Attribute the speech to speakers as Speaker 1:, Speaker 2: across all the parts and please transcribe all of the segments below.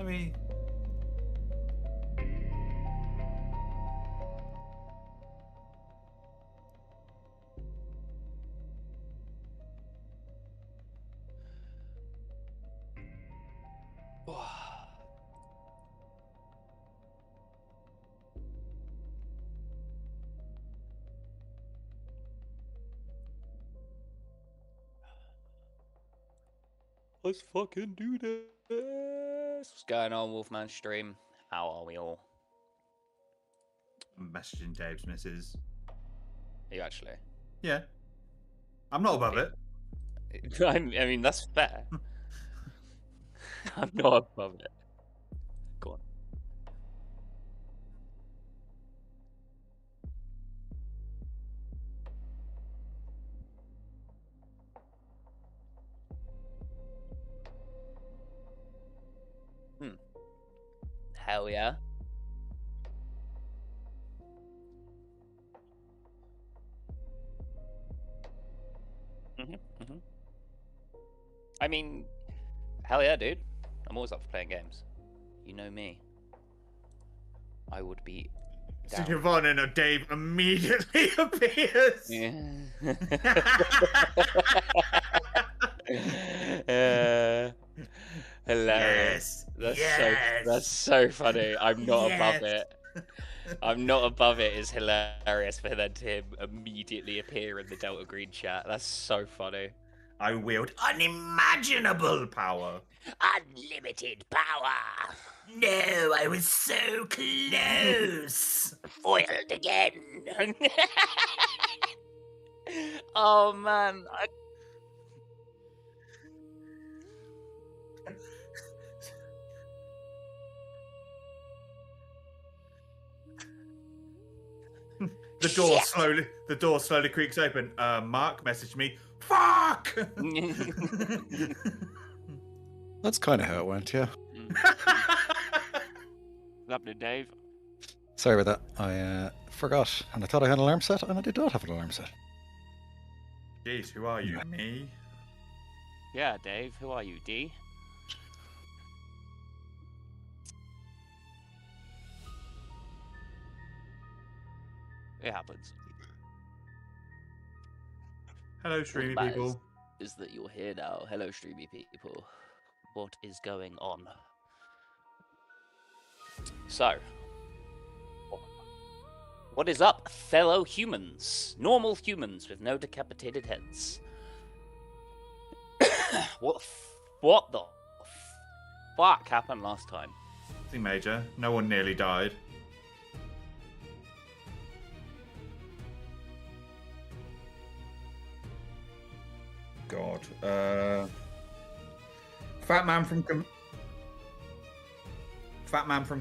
Speaker 1: I mean...
Speaker 2: Let's fucking do this. What's going on, Wolfman Stream? How are we all?
Speaker 1: I'm messaging Dave's missus.
Speaker 2: Are you actually?
Speaker 1: Yeah. I'm not above it.
Speaker 2: I mean, that's fair. I'm not above it. Go on. Hell yeah. I mean, hell yeah, dude. I'm always up for playing games. You know me. I would be down.
Speaker 1: Yvonne and Dave immediately appears.
Speaker 2: Yeah. Hilarious.
Speaker 1: Yes.
Speaker 2: That's so funny. I'm not above it. I'm not above it is hilarious for then to him immediately appear in the Delta Green chat. That's so funny.
Speaker 1: I wield unimaginable power.
Speaker 2: Unlimited power.
Speaker 1: No, I was so close.
Speaker 2: Foiled again. Oh man.
Speaker 1: The door slowly creaks open. Mark messaged me. Fuck!
Speaker 3: That's kind of how it went, yeah.
Speaker 2: Lovely, Dave.
Speaker 3: Sorry about that. I forgot, and I thought I had an alarm set, and I did not have an alarm set.
Speaker 1: Jeez, who are you? Me?
Speaker 2: Yeah, Dave. Who are you, D? It happens.
Speaker 1: Hello, streamy
Speaker 2: What
Speaker 1: people.
Speaker 2: Is that you're here now? Hello, streamy people. What is going on? So, what is up, fellow humans? Normal humans with no decapitated heads. What the fuck happened last time?
Speaker 1: Nothing major. No one nearly died. God. Fat man from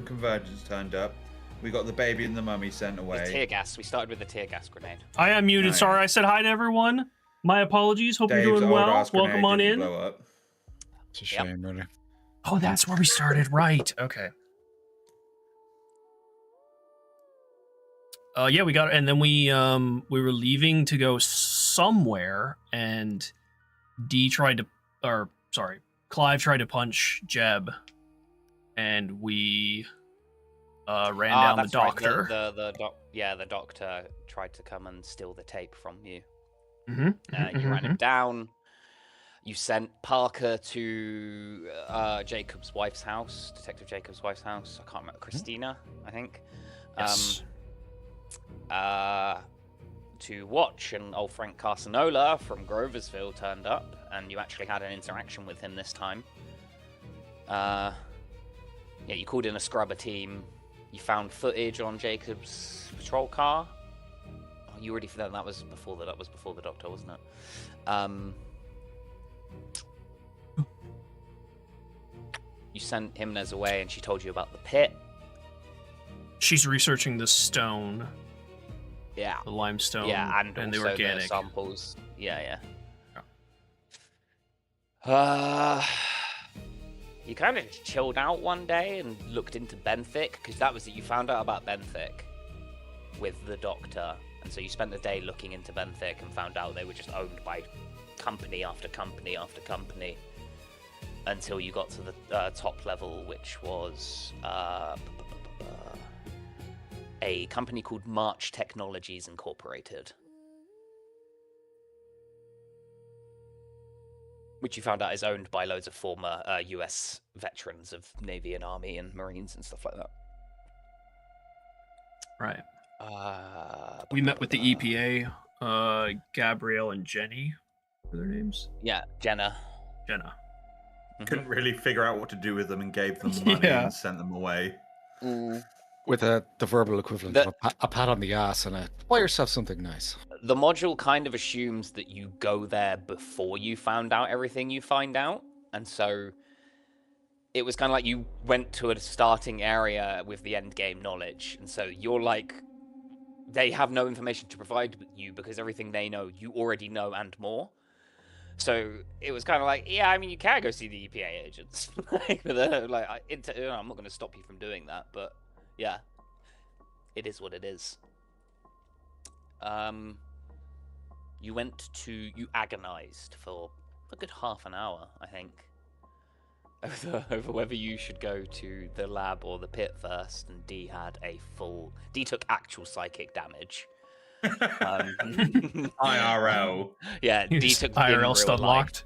Speaker 1: Convergence turned up. We got the baby and the mummy sent away.
Speaker 2: The tear gas. We started with the tear gas grenade.
Speaker 4: I am muted.
Speaker 1: Oh,
Speaker 4: Sorry,
Speaker 1: yeah.
Speaker 4: I said hi to everyone. My apologies. Hope
Speaker 1: Dave's
Speaker 4: you're doing
Speaker 1: old
Speaker 4: well.
Speaker 1: ass grenade
Speaker 4: Welcome on
Speaker 1: didn't
Speaker 4: in.
Speaker 1: blow up.
Speaker 3: It's a shame, really.
Speaker 4: Oh, that's where we started. Right. Okay. Yeah, we got, and then we were leaving to go somewhere, and Clive tried to punch Jeb, and we ran down the doctor.
Speaker 2: Right. The doctor tried to come and steal the tape from you.
Speaker 4: You
Speaker 2: You ran him down. You sent Parker to Jacob's wife's house, Detective Jacob's wife's house. I can't remember, Christina, I think.
Speaker 4: Yes.
Speaker 2: To watch, and old Frank Carsanola from Groversville turned up, and you actually had an interaction with him this time. Yeah, you called in a scrubber team. You found footage on Jacob's patrol car. Oh, you already found that was before the doctor, wasn't it? You sent Jimenez away, and she told you about the pit.
Speaker 4: She's researching the stone.
Speaker 2: Yeah.
Speaker 4: The limestone.
Speaker 2: Yeah, and
Speaker 4: the
Speaker 2: also
Speaker 4: organic
Speaker 2: the samples. Yeah. You kind of chilled out one day and looked into Benthic, because that was it. You found out about Benthic with the doctor, and so you spent the day looking into Benthic and found out they were just owned by company after company after company. until you got to the top level, which was a company called March Technologies Incorporated. Which you found out is owned by loads of former US veterans of Navy and Army and Marines and stuff like that.
Speaker 4: Right. We met with the EPA, Gabrielle and Jenny, are their names?
Speaker 2: Yeah, Jenna.
Speaker 1: Couldn't really figure out what to do with them and gave them the money and sent them away.
Speaker 3: With the verbal equivalent of a pat on the ass and a buy yourself something nice.
Speaker 2: The module kind of assumes that you go there before you found out everything you find out. And so it was kind of like you went to a starting area with the end game knowledge. And so you're like, they have no information to provide you because everything they know, you already know and more. So it was kind of like, yeah, I mean, you can go see the EPA agents. I'm not going to stop you from doing that, but yeah, it is what it is. You agonized for a good half an hour, I think, over whether you should go to the lab or the pit first, and D took actual psychic damage.
Speaker 1: IRL.
Speaker 2: Yeah, D took
Speaker 4: IRL stud locked.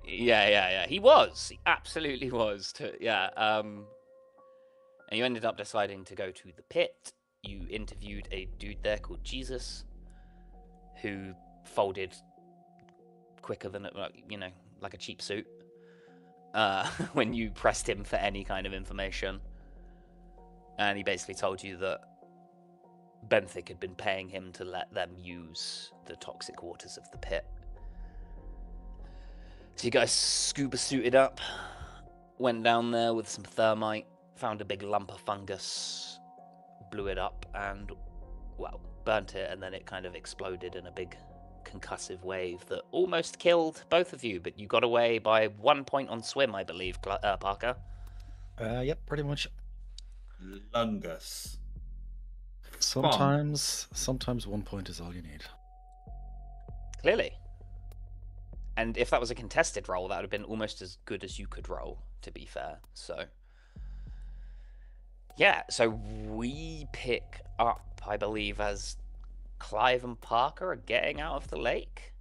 Speaker 2: Yeah. He absolutely was. And you ended up deciding to go to the pit. You interviewed a dude there called Jesus, who folded quicker than like a cheap suit when you pressed him for any kind of information. And he basically told you that Benthic had been paying him to let them use the toxic waters of the pit. So you guys scuba suited up, went down there with some thermite, found a big lump of fungus, blew it up, and, well, burnt it, and then it kind of exploded in a big concussive wave that almost killed both of you, but you got away by 1 point on swim, I believe, Parker.
Speaker 3: Yep, pretty much.
Speaker 1: Lungus.
Speaker 3: Sometimes 1 point is all you need.
Speaker 2: Clearly. And if that was a contested roll, that would have been almost as good as you could roll, to be fair. So, yeah, so we pick up, I believe, as Clive and Parker are getting out of the lake.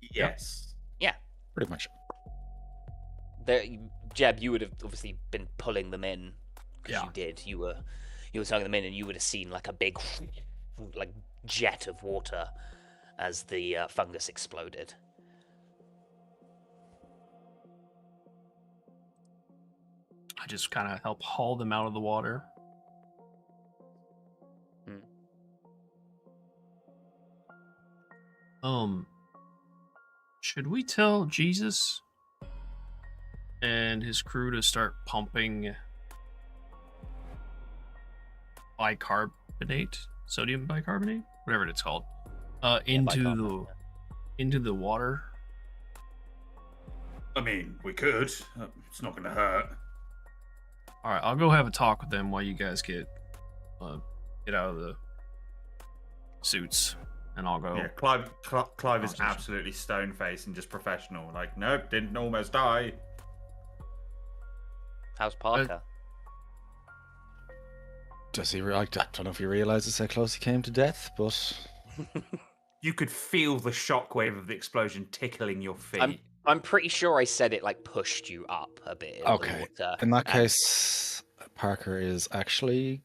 Speaker 1: Yes.
Speaker 2: Yeah.
Speaker 3: Pretty much.
Speaker 2: Jeb, you would have obviously been pulling them in, because
Speaker 4: Yeah.
Speaker 2: you did. You were tugging them in, and you would have seen like a big jet of water as the fungus exploded.
Speaker 4: I just kind of help haul them out of the water. Should we tell Jesus and his crew to start pumping sodium bicarbonate, whatever it's called, into the water?
Speaker 1: I mean, we could. It's not going to hurt.
Speaker 4: All right, I'll go have a talk with them while you guys get out of the suits, and I'll go.
Speaker 1: Yeah, Clive is absolutely stone-faced and just professional. Like, nope, didn't almost die.
Speaker 2: How's Parker?
Speaker 3: Does he? I don't know if he realizes how close he came to death, but
Speaker 1: You could feel the shockwave of the explosion tickling your feet.
Speaker 2: I'm pretty sure I said it like pushed you up a bit.
Speaker 3: Okay. In that case, Parker is actually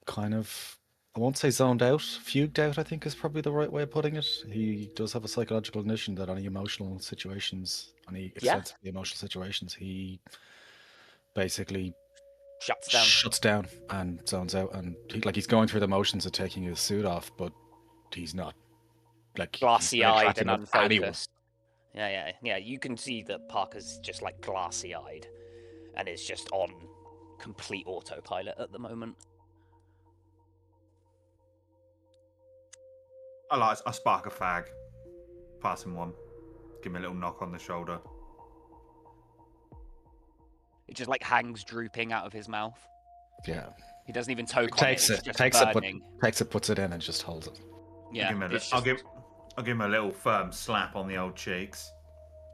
Speaker 3: kind of, I won't say zoned out, fugued out, I think is probably the right way of putting it. He does have a psychological condition that any emotional situations, any extensively emotional situations, he basically shuts down and zones out, and he's going through the motions of taking his suit off, but he's not like
Speaker 2: glassy-eyed and unfocused. Yeah. You can see that Parker's just like glassy-eyed and is just on complete autopilot at the moment.
Speaker 1: I spark a fag. Pass him one. Give him a little knock on the shoulder.
Speaker 2: It just like hangs drooping out of his mouth.
Speaker 3: Yeah.
Speaker 2: He doesn't even toke on
Speaker 3: takes
Speaker 2: it.
Speaker 3: Takes it, puts it in, and just holds it.
Speaker 2: Yeah.
Speaker 1: I'll give him a little firm slap on the old cheeks.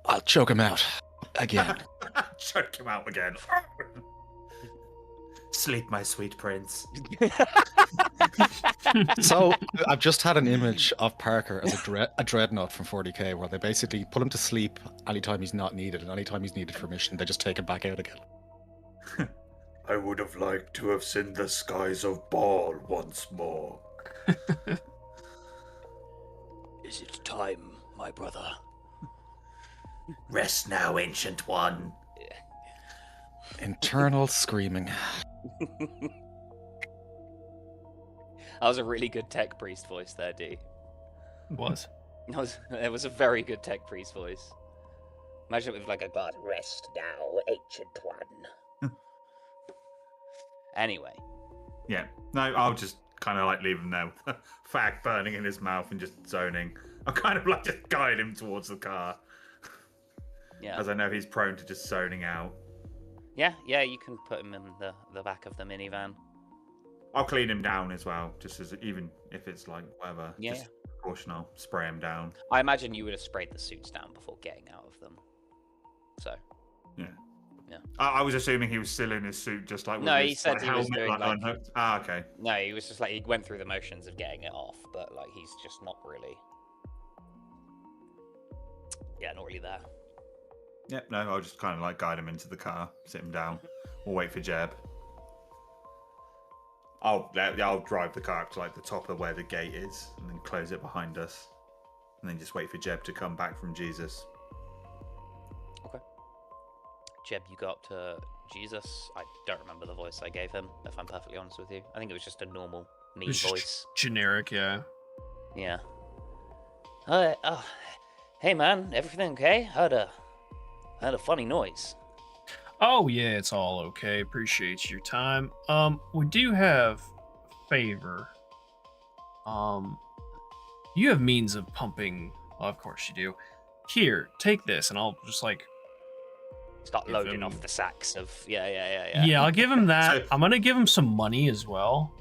Speaker 3: I'll choke him out. again.
Speaker 1: Choke him out again. Sleep, my sweet prince.
Speaker 3: So I've just had an image of Parker as a dreadnought from 40k, where they basically put him to sleep anytime he's not needed, and anytime he's needed for mission, they just take him back out again.
Speaker 1: I would have liked to have seen the skies of Baal once more.
Speaker 2: Is it time, my brother?
Speaker 1: Rest now, ancient one.
Speaker 3: Internal screaming.
Speaker 2: That was a really good tech priest voice there, D.
Speaker 4: Was.
Speaker 2: It was a very good tech priest voice. Imagine it with like a god. Rest now, ancient one. Anyway.
Speaker 1: Yeah. No, I'll just kind of like leave him there with a fag burning in his mouth and just zoning. I'll kind of like just guide him towards the car.
Speaker 2: Yeah.
Speaker 1: As I know he's prone to just zoning out.
Speaker 2: Yeah, you can put him in the back of the minivan.
Speaker 1: I'll clean him down as well, just as even if it's like whatever.
Speaker 2: Yeah.
Speaker 1: Just caution, I'll spray him down.
Speaker 2: I imagine you would have sprayed the suits down before getting out of them. So.
Speaker 1: Yeah.
Speaker 2: Yeah.
Speaker 1: I was assuming he was still in his suit, just like with
Speaker 2: No,
Speaker 1: his,
Speaker 2: he said
Speaker 1: like,
Speaker 2: he was
Speaker 1: helmet,
Speaker 2: doing,
Speaker 1: like,
Speaker 2: like-
Speaker 1: unhooked. Ah, okay.
Speaker 2: No, he was just like, he went through the motions of getting it off, but like he's just not really. Yeah, not really there.
Speaker 1: Yep. No, I'll just kind of like guide him into the car, sit him down. We'll wait for Jeb. I'll drive the car up to like the top of where the gate is, and then close it behind us, and then just wait for Jeb to come back from Jesus.
Speaker 2: Okay. Jeb, you got up to Jesus. I don't remember the voice I gave him, if I'm perfectly honest with you. I think it was just a normal me
Speaker 4: It's
Speaker 2: voice.
Speaker 4: generic, yeah.
Speaker 2: Yeah. Hey man, everything okay? Heard a funny noise.
Speaker 4: Oh yeah, it's all okay. Appreciate your time. We do have a favor. You have means of pumping. Well, of course you do. Here, take this, and I'll just like.
Speaker 2: Start
Speaker 1: Give
Speaker 2: loading
Speaker 1: him-
Speaker 2: off the sacks of yeah.
Speaker 4: Yeah, I'll give him that.
Speaker 1: So-
Speaker 4: I'm gonna give him some money as well,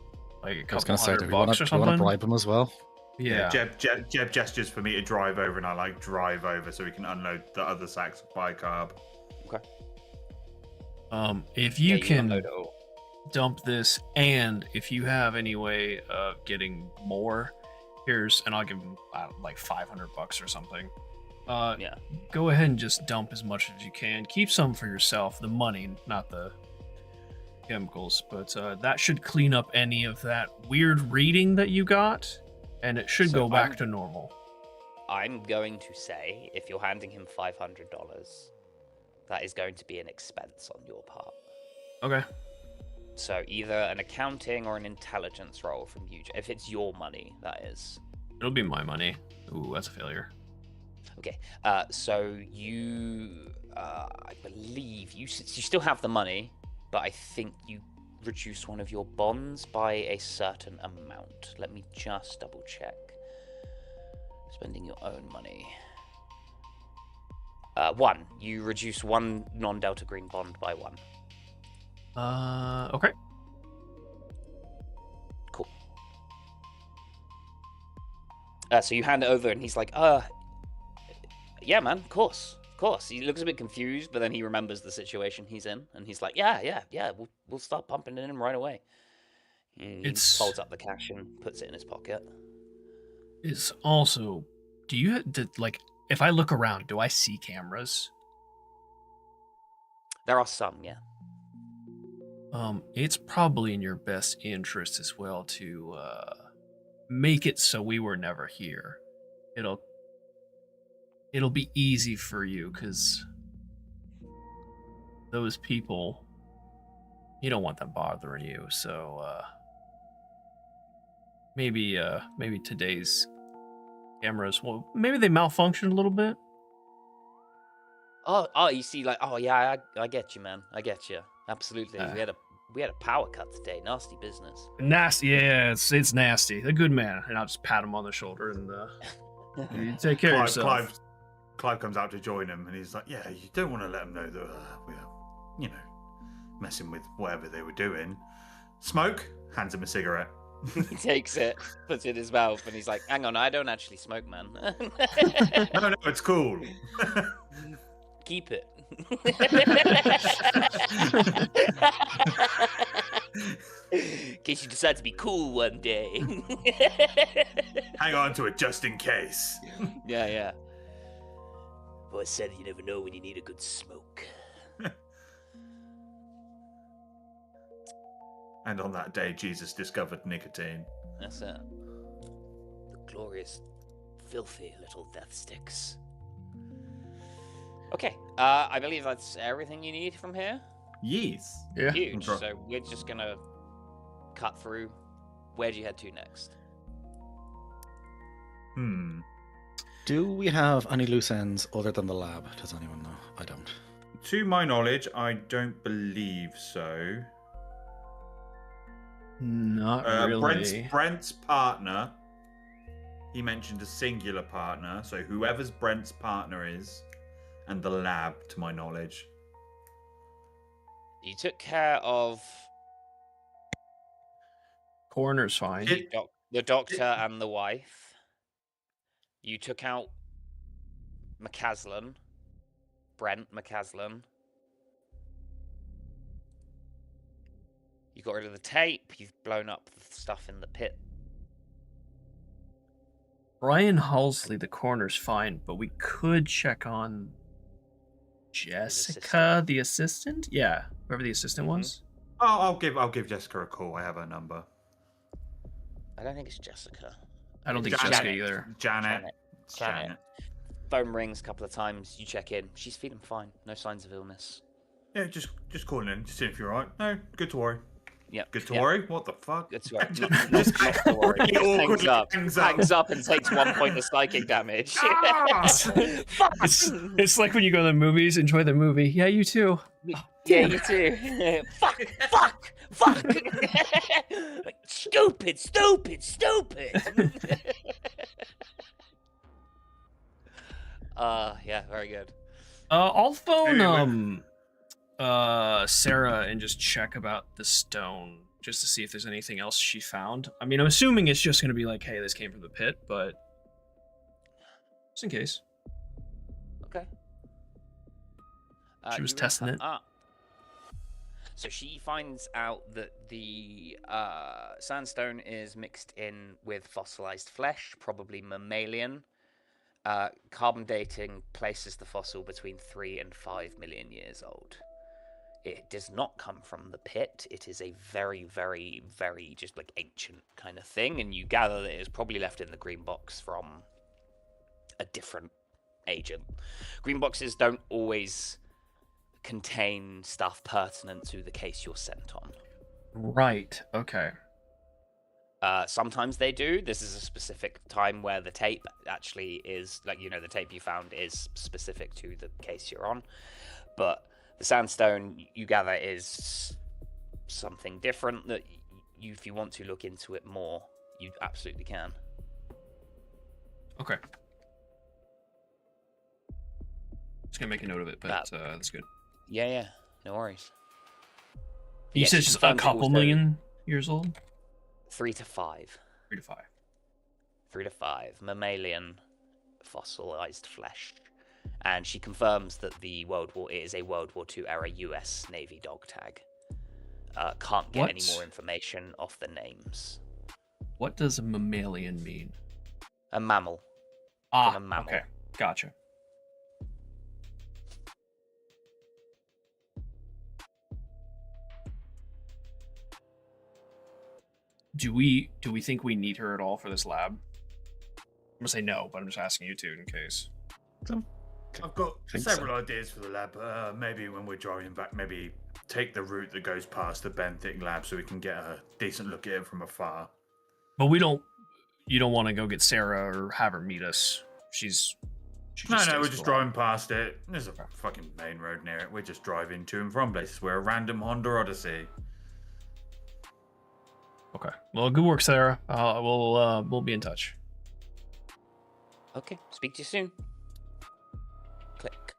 Speaker 4: like a
Speaker 3: I was
Speaker 4: couple
Speaker 3: going to say, do
Speaker 4: $100
Speaker 3: we want
Speaker 4: or
Speaker 3: to
Speaker 4: something.
Speaker 3: bribe him as well?
Speaker 4: Yeah.
Speaker 1: Jeb gestures for me to drive over, and I like drive over so we can unload the other sacks of bicarb.
Speaker 2: Okay.
Speaker 4: If you can
Speaker 2: unload it all.
Speaker 4: dump this, and if you have any way of getting more, here's, and I'll give him like $500 or something.
Speaker 2: Yeah.
Speaker 4: Go ahead and just dump as much as you can. Keep some for yourself, the money, not the chemicals. But that should clean up any of that weird reading that you got, and it should
Speaker 2: So
Speaker 4: go back
Speaker 2: I'm-
Speaker 4: to normal.
Speaker 2: I'm going to say, if you're handing him $500, that is going to be an expense on your part.
Speaker 4: Okay.
Speaker 2: So either an accounting or an intelligence roll from you. If it's your money, that is.
Speaker 4: It'll be my money. Ooh, that's a failure.
Speaker 2: Okay. So you, I believe you still have the money, but I think you reduce one of your bonds by a certain amount. Let me just double check. Spending your own money. One. You reduce one non-Delta Green bond by one.
Speaker 4: Okay.
Speaker 2: Cool. So you hand it over, and he's like, yeah, man, of course. He looks a bit confused, but then he remembers the situation he's in, and he's like, yeah, we'll start pumping it in right away. He folds up the cash and puts it in his pocket.
Speaker 4: It's also, like, if I look around, do I see cameras?
Speaker 2: There are some, yeah.
Speaker 4: It's probably in your best interest as well to make it so we were never here. It'll be easy for you, because those people, you don't want them bothering you. So maybe today's cameras, well, maybe they malfunctioned a little bit.
Speaker 2: Oh, you see, like, oh yeah, I get you, man. I get you. Absolutely.
Speaker 4: Ah.
Speaker 2: We had a power cut today. Nasty business.
Speaker 4: Nasty, yeah, it's nasty. A good man, and I'll just pat him on the shoulder and you take care of yourself.
Speaker 1: Clive comes out to join him, and he's like, yeah, you don't want to let them know that we're, messing with whatever they were doing. Smoke? Hands him a cigarette.
Speaker 2: He takes it, puts it in his mouth, and he's like, hang on, I don't actually smoke, man.
Speaker 1: No, it's cool.
Speaker 2: Keep it. In case you decide to be cool one day.
Speaker 1: Hang on to it just in case.
Speaker 2: Yeah. Boy said you never know when you need a good smoke.
Speaker 1: And on that day, Jesus discovered nicotine.
Speaker 2: That's it. The glorious, filthy little death sticks. Okay, I believe that's everything you need from here.
Speaker 1: Yes.
Speaker 4: Yeah.
Speaker 2: Huge. So we're just gonna cut through. Where do you head to next?
Speaker 3: Do we have any loose ends other than the lab? Does anyone know? I don't.
Speaker 1: To my knowledge, I don't believe so.
Speaker 4: Not really.
Speaker 1: Brent's partner. He mentioned a singular partner, so whoever's Brent's partner is, and the lab, to my knowledge.
Speaker 2: You took care of
Speaker 4: Coroner's fine.
Speaker 2: the doctor and the wife. You took out McCaslin, Brent McCaslin. You got rid of the tape. You've blown up the stuff in the pit.
Speaker 4: Brian Halsley, the coroner's fine, but we could check on Jessica, the assistant. Yeah, whoever the assistant was.
Speaker 1: Oh, I'll give Jessica a call. I have her number.
Speaker 2: I don't think it's Jessica.
Speaker 4: I don't think it's
Speaker 1: Janet.
Speaker 4: Jessica either.
Speaker 1: Janet.
Speaker 2: Phone rings a couple of times. You check in. She's feeling fine. No signs of illness.
Speaker 1: Yeah, just calling in, just seeing if you're alright. No, good to worry.
Speaker 2: Yeah.
Speaker 1: Good to worry? What the fuck?
Speaker 2: Good to worry.
Speaker 1: Just
Speaker 2: to worry.
Speaker 1: awkwardly
Speaker 2: hangs up and takes 1 point of psychic damage. Fuck!
Speaker 4: It's like when you go to the movies, enjoy the movie. Yeah, you too.
Speaker 2: Yeah, you too. Fuck! Like, stupid! Yeah, very good.
Speaker 4: I'll phone Sarah and just check about the stone, just to see if there's anything else she found. I mean, I'm assuming it's just gonna be like, hey, this came from the pit, but just in case.
Speaker 2: Okay.
Speaker 4: She was testing it.
Speaker 2: So she finds out that the sandstone is mixed in with fossilized flesh, probably mammalian. Carbon dating places the fossil between 3 and 5 million years old. It does not come from the pit. It is a very, very, very just like ancient kind of thing, and you gather that it is probably left in the green box from a different agent. Green boxes don't always contain stuff pertinent to the case you're sent on.
Speaker 4: Right. Okay.
Speaker 2: Sometimes they do. This is a specific time where the tape actually is, like, the tape you found is specific to the case you're on. But the sandstone, you gather, is something different that if you want to look into it more, you absolutely can.
Speaker 4: Okay. Just gonna make a note of it, but that's good.
Speaker 2: Yeah, no worries.
Speaker 4: You said it's just a couple million years old?
Speaker 2: 3 to 5.
Speaker 4: 3 to 5.
Speaker 2: 3 to 5. Mammalian fossilized flesh. And she confirms that it is a World War II era US Navy dog tag. Can't get any more information off the names.
Speaker 4: What does a mammalian mean?
Speaker 2: A mammal.
Speaker 4: Ah,
Speaker 2: a mammal.
Speaker 4: Okay. Gotcha. Do we think we need her at all for this lab? I'm gonna say no, but I'm just asking you two in case.
Speaker 1: I've got several ideas for the lab. Maybe when we're driving back, maybe take the route that goes past the benthic lab so we can get a decent look at it from afar.
Speaker 4: But you don't want to go get Sarah or have her meet us.
Speaker 1: No, we're just driving past it. There's a fucking main road near it. We're just driving to and from places. We're a random Honda Odyssey.
Speaker 4: Okay. Well, good work, Sarah. We'll be in touch.
Speaker 2: Okay. Speak to you soon. Click.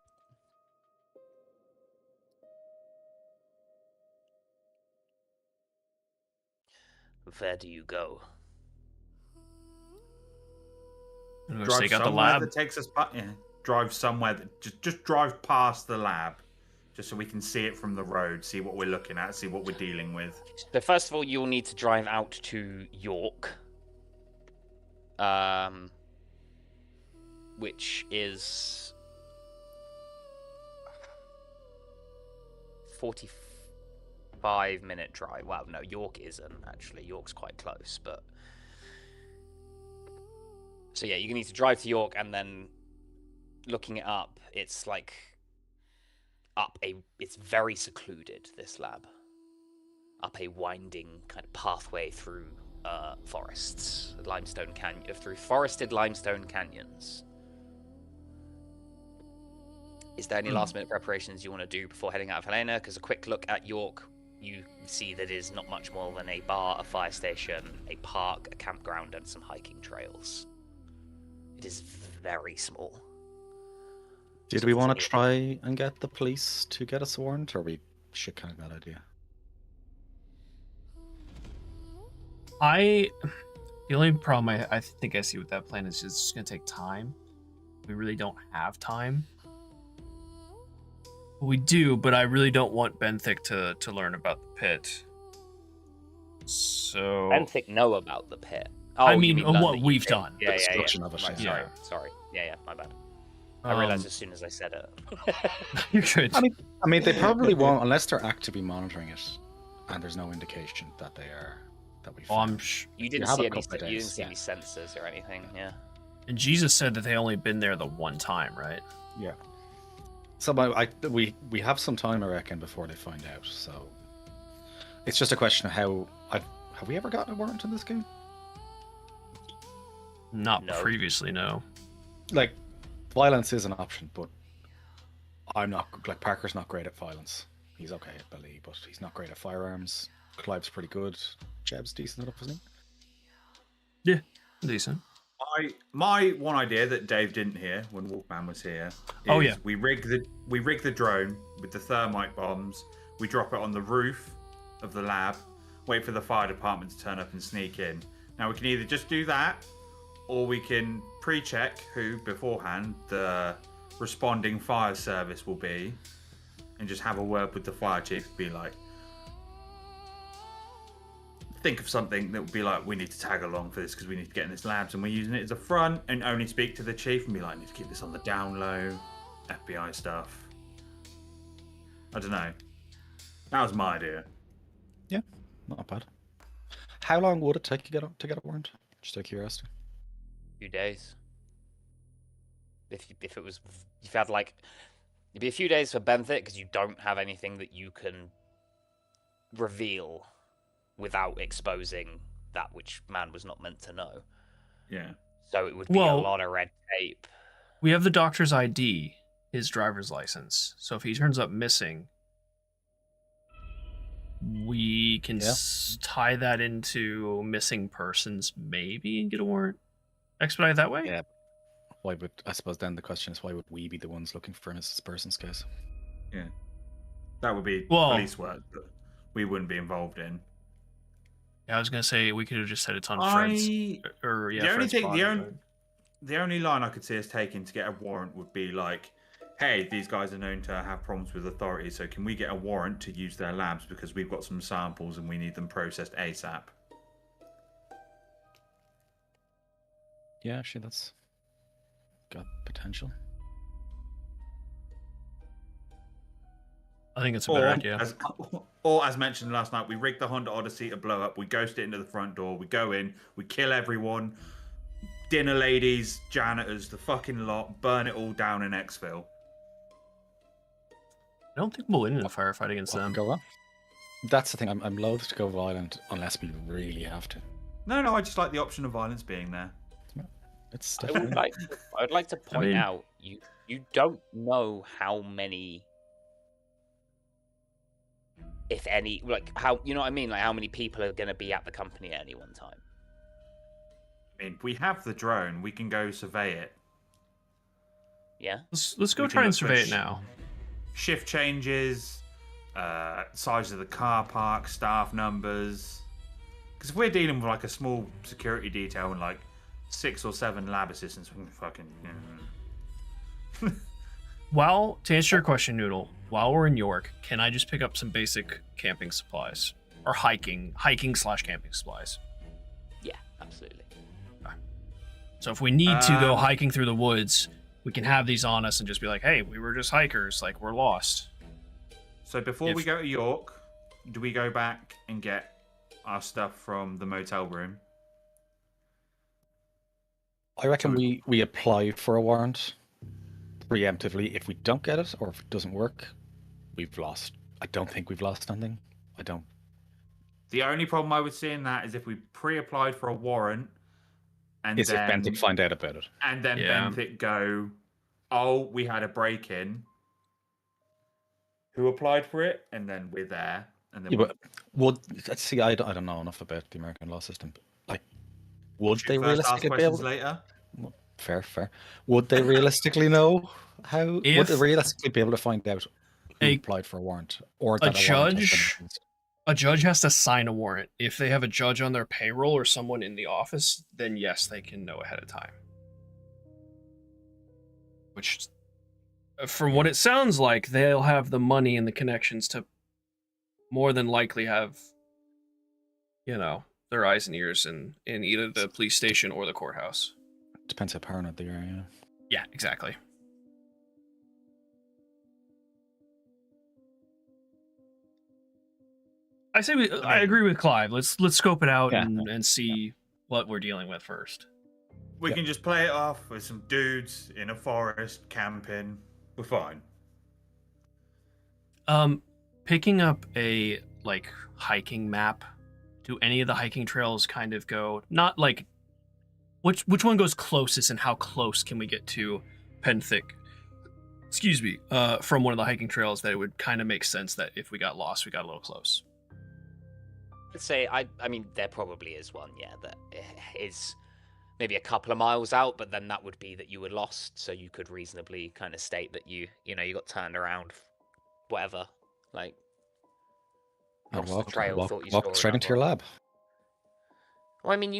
Speaker 2: Where do you go?
Speaker 4: Go check out the lab.
Speaker 1: That takes us back. Yeah. drive somewhere that just drive past the lab, just so we can see it from the road, see what we're looking at, see what we're dealing with.
Speaker 2: So first of all, you'll need to drive out to York, which is 45-minute drive. Well, no, York isn't actually. York's quite close, but so yeah, you need to drive to York, and then looking it up, it's like it's very secluded, this lab, up a winding kind of pathway through forests, through forested limestone canyons. Is there any last minute preparations you want to do before heading out of Helena? Because a quick look at York, you see that it is not much more than a bar, a fire station, a park, a campground, and some hiking trails. It is very small.
Speaker 3: Did we want to try and get the police to get us a warrant, or are we shit kind of that idea?
Speaker 4: The only problem I think I see with that plan is it's going to take time. We really don't have time. We do, but I really don't want Benthic to learn about the pit. So
Speaker 2: Benthic know about the pit. Oh,
Speaker 4: I mean what we've done.
Speaker 2: Yeah,
Speaker 3: Of it,
Speaker 2: right, sorry. Yeah, my bad. I realized as soon as I said it.
Speaker 4: You're good.
Speaker 3: I mean, they probably won't unless they're actively monitoring it, and there's no indication that they are. That we.
Speaker 2: You didn't see any sensors or anything, yeah.
Speaker 4: And Jesus said that they only been there the one time, right?
Speaker 3: Yeah. So we have some time, I reckon, before they find out. So it's just a question of how. Have we ever gotten a warrant in this game?
Speaker 4: Not previously, no.
Speaker 3: Like, violence is an option, but I'm not, like, Parker's not great at violence. He's okay at melee, but he's not great at firearms. Clive's pretty good. Jeb's decent enough, isn't he?
Speaker 4: Yeah, decent.
Speaker 1: My one idea that Dave didn't hear when Wolfman was here is we rig the drone with the thermite bombs, we drop it on the roof of the lab, wait for the fire department to turn up and sneak in. Now we can either just do that, or we can pre-check who beforehand the responding fire service will be, and just have a word with the fire chief, be like, think of something that would be like, we need to tag along for this because we need to get in this labs and we're using it as a front, and only speak to the chief and be like, I need to keep this on the down low, FBI stuff. I don't know. That was my idea.
Speaker 3: Yeah, not bad. How long would it take to get a warrant? Just out of curiosity.
Speaker 2: Few days. If you had like, it'd be a few days for Benthic because you don't have anything that you can reveal without exposing that which man was not meant to know.
Speaker 1: Yeah.
Speaker 2: So it would be a lot of red tape.
Speaker 4: We have the doctor's ID, his driver's license. So if he turns up missing, we can tie that into missing persons, maybe, and get a warrant. Expedite that way?
Speaker 3: Yeah. I suppose then the question is, why would we be the ones looking for this person's case?
Speaker 1: Yeah. That would be police work that we wouldn't be involved in.
Speaker 4: Yeah, I was going to say we could have just said it's on Fred's.
Speaker 1: The only line I could see us taking to get a warrant would be like, hey, these guys are known to have problems with authorities, so can we get a warrant to use their labs because we've got some samples and we need them processed ASAP?
Speaker 3: Yeah, actually, that's got potential.
Speaker 4: I think it's a better idea.
Speaker 1: As mentioned last night, we rig the Honda Odyssey to blow up, we ghost it into the front door, we go in, we kill everyone, dinner ladies, janitors, the fucking lot, burn it all down in Xville.
Speaker 4: I don't think we'll win in a firefight against them.
Speaker 3: Go on. That's the thing, I'm loath to go violent unless we really have to.
Speaker 1: No, I just like the option of violence being there.
Speaker 3: It's
Speaker 2: I would like to point out, you don't know how many, if any, like how, you know what I mean, like how many people are going to be at the company at any one time.
Speaker 1: I mean, we have the drone, we can go survey it.
Speaker 2: Yeah.
Speaker 4: Let's go try and survey it now.
Speaker 1: Shift changes, size of the car park, staff numbers. Because if we're dealing with like a small security detail and like 6 or 7 lab assistants, we can fucking
Speaker 4: To answer your question, Noodle, while we're in York, can I just pick up some basic camping supplies? Or hiking/camping supplies?
Speaker 2: Yeah, absolutely.
Speaker 4: Okay. So if we need to go hiking through the woods, we can have these on us and just be like, hey, we were just hikers, like, we're lost.
Speaker 1: So before we go to York, do we go back and get our stuff from the motel room?
Speaker 3: I reckon we apply for a warrant preemptively. If we don't get it, or if it doesn't work, we've lost. I don't think we've lost anything. I don't.
Speaker 1: The only problem I would see in that is if we pre-applied for a warrant, and
Speaker 3: if
Speaker 1: then
Speaker 3: Benthic find out about it,
Speaker 1: and then Benthic go, "Oh, we had a break-in. Who applied for it?" And then we're there, and then
Speaker 3: let's see. I don't know enough about the American law system. Like, would they
Speaker 1: ask
Speaker 3: realistically be able?
Speaker 1: Later.
Speaker 3: Fair. Would they realistically know how? Would they realistically be able to find out who applied for a warrant, or that
Speaker 4: a judge has to sign a warrant? If they have a judge on their payroll or someone in the office, then yes, they can know ahead of time. Which, from what it sounds like, they'll have the money and the connections to more than likely have, their eyes and ears in either the police station or the courthouse.
Speaker 3: Depends how paranoid they are, yeah.
Speaker 4: Yeah, exactly. I agree with Clive. Let's scope it out and see what we're dealing with first.
Speaker 1: We can just play it off with some dudes in a forest camping. We're fine.
Speaker 4: Picking up a hiking map. Do any of the hiking trails kind of go not like which one goes closest and how close can we get to Benthic? Excuse me. From one of the hiking trails that it would kind of make sense that if we got lost, we got a little close.
Speaker 2: Let's say I mean there probably is one, that is maybe a couple of miles out, but then that would be that you were lost, so you could reasonably kind of state that you got turned around, whatever, like lost the trail, thought you
Speaker 3: walk straight into your lab.
Speaker 2: Well, I mean,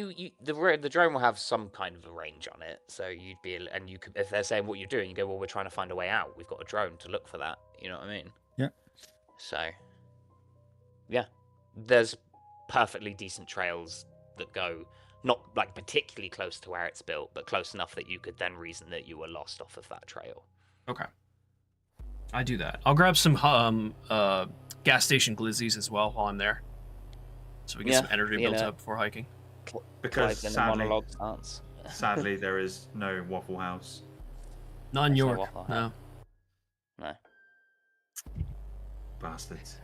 Speaker 2: the drone will have some kind of a range on it, so you'd be, and you could, if they're saying what you're doing, you go, well, we're trying to find a way out. We've got a drone to look for that. You know what I mean?
Speaker 3: Yeah.
Speaker 2: So, yeah, there's perfectly decent trails that go not like particularly close to where it's built, but close enough that you could then reason that you were lost off of that trail.
Speaker 4: Okay. I do that. I'll grab some gas station glizzies as well while I'm there, so we get some energy built up before hiking.
Speaker 1: Because sadly, there is no Waffle House.
Speaker 4: Not in York. No.
Speaker 1: Bastards.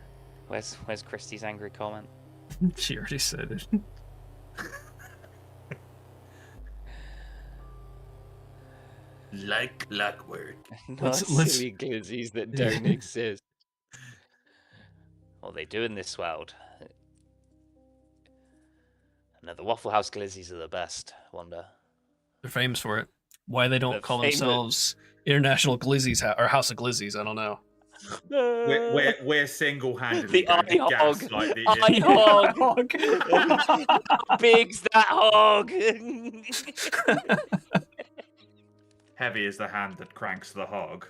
Speaker 2: Where's Kristie's angry comment?
Speaker 4: She already said it.
Speaker 1: Like clockwork.
Speaker 2: Not silly glizzies that don't exist. Well, they do in this world. No, the Waffle House glizzies are the best, Wanda.
Speaker 4: They're famous for it. Why they don't call themselves International Glizzies or House of Glizzies, I don't know.
Speaker 1: We're single-handedly
Speaker 2: the
Speaker 1: going to
Speaker 2: hog.
Speaker 1: like the
Speaker 2: hog. How big's that hog?
Speaker 1: Heavy is the hand that cranks the hog.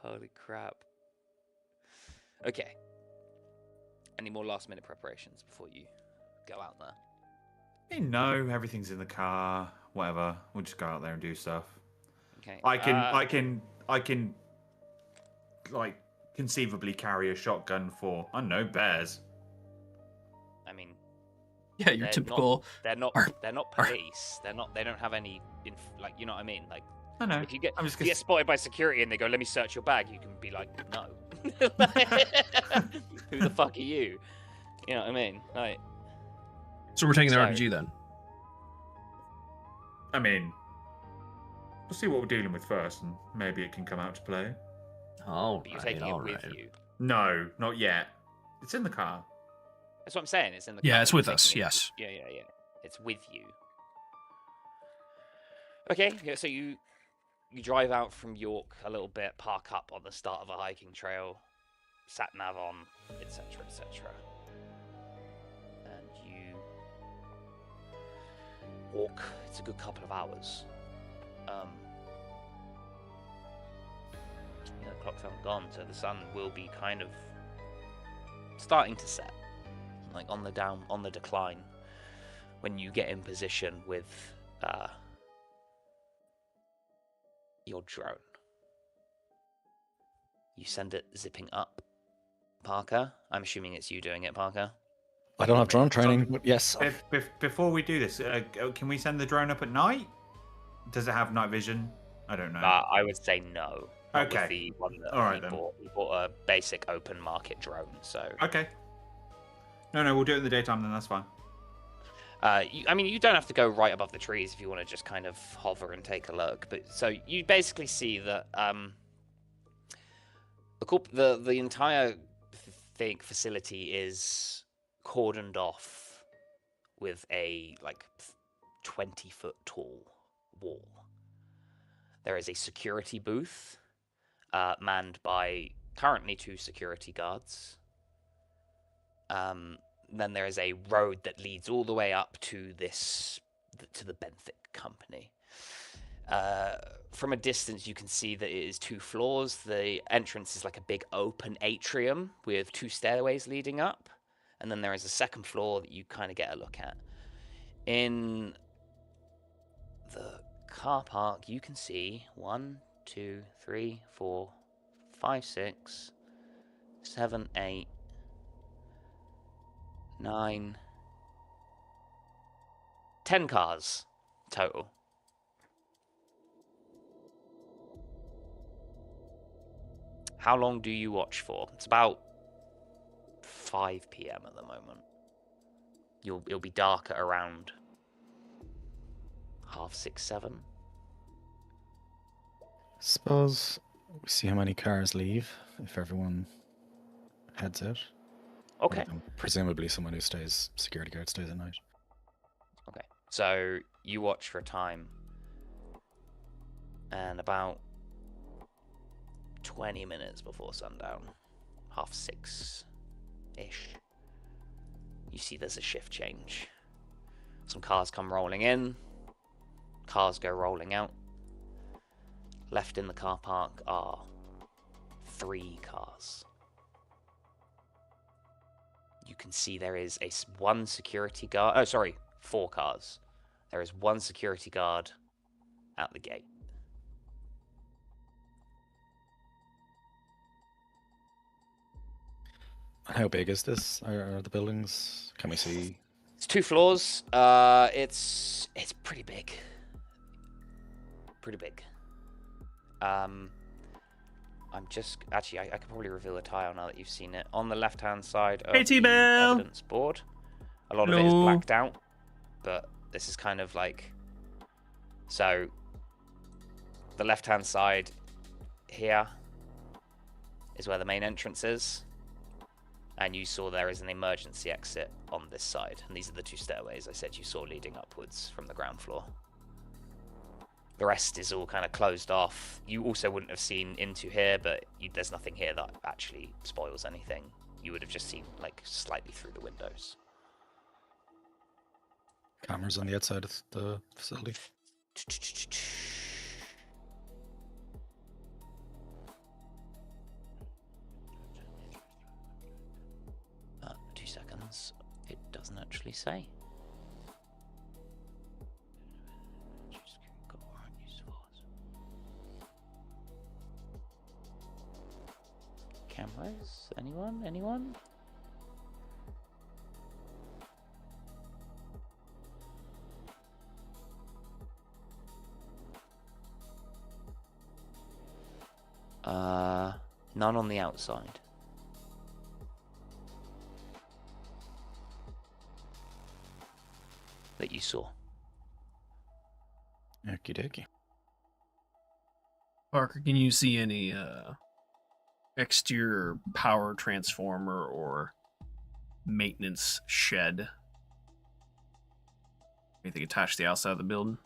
Speaker 2: Holy crap. Okay. Any more last-minute preparations before you go out there?
Speaker 1: No, everything's in the car. Whatever. We'll just go out there and do stuff.
Speaker 2: Okay.
Speaker 1: I can like conceivably carry a shotgun for, I don't know, bears.
Speaker 2: I mean,
Speaker 4: yeah, you're typical.
Speaker 2: They're not police. They don't have any like, you know what I mean? Like,
Speaker 1: I know.
Speaker 2: If you get spotted by security and they go, "Let me search your bag," you can be like, "No." Who the fuck are you? You know what I mean? Like.
Speaker 4: So we're taking the RPG then.
Speaker 1: I mean, we'll see what we're dealing with first, and maybe it can come out to play.
Speaker 2: Oh, you're taking it with you?
Speaker 1: No, not yet. It's in the car.
Speaker 2: That's what I'm saying. It's in the car.
Speaker 4: Yeah, it's with us. Yes.
Speaker 2: Yeah. It's with you. Okay, so you drive out from York a little bit, park up on the start of a hiking trail, sat nav on, etc., etc. And walk. It's a good couple of hours. The clocks haven't gone, so the sun will be kind of starting to set, like on the decline. When you get in position with your drone, you send it zipping up. Parker, I'm assuming it's you doing it, Parker.
Speaker 3: I don't have drone training, but yes.
Speaker 1: Before we do this, can we send the drone up at night? Does it have night vision? I don't know.
Speaker 2: I would say no. Not
Speaker 1: Okay.
Speaker 2: With the one that
Speaker 1: All right,
Speaker 2: he
Speaker 1: then.
Speaker 2: bought. He bought a basic open market drone, so.
Speaker 1: Okay. No, we'll do it in the daytime then. That's fine.
Speaker 2: You don't have to go right above the trees if you want to just kind of hover and take a look. But so you basically see that the entire facility is cordoned off with a 20-foot tall wall. There is a security booth manned by currently 2 security guards. Then there is a road that leads all the way up to the benthic company. From a distance, you can see that it is 2 floors. The entrance is like a big open atrium with 2 stairways leading up. And then there is a second floor that you kind of get a look at. In the car park, you can see 1, 2, 3, 4, 5, 6, 7, 8, 9, 10 cars total. How long do you watch for? It's about 5 p.m. at the moment. It'll be dark at around 6:30, 7.
Speaker 3: Suppose we see how many cars leave if everyone heads out.
Speaker 2: Okay.
Speaker 3: Presumably someone who stays, security guard stays at night.
Speaker 2: Okay. So you watch for a time, and about 20 minutes before sundown, 6:30-ish, you see there's a shift change. Some cars come rolling in, cars go rolling out. Left in the car park are 3 cars. You can see there is 1 security guard. Oh, sorry, 4 cars. There is 1 security guard at the gate.
Speaker 3: How big is this? Are the buildings? Can we see?
Speaker 2: It's 2 floors. It's pretty big. Pretty big. I'm just actually I could probably reveal a tile now that you've seen it. On the left-hand side of the evidence board, a lot of it is blacked out, but this is kind of like so. The left-hand side here is where the main entrance is. And you saw there is an emergency exit on this side. And these are the 2 stairways I said you saw leading upwards from the ground floor. The rest is all kind of closed off. You also wouldn't have seen into here, but there's nothing here that actually spoils anything. You would have just seen slightly through the windows.
Speaker 3: Cameras on the outside of the facility.
Speaker 2: 2 seconds. It doesn't actually say. Cameras? Anyone? None on the outside. That you saw.
Speaker 3: Okie dokie.
Speaker 4: Parker, can you see any exterior power transformer or maintenance shed? Anything attached to the outside of the building?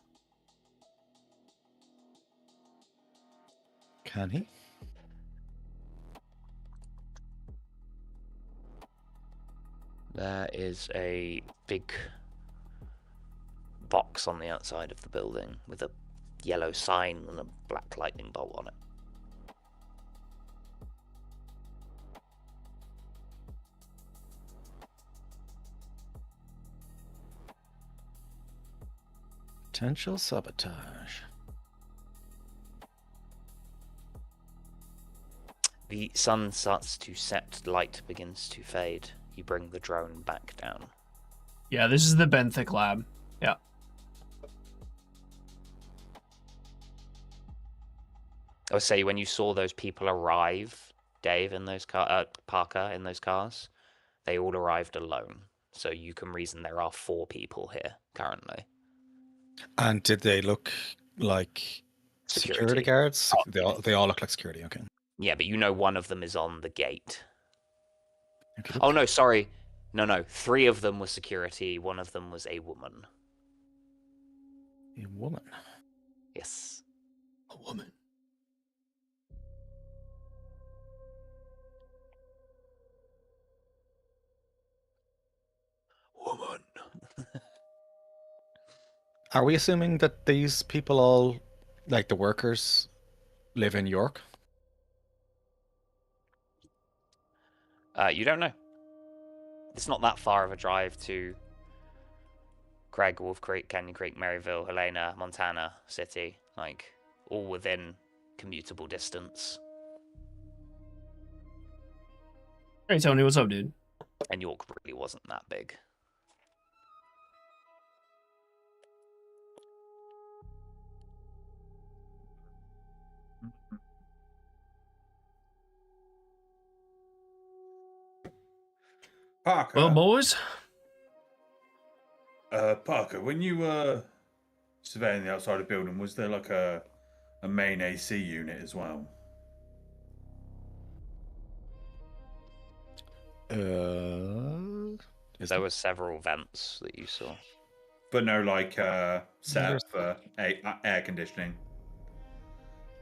Speaker 3: Can he?
Speaker 2: There is a big box on the outside of the building with a yellow sign and a black lightning bolt on it.
Speaker 3: Potential sabotage.
Speaker 2: The sun starts to set, light begins to fade. You bring the drone back down.
Speaker 4: Yeah, this is the benthic lab. Yeah.
Speaker 2: I would say when you saw those people arrive, Dave, in those Parker in those cars, they all arrived alone. So you can reason there are 4 people here currently.
Speaker 3: And did they look like security guards? Oh, they all look like security, okay.
Speaker 2: Yeah, but you know one of them is on the gate.
Speaker 3: Okay.
Speaker 2: Oh, no, sorry. No. 3 of them were security. 1 of them was a woman.
Speaker 3: A woman?
Speaker 2: Yes.
Speaker 4: A woman.
Speaker 2: Woman.
Speaker 3: Are we assuming that these people all, like the workers, live in York?
Speaker 2: You don't know. It's not that far of a drive to Craig, Wolf Creek, Canyon Creek, Maryville, Helena, Montana City. Like, all within commutable distance.
Speaker 4: Hey, Tony, what's up, dude?
Speaker 2: And York really wasn't that big.
Speaker 1: Parker.
Speaker 4: Well, boys.
Speaker 1: Parker, when you were surveying the outside of the building, was there like a main AC unit as well?
Speaker 2: There were several vents that you saw.
Speaker 1: But no, like, set up for air conditioning?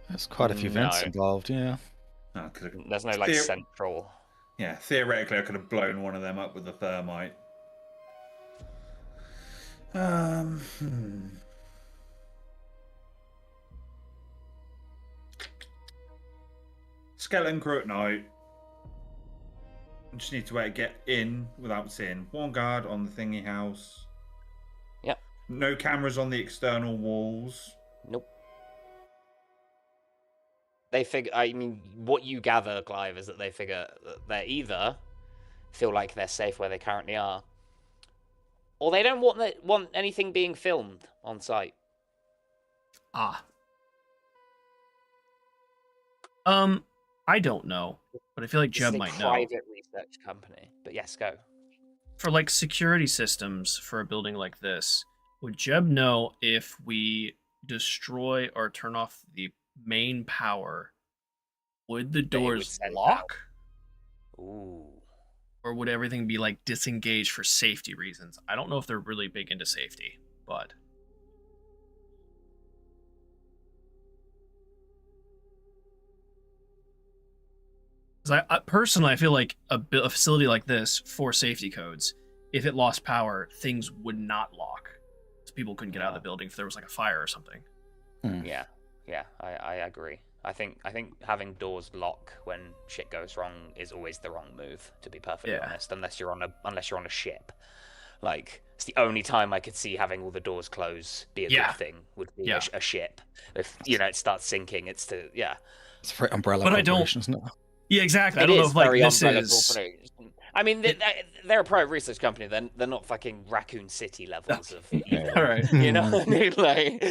Speaker 3: There's quite a few vents involved, yeah.
Speaker 1: Oh,
Speaker 2: there's no, like, central...
Speaker 1: Yeah, theoretically, I could have blown one of them up with a thermite. Skeleton crew at night. I just need to get in without seeing. 1 guard on the thingy house.
Speaker 2: Yep.
Speaker 1: No cameras on the external walls.
Speaker 2: Nope. They figure, I mean, what you gather, Clive, is that they figure that they either feel like they're safe where they currently are, or they don't want anything being filmed on site.
Speaker 4: I don't know, but I feel like Jeb might know.
Speaker 2: Private research company, but yes, go.
Speaker 4: For like security systems for a building like this, would Jeb know if we destroy or turn off the main power, would the doors lock?
Speaker 2: Ooh.
Speaker 4: Or would everything be like disengaged for safety reasons? I don't know if they're really big into safety, but I personally, I feel like a facility like this, for safety codes, if it lost power, things would not lock, so people couldn't get out of the building if there was like a fire or something.
Speaker 2: Yeah, I agree. I think having doors lock when shit goes wrong is always the wrong move, to be perfectly honest. Unless you're on a ship, like it's the only time I could see having all the doors close be a good thing. Would be a ship. If it starts sinking, it's
Speaker 3: for umbrella.
Speaker 4: But I don't.
Speaker 3: Isn't it?
Speaker 4: Yeah, exactly. I don't know if like this is.
Speaker 2: I mean, they're a private research company. They're not fucking Raccoon City levels of evil.
Speaker 4: All right.
Speaker 2: You know what I mean? Like...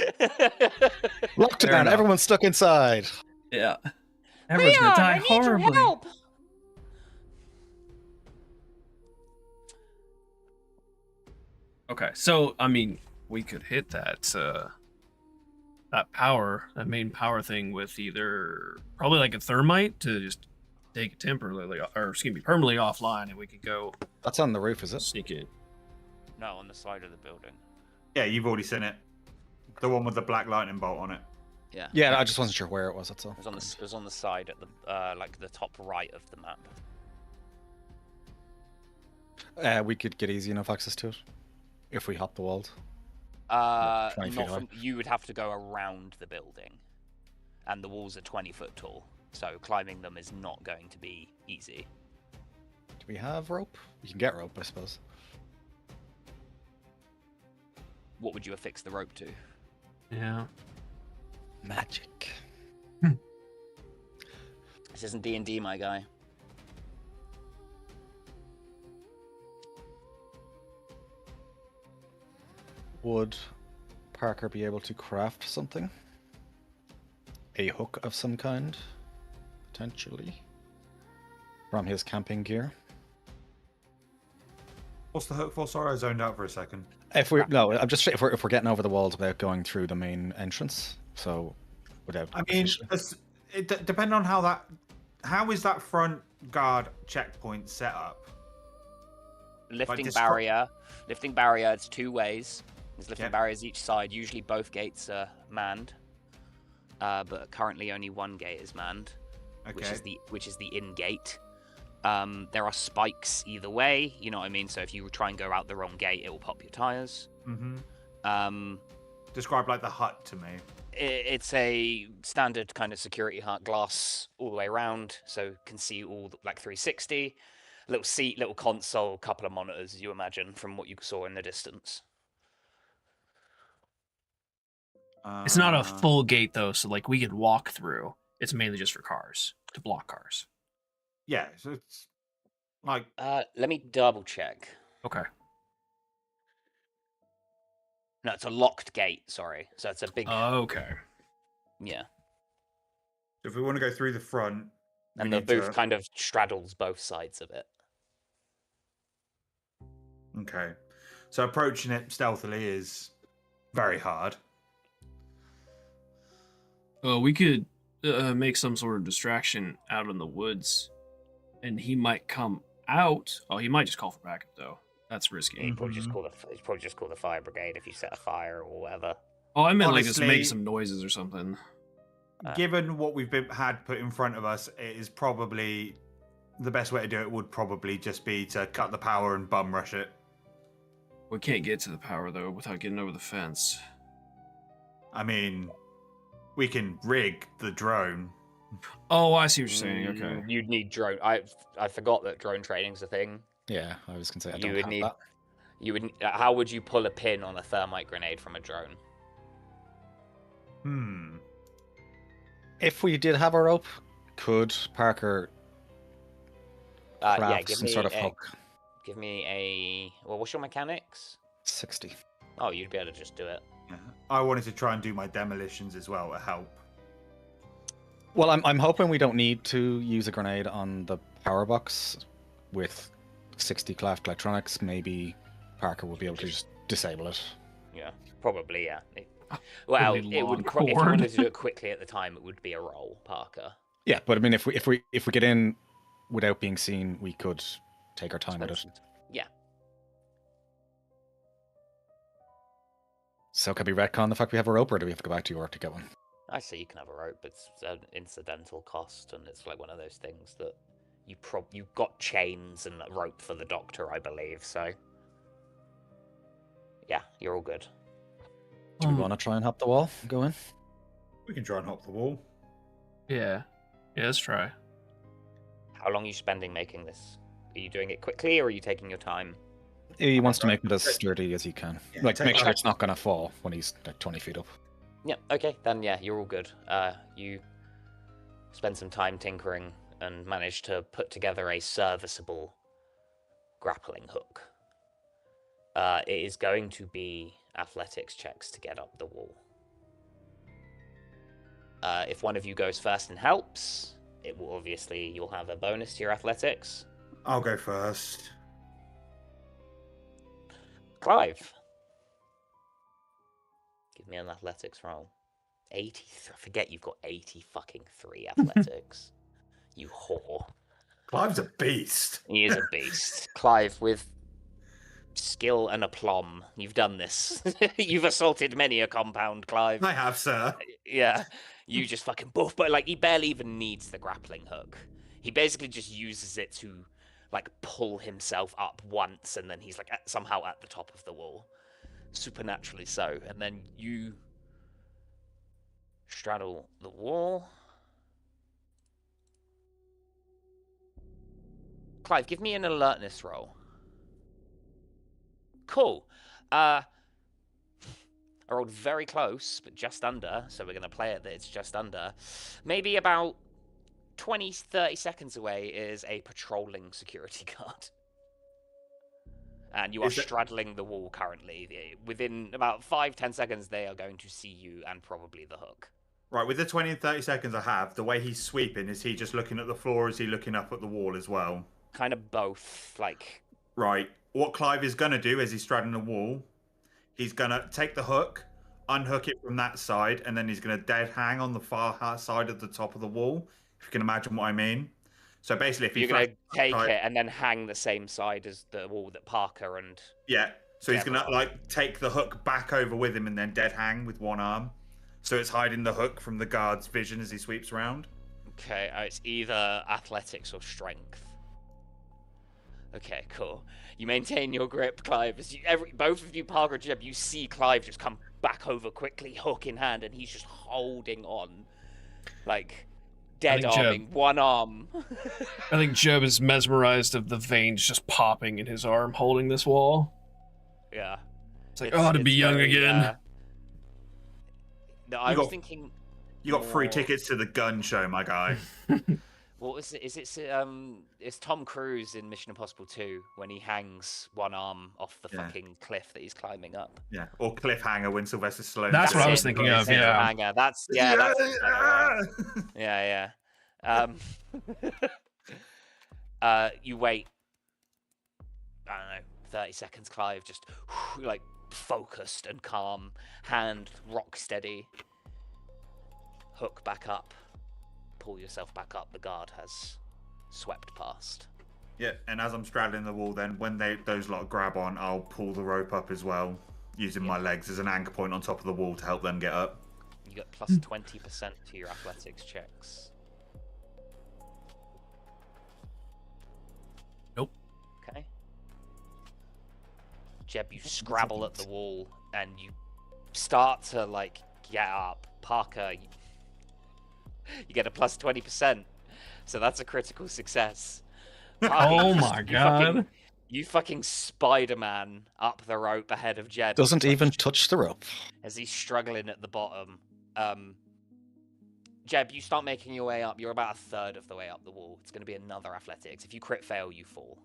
Speaker 3: Lockdown. Everyone's stuck inside.
Speaker 4: Yeah. Everyone's gonna die horribly.
Speaker 2: Help.
Speaker 4: Okay, so I mean, we could hit that main power thing with either probably like a thermite to just take it temporarily, or permanently offline, and we could go.
Speaker 3: That's on the roof, is it?
Speaker 4: Sneak in.
Speaker 2: No, on the side of the building.
Speaker 1: Yeah, you've already seen it. The one with the black lightning bolt on it.
Speaker 2: Yeah.
Speaker 3: Yeah, I just wasn't sure where it was. That's all.
Speaker 2: It was on the side at the like the top right of the map.
Speaker 3: We could get easy enough access to it if we hop the walls. 20 feet
Speaker 2: Not
Speaker 3: high?
Speaker 2: from. You would have to go around the building, and the walls are 20 foot tall, so climbing them is not going to be easy.
Speaker 3: Do we have rope? You can get rope, I suppose.
Speaker 2: What would you affix the rope to?
Speaker 4: Yeah.
Speaker 3: Magic.
Speaker 2: This isn't D&D, my guy.
Speaker 3: Would Parker be able to craft something? A hook of some kind, potentially, from his camping gear.
Speaker 1: What's the hook for? Sorry, I zoned out for a second.
Speaker 3: If we're getting over the walls without going through the main entrance, so without.
Speaker 1: I mean, depending on how is that front guard checkpoint set up?
Speaker 2: Lifting barrier. It's 2 ways. There's lifting barriers each side. Usually both gates are manned, but currently only one gate is manned, which is the in gate. There are spikes either way. You know what I mean. So if you try and go out the wrong gate, it will pop your tires.
Speaker 1: Describe like the hut to me.
Speaker 2: It's a standard kind of security hut, glass all the way around, so can see all like 360. Little seat, little console, couple of monitors, as you imagine from what you saw in the distance.
Speaker 4: It's not a full gate though, so like we could walk through. It's mainly just for cars, to block cars.
Speaker 1: Yeah, so it's like.
Speaker 2: Let me double check.
Speaker 4: Okay.
Speaker 2: No, it's a locked gate. Sorry, so it's a big.
Speaker 4: Okay.
Speaker 2: Yeah.
Speaker 1: If we want to go through the front,
Speaker 2: and the booth kind of straddles both sides of it.
Speaker 1: Okay, so approaching it stealthily is very hard.
Speaker 4: We could make some sort of distraction out in the woods, and he might come out. Oh, he might just call for backup though. That's risky.
Speaker 2: Yeah, he'd probably just call the fire brigade if you set a fire or whatever.
Speaker 4: Oh, I meant like just make some noises or something.
Speaker 1: Given what we've had put in front of us, it is probably the best way to do it. Would probably just be to cut the power and bum rush it.
Speaker 4: We can't get to the power though without getting over the fence.
Speaker 1: I mean, we can rig the drone.
Speaker 4: Oh, I see what you're saying. Okay.
Speaker 2: You'd need drone. I forgot that drone training's a thing.
Speaker 3: Yeah, I was gonna say I don't have that.
Speaker 2: You would. How would you pull a pin on a thermite grenade from a drone?
Speaker 3: If we did have a rope, could Parker craft some sort of hook?
Speaker 2: Give me a. Well, what's your mechanics?
Speaker 3: 60.
Speaker 2: Oh, you'd be able to just do it.
Speaker 1: Yeah. I wanted to try and do my demolitions as well to help.
Speaker 3: Well, I'm hoping we don't need to use a grenade on the power box. With 60 craft electronics, maybe Parker will be able to just disable it.
Speaker 2: Yeah, probably. Yeah. Well, it would. If you wanted to do it quickly at the time, it would be a roll, Parker.
Speaker 3: Yeah, but I mean, if we get in without being seen, we could take our time with it.
Speaker 2: Yeah.
Speaker 3: So can we retcon the fact we have a rope, or do we have to go back to your work to get one?
Speaker 2: I say you can have a rope. It's an incidental cost, and it's like one of those things that you got chains and a rope for the doctor, I believe. So yeah, you're all good.
Speaker 3: Do we want to try and hop the wall? Go in.
Speaker 1: We can try and hop the wall.
Speaker 4: Yeah, let's try.
Speaker 2: How long are you spending making this? Are you doing it quickly, or are you taking your time?
Speaker 3: He wants to make it as sturdy as he can. Yeah, like, make sure it's not going to fall when he's like 20 feet up.
Speaker 2: Yeah, okay, then yeah, you're all good. You spend some time tinkering and manage to put together a serviceable grappling hook. It is going to be athletics checks to get up the wall. If one of you goes first and helps, it will obviously, you'll have a bonus to your athletics.
Speaker 1: I'll go first.
Speaker 2: Clive. Give me an athletics roll. 80. I forget you've got 83 athletics. You whore.
Speaker 1: Clive's a beast.
Speaker 2: He is a beast. Clive, with skill and aplomb, you've done this. You've assaulted many a compound, Clive.
Speaker 1: I have, sir.
Speaker 2: Yeah. You just fucking boof, but like he barely even needs the grappling hook. He basically just uses it to like pull himself up once, and then he's like somehow at the top of the wall. supernaturally so. And then you straddle the wall. Clive, give me an alertness roll. Cool. I rolled very close, but just under, so we're going to play it that it's just under. Maybe about 20, 30 seconds away is a patrolling security guard. And you are straddling the wall currently. Within about 5-10 seconds, they are going to see you and probably the hook.
Speaker 1: Right, with the 20 and 30 seconds I have, the way he's sweeping, is he just looking at the floor, or is he looking up at the wall as well?
Speaker 2: Kind of both, like...
Speaker 1: Right, what Clive is going to do as he's straddling the wall, he's going to take the hook, unhook it from that side, and then he's going to dead hang on the far side of the top of the wall, if you can imagine what I mean. So basically, if
Speaker 2: you're going to take it and then hang the same side as the wall that Parker and...
Speaker 1: Yeah, so he's going to like take the hook back over with him and then dead hang with one arm. So it's hiding the hook from the guard's vision as he sweeps around.
Speaker 2: Okay, it's either athletics or strength. Okay, cool. You maintain your grip, Clive. As both of you, Parker and Jeb, you see Clive just come back over quickly, hook in hand, and he's just holding on. Like, dead arming, one arm.
Speaker 4: I think Jeb is mesmerized of the veins just popping in his arm holding this wall.
Speaker 2: Yeah.
Speaker 4: It's like, to be young again.
Speaker 2: No, I was thinking...
Speaker 1: You got free tickets to the gun show, my guy.
Speaker 2: What is it? It's Tom Cruise in Mission Impossible 2 when he hangs one arm off the fucking cliff that he's climbing up.
Speaker 1: Yeah, or cliffhanger when Sylvester Stallone.
Speaker 4: That's what I was thinking of. Yeah,
Speaker 2: yeah. You wait. I don't know, 30 seconds. Clive just like focused and calm, hand rock steady. Hook back up. Pull yourself back up. The guard has swept past.
Speaker 1: Yeah, and as I'm straddling the wall, then when those lot grab on, I'll pull the rope up as well, using my legs as an anchor point on top of the wall to help them get up.
Speaker 2: You get plus 20% to your athletics checks.
Speaker 4: Nope.
Speaker 2: Okay. Jeb, you scrabble at the wall and you start to like get up. Parker, you get a plus 20%, so that's a critical success.
Speaker 4: Oh my god!
Speaker 2: You fucking Spider-Man up the rope ahead of Jeb.
Speaker 3: Doesn't even touch the rope.
Speaker 2: As he's struggling at the bottom. Jeb, you start making your way up. You're about a third of the way up the wall. It's going to be another athletics. If you crit fail, you fall.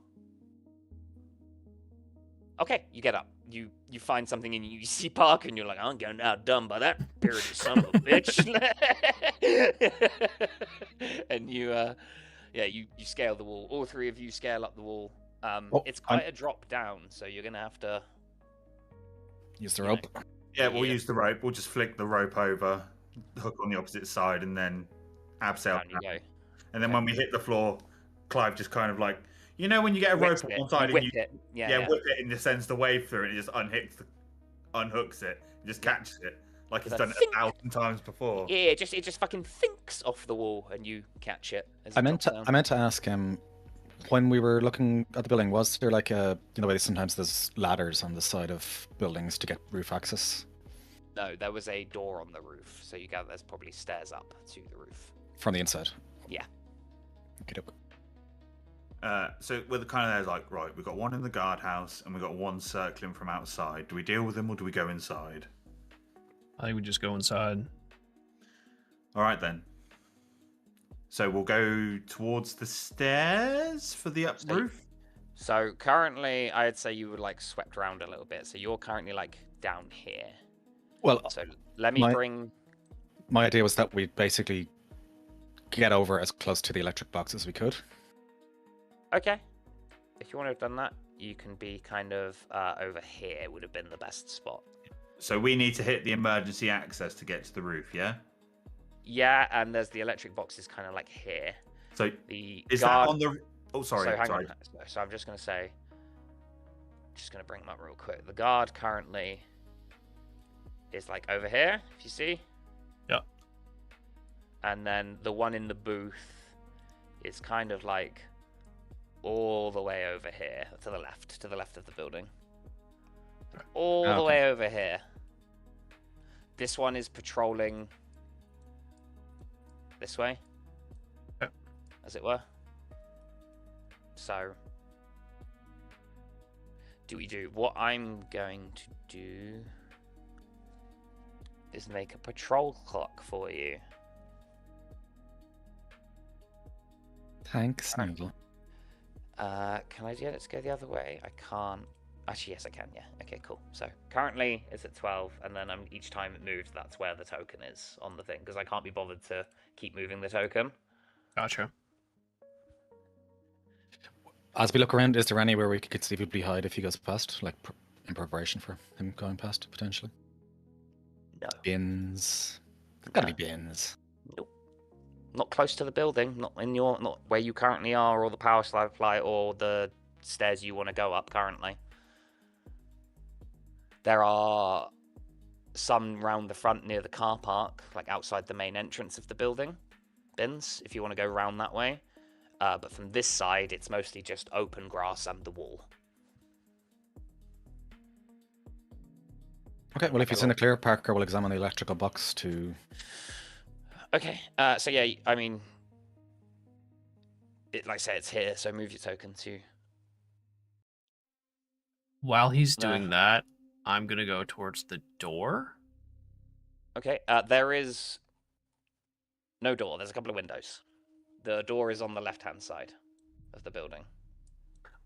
Speaker 2: Okay, you get up. You find something and you see Parker and you're like, I'm getting outdone by that bearded son of a bitch. And you scale the wall. All three of you scale up the wall. It's quite a drop down, so you're gonna have to
Speaker 3: use the rope.
Speaker 1: Yeah, we'll use the rope. We'll just flick the rope over, hook on the opposite side, and then abseil. And then when we hit the floor, Clive just kind of like, you know, when you get a rope on one side and you whip it and just sends the wave through and it just unhooks it, and just catches it like it's done it 1,000 times before.
Speaker 2: Yeah, it just fucking thinks off the wall and you catch it.
Speaker 3: I meant to ask him, when we were looking at the building, was there like sometimes there's ladders on the side of buildings to get roof access?
Speaker 2: No, there was a door on the roof, so you gather there's probably stairs up to the roof
Speaker 3: from the inside.
Speaker 2: Yeah.
Speaker 3: Okay.
Speaker 1: So we're kind of like, right, we've got one in the guardhouse and we've got one circling from outside. Do we deal with them or do we go inside?
Speaker 4: I think we just go inside.
Speaker 1: All right, then. So we'll go towards the stairs for the roof?
Speaker 2: So currently, I'd say you would like swept around a little bit. So you're currently like down here.
Speaker 3: Well,
Speaker 2: so let me bring...
Speaker 3: My idea was that we'd basically get over as close to the electric box as we could.
Speaker 2: Okay. If you want to have done that, you can be kind of over here would have been the best spot.
Speaker 1: So we need to hit the emergency access to get to the roof, yeah?
Speaker 2: Yeah, and there's the electric boxes kind of like here.
Speaker 1: So
Speaker 2: is
Speaker 1: that on the... Oh, sorry.
Speaker 2: So hang on. So I'm just going to say... Just going to bring them up real quick. The guard currently is like over here, if you see.
Speaker 4: Yeah.
Speaker 2: And then the one in the booth is kind of like... all the way over here to the left of the building. all the way over here. This one is patrolling this way, as it were. So, what I'm going to do is make a patrol clock for you.
Speaker 3: Thanks, Noodle.
Speaker 2: Can I let's go the other way? I can't. Actually, yes, I can, yeah. Okay, cool. So, currently, it's at 12, and then each time it moves, that's where the token is on the thing, because I can't be bothered to keep moving the token.
Speaker 4: Gotcha.
Speaker 3: As we look around, is there anywhere we could conceivably hide if he goes past? Like, in preparation for him going past, potentially?
Speaker 2: No.
Speaker 3: Bins. There's gotta be bins.
Speaker 2: Nope. Not close to the building, not where you currently are, or the power supply, or the stairs you want to go up currently. There are some round the front near the car park, like outside the main entrance of the building. Bins, if you want to go round that way. But from this side, it's mostly just open grass and the wall.
Speaker 3: Okay, well, if it's in the clear, Parker will examine the electrical box to...
Speaker 2: Okay, so yeah, I mean... like I say, it's here, so move your token to...
Speaker 4: While he's doing that, I'm going to go towards the door.
Speaker 2: Okay, there is no door. There's a couple of windows. The door is on the left-hand side of the building.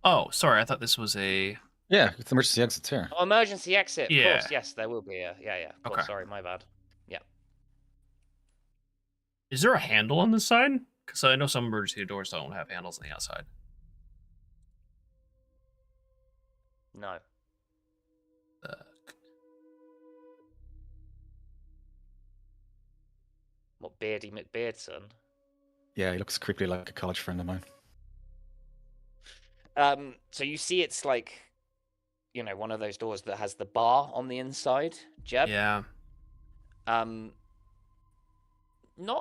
Speaker 4: Oh, sorry. I thought this was a...
Speaker 3: Yeah, it's emergency exits here.
Speaker 2: Oh, emergency exit.
Speaker 4: Yeah.
Speaker 2: Of course, yes, there will be a... Yeah. Of course, sorry, my bad. Yeah.
Speaker 4: Is there a handle on this side? Because I know some emergency doors don't have handles on the outside.
Speaker 2: No. What, Beardy McBeardson?
Speaker 3: Yeah, he looks creepily like a college friend of mine.
Speaker 2: So you see it's like, you know, one of those doors that has the bar on the inside, Jeb?
Speaker 4: Yeah.
Speaker 2: Not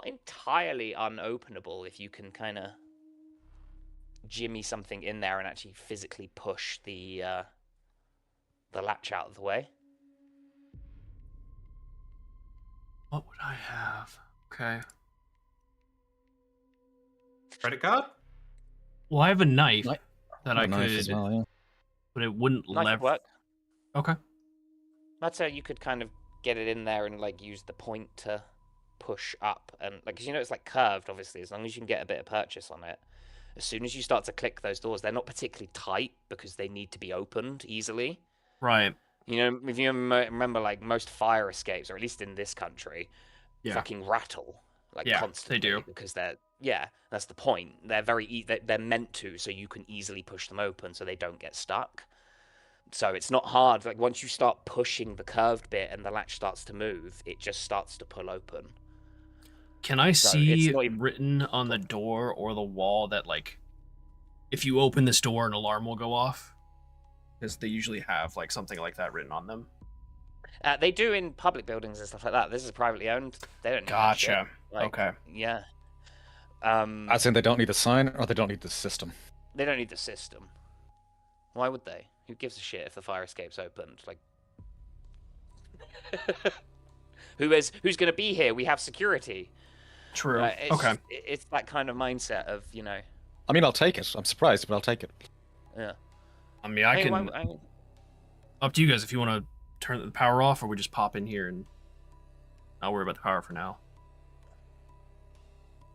Speaker 2: entirely unopenable if you can kind of jimmy something in there and actually physically push the latch out of the way.
Speaker 4: What would I have? Okay.
Speaker 1: Credit card?
Speaker 4: Well, I have a knife that I
Speaker 3: knife
Speaker 4: could,
Speaker 3: as well, yeah.
Speaker 4: but it wouldn't
Speaker 2: Knife work.
Speaker 4: Okay.
Speaker 2: That's how you could kind of get it in there and like use the point to push up and like, 'cause you know it's like curved, obviously. As long as you can get a bit of purchase on it, as soon as you start to click those doors, they're not particularly tight because they need to be opened easily.
Speaker 4: Right.
Speaker 2: You know, if you remember, like most fire escapes, or at least in this country, fucking rattle like constantly.
Speaker 4: They do
Speaker 2: because that's the point. They're they're meant to, so you can easily push them open, so they don't get stuck. So it's not hard. Like once you start pushing the curved bit and the latch starts to move, it just starts to pull open.
Speaker 4: Can I see written on the door or the wall that like, if you open this door, an alarm will go off? Because they usually have like something like that written on them.
Speaker 2: They do in public buildings and stuff like that. This is privately owned. They don't need that shit. Like,
Speaker 4: okay.
Speaker 2: Yeah.
Speaker 3: As in they don't need the sign or they don't need the system?
Speaker 2: They don't need the system. Why would they? Who gives a shit if the fire escape's opened? Like, who's going to be here? We have security.
Speaker 4: True.
Speaker 2: Okay. It's that kind of mindset of, you know.
Speaker 3: I mean, I'll take it. I'm surprised, but I'll take it.
Speaker 2: Yeah.
Speaker 4: I mean, I can. Up to you guys if you want to turn the power off, or we just pop in here and not worry about the power for now.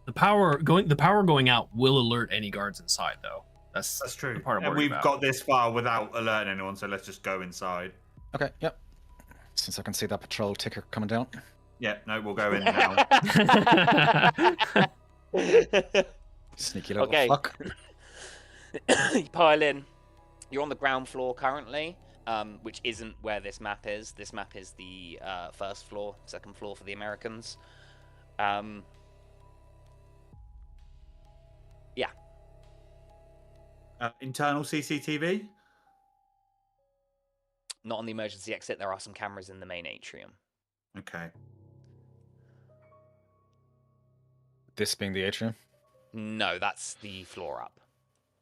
Speaker 4: The power going out will alert any guards inside, though. That's
Speaker 1: true.
Speaker 4: The part
Speaker 1: and we've got this far without alerting anyone, so let's just go inside.
Speaker 3: Okay. Yep. Since I can see that patrol ticker coming down.
Speaker 1: Yeah. No, we'll go in now.
Speaker 3: Sneaky little fuck.
Speaker 2: You pile in. You're on the ground floor currently, which isn't where this map is. This map is the first floor, second floor for the Americans. Yeah.
Speaker 1: Internal CCTV?
Speaker 2: Not on the emergency exit. There are some cameras in the main atrium.
Speaker 1: Okay.
Speaker 3: This being the atrium?
Speaker 2: No, that's the floor up.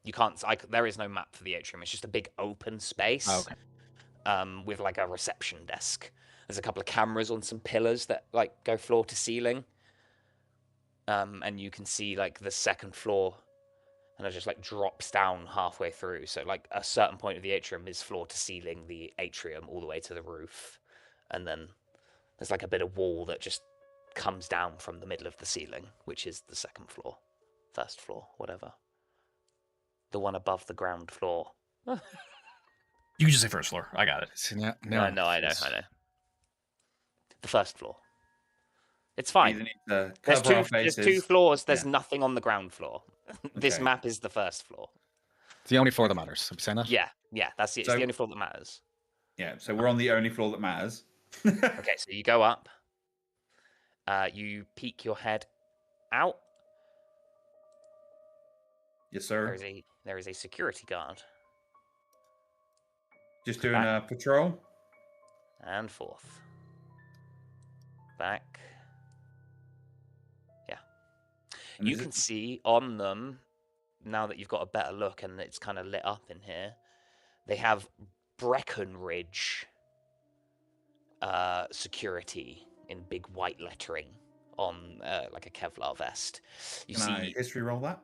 Speaker 2: You can't. There is no map for the atrium. It's just a big open space.
Speaker 3: Oh, okay.
Speaker 2: with like a reception desk. There's a couple of cameras on some pillars that like go floor to ceiling. And you can see like the second floor, and it just like drops down halfway through. So like a certain point of the atrium is floor to ceiling, the atrium all the way to the roof, and then there's like a bit of wall that just comes down from the middle of the ceiling, which is the second floor, first floor, whatever. The one above the ground floor.
Speaker 4: You can just say first floor. I got it.
Speaker 2: No, I know. The first floor. It's fine. There's two floors. There's nothing on the ground floor. This map is the first floor.
Speaker 3: It's the only floor that matters. Have you saying that?
Speaker 2: Yeah, that's it. It's the only floor that matters.
Speaker 1: Yeah, so we're on the only floor that matters.
Speaker 2: Okay, so you go up. You peek your head out.
Speaker 1: Yes, sir.
Speaker 2: There is a security guard.
Speaker 1: Just doing a patrol.
Speaker 2: And forth. Back. Yeah. And you can see on them, now that you've got a better look and it's kind of lit up in here, they have Breckenridge security in big white lettering on like a Kevlar vest.
Speaker 1: Can I history roll that?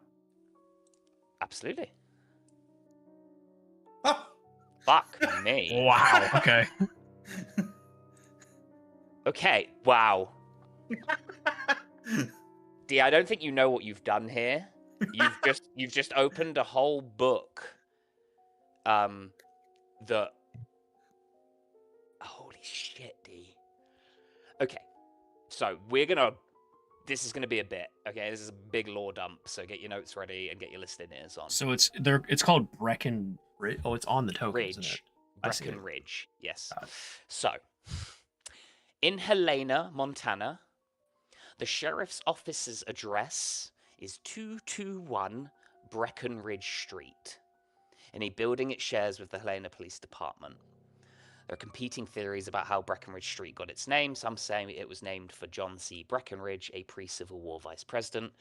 Speaker 2: Absolutely.
Speaker 1: Oh!
Speaker 2: Fuck me.
Speaker 4: Wow. Okay.
Speaker 2: Okay. Wow. D, I don't think you know what you've done here. You've just opened a whole book. That. Holy shit, D. Okay. So this is gonna be a bit. Okay, this is a big lore dump. So get your notes ready and get your listening ears on.
Speaker 4: So it's called Breckenridge. Oh, it's on the token, isn't it?
Speaker 2: Breckenridge. Yes. So, in Helena, Montana, the sheriff's office's address is 221 Breckenridge Street, in a building it shares with the Helena Police Department. There are competing theories about how Breckenridge Street got its name. Some say it was named for John C. Breckenridge, a pre-Civil War vice president.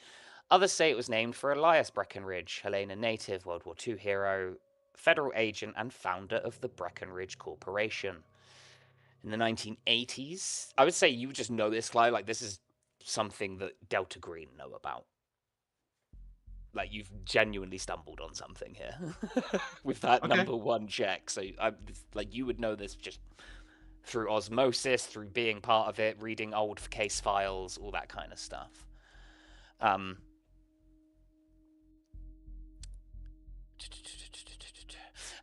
Speaker 2: Others say it was named for Elias Breckenridge, Helena native, World War II hero, federal agent, and founder of the Breckenridge Corporation. In the 1980s, I would say you just know this, Clive. Like, this is something that Delta Green know about. Like, you've genuinely stumbled on something here with that number one check. So, you would know this just through osmosis, through being part of it, reading old case files, all that kind of stuff.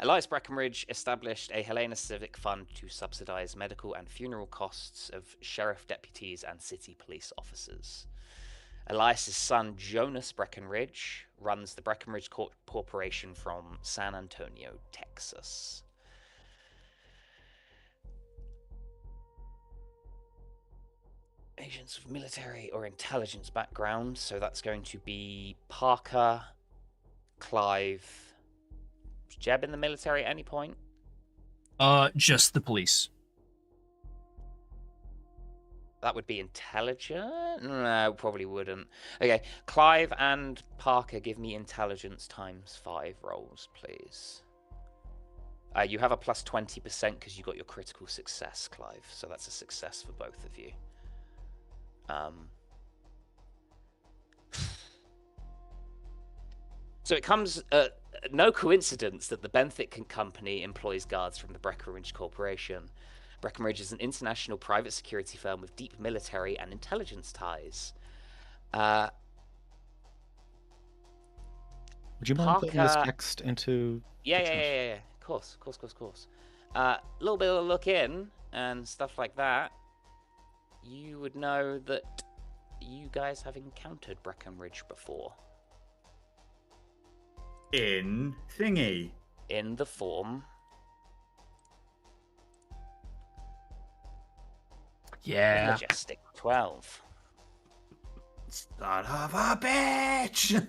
Speaker 2: Elias Breckenridge established a Helena Civic Fund to subsidize medical and funeral costs of sheriff deputies and city police officers. Elias's son, Jonas Breckenridge, runs the Breckenridge Corporation from San Antonio, Texas. Agents of military or intelligence background, so that's going to be Parker, Clive. Was Jeb in the military at any point?
Speaker 4: Just the police.
Speaker 2: That would be intelligent? No, probably wouldn't. Okay, Clive and Parker, give me intelligence ×5 rolls, please. You have a plus 20% because you got your critical success, Clive. So that's a success for both of you. So it comes no coincidence that the Benthic Company employs guards from the Breckenridge Corporation. Breckenridge is an international private security firm with deep military and intelligence ties.
Speaker 3: Would you mind putting this text into...
Speaker 2: Yeah. Of course. A little bit of a look in and stuff like that. You would know that you guys have encountered Breckenridge before.
Speaker 1: In thingy.
Speaker 2: In the form...
Speaker 4: Yeah.
Speaker 2: Majestic 12.
Speaker 1: Son of a bitch!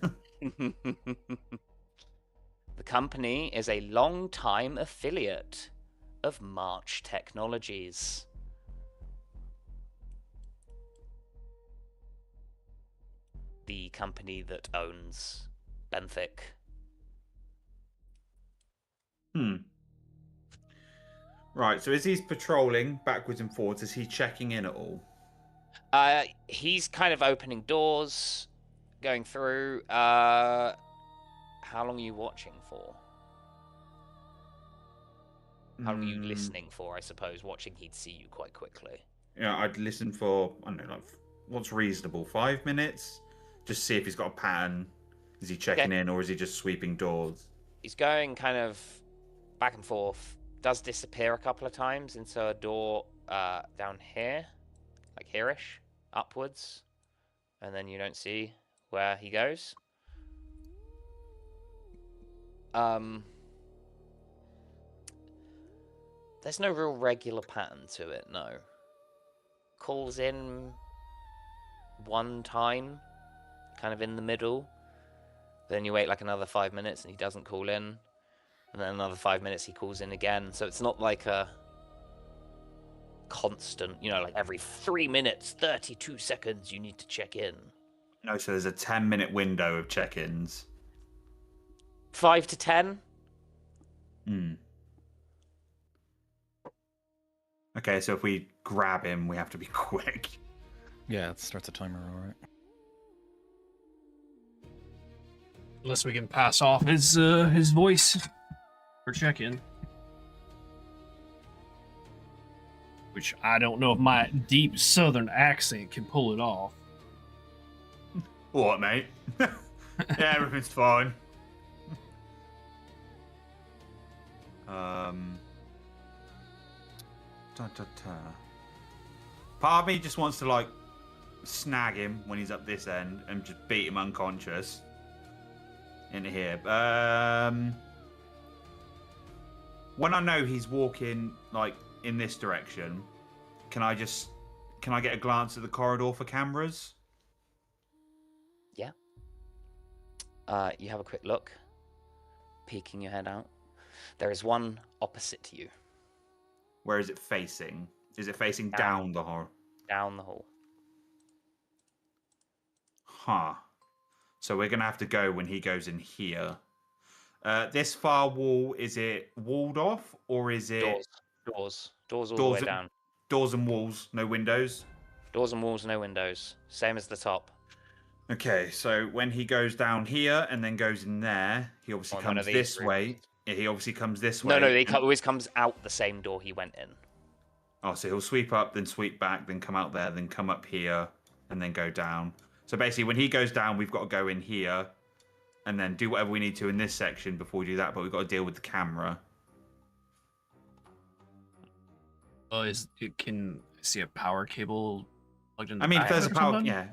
Speaker 2: The company is a long-time affiliate of March Technologies. The company that owns Benthic.
Speaker 1: Right, so as he's patrolling backwards and forwards, is he checking in at all?
Speaker 2: He's kind of opening doors, going through. How long are you watching for? How long are you listening for, I suppose? Watching, he'd see you quite quickly.
Speaker 1: Yeah, I'd listen for, I don't know, like, what's reasonable? 5 minutes? Just see if he's got a pattern. Is he checking in, or is he just sweeping doors?
Speaker 2: He's going kind of back and forth. Does disappear a couple of times into a door down here, like here-ish, upwards. And then you don't see where he goes. There's no real regular pattern to it, no. Calls in one time, kind of in the middle. Then you wait like another 5 minutes and he doesn't call in. And then another 5 minutes he calls in again. So it's not like a constant, you know, like every 3 minutes, 32 seconds you need to check in.
Speaker 1: No, so there's a 10-minute window of check-ins.
Speaker 2: 5 to 10?
Speaker 1: Okay, so if we grab him, we have to be quick.
Speaker 3: Yeah, it starts a timer, alright.
Speaker 4: Unless we can pass off his voice for check-in. Which I don't know if my deep southern accent can pull it off.
Speaker 1: What, mate? Yeah, everything's fine. Part of me just wants to, like, snag him when he's up this end and just beat him unconscious. Into here. When I know he's walking, like, in this direction, can I get a glance at the corridor for cameras?
Speaker 2: Yeah. You have a quick look, peeking your head out. There is one opposite to you.
Speaker 1: Where is it facing? Is it facing down the hall?
Speaker 2: Down the hall.
Speaker 1: Huh. So we're going to have to go when he goes in here. This far wall, is it walled off, or is it...
Speaker 2: Doors all the way down.
Speaker 1: Doors and walls, no windows?
Speaker 2: Doors and walls, no windows. Same as the top.
Speaker 1: Okay, so when he goes down here and then goes in there, he obviously comes this way. Yeah, he obviously comes this way.
Speaker 2: No, he always comes out the same door he went in.
Speaker 1: Oh, so he'll sweep up, then sweep back, then come out there, then come up here, and then go down. So basically, when he goes down, we've got to go in here, and then do whatever we need to in this section before we do that, but we've got to deal with the camera.
Speaker 4: Can I see a power cable plugged in?
Speaker 1: I mean, if there's a power, yeah.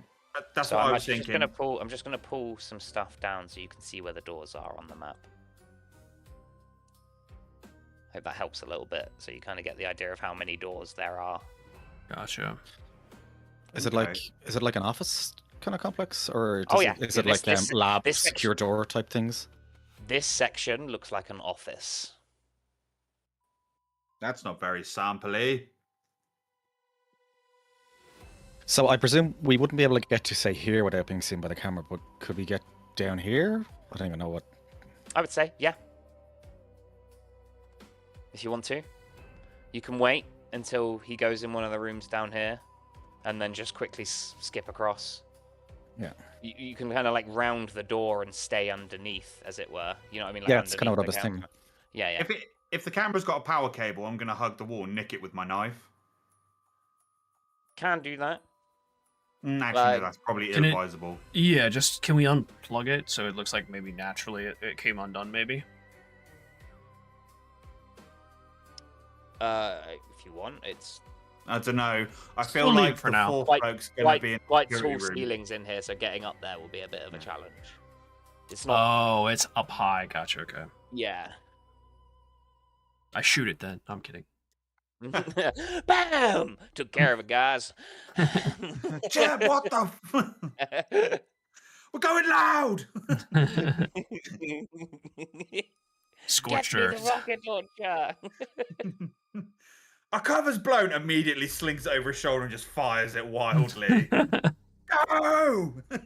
Speaker 1: That's what I was thinking.
Speaker 2: I'm just gonna pull some stuff down so you can see where the doors are on the map. I hope that helps a little bit, so you kind of get the idea of how many doors there are.
Speaker 4: Gotcha.
Speaker 3: Is it like an office kind of complex, or is it
Speaker 2: this,
Speaker 3: like lab
Speaker 2: this
Speaker 3: secure door type things?
Speaker 2: This section looks like an office.
Speaker 1: That's not very sampley.
Speaker 3: So I presume we wouldn't be able to get to, say, here without being seen by the camera, but could we get down here? I don't even know what...
Speaker 2: I would say, yeah. If you want to. You can wait until he goes in one of the rooms down here, and then just quickly skip across.
Speaker 3: Yeah.
Speaker 2: You can kind of like round the door and stay underneath, as it were. You know what I mean? Like
Speaker 3: yeah, that's kind of what I was thinking.
Speaker 2: Yeah.
Speaker 1: If the camera's got a power cable, I'm going to hug the wall and nick it with my knife.
Speaker 2: Can do that.
Speaker 1: Actually, no, that's probably ill-advisable.
Speaker 4: Yeah, just can we unplug it so it looks like maybe naturally it came undone, maybe?
Speaker 2: If you want, it's...
Speaker 1: I don't know. I feel like
Speaker 4: for now.
Speaker 1: Fourth bloke's going to be in
Speaker 2: quite
Speaker 1: the
Speaker 2: tall
Speaker 1: security room.
Speaker 2: ceilings in here, so getting up there will be a bit of a challenge. It's not...
Speaker 4: Oh, it's up high. Gotcha, okay.
Speaker 2: Yeah.
Speaker 4: I shoot it then. I'm kidding.
Speaker 2: Bam! Took care of it, guys.
Speaker 1: Jeb, what the... We're going loud!
Speaker 4: Scorched
Speaker 2: Get me
Speaker 4: earth.
Speaker 2: the rocket launcher.
Speaker 1: Our cover's blown. Immediately slings it over his shoulder and just fires it wildly. Go!
Speaker 3: Like,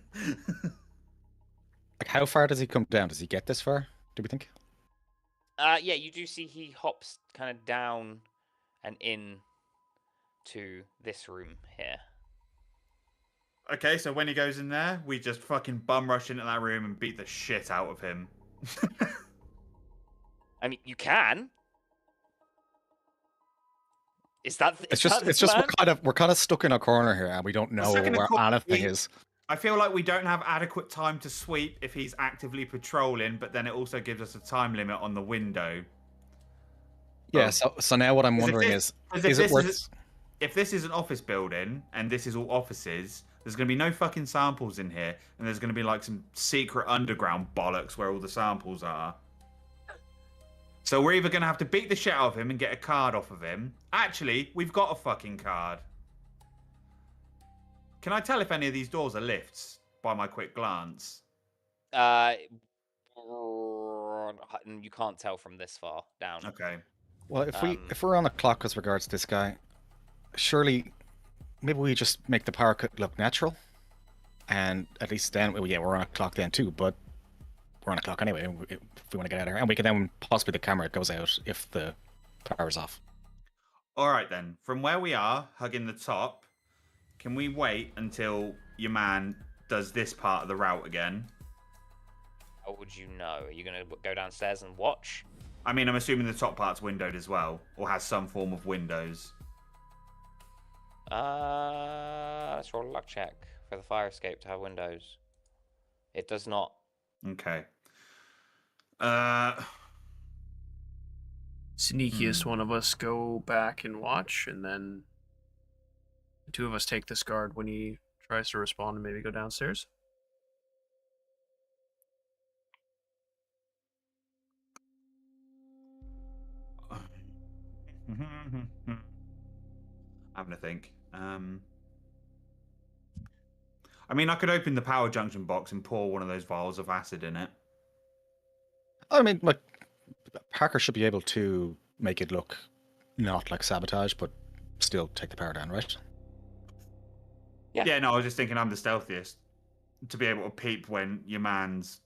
Speaker 3: how far does he come down? Does he get this far, do we think?
Speaker 2: Yeah, you do see he hops kind of down and in to this room here.
Speaker 1: Okay, so when he goes in there, we just fucking bum rush into that room and beat the shit out of him.
Speaker 2: I mean, you can. It's just
Speaker 3: we're kind of stuck in a corner here, and we don't know where anything is.
Speaker 1: I feel like we don't have adequate time to sweep if he's actively patrolling, but then it also gives us a time limit on the window.
Speaker 3: Yeah. So now what I'm wondering is it worth?
Speaker 1: If this is an office building and this is all offices, there's going to be no fucking samples in here, and there's going to be like some secret underground bollocks where all the samples are. So we're either going to have to beat the shit out of him and get a card off of him. Actually, we've got a fucking card. Can I tell if any of these doors are lifts by my quick glance?
Speaker 2: You can't tell from this far down.
Speaker 1: Okay.
Speaker 3: Well, if we're on a clock as regards to this guy, surely maybe we just make the power cut look natural, and at least then, well, yeah, we're on a clock then too. But we're on a clock anyway if we want to get out of here, and we can then possibly the camera goes out if the power's off.
Speaker 1: All right then. From where we are, hugging the top, can we wait until your man does this part of the route again?
Speaker 2: How would you know? Are you going to go downstairs and watch?
Speaker 1: I mean, I'm assuming the top part's windowed as well, or has some form of windows.
Speaker 2: Let's roll a luck check for the fire escape to have windows. It does not.
Speaker 1: Okay.
Speaker 4: Sneakiest one of us go back and watch, and then the two of us take this guard when he tries to respond and maybe go downstairs.
Speaker 1: Having a think. I mean, I could open the power junction box and pour one of those vials of acid in it.
Speaker 3: I mean, like, Parker should be able to make it look not like sabotage, but still take the power down, right?
Speaker 1: Yeah, no, I was just thinking I'm the stealthiest. To be able to peep when your man's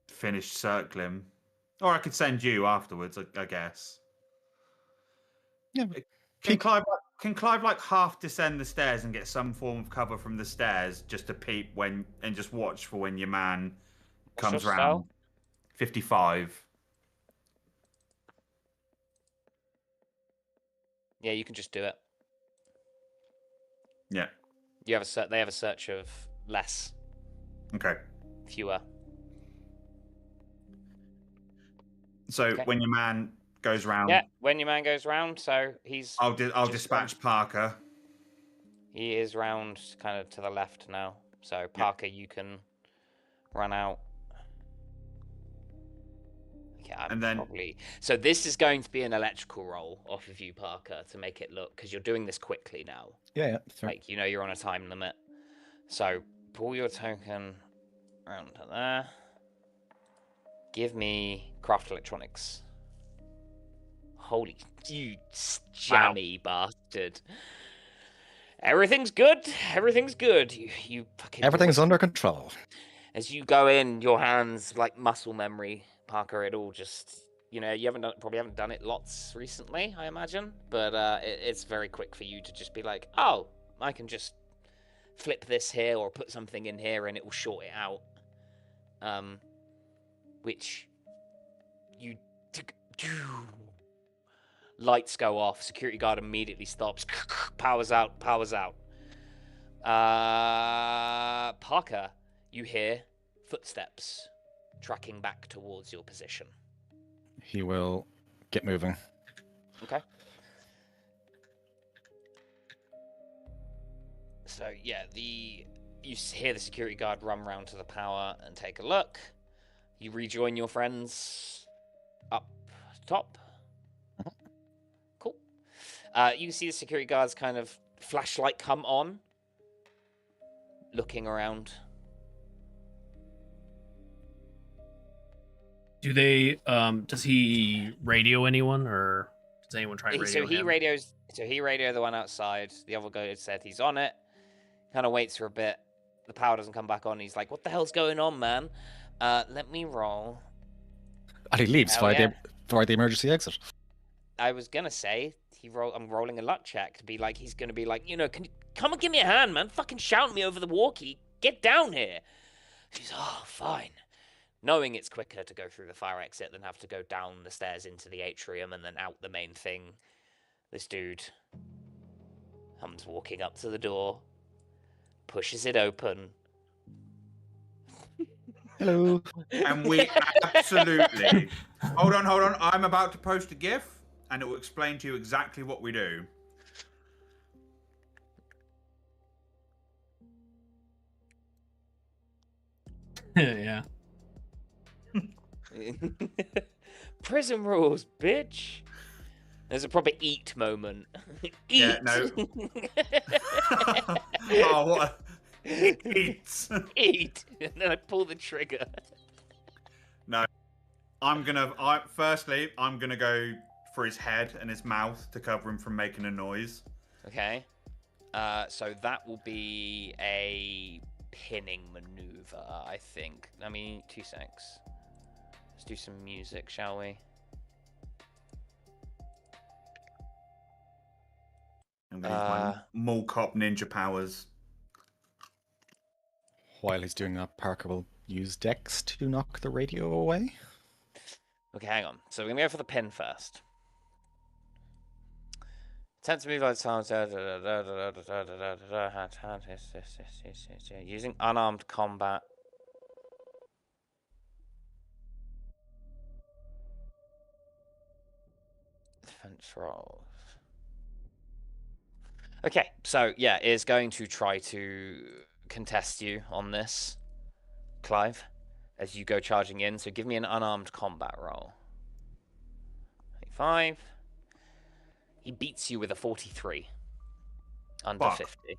Speaker 1: finished circling. Or I could send you afterwards, I guess.
Speaker 3: Yeah.
Speaker 1: Can Clive like half descend the stairs and get some form of cover from the stairs just to peep when and just watch for when your man comes round? 55.
Speaker 2: Yeah, you can just do it.
Speaker 1: Yeah.
Speaker 2: You have they have a search of less.
Speaker 1: Okay.
Speaker 2: Fewer.
Speaker 1: So when your man goes round.
Speaker 2: Yeah, when your man goes round, so he's.
Speaker 1: I'll dispatch Parker.
Speaker 2: He is round, kind of to the left now. So Parker, you can run out. Yeah, and then probably. So this is going to be an electrical roll off of you, Parker, to make it look, because you're doing this quickly now.
Speaker 3: Yeah.
Speaker 2: Like, you know, you're on a time limit. So pull your token around to there. Give me craft electronics. Holy, you jammy bastard. Everything's good. Everything's good. You fucking.
Speaker 3: Everything's under control.
Speaker 2: As you go in, your hands like muscle memory, Parker. It all just, you know, you probably haven't done it lots recently, I imagine. But it's very quick for you to just be like, oh, I can just flip this here or put something in here and it will short it out. Which you lights go off, security guard immediately stops, powers out. Parker, you hear footsteps tracking back towards your position.
Speaker 3: He will get moving.
Speaker 2: Okay. So yeah, you hear the security guard run round to the power and take a look. You rejoin your friends up top. Cool. You can see the security guard's kind of flashlight come on, looking around.
Speaker 4: Do they? Does he radio anyone, or does anyone try to radio him?
Speaker 2: So he radioed the one outside. The other guy said he's on it. Kind of waits for a bit. The power doesn't come back on. He's like, "What the hell's going on, man? Let me roll."
Speaker 3: And he leaves via the emergency exit.
Speaker 2: I was gonna say I'm rolling a luck check to be like, he's gonna be like, can you come and give me a hand, man? Fucking shout me over the walkie. Get down here. She's, oh, fine. Knowing it's quicker to go through the fire exit than have to go down the stairs into the atrium and then out the main thing. This dude comes walking up to the door, pushes it open.
Speaker 3: Hello.
Speaker 1: And we absolutely... Hold on. I'm about to post a GIF, and it will explain to you exactly what we do.
Speaker 4: Yeah.
Speaker 2: Prison rules, bitch. There's a proper eat moment. Eat.
Speaker 1: Yeah, no. Oh, what? Eat.
Speaker 2: Eat. And then I pull the trigger.
Speaker 1: No. Firstly, I'm gonna go for his head and his mouth to cover him from making a noise.
Speaker 2: Okay. So that will be a pinning maneuver, I think. I mean, 2 secs. Let's do some music, shall we?
Speaker 1: I'm gonna use my mall cop ninja powers.
Speaker 3: While he's doing that, Parker will use Dex to knock the radio away.
Speaker 2: Okay, hang on. So we're gonna go for the pin first. Attempt to move like sounds. Using unarmed combat. Defense rolls. Okay, so yeah, is going to try to contest you on this, Clive, as you go charging in. So give me an unarmed combat roll. 5. He beats you with a 43. Under 50.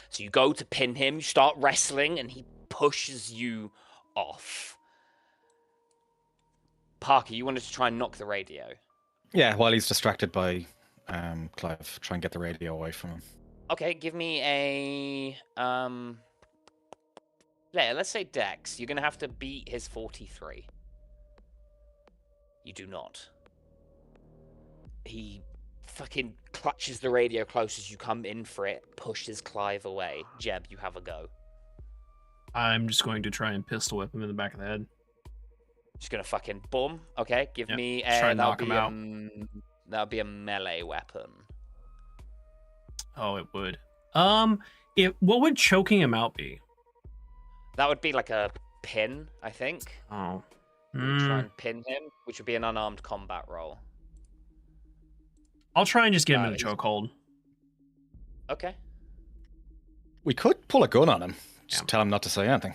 Speaker 2: So you go to pin him, you start wrestling, and he pushes you off. Parker, you wanted to try and knock the radio.
Speaker 3: Yeah, while he's distracted by Clive, try and get the radio away from him.
Speaker 2: Okay, give me a yeah, let's say Dex. You're gonna have to beat his 43. You do not. He fucking clutches the radio close as you come in for it, pushes Clive away. Jeb, you have a go.
Speaker 4: I'm just going to try and pistol whip him in the back of the head.
Speaker 2: Just gonna fucking boom. Okay, give me a
Speaker 4: try and knock him out.
Speaker 2: That'll be a melee weapon.
Speaker 4: Oh, it would. What would choking him out be?
Speaker 2: That would be like a pin, I think.
Speaker 4: Oh.
Speaker 2: Try and pin him, which would be an unarmed combat roll.
Speaker 4: I'll try and just get him in a chokehold.
Speaker 2: Okay.
Speaker 3: We could pull a gun on him. Just tell him not to say anything.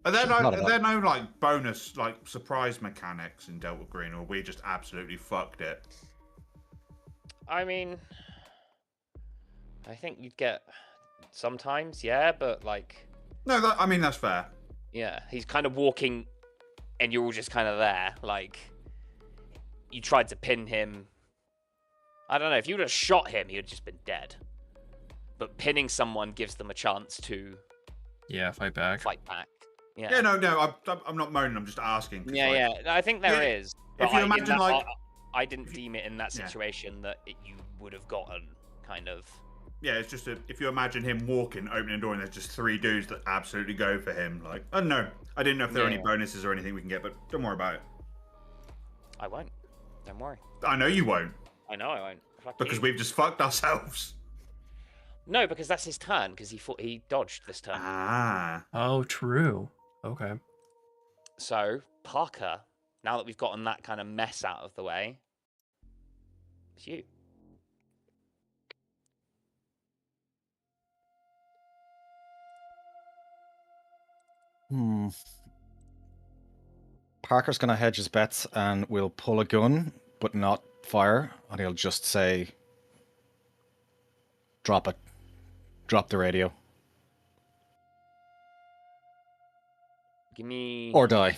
Speaker 1: Are there no like bonus like surprise mechanics in Delta Green, or we just absolutely fucked it?
Speaker 2: I mean, I think you'd get sometimes, yeah, but like.
Speaker 1: No, I mean that's fair.
Speaker 2: Yeah, he's kind of walking, and you're all just kind of there. Like, you tried to pin him. I don't know, if you would have shot him, he would have just been dead. But pinning someone gives them a chance to.
Speaker 4: Yeah, fight back.
Speaker 2: Fight back. Yeah.
Speaker 1: Yeah, no, I'm not moaning. I'm just asking.
Speaker 2: Yeah,
Speaker 1: like,
Speaker 2: yeah. I think there is.
Speaker 1: If you imagine, like,
Speaker 2: I didn't deem it in that situation that you would have gotten kind of.
Speaker 1: Yeah, it's just if you imagine him walking, opening a door, and there's just 3 dudes that absolutely go for him. Like, I don't know. I didn't know if there are any bonuses or anything we can get, but don't worry about it.
Speaker 2: I won't. Don't worry.
Speaker 1: I know you won't.
Speaker 2: I know I won't.
Speaker 1: Because we've just fucked ourselves.
Speaker 2: No, because that's his turn. Because he dodged this turn.
Speaker 1: Ah.
Speaker 4: Oh, true. Okay.
Speaker 2: So, Parker, now that we've gotten that kind of mess out of the way, it's you.
Speaker 3: Parker's going to hedge his bets and will pull a gun, but not fire. And he'll just say, drop it. Drop the radio.
Speaker 2: Give me...
Speaker 3: Or die.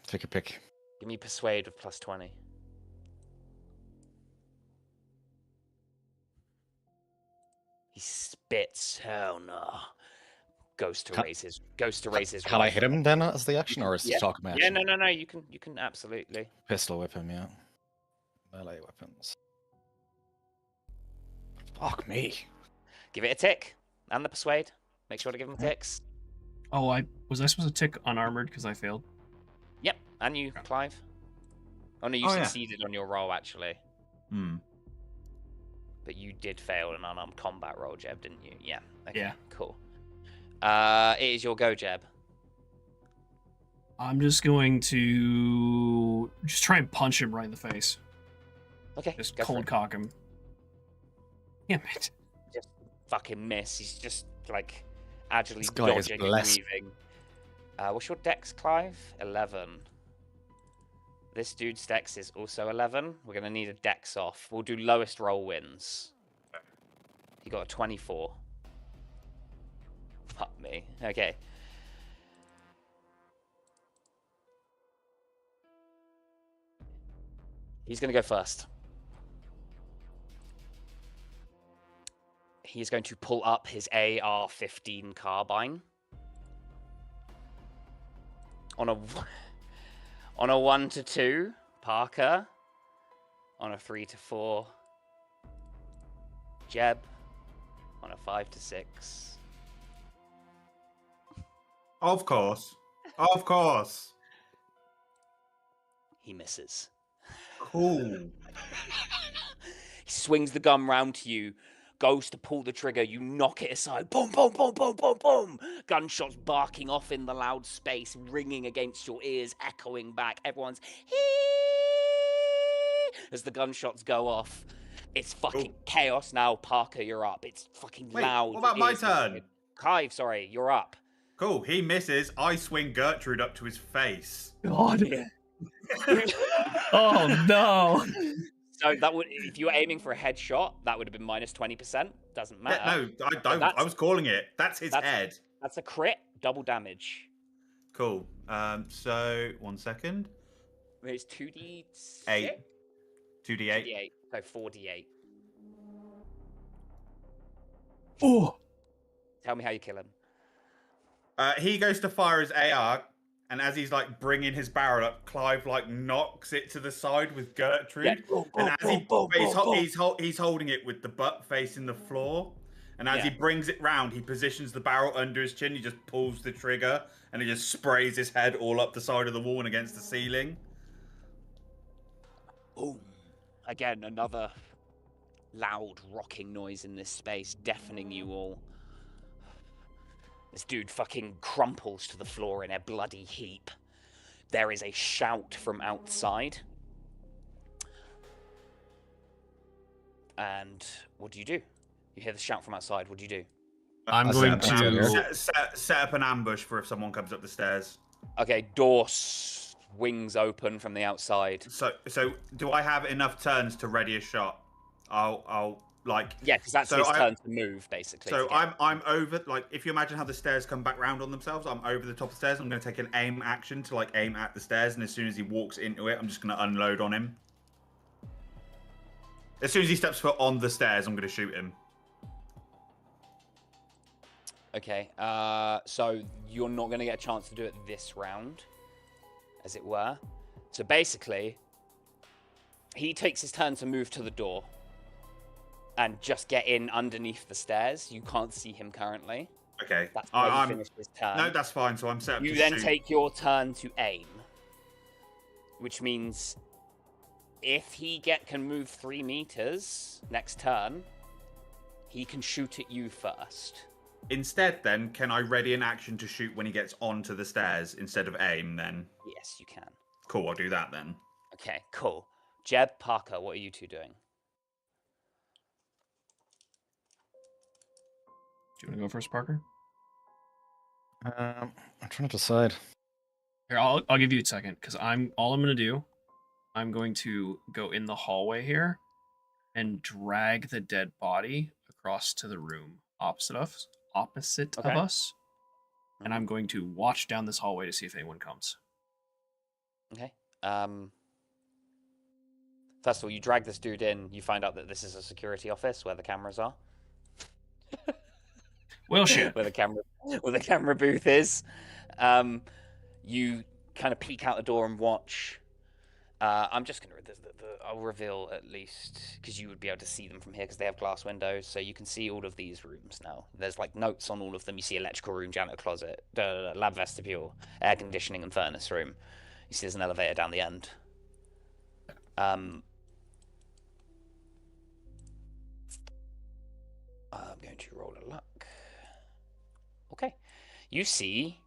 Speaker 3: Take a pick.
Speaker 2: Give me Persuade with +20. He spits. Hell no. Goes to raise his
Speaker 3: Can I hit him then as the action, or is it talk action?
Speaker 2: Yeah, no. You can absolutely
Speaker 3: pistol whip him. Yeah. Melee weapons. Fuck me.
Speaker 2: Give it a tick. And the persuade. Make sure to give them ticks.
Speaker 4: Oh, was I supposed to tick unarmored because I failed?
Speaker 2: Yep, and you, Clive. Oh no, you succeeded on your roll actually. But you did fail an unarmed combat roll, Jeb, didn't you? Yeah. Okay, yeah. Cool. It is your go, Jeb.
Speaker 4: I'm just going to try and punch him right in the face.
Speaker 2: Okay.
Speaker 4: Just cold cock him. Damn it.
Speaker 2: Just fucking miss. He's just like agilely dodging and weaving. What's your dex, Clive? 11. This dude's dex is also 11. We're going to need a dex off. We'll do lowest roll wins. He got a 24. Fuck me. Okay. He's going to go first. He's going to pull up his AR-15 carbine. On a 1 to 2, Parker. On a 3 to 4, Jeb. On a 5 to 6.
Speaker 1: Of course. Of course.
Speaker 2: He misses.
Speaker 1: Cool.
Speaker 2: He swings the gun round to you, goes to pull the trigger, you knock it aside, boom, boom, boom, boom, boom, boom. Gunshots barking off in the loud space, ringing against your ears, echoing back. Everyone's hee as the gunshots go off. It's fucking chaos now. Parker, you're up. It's fucking loud.
Speaker 1: What about my turn?
Speaker 2: Clive, sorry, you're up.
Speaker 1: Cool. He misses. I swing Gertrude up to his face.
Speaker 4: God. Oh no.
Speaker 2: So that would, if you were aiming for a headshot, that would have been minus 20%. Doesn't matter.
Speaker 1: Yeah, no, I was calling it. That's his head. That's
Speaker 2: a crit. Double damage.
Speaker 1: Cool. So 1 second.
Speaker 2: It's 2d6.
Speaker 1: 8. 2d8.
Speaker 2: 2d8. So 4d8.
Speaker 4: Oh.
Speaker 2: Tell me how you kill him.
Speaker 1: He goes to fire his AR, and as he's like bringing his barrel up, Clive like knocks it to the side with Gertrude, and as he's holding it with the butt facing the floor, and as he brings it round, he positions the barrel under his chin. He just pulls the trigger, and he just sprays his head all up the side of the wall and against the ceiling.
Speaker 2: Boom! Again, another loud rocking noise in this space, deafening you all. This dude fucking crumples to the floor in a bloody heap. There is a shout from outside. And what do? You hear the shout from outside. What do you do?
Speaker 4: I'm going to
Speaker 1: set up an ambush for if someone comes up the stairs.
Speaker 2: Okay, door swings open from the outside.
Speaker 1: So do I have enough turns to ready a shot? I'll because
Speaker 2: that's his turn to move, basically.
Speaker 1: So I'm over, like, if you imagine how the stairs come back round on themselves, I'm over the top of the stairs. I'm going to take an aim action to like aim at the stairs, and as soon as he walks into it, I'm just going to unload on him. As soon as he steps foot on the stairs, I'm going to shoot him.
Speaker 2: Okay, so you're not going to get a chance to do it this round, as it were. So basically, he takes his turn to move to the door and just get in underneath the stairs. You can't see him currently.
Speaker 1: Okay.
Speaker 2: That's where he finished his turn.
Speaker 1: No, that's fine. So I'm set up to shoot.
Speaker 2: You then take your turn to aim, which means if he can move 3 meters next turn, he can shoot at you first.
Speaker 1: Instead, then, can I ready an action to shoot when he gets onto the stairs instead of aim, then?
Speaker 2: Yes, you can.
Speaker 1: Cool, I'll do that, then.
Speaker 2: Okay, cool. Jeb, Parker, what are you two doing?
Speaker 4: Do you want to go first, Parker?
Speaker 3: I'm trying to decide.
Speaker 4: Here, I'll give you a second, because I'm going to go in the hallway here and drag the dead body across to the room opposite of us. And I'm going to watch down this hallway to see if anyone comes.
Speaker 2: Okay. First of all, you drag this dude in, you find out that this is a security office where the cameras are.
Speaker 4: Well, shit.
Speaker 2: where the camera booth is. You kind of peek out the door and watch. I'm just gonna. I'll reveal at least because you would be able to see them from here because they have glass windows, so you can see all of these rooms now. There's like notes on all of them. You see electrical room, janitor closet, lab vestibule, air conditioning, and furnace room. You see there's an elevator down the end. I'm going to roll a luck. Okay, you see.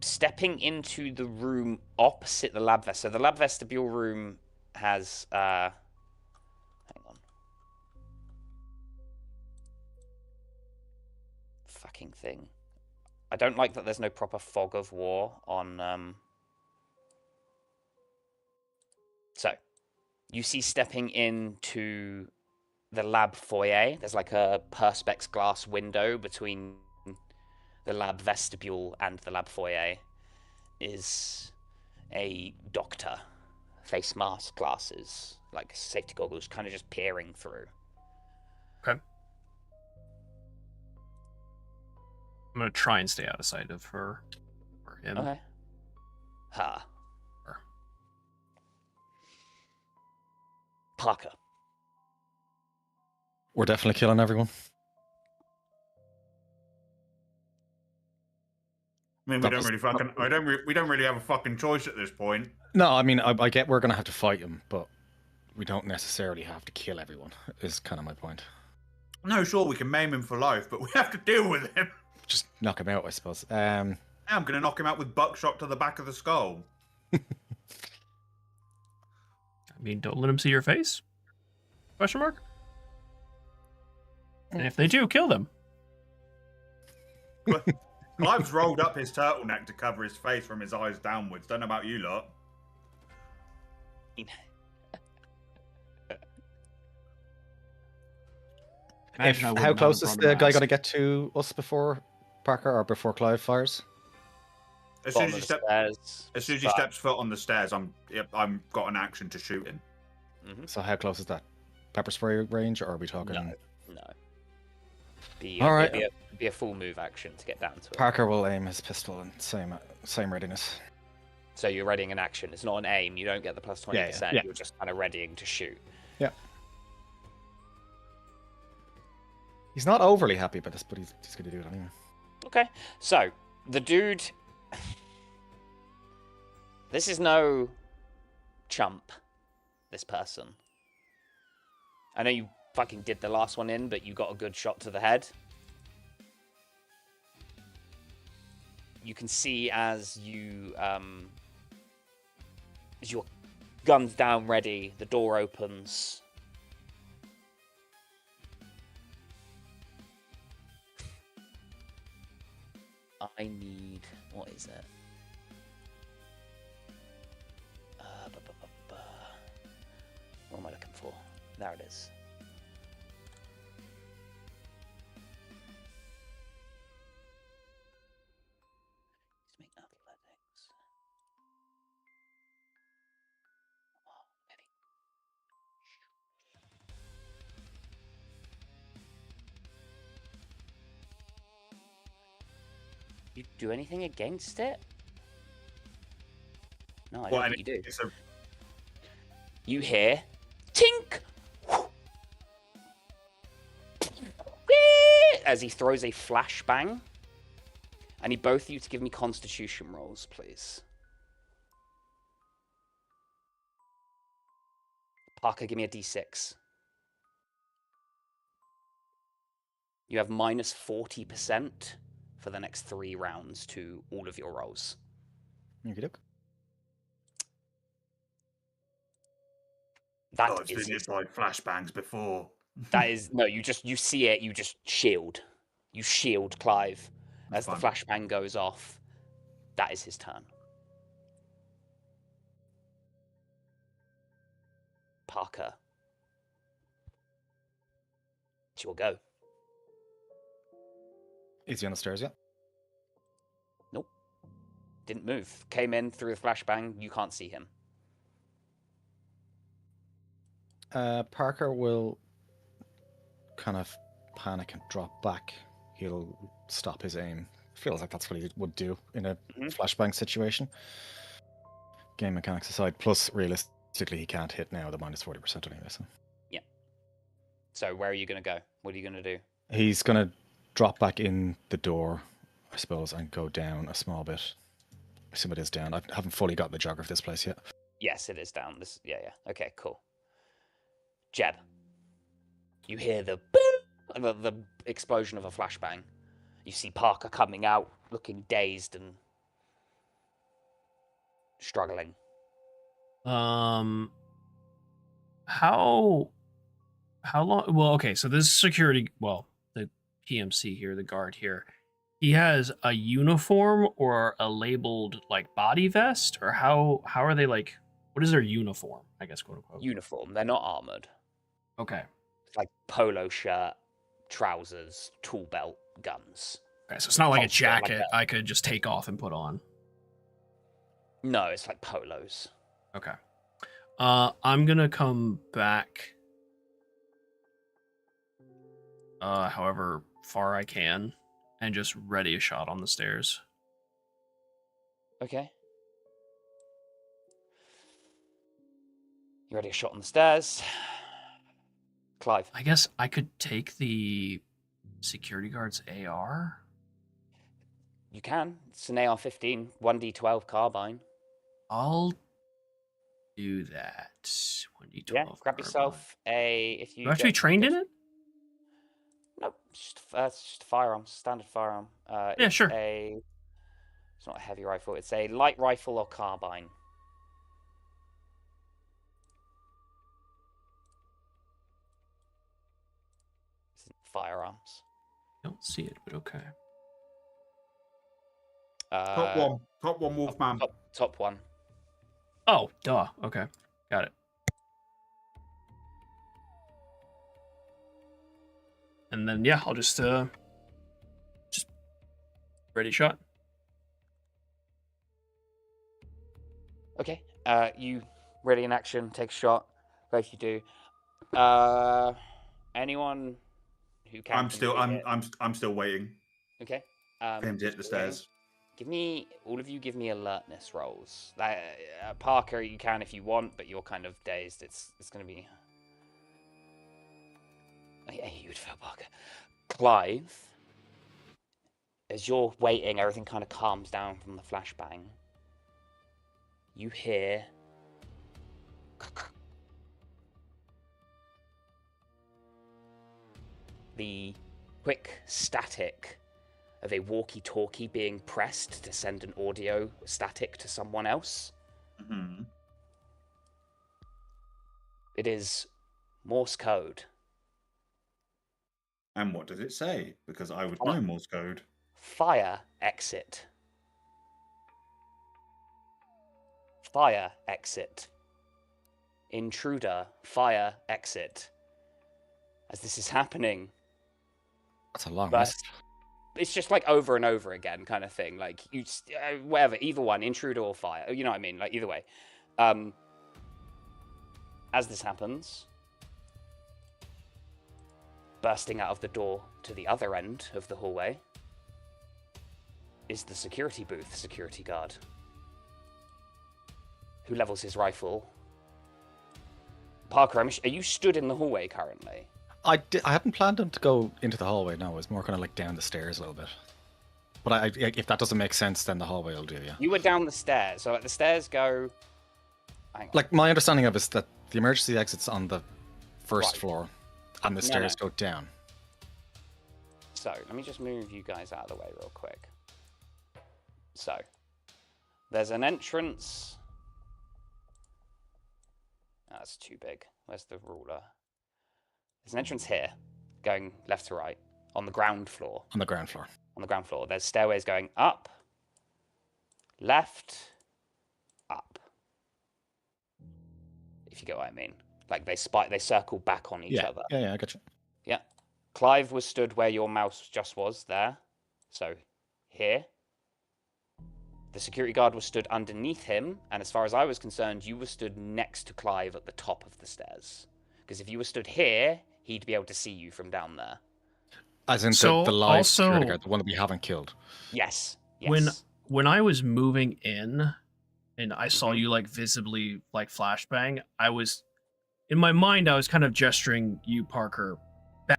Speaker 2: Stepping into the room opposite the lab vest. So the lab vestibule room has hang on. Fucking thing. I don't like that there's no proper fog of war on So you see stepping into the lab foyer, there's like a perspex glass window between the lab vestibule and the lab foyer is a doctor, face mask, glasses, like safety goggles, kind of just peering through.
Speaker 4: Okay. I'm gonna try and stay out of sight of her or him.
Speaker 2: Okay. Ha.
Speaker 4: Her.
Speaker 2: Parker.
Speaker 3: We're definitely killing everyone.
Speaker 1: I mean, we don't really have a fucking choice at this point.
Speaker 3: No, I mean, I get we're gonna have to fight him, but we don't necessarily have to kill everyone. Is kind of my point.
Speaker 1: No, sure, we can maim him for life, but we have to deal with him.
Speaker 3: Just knock him out, I suppose.
Speaker 1: I'm gonna knock him out with buckshot to the back of the skull.
Speaker 4: I mean, don't let him see your face? Question mark? And if they do, kill them.
Speaker 1: Clive's rolled up his turtleneck to cover his face from his eyes downwards. Don't know about you lot.
Speaker 3: How close is the guy going to get to us before Parker or before Clive fires?
Speaker 1: As soon as he steps foot on the stairs, I'm got an action to shoot him.
Speaker 2: Mm-hmm.
Speaker 3: So how close is that? Pepper spray range, or are we talking?
Speaker 2: No.
Speaker 3: All right.
Speaker 2: Be a full move action to get down to it.
Speaker 3: Parker will aim his pistol and same readiness.
Speaker 2: So you're readying an action. It's not an aim. You don't get the plus 20%.
Speaker 3: Yeah.
Speaker 2: You're just kind of readying to shoot.
Speaker 3: Yeah. He's not overly happy about this, but he's going to do it anyway.
Speaker 2: Okay. So the dude. This is no chump. This person. I know you fucking did the last one in, but you got a good shot to the head. You can see as you as your gun's down ready, the door opens. I need, what is it? What am I looking for? There it is. Let's make athletics. Oh, maybe. You do anything against it? No, I don't think you do. You hear tink as he throws a flashbang. I need both of you to give me constitution rolls, please. Parker, give me a d6. You have minus 40% for the next 3 rounds to all of your rolls.
Speaker 3: Okey-doke.
Speaker 1: I've seen it like flashbangs before.
Speaker 2: That is no. You see it. You just shield. You shield Clive as the flashbang goes off. That is his turn. Parker, it's your go.
Speaker 3: Is he on the stairs yet?
Speaker 2: Nope. Didn't move. Came in through a flashbang. You can't see him.
Speaker 3: Parker will kind of panic and drop back. He'll stop his aim. Feels like that's what he would do in a flashbang situation. game mechanics aside. Plus, realistically, he can't hit now the minus 40% anyway. So.
Speaker 2: Yeah. So where are you going to go? What are you going to do?
Speaker 3: He's going to drop back in the door, I suppose, and go down a small bit. I assume it is down. I haven't fully got the geography of this place yet.
Speaker 2: Yes, it is down. Yeah. Okay, cool. Jeb, you hear the explosion of a flashbang. You see Parker coming out, looking dazed and struggling.
Speaker 4: How long? Well, okay. So this security. Well, the PMC here, the guard here. He has a uniform or a labeled like body vest, or how are they like? What is their uniform? I guess quote unquote.
Speaker 2: Uniform. They're not armored.
Speaker 4: Okay.
Speaker 2: It's like polo shirt, trousers, tool belt, guns.
Speaker 4: Okay, so it's not like a jacket I could just take off and put on.
Speaker 2: No, it's like polos.
Speaker 4: Okay. I'm gonna come back. However far I can, and just ready a shot on the stairs.
Speaker 2: Okay. You ready a shot on the stairs? Clive.
Speaker 4: I guess I could take the security guard's AR.
Speaker 2: You can. It's an AR-15, 1d12 carbine.
Speaker 4: I'll do that. 1d12.
Speaker 2: Yeah, grab yourself a... If you
Speaker 4: do I have to be trained in it?
Speaker 2: No, it's just a firearm, standard firearm.
Speaker 4: Yeah, sure.
Speaker 2: It's not a heavy rifle. It's a light rifle or carbine. This isn't firearms.
Speaker 4: Don't see it, but okay.
Speaker 1: Top one, Wolfman.
Speaker 2: Top one.
Speaker 4: Oh, duh. Okay, got it. And then yeah, I'll just ready shot.
Speaker 2: Okay. You ready in action? Take a shot. Both you do. Anyone who can.
Speaker 1: I'm still waiting.
Speaker 2: Okay.
Speaker 1: For him to hit the stairs.
Speaker 2: Give me alertness rolls. Parker, you can if you want, but you're kind of dazed. It's going to be. You would fail, Parker. Clive, as you're waiting, everything kind of calms down from the flashbang. You hear the quick static of a walkie-talkie being pressed to send an audio static to someone else.
Speaker 1: Mm-hmm.
Speaker 2: It is Morse code.
Speaker 1: And what does it say? Because I would know Morse code.
Speaker 2: Fire exit. Fire exit. Intruder, fire exit. As this is happening.
Speaker 3: That's a long list.
Speaker 2: It's just like over and over again kind of thing. Like, you, whatever, either one, intruder or fire. You know what I mean? Like, either way. As this happens, bursting out of the door to the other end of the hallway is the security booth security guard, who levels his rifle. Parker, are you stood in the hallway currently?
Speaker 3: I hadn't planned him to go into the hallway. No, it was more kind of like down the stairs a little bit. But if that doesn't make sense, then the hallway will do. Yeah.
Speaker 2: You were down the stairs, so like the stairs go. Hang on.
Speaker 3: Like my understanding of it is that the emergency exit's on the first floor, and the stairs go down.
Speaker 2: So let me just move you guys out of the way real quick. So there's an entrance. That's too big. Where's the ruler? There's an entrance here, going left to right, on the ground floor.
Speaker 3: On the ground floor.
Speaker 2: On the ground floor. There's stairways going up, left, up. If you get what I mean. Like they circle back on each other.
Speaker 3: Yeah, I got you.
Speaker 2: Yeah. Clive was stood where your mouse just was, there. So, here. The security guard was stood underneath him, and as far as I was concerned, you were stood next to Clive at the top of the stairs. Because if you were stood here, he'd be able to see you from down there.
Speaker 3: As in the live security guard, the one that we haven't killed.
Speaker 2: Yes.
Speaker 4: When I was moving in, and I saw you like visibly like flashbang, in my mind I was kind of gesturing you, Parker,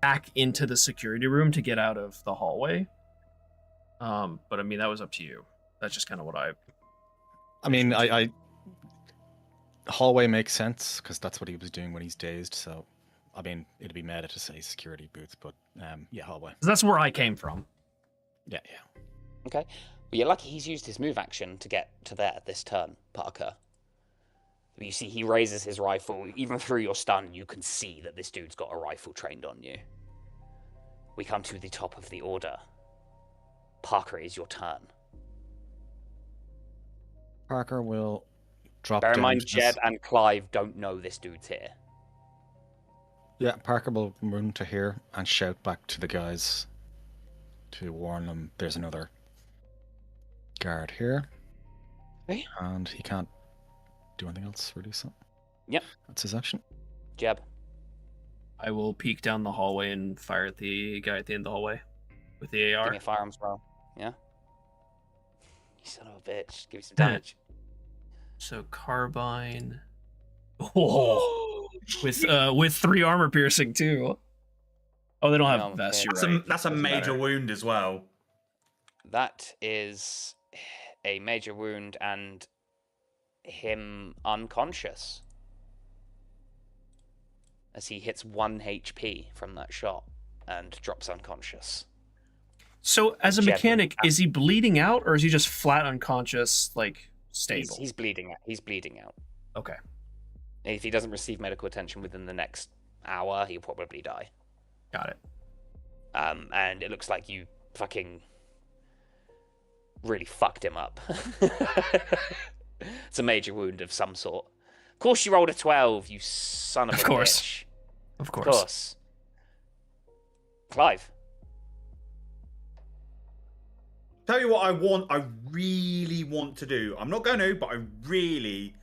Speaker 4: back into the security room to get out of the hallway. But I mean, that was up to you. That's just kind of what
Speaker 3: I mean, I hallway makes sense because that's what he was doing when he's dazed. So, I mean, it'd be meta to say security booth, but yeah, hallway.
Speaker 4: That's where I came from.
Speaker 3: Yeah.
Speaker 2: Okay. Well, you're lucky he's used his move action to get to there this turn, Parker. You see, he raises his rifle. Even through your stun, you can see that this dude's got a rifle trained on you. We come to the top of the order. Parker, it is your turn.
Speaker 3: Parker will drop
Speaker 2: Bear in
Speaker 3: down
Speaker 2: mind, Jed and Clive don't know this dude's here.
Speaker 3: Yeah, Parker will run to here and shout back to the guys to warn them there's another guard here.
Speaker 2: Okay.
Speaker 3: And he can't do anything else, really, so...
Speaker 2: Yep.
Speaker 3: That's his action.
Speaker 2: Jeb.
Speaker 4: I will peek down the hallway and fire at the guy at the end of the hallway with the AR.
Speaker 2: Give me a firearms roll. Yeah? You son of a bitch. Give me some damage.
Speaker 4: So carbine. Oh, with 3 armor piercing too. Oh, they don't have vests. You're right.
Speaker 1: That's a major wound as well.
Speaker 2: That is a major wound and him unconscious as he hits 1 HP from that shot and drops unconscious.
Speaker 4: So, as a mechanic, is he bleeding out or is he just flat unconscious, like stable?
Speaker 2: He's bleeding out. He's bleeding out.
Speaker 4: Okay.
Speaker 2: If he doesn't receive medical attention within the next hour, he'll probably die.
Speaker 4: Got it.
Speaker 2: And it looks like you fucking really fucked him up. It's a major wound of some sort. Of course you rolled a 12, you son of a bitch.
Speaker 4: Of course.
Speaker 2: Of course. Clive.
Speaker 1: Tell you what I really want to do. I'm not going to, but I really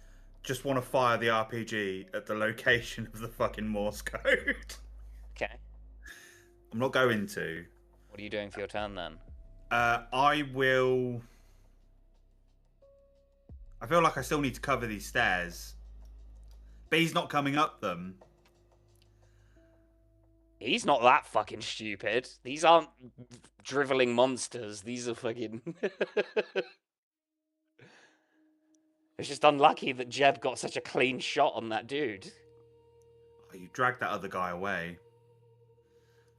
Speaker 1: just want to fire the RPG at the location of the fucking Morse code.
Speaker 2: Okay.
Speaker 1: I'm not going to.
Speaker 2: What are you doing for your turn then?
Speaker 1: I will... I feel like I still need to cover these stairs. But he's not coming up them.
Speaker 2: He's not that fucking stupid. These aren't driveling monsters. These are fucking... It's just unlucky that Jeb got such a clean shot on that dude.
Speaker 1: Oh, you dragged that other guy away.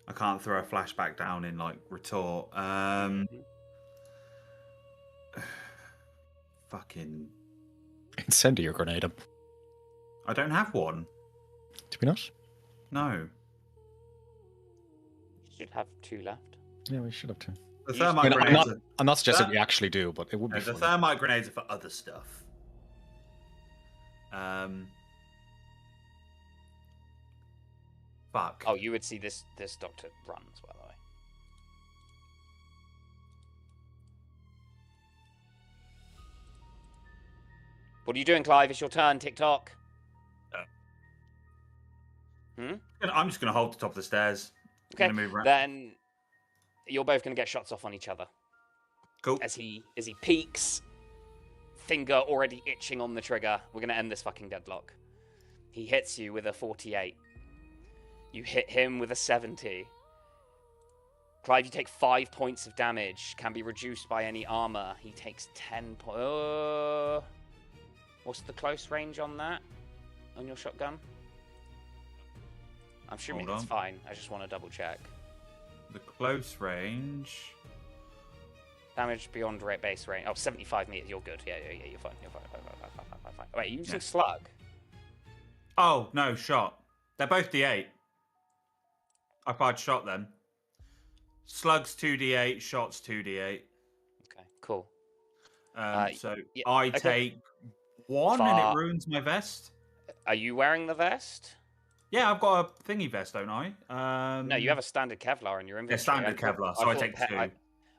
Speaker 1: I can't throw a flashback down in, like, retort. Fucking...
Speaker 3: Incendiary grenade him.
Speaker 1: I don't have one.
Speaker 3: Do we not?
Speaker 1: No.
Speaker 2: You should have 2 left.
Speaker 3: Yeah, we should have 2.
Speaker 1: The thermite grenades
Speaker 3: I'm not suggesting we actually do, but it would be
Speaker 1: the
Speaker 3: fun.
Speaker 1: thermite grenades are for other stuff. Fuck.
Speaker 2: Oh, you would see this doctor runs, by the way. What are you doing, Clive? It's your turn, TikTok.
Speaker 1: I'm just going to hold the top of the stairs.
Speaker 2: Okay,
Speaker 1: move around.
Speaker 2: then you're both going to get shots off on each other.
Speaker 1: Cool.
Speaker 2: As he peeks, finger already itching on the trigger. We're going to end this fucking deadlock. He hits you with a 48. You hit him with a 70. Clive, you take 5 points of damage. Can be reduced by any armor. He takes 10 points. What's the close range on that? On your shotgun? I'm assuming it's fine. I just want to double check.
Speaker 1: The close range...
Speaker 2: Damage beyond base range. Oh, 75 meters. You're good. Yeah, you're fine. You're fine. Wait, are you using slug?
Speaker 1: Oh, no, shot. They're both D8. I fired shot then. Slugs 2D8, shots 2D8.
Speaker 2: Okay, cool.
Speaker 1: So yeah, I take 1 and it ruins my vest.
Speaker 2: Are you wearing the vest?
Speaker 1: Yeah, I've got a thingy vest, don't I?
Speaker 2: No, you have a standard Kevlar in your inventory.
Speaker 1: Yeah, standard Kevlar, so I take 2.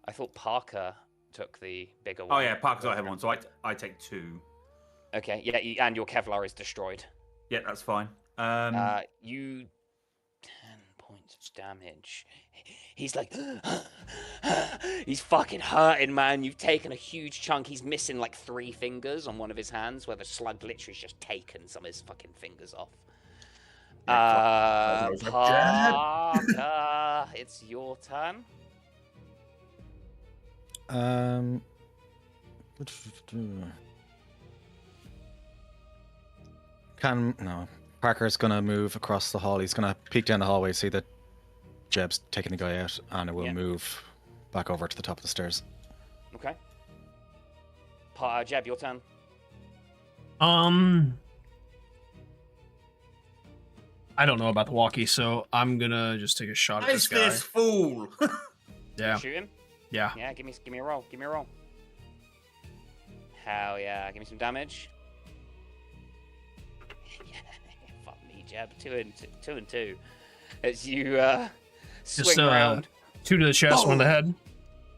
Speaker 2: I thought Parker took the bigger
Speaker 1: Oh
Speaker 2: one.
Speaker 1: yeah, Parker's got a heavy one, so I take 2.
Speaker 2: Okay, yeah, and your Kevlar is destroyed.
Speaker 1: Yeah, that's fine.
Speaker 2: You 10 points of damage. He's like, he's fucking hurting, man. You've taken a huge chunk. He's missing like 3 fingers on one of his hands, where the slug literally's just taken some of his fucking fingers off. Parker, it's your turn.
Speaker 3: Parker's gonna move across the hall. He's gonna peek down the hallway, see that Jeb's taking the guy out, and it will move back over to the top of the stairs.
Speaker 2: Okay. Jeb, your turn.
Speaker 4: I don't know about the walkie, so I'm gonna just take a shot at this guy.
Speaker 1: This fool!
Speaker 4: Yeah.
Speaker 2: Shoot him?
Speaker 4: Yeah.
Speaker 2: Yeah, give me a roll. Give me a roll. Hell yeah. Give me some damage. Fuck me, Jeb. 2 and 2. As you swing around.
Speaker 4: 2 to the chest, 1 to the head.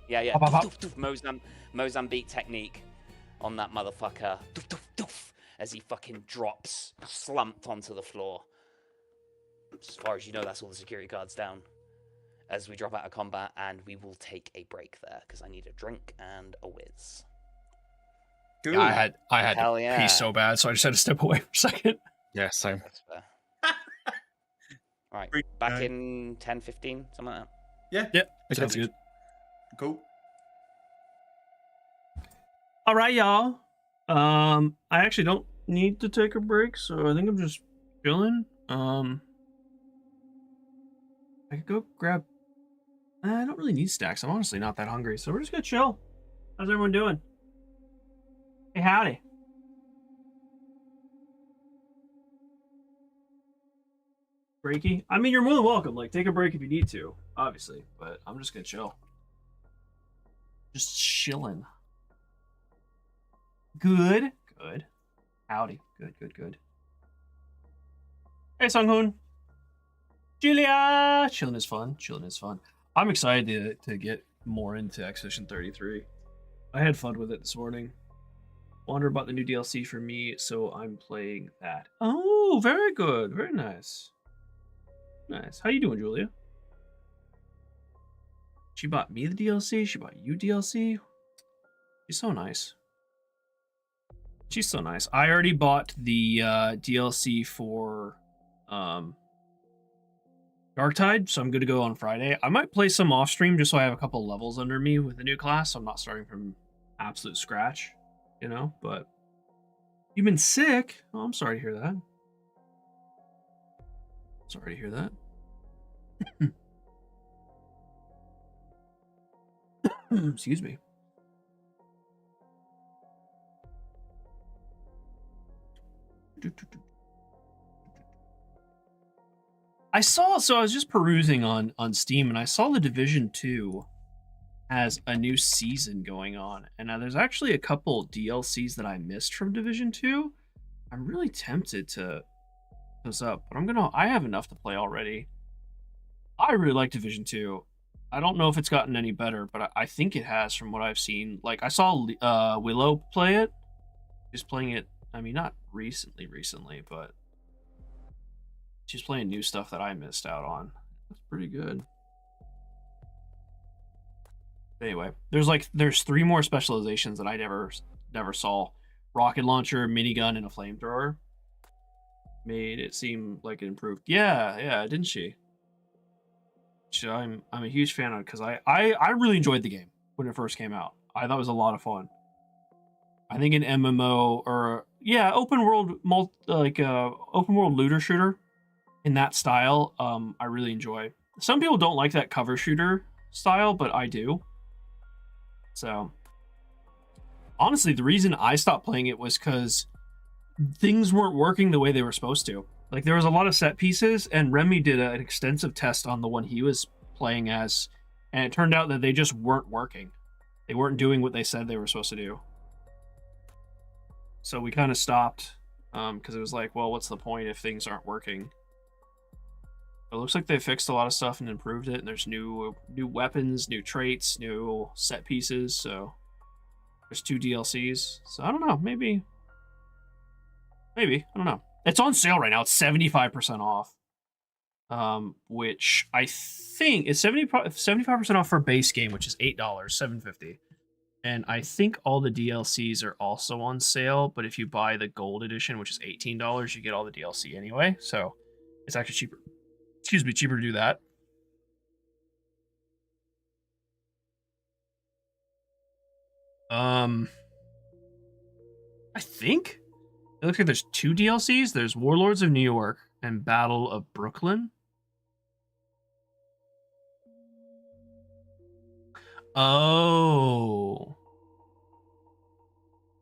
Speaker 2: Yeah.
Speaker 4: Pop, pop, pop.
Speaker 2: Mozambique technique on that motherfucker. Doof, doof, doof, as he fucking drops, slumped onto the floor. As far as you know, that's all the security guards down. As we drop out of combat, and we will take a break there because I need a drink and a whiz.
Speaker 4: Yeah, I had to pee so bad, so I just had to step away for a second.
Speaker 3: Yeah, same.
Speaker 2: That's fair. All right, back in 10, 15, something like that.
Speaker 1: Yeah.
Speaker 4: Yep. Sounds good.
Speaker 1: Cool.
Speaker 4: All right, y'all. I actually don't need to take a break, so I think I'm just chilling. I could go grab. I don't really need stacks. I'm honestly not that hungry, so we're just gonna chill. How's everyone doing? Hey, howdy. Breaky? I mean, you're more than welcome. Like, take a break if you need to, obviously. But I'm just gonna chill. Just chilling. Good. Good. Howdy. Good. Hey, Sunghoon. Julia! Chilling is fun. I'm excited to get more into Expedition 33. I had fun with it this morning. Wonder about the new DLC for me, so I'm playing that. Oh, very good. Very nice. Nice. How you doing, Julia? She bought me the DLC. She bought you DLC. She's so nice. She's so nice. I already bought the DLC for Darktide, so I'm good to go on Friday. I might play some off stream just so I have a couple levels under me with the new class, so I'm not starting from absolute scratch, you know. But you've been sick. Oh, I'm sorry to hear that. Sorry to hear that. Excuse me. I was just perusing on Steam, and I saw the Division 2 has a new season going on, and now there's actually a couple DLCs that I missed from Division 2. I'm really tempted to those up, but I have enough to play already. I really like Division 2. I don't know if it's gotten any better, but I think it has from what I've seen. Like, I saw Willow play it. She's playing it, I mean, not recently, but she's playing new stuff that I missed out on. That's pretty good. Anyway, there's 3 more specializations that I never saw. Rocket launcher, minigun, and a flamethrower. Made it seem like it improved. Yeah, didn't she? So I'm a huge fan of it because I really enjoyed the game when it first came out. I thought it was a lot of fun. I think an MMO or open world open world looter shooter in that style, I really enjoy. Some people don't like that cover shooter style, but I do. So honestly, the reason I stopped playing it was because things weren't working the way they were supposed to. Like, there was a lot of set pieces, and Remy did an extensive test on the one he was playing as, and it turned out that they just weren't working. They weren't doing what they said they were supposed to do. So we kind of stopped, because it was like, well, what's the point if things aren't working? It looks like they fixed a lot of stuff and improved it, and there's new weapons, new traits, new set pieces, so there's 2 DLCs. So I don't know, maybe, I don't know. It's on sale right now. It's 75% off. which I think is 75% off for base game, which is $8, $7.50. And I think all the DLCs are also on sale, but if you buy the gold edition, which is $18, you get all the DLC anyway. So it's actually cheaper. Excuse me, cheaper to do that. I think it looks like there's 2 DLCs. There's Warlords of New York and Battle of Brooklyn. Oh.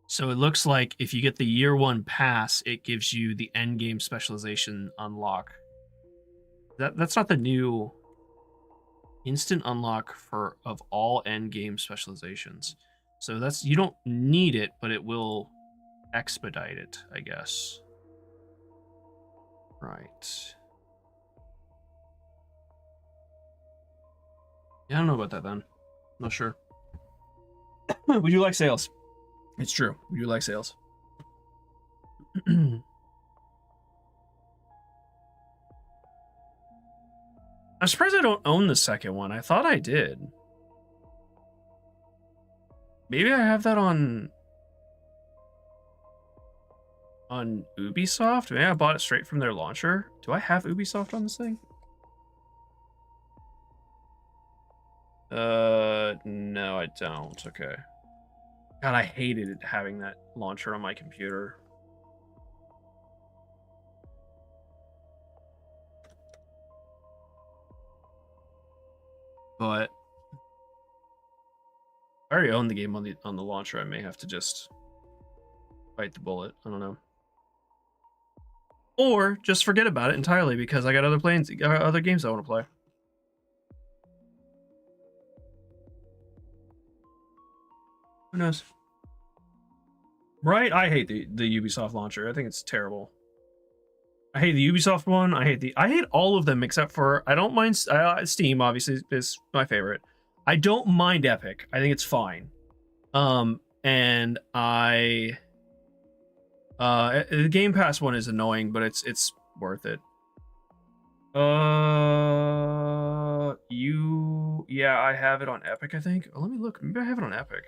Speaker 4: So it looks like if you get the year 1 pass, it gives you the end game specialization unlock. That's not the new instant unlock of all end game specializations. So you don't need it, but it will expedite it, I guess. Right. Yeah, I don't know about that then. Not sure. We do like sales. It's true. We do like sales. I'm surprised I don't own the second one. I thought I did. Maybe I have that on Ubisoft? Maybe I bought it straight from their launcher. Do I have Ubisoft on this thing? No, I don't. Okay. God, I hated it having that launcher on my computer. But I already own the game on the launcher. I may have to just bite the bullet. I don't know. Or just forget about it entirely because I got other games I want to play. Who knows? Right? I hate the Ubisoft launcher. I think it's terrible. I hate the Ubisoft one. I hate all of them except for I don't mind Steam. Obviously is my favorite. I don't mind Epic. I think it's fine. And the Game Pass one is annoying, but it's worth it. Yeah, I have it on Epic. I think. Oh, let me look. Maybe I have it on Epic.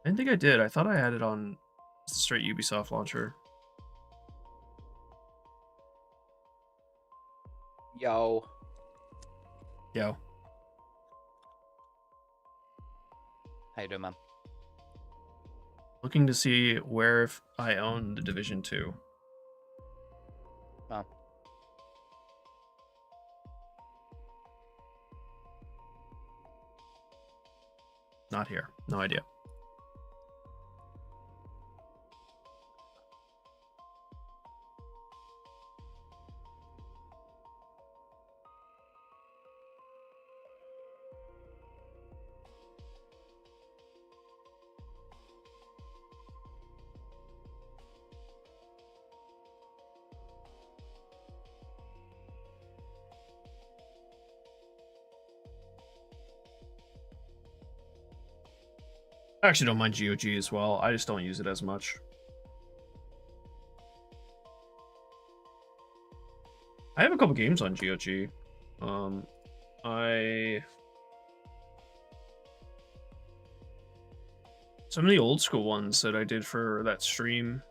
Speaker 4: I didn't think I did. I thought I had it on the straight Ubisoft launcher.
Speaker 2: Yo.
Speaker 4: Yo.
Speaker 2: How you doing, man?
Speaker 4: Looking to see where if I own the Division 2.
Speaker 2: Oh.
Speaker 4: Not here. No idea. I actually don't mind GOG as well. I just don't use it as much. I have a couple games on GOG. Some of the old school ones that I did for that stream.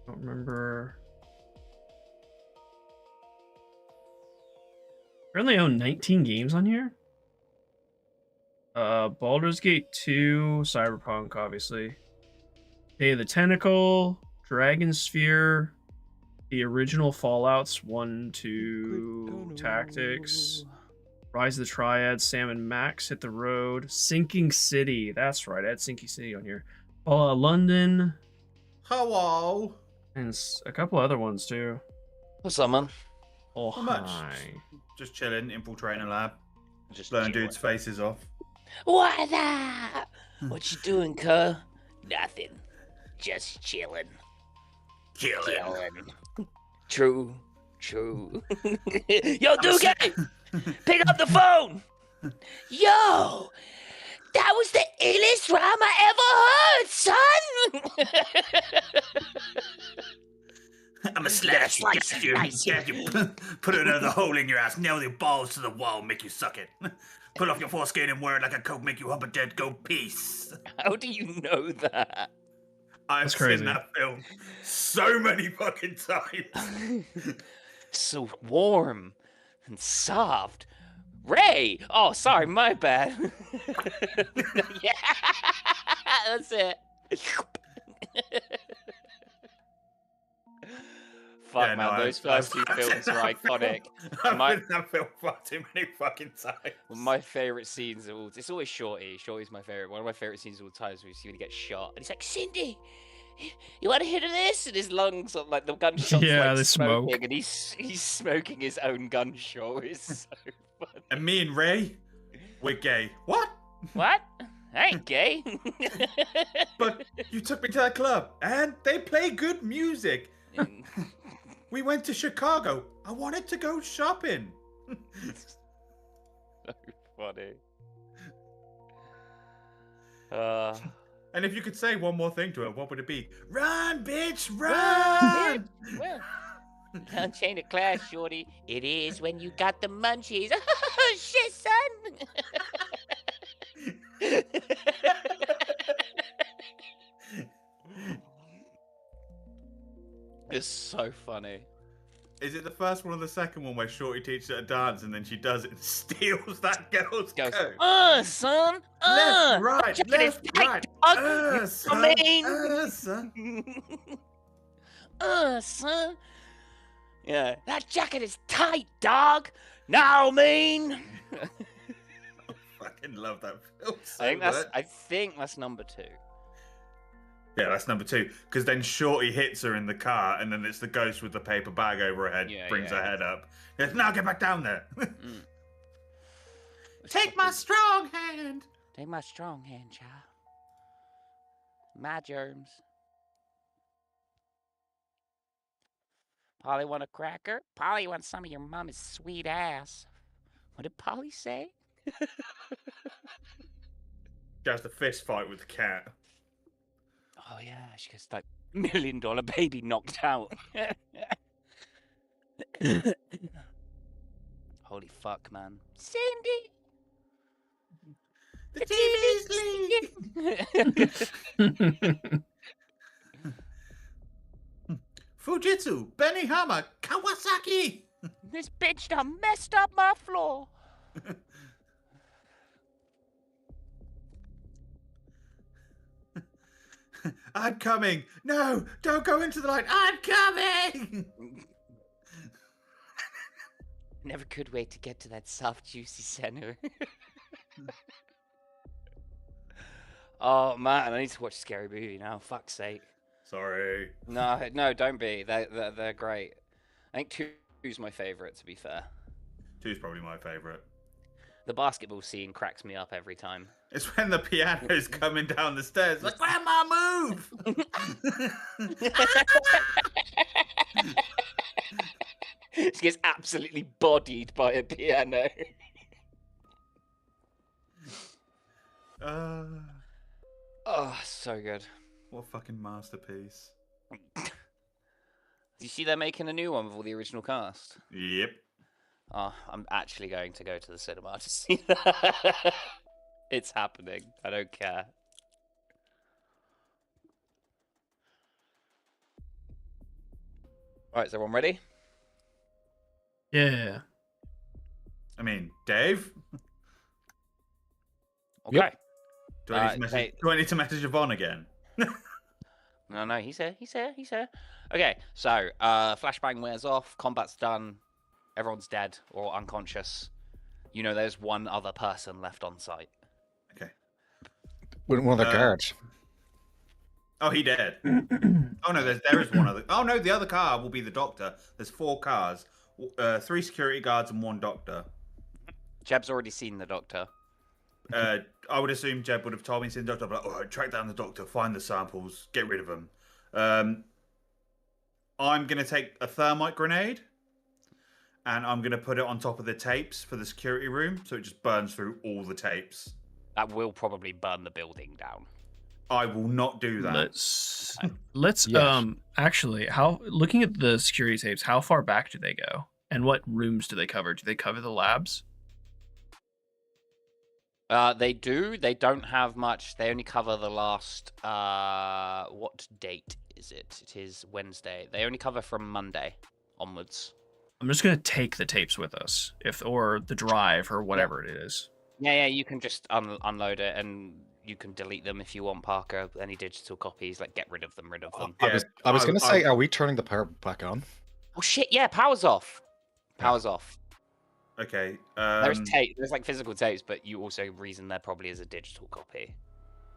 Speaker 4: I don't remember. I currently own 19 games on here. Baldur's Gate 2, Cyberpunk, obviously. Day of the Tentacle, Dragon Sphere, the original Fallouts 1, 2, Tactics, Rise of the Triad, Sam and Max Hit the Road, Sinking City. That's right, I had Sinking City on here. London.
Speaker 1: Hello.
Speaker 4: And a couple other ones too.
Speaker 2: What's up, man?
Speaker 4: Oh,
Speaker 1: Not much.
Speaker 4: hi.
Speaker 1: Just chilling, infiltrating a lab,
Speaker 2: Just
Speaker 1: blowing
Speaker 2: chilling.
Speaker 1: dudes' faces off.
Speaker 2: What up? What you doing, cuh? Nothing. Just chilling. Chilling. True. Yo, Duke! Pick up the phone! Yo! That was the illest rhyme I ever heard, son!
Speaker 1: I'm a slice you. Put another hole in your ass, nail your balls to the wall, make you suck it. Pull off your foreskin and wear it like a coat, make you hump a dead goat piece.
Speaker 2: How do you know that?
Speaker 1: I've seen that film so many fucking times.
Speaker 2: So warm and soft. Ray! Oh, sorry, my bad. Yeah, that's it. Fuck, man, those first two films are iconic.
Speaker 1: I've seen that film far too many fucking times.
Speaker 2: My favourite scenes are it's always Shorty. Shorty's my favourite. One of my favourite scenes of all time is when you see when he gets shot. And he's like, Cindy, you want a hit of this? And his lungs, like the gunshot's like smoking. Smoke. And he's smoking his own gunshot. It's so funny.
Speaker 1: And me and Ray, we're gay. What?
Speaker 2: What? I ain't gay.
Speaker 1: But you took me to that club, and they play good music. We went to Chicago. I wanted to go shopping.
Speaker 2: So funny.
Speaker 1: And if you could say one more thing to her, what would it be? Run, bitch, run!
Speaker 2: Well, don't change the class, Shorty. It is when you got the munchies. Shit, son. It's so funny.
Speaker 1: Is it the first one or the second one where Shorty teaches her to dance and then she does it and steals that girl's coat?
Speaker 2: Son.
Speaker 1: Left, right, left, right.
Speaker 2: Son. Son. Yeah. That jacket is tight, dog. Now, mean.
Speaker 1: I fucking love that film so
Speaker 2: I think that's number 2.
Speaker 1: Yeah, that's number 2. Because then Shorty hits her in the car, and then it's the ghost with the paper bag over her head, brings her head up. He goes, now get back down there. Take my strong hand.
Speaker 2: Take my strong hand, child. My germs. Polly want a cracker? Polly wants some of your mama's sweet ass. What did Polly say?
Speaker 1: She has the fist fight with the cat.
Speaker 2: Oh yeah, she gets like $1 million baby knocked out. Holy fuck, man. Cindy!
Speaker 1: The TV's Fujitsu, Benihama, Kawasaki!
Speaker 2: This bitch done messed up my floor.
Speaker 1: I'm coming. No, don't go into the light. I'm coming.
Speaker 2: Never could wait to get to that soft, juicy center. Oh man, I need to watch a scary movie now. Fuck's sake.
Speaker 1: Sorry.
Speaker 2: No, don't be. They're great. I think 2's my favorite, to be fair.
Speaker 1: 2's probably my favorite.
Speaker 2: The basketball scene cracks me up every time.
Speaker 1: It's when the piano's coming down the stairs. Like, Grandma, move!
Speaker 2: She gets absolutely bodied by a piano. Oh, so good.
Speaker 1: What a fucking masterpiece.
Speaker 2: Do you see they're making a new one with all the original cast?
Speaker 1: Yep.
Speaker 2: Oh, I'm actually going to go to the cinema to see that. It's happening. I don't care. Alright, is everyone ready?
Speaker 4: Yeah.
Speaker 1: I mean, Dave?
Speaker 2: Okay.
Speaker 3: Yep.
Speaker 1: Do I need to message Yvonne again?
Speaker 2: No, he's here. Okay, so flashbang wears off, combat's done, everyone's dead or unconscious. You know there's one other person left on site.
Speaker 1: Okay.
Speaker 3: One of the guards.
Speaker 1: Oh, he dead. Oh no, there is one other. Oh no, the other car will be the doctor. There's 4 cars, 3 security guards and 1 doctor.
Speaker 2: Jeb's already seen the doctor.
Speaker 1: I would assume Jeb would have told me to see the doctor. But like, all right, track down the doctor, find the samples, get rid of them. I'm gonna take a thermite grenade, and I'm gonna put it on top of the tapes for the security room, so it just burns through all the tapes.
Speaker 2: That will probably burn the building down.
Speaker 1: I will not do that.
Speaker 4: Let's actually, looking at the security tapes, how far back do they go? And what rooms do they cover? Do they cover the labs?
Speaker 2: They do. They don't have much. They only cover the last. What date is it? It is Wednesday. They only cover from Monday onwards.
Speaker 4: I'm just gonna take the tapes with us, or the drive or whatever it is.
Speaker 2: Yeah. You can just unload it, and you can delete them if you want, Parker. Any digital copies, like get rid of them.
Speaker 1: Yeah,
Speaker 3: I was gonna say, are we turning the power back on?
Speaker 2: Oh shit! Yeah, power's off. Power's off.
Speaker 1: Okay.
Speaker 2: There's tape. There's like physical tapes, but you also reason there probably is a digital copy.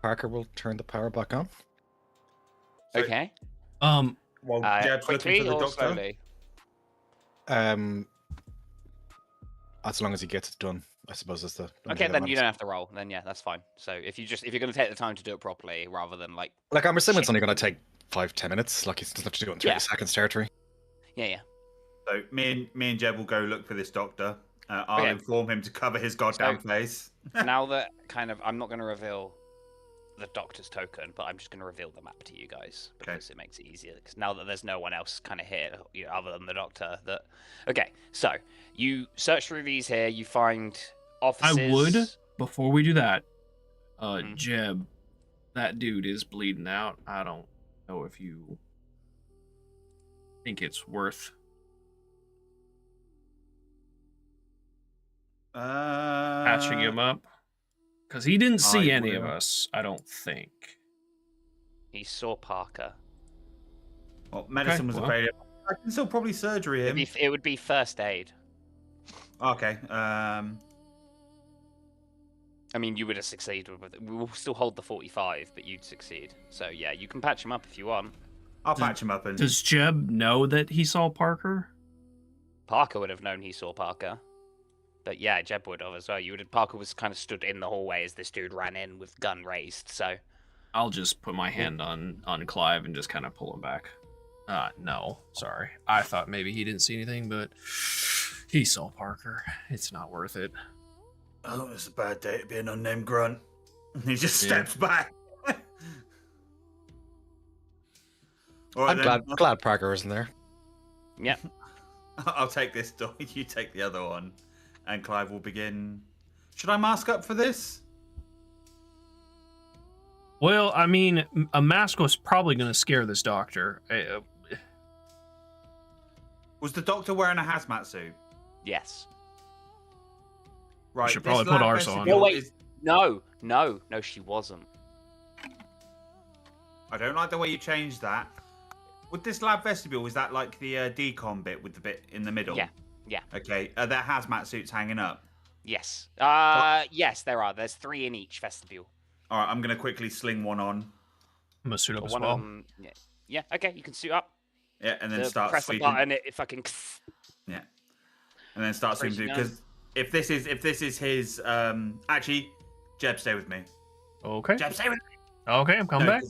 Speaker 3: Parker will turn the power back on.
Speaker 1: So,
Speaker 2: okay.
Speaker 1: Well, Jeb's looking for the doctor.
Speaker 2: Slowly?
Speaker 3: As long as he gets it done, I suppose is the.
Speaker 2: Okay, then you don't have to roll. Then yeah, that's fine. So if you're going to take the time to do it properly, rather than like
Speaker 3: I'm assuming it's only going to take 5-10 minutes. Like, he doesn't have to do it in 30 seconds territory.
Speaker 2: Yeah.
Speaker 1: So me and Jeb will go look for this doctor. I'll inform him to cover his goddamn face.
Speaker 2: Now that I'm not going to reveal the doctor's token, but I'm just going to reveal the map to you guys because it makes it easier. Because now that there's no one else kind of here, other than the doctor. So you search through these here. You find offices.
Speaker 4: I would, before we do that, Jeb, that dude is bleeding out. I don't know if you think it's worth. Patching him up, because he didn't see any of us. I don't think
Speaker 2: he saw Parker.
Speaker 1: Well, medicine was available. I can still probably surgery him.
Speaker 2: It would be first aid.
Speaker 1: Okay.
Speaker 2: I mean, you would have succeeded with it. We will still hold the 45, but you'd succeed. So yeah, you can patch him up if you want.
Speaker 1: I'll patch him up. And
Speaker 4: does Jeb know that he saw Parker?
Speaker 2: Parker would have known he saw Parker. But yeah, Jeb would have as well. Parker was kind of stood in the hallway as this dude ran in with gun raised. So
Speaker 4: I'll just put my hand on Clive and just kind of pull him back. No, sorry. I thought maybe he didn't see anything, but he saw Parker. It's not worth it.
Speaker 1: Oh, it's a bad day to be an unnamed grunt. He just steps back.
Speaker 3: I'm glad Parker isn't there.
Speaker 2: Yeah.
Speaker 1: I'll take this door. You take the other one. And Clive will begin. Should I mask up for this?
Speaker 4: Well, I mean, a mask was probably going to scare this doctor.
Speaker 1: Was the doctor wearing a hazmat suit?
Speaker 2: Yes.
Speaker 1: Right.
Speaker 4: We should probably put ours on.
Speaker 2: No, wait. No, she wasn't.
Speaker 1: I don't like the way you changed that. With this lab vestibule, is that like the decon bit with the bit in the middle?
Speaker 2: Yeah.
Speaker 1: Okay. Are there hazmat suits hanging up?
Speaker 2: Yes. Yes, there are. There's 3 in each vestibule.
Speaker 1: All right. I'm going to quickly sling one on.
Speaker 4: I'm going to suit up as well.
Speaker 2: Yeah. Okay. You can suit up.
Speaker 1: Yeah, and then start
Speaker 2: press
Speaker 1: sweeping.
Speaker 2: the button. It fucking.
Speaker 1: Yeah. And then start sweeping because if this is his actually, Jeb, stay with me.
Speaker 4: Okay.
Speaker 1: Jeb, stay with me.
Speaker 4: Okay, I'm coming back.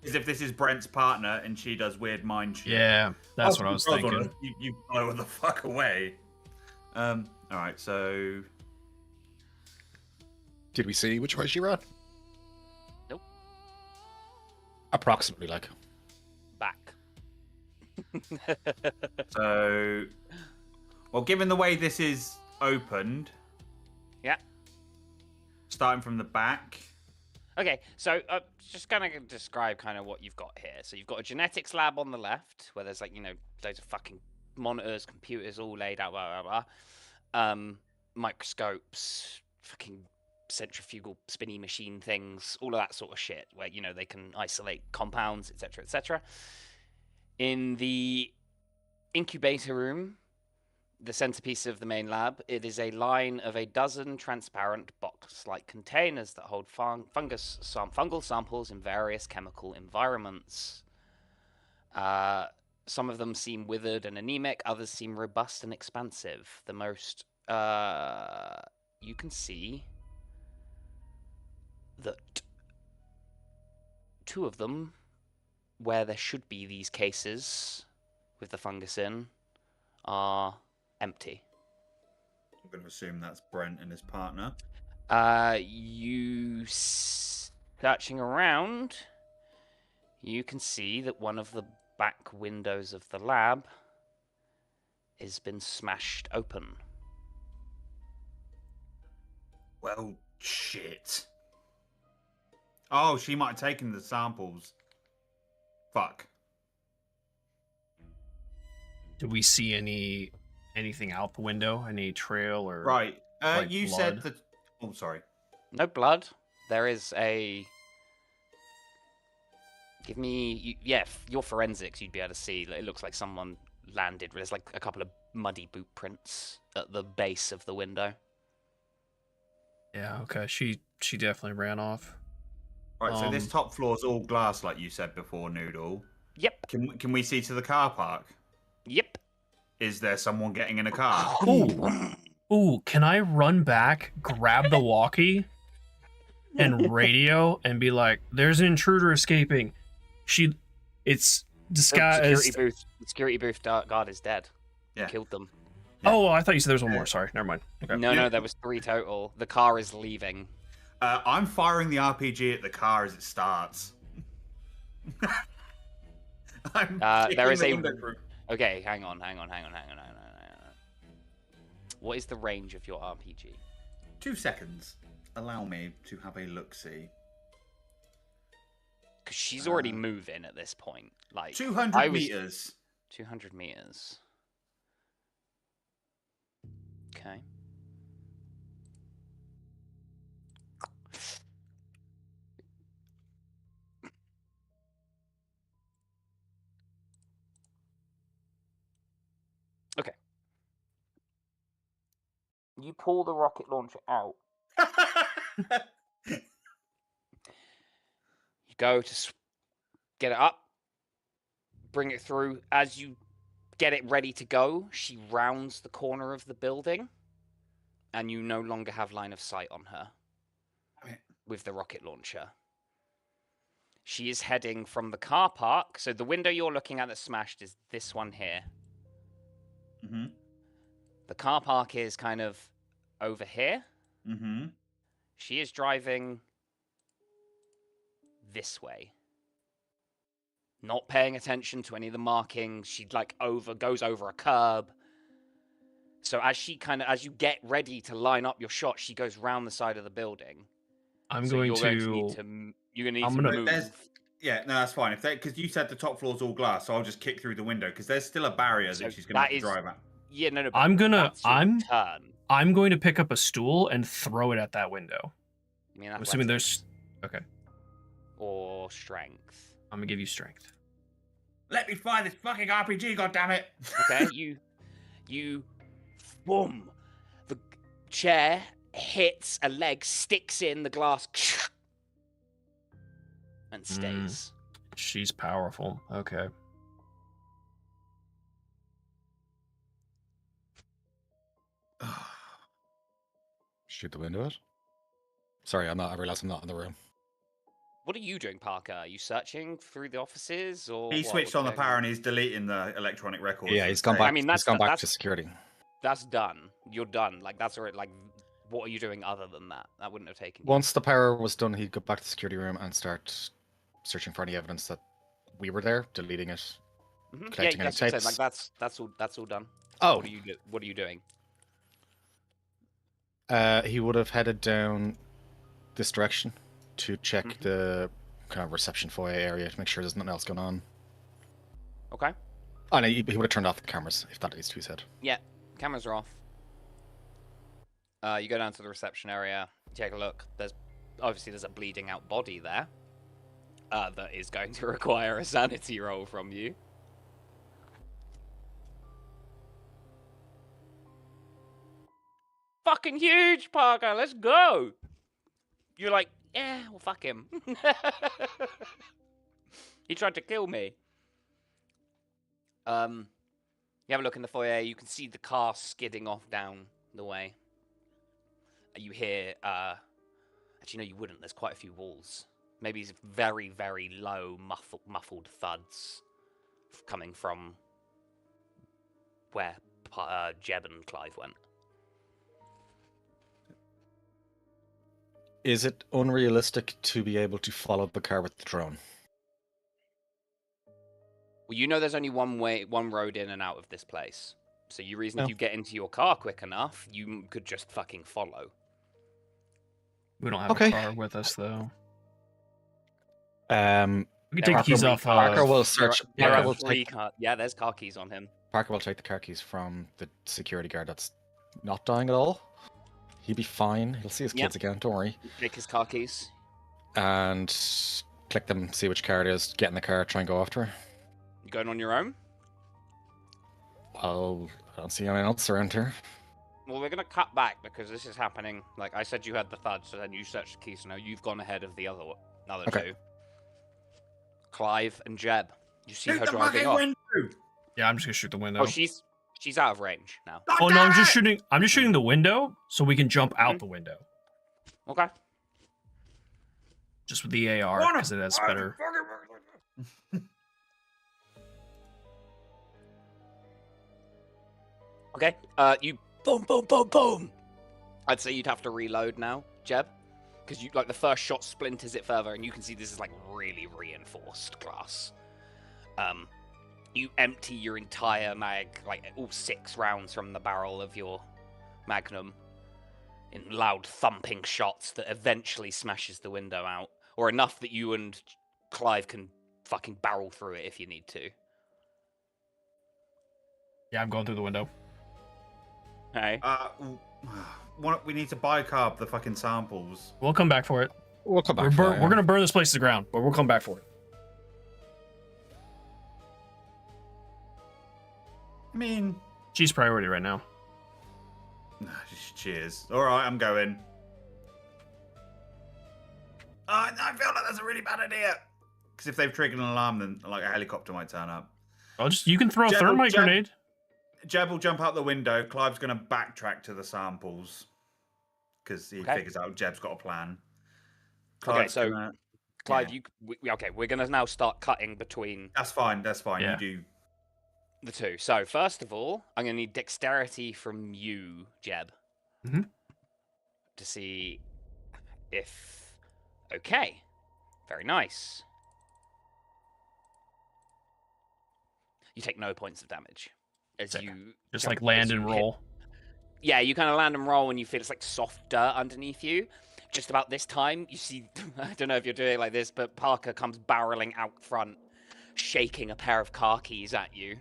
Speaker 1: Because if this is Brent's partner and she does weird mind shit.
Speaker 4: Yeah, that's what I was thinking.
Speaker 1: You blow her the fuck away. All right, so.
Speaker 3: Did we see which way she ran?
Speaker 2: Nope.
Speaker 3: Approximately, like.
Speaker 2: Back.
Speaker 1: So. Well, given the way this is opened.
Speaker 2: Yeah.
Speaker 1: Starting from the back.
Speaker 2: Okay, so just kind of describe kind of what you've got here. So you've got a genetics lab on the left, where there's like, loads of fucking monitors, computers all laid out, blah, blah, blah. Microscopes, fucking centrifugal spinny machine things, all of that sort of shit, where, they can isolate compounds, etc., etc. In the incubator room, the centerpiece of the main lab, it is a line of a dozen transparent box-like containers that hold fungal samples in various chemical environments. Some of them seem withered and anemic, others seem robust and expansive. The most you can see that 2 of them, where there should be these cases with the fungus in, are empty.
Speaker 1: I'm going to assume that's Brent and his partner.
Speaker 2: You Searching around, you can see that one of the back windows of the lab has been smashed open.
Speaker 1: Well, shit. Oh, she might have taken the samples. Fuck.
Speaker 4: Do we see anything out the window? Any trail or
Speaker 1: Right.
Speaker 4: like
Speaker 1: You
Speaker 4: blood?
Speaker 1: said that. Oh, sorry.
Speaker 2: No blood. There is a. Give me. Your forensics, you'd be able to see. It looks like someone landed. There's like a couple of muddy boot prints at the base of the window.
Speaker 4: Yeah, okay. She definitely ran off.
Speaker 1: Right, so this top floor's all glass, like you said before, Noodle.
Speaker 2: Yep.
Speaker 1: Can we see to the car park?
Speaker 2: Yep.
Speaker 1: Is there someone getting in a car?
Speaker 4: Ooh, can I run back, grab the walkie, and radio and be like, "There's an intruder escaping. It's disguised."
Speaker 2: The security booth guard is dead.
Speaker 1: Yeah.
Speaker 2: Killed them.
Speaker 1: Yeah.
Speaker 4: Oh, I thought you said there was one more. Sorry, never mind. Okay.
Speaker 2: No, there was 3 total. The car is leaving.
Speaker 1: I'm firing the RPG at the car as it starts.
Speaker 2: There is a. Okay, hang on. What is the range of your RPG?
Speaker 1: 2 seconds. Allow me to have a look-see.
Speaker 2: Because she's already moving at this point. Like
Speaker 1: 200 meters.
Speaker 2: 200 meters. Okay. Okay. You pull the rocket launcher out. You go to get it up, bring it through. As you get it ready to go, she rounds the corner of the building, and you no longer have line of sight on her with the rocket launcher. She is heading from the car park. So the window you're looking at that smashed is this one here.
Speaker 1: Mm-hmm.
Speaker 2: The car park is kind of over here.
Speaker 1: Mm-hmm.
Speaker 2: She is driving this way. Not paying attention to any of the markings. She goes over a curb. So as you get ready to line up your shot, she goes round the side of the building.
Speaker 4: You're going to
Speaker 2: need to move.
Speaker 1: Yeah, no, that's fine. Because you said the top floor's all glass, so I'll just kick through the window because there's still a barrier that she's going to have to drive at.
Speaker 2: Yeah, no.
Speaker 4: I'm
Speaker 2: turn.
Speaker 4: going to pick up a stool and throw it at that window.
Speaker 2: I mean,
Speaker 4: I'm assuming there's okay.
Speaker 2: Or strength.
Speaker 4: I'm gonna give you strength.
Speaker 1: Let me fire this fucking RPG, goddammit!
Speaker 2: Okay, you, boom. The chair hits a leg, sticks in the glass, and stays.
Speaker 4: She's powerful. Okay.
Speaker 3: Shoot the window out? Sorry, I realize I'm not in the room.
Speaker 2: What are you doing, Parker? Are you searching through the offices, or
Speaker 1: he switched on the power and he's deleting the electronic records?
Speaker 3: Yeah, he's gone back. I mean, he's gone back to security.
Speaker 2: That's done. You're done. Like that's already. Like, what are you doing other than that? That wouldn't have taken.
Speaker 3: Once the power was done, he'd go back to the security room and start searching for any evidence that we were there, deleting it, collecting any tapes.
Speaker 2: Like that's all done.
Speaker 3: Oh,
Speaker 2: what are you doing?
Speaker 3: He would have headed down this direction to check the kind of reception foyer area to make sure there's nothing else going on.
Speaker 2: Okay.
Speaker 3: Oh no, he would have turned off the cameras if that is to his head.
Speaker 2: Yeah, cameras are off. You go down to the reception area, take a look. There's a bleeding out body there. That is going to require a sanity roll from you. Fucking huge, Parker. Let's go. You're like, yeah, well, fuck him. He tried to kill me. You have a look in the foyer. You can see the car skidding off down the way. You hear, actually, no, you wouldn't. There's quite a few walls. Maybe very, very low, muffled thuds coming from where Jeb and Clive went.
Speaker 3: Is it unrealistic to be able to follow the car with the drone?
Speaker 2: Well, you know there's only one road in and out of this place. So you reason if you get into your car quick enough, you could just fucking follow.
Speaker 4: We don't have a car with us, though.
Speaker 3: We
Speaker 4: can take the keys off.
Speaker 3: Parker will search.
Speaker 2: Yeah, there's car keys on him.
Speaker 3: Parker will take the car keys from the security guard that's not dying at all. He'll be fine. He'll see his kids again. Don't worry.
Speaker 2: Take his car keys.
Speaker 3: And click them, see which car it is. Get in the car, try and go after her.
Speaker 2: You going on your own?
Speaker 3: Well, I don't see anyone else around here.
Speaker 2: Well, we're gonna cut back because this is happening. Like I said, you had the thud, so then you searched the keys. So now you've gone ahead of the other two. Clive and Jeb. You see her driving off.
Speaker 4: Yeah, I'm just gonna shoot the window.
Speaker 2: Oh, she's out of range now.
Speaker 4: Oh no, I'm just shooting the window so we can jump out the window.
Speaker 2: Okay.
Speaker 4: Just with the AR because it has better.
Speaker 2: Okay. You boom, boom, boom, boom. I'd say you'd have to reload now, Jeb, because you like the first shot splinters it further, and you can see this is like really reinforced glass. You empty your entire mag, like all 6 rounds from the barrel of your Magnum, in loud thumping shots that eventually smashes the window out, or enough that you and Clive can fucking barrel through it if you need to.
Speaker 4: Yeah, I'm going through the window.
Speaker 2: Hey.
Speaker 1: We need to bicarb the fucking samples.
Speaker 4: We'll come back for it.
Speaker 3: We'll come back.
Speaker 4: We're gonna burn this place to the ground, but we'll come back for it.
Speaker 1: I mean,
Speaker 4: she's priority right now.
Speaker 1: Cheers. All right, I'm going. I feel like that's a really bad idea. Because if they've triggered an alarm, then like a helicopter might turn up.
Speaker 4: You can throw a thermite grenade.
Speaker 1: Jeb will jump out the window. Clive's going to backtrack to the samples because he figures out Jeb's got a plan.
Speaker 2: Clive, we're going to now start cutting between.
Speaker 1: That's fine. Yeah. You do
Speaker 2: the two. So first of all, I'm going to need dexterity from you, Jeb, to see if. Okay, very nice. You take no points of damage. As you
Speaker 4: just like land and roll.
Speaker 2: Yeah, you kind of land and roll and you feel it's like soft dirt underneath you. Just about this time, you see, I don't know if you're doing it like this, but Parker comes barreling out front, shaking a pair of car keys at you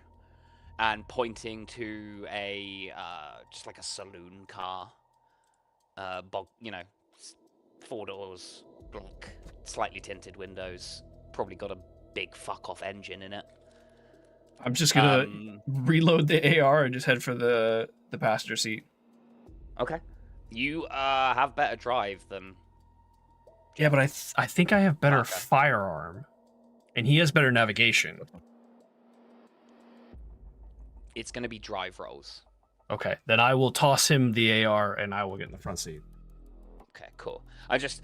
Speaker 2: and pointing to just like a saloon car. 4 doors, black, slightly tinted windows, probably got a big fuck off engine in it.
Speaker 4: I'm just gonna reload the AR and just head for the passenger seat.
Speaker 2: Okay. You have better drive than.
Speaker 4: Yeah, but I think I have better firearm, and he has better navigation.
Speaker 2: It's gonna be drive rolls.
Speaker 4: Okay, then I will toss him the AR, and I will get in the front seat.
Speaker 2: Okay, cool. I just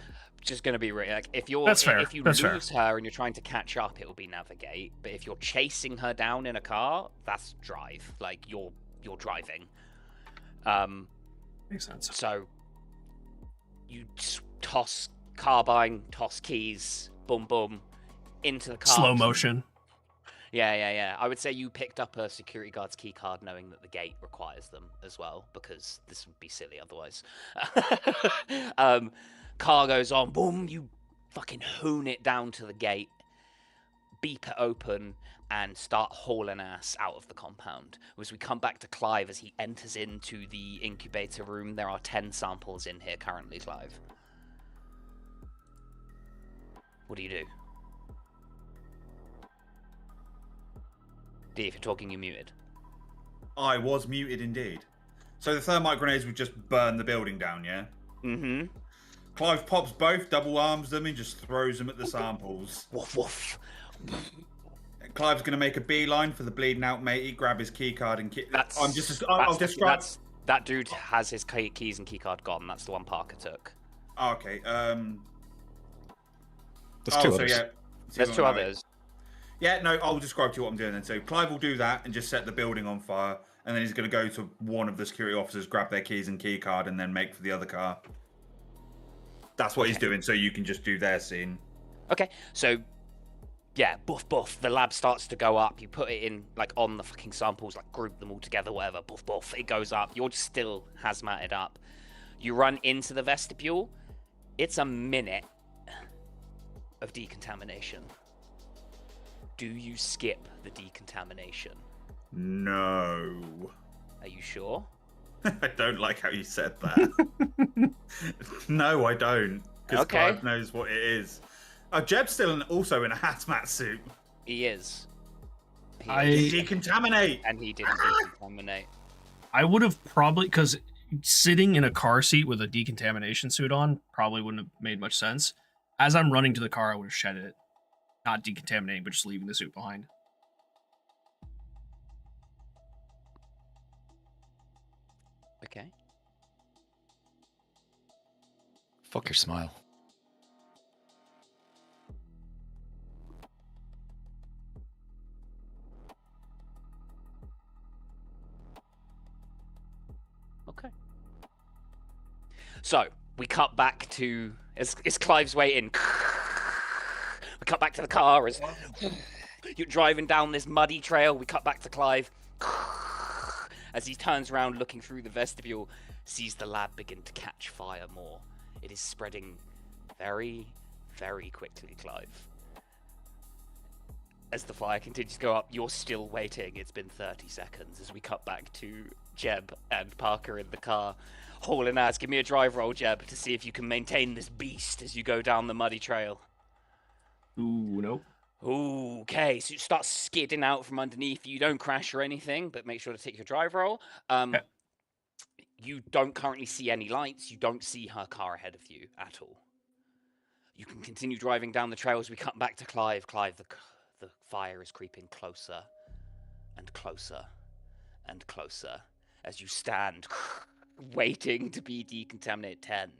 Speaker 2: gonna be really like if you lose her and you're trying to catch up, it will be navigate. But if you're chasing her down in a car, that's drive. Like you're driving.
Speaker 4: Makes sense.
Speaker 2: So you toss carbine, toss keys, boom boom, into the car.
Speaker 4: Slow motion.
Speaker 2: Yeah. I would say you picked up a security guard's key card knowing that the gate requires them as well, because this would be silly otherwise. Car goes on, boom, you fucking hoon it down to the gate, beep it open, and start hauling ass out of the compound. As we come back to Clive as he enters into the incubator room, there are 10 samples in here currently, Clive. What do you do? D, if you're talking, you're muted.
Speaker 1: I was muted indeed. So the thermite grenades would just burn the building down, yeah?
Speaker 2: Mm-hmm.
Speaker 1: Clive pops both, double arms them, and just throws them at the samples.
Speaker 2: Woof, woof.
Speaker 1: Clive's going to make a beeline for the bleeding out matey, grab his keycard and
Speaker 2: I'll describe. That dude has his keys and keycard gone. That's the one Parker took.
Speaker 1: Oh, okay.
Speaker 3: There's two others.
Speaker 2: There's 2 others.
Speaker 1: Yeah, no, I'll describe to you what I'm doing then. So Clive will do that and just set the building on fire, and then he's going to go to one of the security officers, grab their keys and keycard, and then make for the other car. That's what he's doing, so you can just do their scene.
Speaker 2: Okay, so yeah, buff, the lab starts to go up. You put it in, like, on the fucking samples, like, group them all together, whatever, buff, it goes up. You're still hazmated up. You run into the vestibule. It's a minute of decontamination. Do you skip the decontamination?
Speaker 1: No.
Speaker 2: Are you sure?
Speaker 1: I don't like how you said that. No, I don't. Because Clive knows what it is. Oh, Jeb's still also in a hazmat suit.
Speaker 2: He is.
Speaker 1: Decontaminate!
Speaker 2: And he didn't decontaminate.
Speaker 4: I would have probably, because sitting in a car seat with a decontamination suit on probably wouldn't have made much sense. As I'm running to the car, I would have shed it. Not decontaminating, but just leaving the suit behind.
Speaker 2: Okay.
Speaker 3: Fuck your smile.
Speaker 2: Okay. So, we cut back to... As Clive's waiting... We cut back to the car as... You're driving down this muddy trail. We cut back to Clive. As he turns around looking through the vestibule, sees the lab begin to catch fire more. It is spreading very, very quickly, Clive. As the fire continues to go up, you're still waiting. It's been 30 seconds as we cut back to Jeb and Parker in the car. Hauling ass, give me a drive roll, Jeb, to see if you can maintain this beast as you go down the muddy trail.
Speaker 4: Ooh, nope.
Speaker 2: Ooh, okay, so you start skidding out from underneath. You don't crash or anything, but make sure to take your drive roll. You don't currently see any lights. You don't see her car ahead of you at all. You can continue driving down the trails. We cut back to Clive. Clive, the fire is creeping closer and closer and closer as you stand waiting to be decontaminated. 10,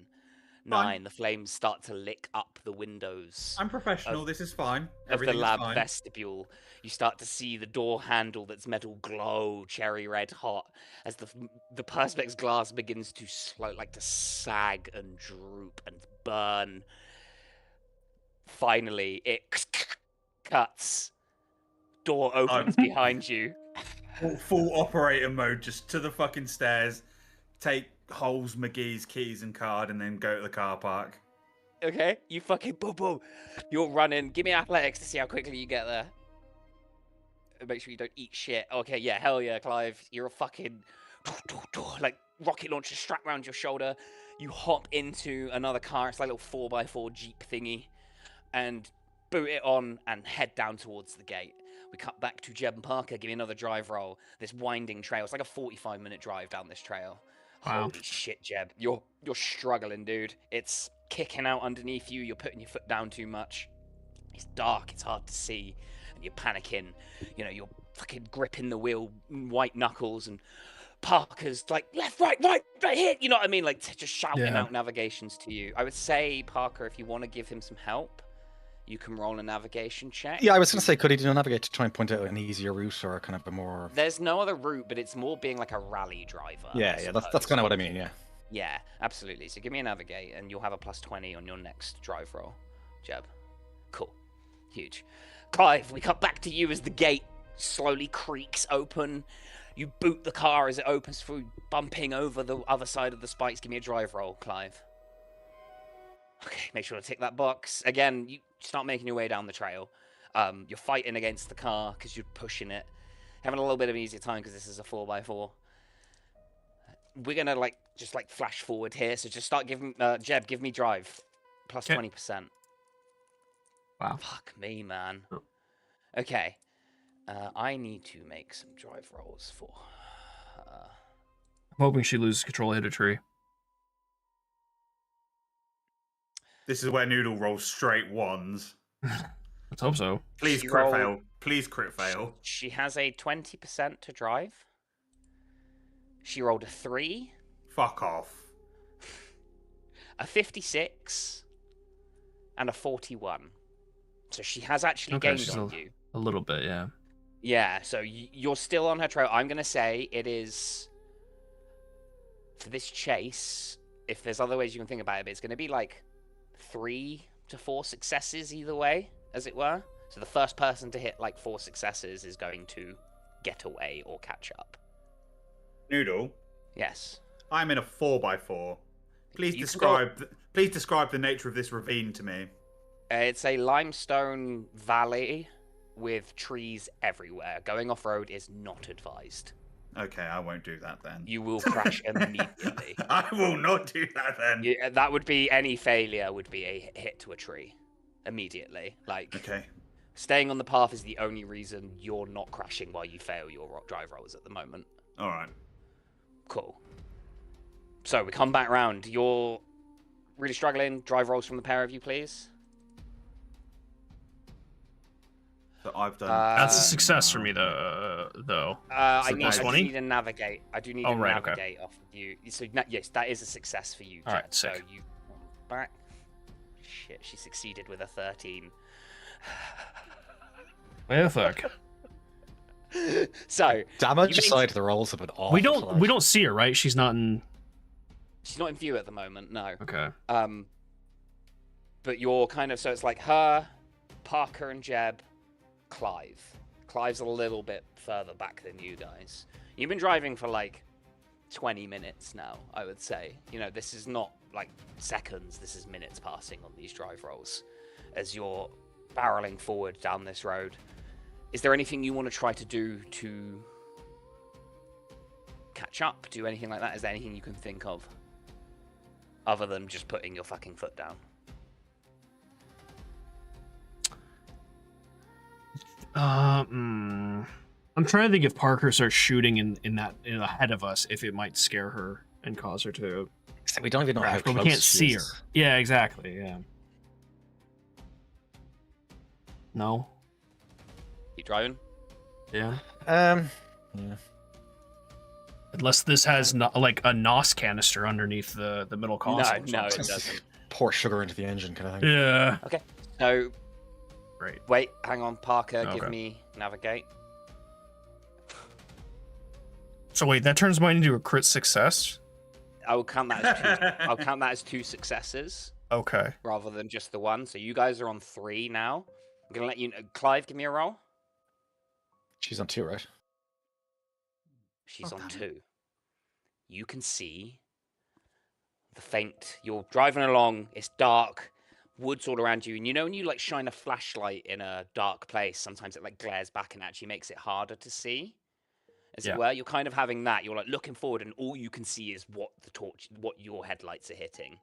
Speaker 2: 9, the flames start to lick up the windows.
Speaker 1: I'm professional, this is fine.
Speaker 2: Of the lab vestibule. You start to see the door handle that's metal glow cherry red hot as the perspex glass begins to to sag and droop and burn. Finally, it cuts. Door opens behind you.
Speaker 1: Full operator mode, just to the fucking stairs. Take Holes McGee's keys and card and then go to the car park.
Speaker 2: Okay, you fucking boom. You're running. Give me athletics to see how quickly you get there. Make sure you don't eat shit. Okay, yeah, hell yeah, Clive. You're a fucking like rocket launcher strapped around your shoulder. You hop into another car. It's like a little 4x4 Jeep thingy. And boot it on and head down towards the gate. We cut back to Jeb and Parker. Give me another drive roll. This winding trail. It's like a 45-minute drive down this trail. Wow. Holy shit, Jeb. You're struggling, dude. It's kicking out underneath you. You're putting your foot down too much. It's dark. It's hard to see. And you're panicking. You know, you're fucking gripping the wheel, white knuckles, and Parker's like, left, right here. You know what I mean? Like, just shouting out navigations to you. I would say, Parker, if you want to give him some help, you can roll a navigation check.
Speaker 3: Yeah, I was going to say, could he do a navigate to try and point out an easier route or kind of a more...
Speaker 2: There's no other route, but it's more being like a rally driver.
Speaker 3: Yeah, that's kind of what I mean, yeah.
Speaker 2: Yeah, absolutely. So give me a navigate, and you'll have a +20 on your next drive roll, Jeb. Cool. Huge. Clive, we cut back to you as the gate slowly creaks open. You boot the car as it opens through, bumping over the other side of the spikes. Give me a drive roll, Clive. Okay, make sure to tick that box. Again, you start making your way down the trail. You're fighting against the car because you're pushing it. Having a little bit of an easier time because this is a 4x4. We're going to just flash forward here. So just start giving... Jeb, give me drive. +20%.
Speaker 4: Wow.
Speaker 2: Fuck me, man. Okay. I need to make some drive rolls for...
Speaker 4: I'm hoping she loses control, hit a tree.
Speaker 1: This is where Noodle rolls straight ones.
Speaker 4: Let's hope so.
Speaker 1: Please crit fail. Please crit fail.
Speaker 2: She has a 20% to drive. She rolled a 3.
Speaker 1: Fuck off.
Speaker 2: A 56. And a 41. So she has actually gained on you.
Speaker 4: A little bit, yeah.
Speaker 2: Yeah, so you're still on her trail. I'm going to say it is... For this chase, if there's other ways you can think about it, but it's going to be like 3 to 4 successes either way, as it were. So the first person to hit like 4 successes is going to get away or catch up.
Speaker 1: Noodle.
Speaker 2: Yes.
Speaker 1: I'm in a 4x4. Please describe the nature of this ravine to me.
Speaker 2: It's a limestone valley with trees everywhere. Going off-road is not advised.
Speaker 1: Okay, I won't do that then.
Speaker 2: You will crash immediately.
Speaker 1: I will not do that then.
Speaker 2: That would be, any failure would be a hit to a tree. Immediately. Like,
Speaker 1: okay.
Speaker 2: Staying on the path is the only reason you're not crashing while you fail your drive rolls at the moment.
Speaker 1: Alright.
Speaker 2: Cool. So, we come back round. You're really struggling. Drive rolls from the pair of you, please.
Speaker 1: So I've done.
Speaker 4: That's a success for me, though.
Speaker 2: I need to navigate. I do need to navigate off of you. So yes, that is a success for you, Jeff.
Speaker 4: All right, sick.
Speaker 2: So you back. Shit, she succeeded with a 13.
Speaker 4: Well, fuck.
Speaker 2: So
Speaker 3: damage aside, the rolls have been awful.
Speaker 4: We don't see her, right? She's not in
Speaker 2: view at the moment. No.
Speaker 4: Okay.
Speaker 2: But you're kind of, so it's like her, Parker, and Jeb. Clive's a little bit further back than you guys. You've been driving for like 20 minutes now, I would say. You know, this is not like seconds, this is minutes passing on these drive rolls as you're barreling forward down this road. Is there anything you want to try to do to catch up? Do anything like that? Is there anything you can think of other than just putting your fucking foot down?
Speaker 4: I'm trying to think if Parker starts shooting in ahead of us, if it might scare her and cause her to.
Speaker 3: We don't even know how close
Speaker 4: we can't see her. Yeah, exactly. Yeah. No.
Speaker 2: Keep driving.
Speaker 4: Yeah.
Speaker 3: Yeah.
Speaker 4: Unless this has like a NOS canister underneath the middle console.
Speaker 2: No, it doesn't.
Speaker 3: Pour sugar into the engine, kind of thing.
Speaker 4: Yeah.
Speaker 2: Okay. So.
Speaker 4: Right.
Speaker 2: Wait, hang on, Parker.
Speaker 4: Okay.
Speaker 2: Give me navigate.
Speaker 4: So wait, that turns mine into a crit success.
Speaker 2: I will count that as 2. I'll count that as 2 successes.
Speaker 4: Okay.
Speaker 2: Rather than just the 1. So you guys are on 3 now. I'm gonna let you. Clive, give me a roll.
Speaker 3: She's on 2, right?
Speaker 2: She's on 2. You can see the faint. You're driving along. It's dark. Woods all around you, and you know when you like shine a flashlight in a dark place, sometimes it like glares back and actually makes it harder to see, as it were. You're kind of having that. You're like looking forward, and all you can see is what your headlights are hitting.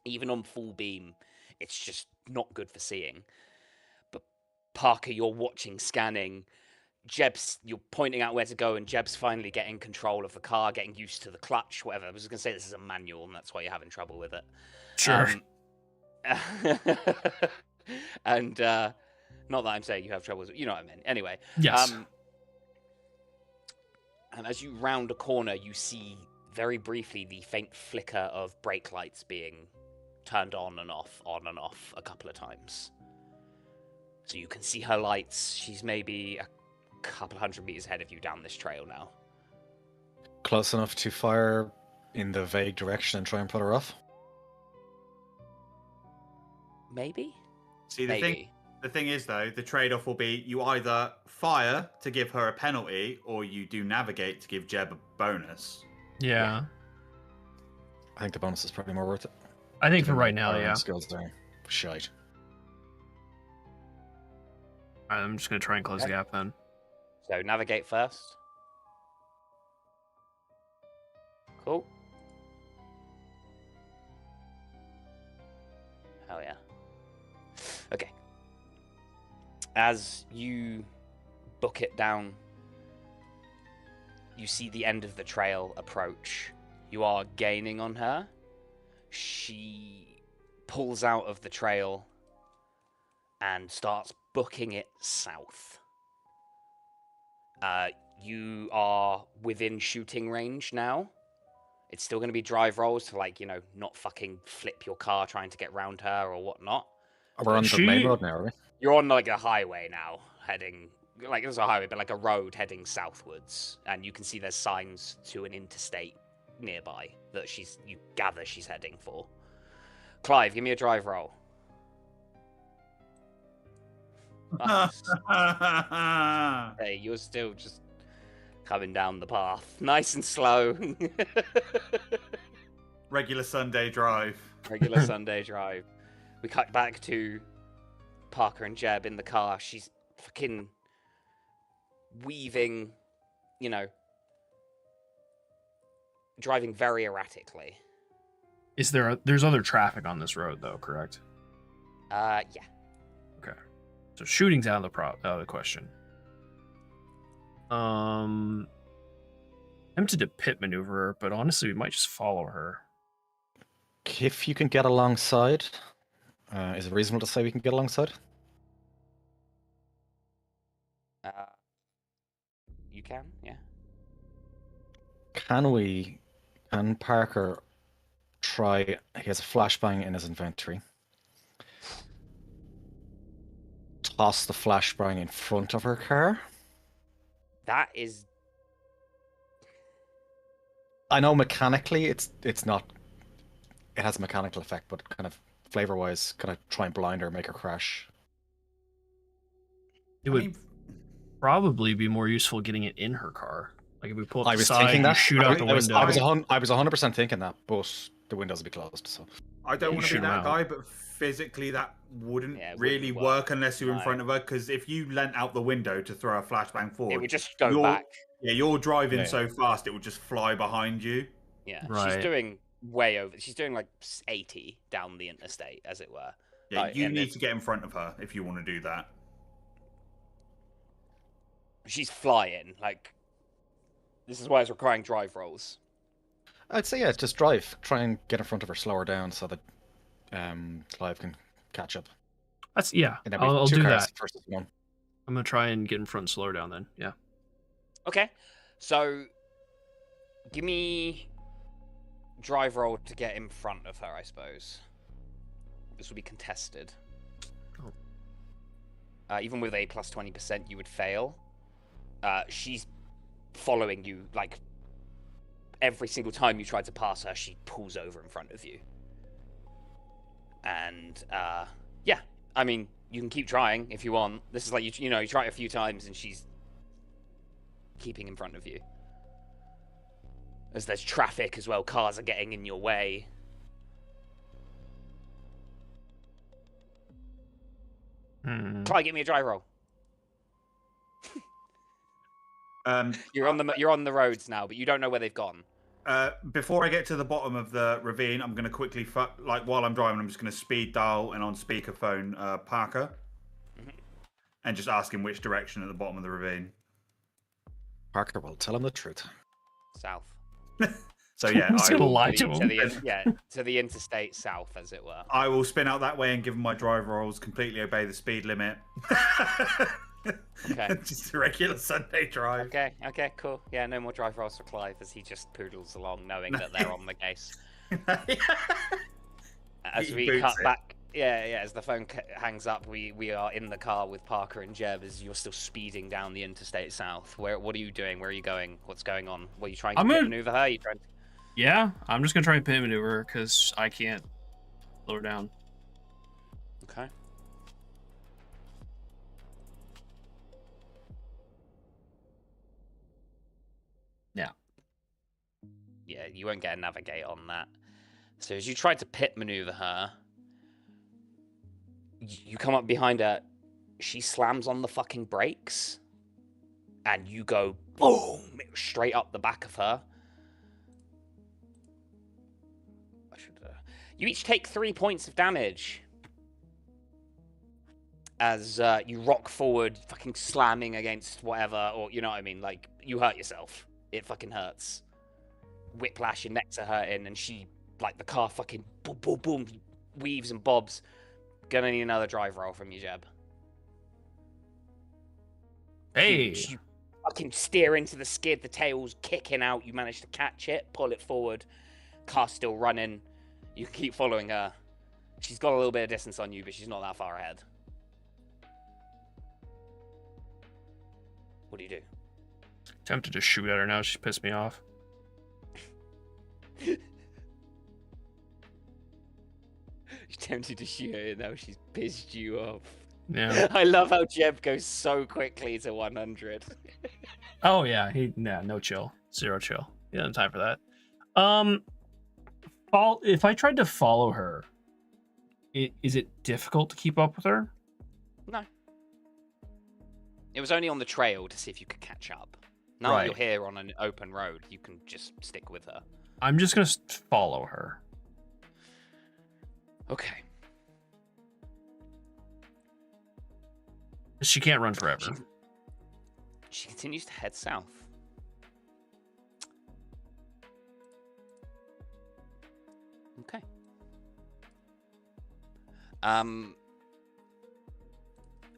Speaker 2: Even on full beam, it's just not good for seeing. But Parker, you're watching, scanning. Jeb's, you're pointing out where to go, and Jeb's finally getting control of the car, getting used to the clutch, whatever. I was going to say this is a manual, and that's why you're having trouble with it.
Speaker 4: Sure.
Speaker 2: And not that I'm saying you have troubles, you know what I mean. Anyway,
Speaker 4: yes.
Speaker 2: And as you round a corner, you see very briefly the faint flicker of brake lights being turned on and off a couple of times. So you can see her lights. She's maybe a couple 100 meters ahead of you down this trail now.
Speaker 3: Close enough to fire in the vague direction and try and put her off?
Speaker 2: Maybe?
Speaker 1: See, the thing is, though, the trade-off will be you either fire to give her a penalty, or you do navigate to give Jeb a bonus.
Speaker 4: Yeah.
Speaker 3: I think the bonus is probably more worth it.
Speaker 4: I think for right now, yeah.
Speaker 3: Skills there. Shite.
Speaker 4: I'm just going to try and close the gap then.
Speaker 2: So navigate first. Cool. Hell yeah. Okay. As you book it down, you see the end of the trail approach. You are gaining on her. She pulls out of the trail and starts booking it south. You are within shooting range now. It's still going to be drive rolls to, like, you know, not fucking flip your car trying to get round her or whatnot.
Speaker 3: We're on the main road now, are we?
Speaker 2: You're on, like, a highway now, heading... Like, there's a highway, but, like, a road heading southwards. And you can see there's signs to an interstate nearby that you gather she's heading for. Clive, give me a drive roll. Nice. Hey, you're still just coming down the path, nice and slow.
Speaker 1: Regular Sunday drive.
Speaker 2: Regular Sunday drive. We cut back to Parker and Jeb in the car. She's fucking weaving, you know, driving very erratically.
Speaker 4: There's other traffic on this road though, correct?
Speaker 2: Yeah.
Speaker 4: Okay. So shooting's out of the question. Tempted to pit maneuver her, but honestly we might just follow her.
Speaker 3: If you can get alongside, is it reasonable to say we can get alongside?
Speaker 2: You can, yeah.
Speaker 3: Can Parker try, he has a flashbang in his inventory, toss the flashbang in front of her car?
Speaker 2: That is...
Speaker 3: I know mechanically it's not, it has a mechanical effect, but kind of flavor-wise, can I try and blind her, make her crash?
Speaker 4: It would probably be more useful getting it in her car. Like if we pull up
Speaker 3: I
Speaker 4: the
Speaker 3: was
Speaker 4: side,
Speaker 3: thinking that.
Speaker 4: shoot out the window.
Speaker 3: I was 100% thinking that, but the windows would be closed. So
Speaker 1: I don't want to be that
Speaker 4: out.
Speaker 1: guy, but physically that wouldn't really work unless you're in front of her. Because if you leant out the window to throw a flashbang forward,
Speaker 2: it would just go back.
Speaker 1: Yeah, you're driving so fast it would just fly behind you.
Speaker 2: Yeah,
Speaker 4: right.
Speaker 2: She's doing way over. She's doing like 80 down the interstate, as it were.
Speaker 1: Yeah,
Speaker 2: like,
Speaker 1: you need to get in front of her if you want to do that.
Speaker 2: She's flying. Like, this is why it's requiring drive rolls.
Speaker 3: I'd say, yeah, just drive. Try and get in front of her, slow her down so that Clive can catch up.
Speaker 4: That's, yeah, I'll do that.
Speaker 3: Versus one.
Speaker 4: I'm going to try and get in front and slow her down then, yeah.
Speaker 2: Okay, so give me drive roll to get in front of her, I suppose. This will be contested.
Speaker 4: Oh.
Speaker 2: Even with a plus 20%, you would fail. She's following you, like, every single time you try to pass her, she pulls over in front of you. And, yeah, I mean, you can keep trying if you want. This is like, you know, you try it a few times and she's keeping in front of you. As there's traffic as well, cars are getting in your way. Clyde, give me a drive roll. You're on the roads now, but you don't know where they've gone.
Speaker 1: Before I get to the bottom of the ravine, I'm going to quickly, while I'm driving, I'm just going to speed dial and on speakerphone Parker, and just ask him which direction at the bottom of the ravine.
Speaker 3: Parker will tell him the truth.
Speaker 2: South.
Speaker 1: So yeah,
Speaker 4: I'm gonna lie to him.
Speaker 2: To the interstate south, as it were.
Speaker 1: I will spin out that way and give him my drive rolls. Completely obey the speed limit.
Speaker 2: Okay.
Speaker 1: Just a regular Sunday drive.
Speaker 2: Okay, cool. Yeah, no more drive rolls for Clive as he just poodles along, knowing that they're on the case. As we cut back, as the phone hangs up, we are in the car with Parker and Jeb as you're still speeding down the interstate south. What are you doing? Where are you going? What's going on? What are you trying to maneuver her? You trying?
Speaker 4: Yeah, I'm just gonna try and pit maneuver her because I can't slow her down.
Speaker 2: Okay. Yeah, you won't get a navigate on that. So as you try to pit maneuver her, you come up behind her, she slams on the fucking brakes, and you go boom straight up the back of her. You each take 3 points of damage as you rock forward, fucking slamming against whatever, or you know what I mean, like you hurt yourself. It fucking hurts. Whiplash, your necks are hurting, and she, like, the car fucking boom, boom, boom, weaves and bobs. Gonna need another drive roll from you, Jeb.
Speaker 4: Hey!
Speaker 2: You fucking steer into the skid, the tail's kicking out, you manage to catch it, pull it forward, car's still running, you can keep following her. She's got a little bit of distance on you, but she's not that far ahead. What do you do?
Speaker 4: Tempted to shoot at her now, she pissed me off.
Speaker 2: You tempted to shoot her, now she's pissed you off.
Speaker 4: Yeah.
Speaker 2: I love how Jeb goes so quickly to 100.
Speaker 4: Oh yeah, no chill, 0 chill. He doesn't have time for that. If I tried to follow her, is it difficult to keep up with her?
Speaker 2: No. It was only on the trail to see if you could catch up. Now that you're here on an open road, you can just stick with her.
Speaker 4: I'm just gonna follow her.
Speaker 2: Okay.
Speaker 4: She can't run forever.
Speaker 2: She continues to head south. Okay.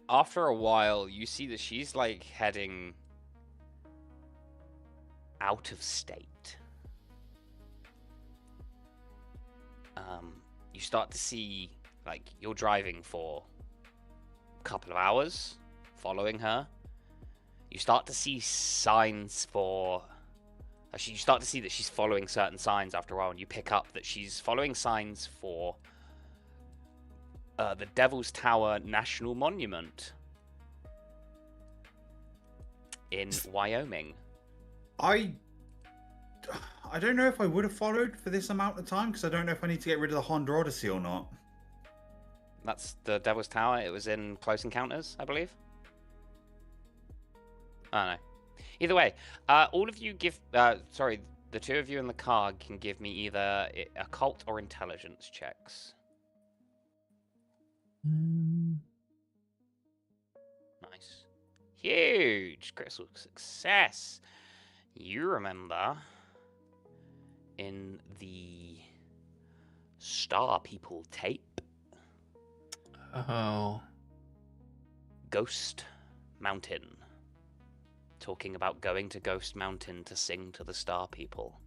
Speaker 2: After a while, you see that she's like heading out of state. You start to see, like, you're driving for a couple of hours, following her. You start to see signs for... Actually, you start to see that she's following certain signs after a while, and you pick up that she's following signs for the Devil's Tower National Monument in Wyoming.
Speaker 1: I don't know if I would have followed for this amount of time, because I don't know if I need to get rid of the Honda Odyssey or not.
Speaker 2: That's the Devil's Tower. It was in Close Encounters, I believe. I don't know. Either way, all of you give... sorry, the two of you in the car can give me either occult or intelligence checks. Nice. Huge critical success. You remember in the Star People tape.
Speaker 4: Oh.
Speaker 2: Ghost Mountain. Talking about going to Ghost Mountain to sing to the Star People.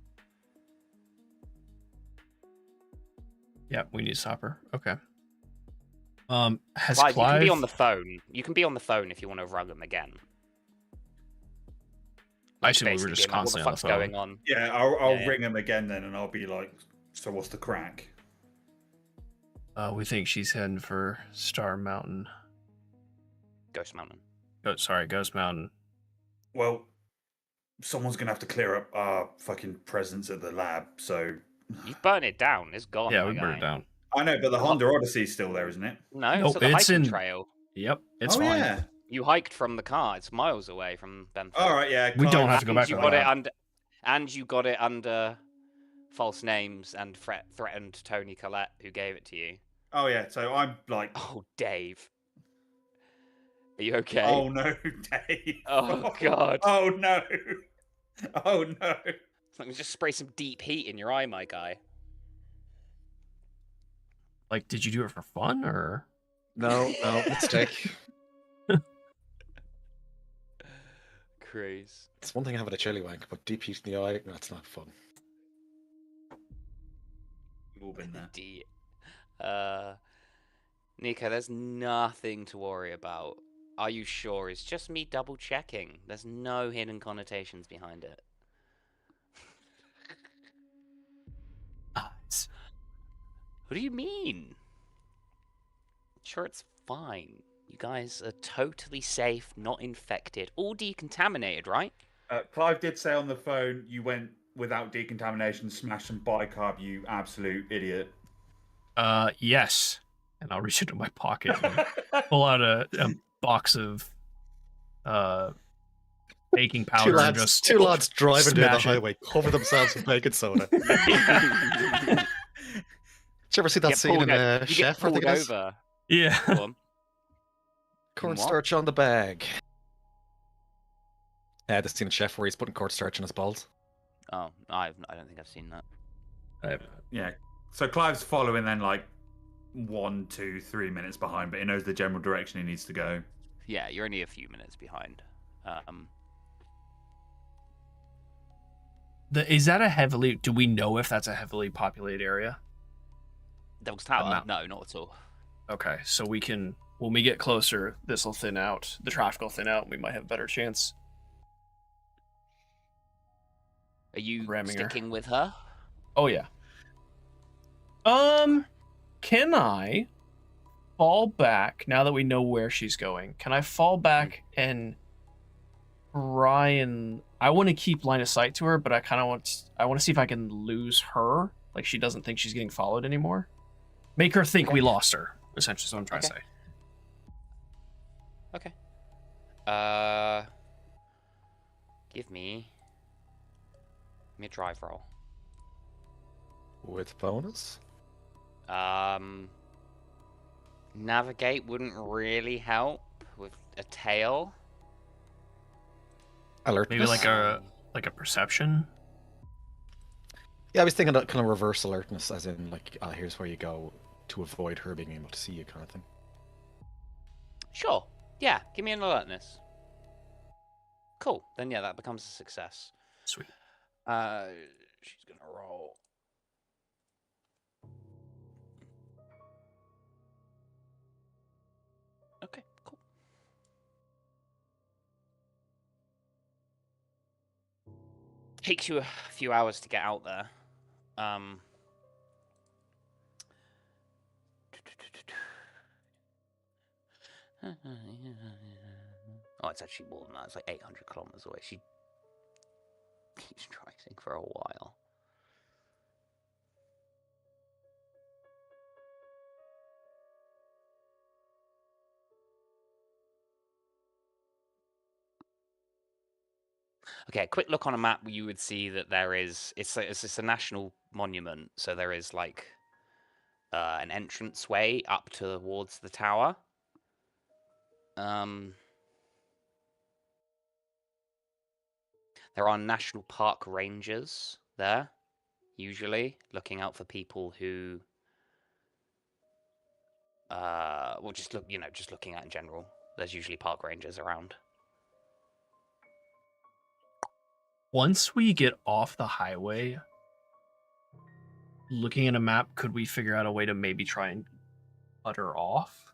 Speaker 4: Yeah, we need to stop her. Okay. Has
Speaker 2: Clive,
Speaker 4: Clive...
Speaker 2: you can be on the phone. You can be on the phone if you want to rug them again.
Speaker 4: I assume we were just constantly on the phone.
Speaker 2: Going on?
Speaker 1: Yeah, I'll ring him again then, and I'll be like, so what's the crack?
Speaker 4: We think she's heading for Star Mountain.
Speaker 2: Ghost Mountain.
Speaker 4: Ghost Mountain.
Speaker 1: Well, someone's going to have to clear up our fucking presence at the lab, so...
Speaker 2: You've burnt it down. It's gone.
Speaker 4: Yeah, we burned it down.
Speaker 1: I know, but the Honda Odyssey's still there, isn't it?
Speaker 2: No, it's the hiking trail.
Speaker 4: Yep, it's
Speaker 1: fine. Yeah.
Speaker 2: You hiked from the car. It's miles away from Benford.
Speaker 1: All right, yeah.
Speaker 4: We don't have to go back.
Speaker 2: You got it under, and you got it under false names and threatened Tony Collette, who gave it to you.
Speaker 1: Oh yeah, so I'm like...
Speaker 2: Oh, Dave. Are you okay?
Speaker 1: Oh no, Dave.
Speaker 2: Oh God.
Speaker 1: Oh no. Oh no.
Speaker 2: Let me just spray some deep heat in your eye, my guy.
Speaker 4: Like, did you do it for fun, or?
Speaker 3: No, mistake.
Speaker 2: Craze.
Speaker 3: It's one thing having a chili wank, but deep heat in the eye, that's not fun.
Speaker 1: We've all been there.
Speaker 2: Neko, there's nothing to worry about. Are you sure? It's just me double checking. There's no hidden connotations behind it. What do you mean? Sure, it's fine. You guys are totally safe, not infected, all decontaminated, right?
Speaker 1: Clive did say on the phone you went without decontamination, smashed some bicarb, you absolute idiot.
Speaker 4: Yes. And I'll reach into my pocket and pull out a box of baking powder and just
Speaker 3: two lads driving down the
Speaker 4: smash
Speaker 3: highway, cover themselves with baking soda. Did you ever see that scene in Chef?
Speaker 2: Pulled over.
Speaker 4: Yeah.
Speaker 3: Cornstarch on the bag. Yeah, the scene in Chef where he's putting cornstarch on his balls.
Speaker 2: Oh, I don't think I've seen that.
Speaker 1: Yeah. So Clive's following then like 1, 2, 3 minutes behind, but he knows the general direction he needs to go.
Speaker 2: Yeah, you're only a few minutes behind.
Speaker 4: Is that a heavily... Do we know if that's a heavily populated area?
Speaker 2: Devil's Tower? No, not at all.
Speaker 4: Okay, so we can... When we get closer, this will thin out. The traffic will thin out, and we might have a better chance.
Speaker 2: Are you sticking with her?
Speaker 4: Oh, yeah. can I fall back now that we know where she's going? Can I fall back and try and I want to keep line of sight to her, but I want to see if I can lose her, like she doesn't think she's getting followed anymore. Make her think we lost her. Essentially, is what I'm trying to say.
Speaker 2: Okay. Give me a drive roll.
Speaker 3: With bonus?
Speaker 2: Navigate wouldn't really help with a tail.
Speaker 3: Alertness?
Speaker 4: Maybe like a perception.
Speaker 3: Yeah, I was thinking that kind of reverse alertness, as in like, here's where you go to avoid her being able to see you, kind of thing.
Speaker 2: Sure. Yeah. Give me an alertness. Cool. Then yeah, that becomes a success.
Speaker 4: Sweet.
Speaker 2: She's gonna roll. Okay, cool. Takes you a few hours to get out there. Oh, it's actually more than that. It's like 800 kilometers away. She keeps driving for a while. Okay, a quick look on a map, you would see that there is it's a national monument, so there is like an entranceway up towards the tower. There are national park rangers there, usually looking out for people who, well, just looking at in general. There's usually park rangers around.
Speaker 4: Once we get off the highway, looking at a map, could we figure out a way to maybe try and cut her off?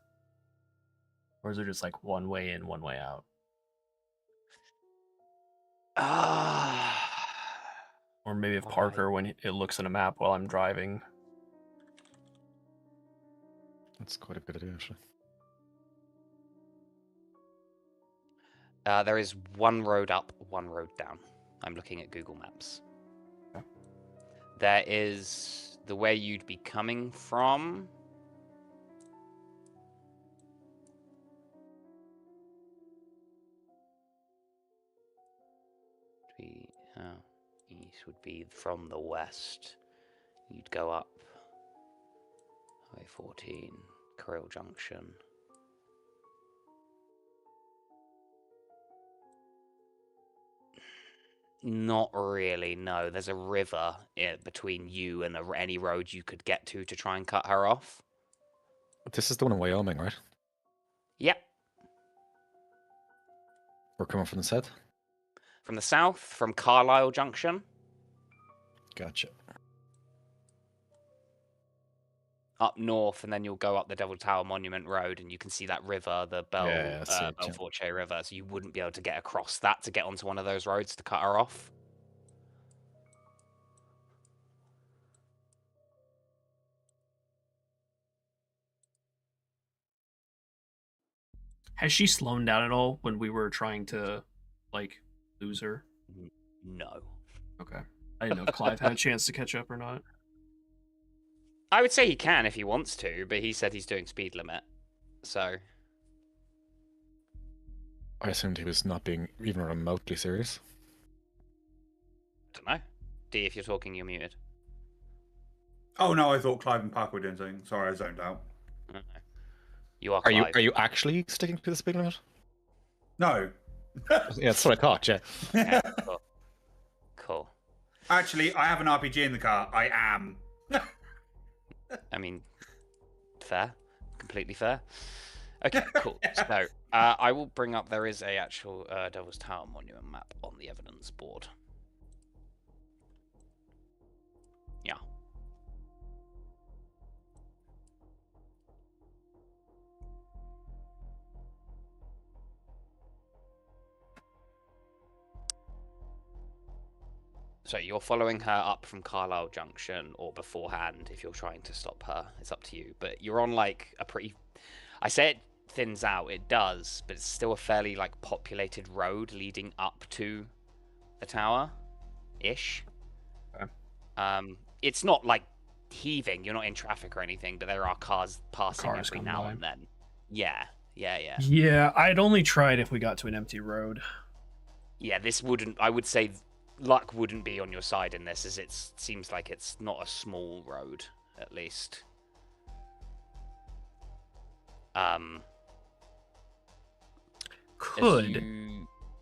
Speaker 4: Or is there just like one way in, one way out? Or maybe if Parker, when it looks at a map while I'm driving.
Speaker 3: That's quite a good idea, actually.
Speaker 2: There is one road up, one road down. I'm looking at Google Maps.
Speaker 4: Okay.
Speaker 2: There is the way you'd be coming from. East would be from the west. You'd go up Highway 14, Krill Junction. Not really, no. There's a river between you and any road you could get to try and cut her off.
Speaker 3: This is the one in Wyoming, right?
Speaker 2: Yep.
Speaker 3: We're coming from the south?
Speaker 2: From the south, from Carlisle Junction.
Speaker 3: Gotcha.
Speaker 2: Up north, and then you'll go up the Devil Tower Monument Road, and you can see that river, the Belforche River, so you wouldn't be able to get across that to get onto one of those roads to cut her off.
Speaker 4: Has she slowed down at all when we were trying to, like, lose her?
Speaker 2: No.
Speaker 4: Okay. I didn't know if Clive had a chance to catch up or not.
Speaker 2: I would say he can if he wants to, but he said he's doing speed limit, so...
Speaker 3: I assumed he was not being even remotely serious.
Speaker 2: I don't know. D, if you're talking, you're muted.
Speaker 1: Oh no, I thought Clive and Parker were doing something. Sorry, I zoned out.
Speaker 2: I don't know. You are Clive.
Speaker 3: Are you actually sticking to the speed limit?
Speaker 1: No.
Speaker 3: Yeah, that's what I thought, yeah.
Speaker 2: Yeah, cool.
Speaker 1: Actually, I have an RPG in the car. I am.
Speaker 2: I mean, fair. Completely fair. Okay, cool. So, I will bring up, there is a actual Devil's Tower Monument map on the evidence board. Yeah. So you're following her up from Carlisle Junction or beforehand if you're trying to stop her. It's up to you. But you're on like a pretty... I say it thins out. It does. But it's still a fairly like populated road leading up to the tower-ish.
Speaker 4: Okay.
Speaker 2: It's not like heaving. You're not in traffic or anything. But there are cars passing every now and then. Yeah.
Speaker 4: Yeah, I'd only try it if we got to an empty road.
Speaker 2: Yeah, this wouldn't... I would say... luck wouldn't be on your side in this, as it seems like it's not a small road, at least.
Speaker 4: Could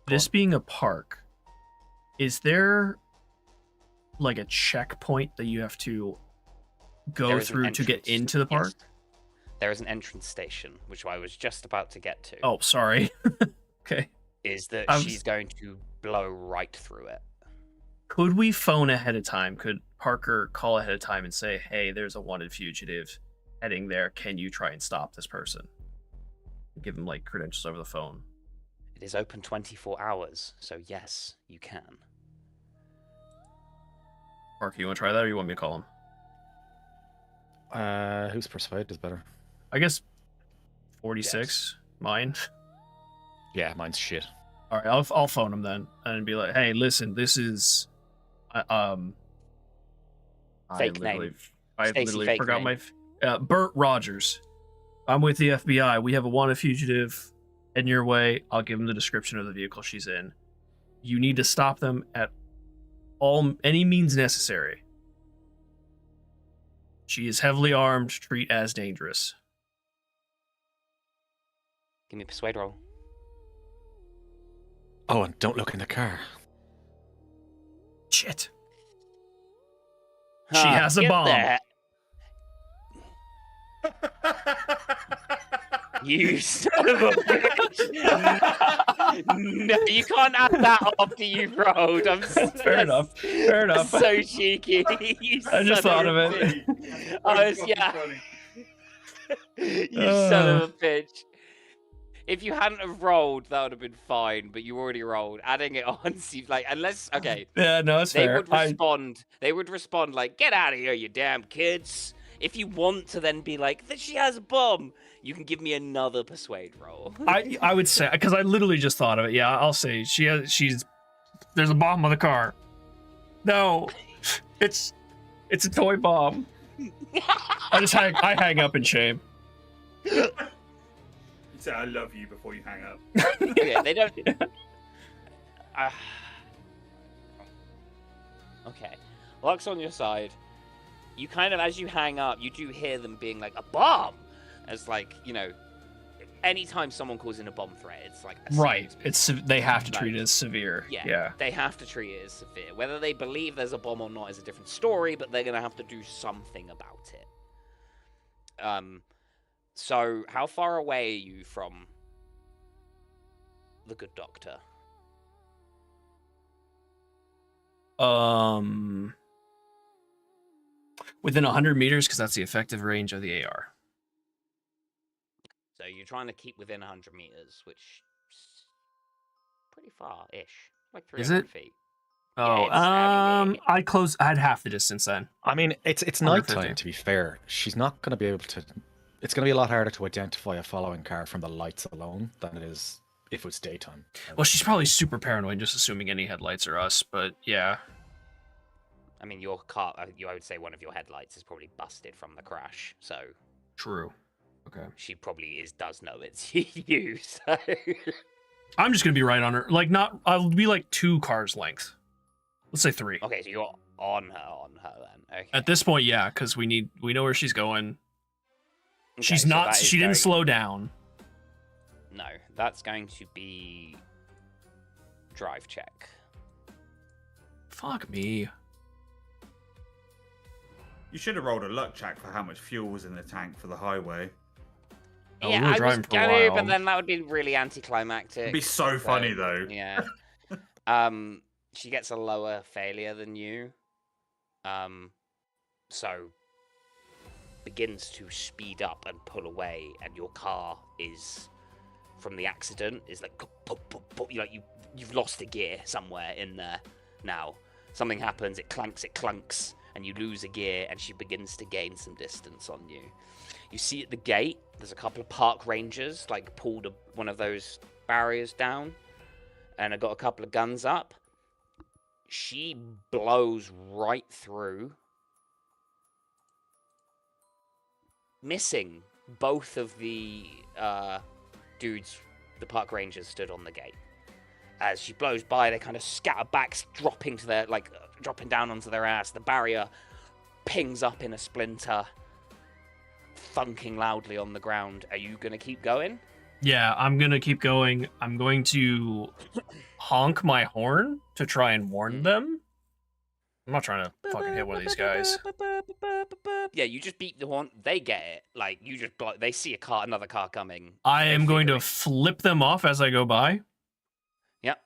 Speaker 4: this being a park, is there like a checkpoint that you have to go through to get into the park?
Speaker 2: Yes. There is an entrance station, which I was just about to get to.
Speaker 4: Oh, sorry. Okay.
Speaker 2: Is that she's going to blow right through it.
Speaker 4: Could we phone ahead of time? Could Parker call ahead of time and say, hey, there's a wanted fugitive heading there. Can you try and stop this person? Give him, like, credentials over the phone.
Speaker 2: It is open 24 hours, so yes, you can.
Speaker 4: Parker, you want to try that, or you want me to call him?
Speaker 3: Whose persuade is better?
Speaker 4: I guess 46. Yes. Mine?
Speaker 3: Yeah, mine's shit.
Speaker 4: All right, I'll phone him then and be like, hey, listen, this is...
Speaker 2: Fake name.
Speaker 4: I literally forgot my... Burt Rogers. I'm with the FBI. We have a wanted fugitive in your way. I'll give him the description of the vehicle she's in. You need to stop them at any means necessary. She is heavily armed. Treat as dangerous.
Speaker 2: Give me a persuade roll.
Speaker 3: Oh, and don't look in the car.
Speaker 4: Shit. She has a bomb.
Speaker 2: That. You son of a bitch. No, you can't add that after you've rolled.
Speaker 4: Fair enough. Fair enough.
Speaker 2: So cheeky.
Speaker 4: I just thought of it.
Speaker 2: You son of a bitch. If you hadn't have rolled, that would have been fine, but you already rolled. Adding it on seems like, unless, okay.
Speaker 4: Yeah, no, it's fair.
Speaker 2: They would respond like, get out of here, you damn kids. If you want to then be like, she has a bomb, you can give me another persuade roll.
Speaker 4: I would say, because I literally just thought of it. Yeah, I'll say there's a bomb on the car. No, it's a toy bomb. I hang up in shame.
Speaker 1: Say I love you before you hang up.
Speaker 2: Okay, they don't. Okay, luck's on your side. You kind of, as you hang up, you do hear them being like, a bomb! As like, you know, anytime someone calls in a bomb threat, it's like
Speaker 4: right. They have to treat it as severe.
Speaker 2: Yeah, they have to treat it as severe. Whether they believe there's a bomb or not is a different story, but they're gonna have to do something about it. So, how far away are you from the good doctor?
Speaker 4: Within 100 meters, because that's the effective range of the AR.
Speaker 2: So you're trying to keep within 100 meters, which is pretty far-ish, like 300 feet.
Speaker 4: Oh,
Speaker 2: yeah,
Speaker 4: I'd half the distance then.
Speaker 3: I mean, it's nighttime, to be fair. She's not going to be able to... It's going to be a lot harder to identify a following car from the lights alone than it is if it's daytime.
Speaker 4: Well, she's probably super paranoid, just assuming any headlights are us, but yeah.
Speaker 2: I mean, your car, I would say one of your headlights is probably busted from the crash, so...
Speaker 4: True. Okay.
Speaker 2: She probably does know it's you, so...
Speaker 4: I'm just going to be right on her. Like, I'll be like 2 cars length. Let's say 3.
Speaker 2: Okay, so you're on her then. Okay.
Speaker 4: At this point, yeah, because we know where she's going.
Speaker 2: Okay,
Speaker 4: she didn't slow down.
Speaker 2: No, that's going to be drive check.
Speaker 4: Fuck me.
Speaker 1: You should have rolled a luck check for how much fuel was in the tank for the highway.
Speaker 2: Yeah, I was gonna, but then that would be really anticlimactic.
Speaker 1: It'd be so funny though.
Speaker 2: Yeah. She gets a lower failure than you. So begins to speed up and pull away, and your car is from the accident is like you've lost a gear somewhere in there now. Something happens, it clunks, and you lose a gear, and she begins to gain some distance on you. You see at the gate, there's a couple of park rangers, like, pulled one of those barriers down, and have got a couple of guns up. She blows right through, missing both of the dudes, the park rangers stood on the gate. As she blows by, they kind of scatter back, dropping down onto their ass. The barrier pings up in a splinter, thunking loudly on the ground. Are you gonna keep going?
Speaker 4: Yeah, I'm gonna keep going. I'm going to honk my horn to try and warn them. I'm not trying to fucking hit one of these guys.
Speaker 2: Yeah, you just beat the horn. They get it. Like, you just they see another car coming.
Speaker 4: I am going to flip them off as I go by.
Speaker 2: Yep.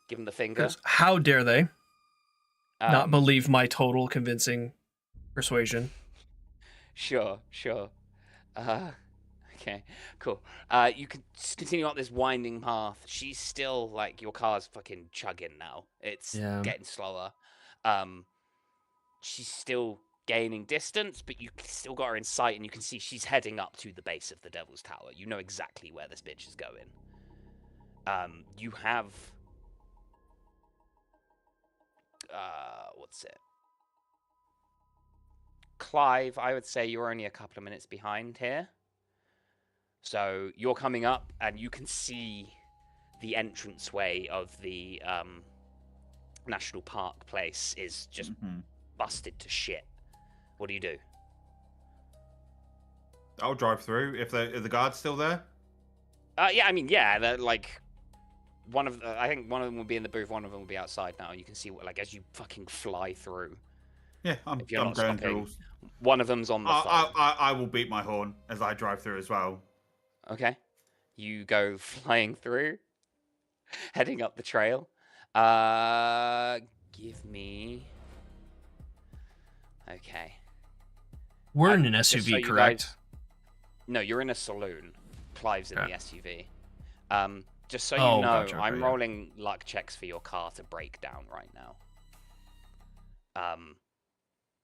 Speaker 2: Give them the finger.
Speaker 4: How dare they not believe my total convincing persuasion?
Speaker 2: Sure. Okay, cool. You can continue up this winding path. She's still, like, your car's fucking chugging now. It's getting slower. She's still gaining distance, but you still got her in sight, and you can see she's heading up to the base of the Devil's Tower. You know exactly where this bitch is going. You have... what's it? Clive, I would say you're only a couple of minutes behind here. So you're coming up, and you can see the entranceway of the National Park place is just busted to shit. What do you do?
Speaker 1: I'll drive through if the guard's still there.
Speaker 2: Yeah, I mean, yeah, they're like I think one of them will be in the booth, one of them will be outside now. You can see as you fucking fly through.
Speaker 1: Yeah, I'm going through.
Speaker 2: One of them's on the phone.
Speaker 1: I will beat my horn as I drive through as well.
Speaker 2: Okay. You go flying through, heading up the trail. Give me... Okay.
Speaker 4: We're in an SUV, correct?
Speaker 2: No, you're in a saloon. Clive's in the SUV. Just so you know,
Speaker 4: gotcha,
Speaker 2: I'm rolling luck checks for your car to break down right now.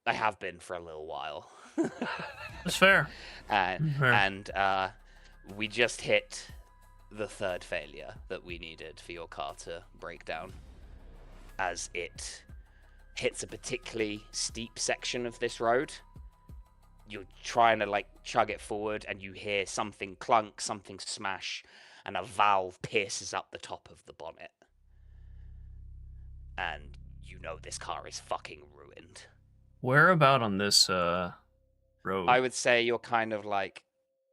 Speaker 2: I have been for a little while.
Speaker 4: That's fair.
Speaker 2: And we just hit the third failure that we needed for your car to break down, as it hits a particularly steep section of this road. You're trying to chug it forward, and you hear something clunk, something smash, and a valve pierces up the top of the bonnet. And you know this car is fucking ruined.
Speaker 4: Where about on this road?
Speaker 2: I would say you're kind of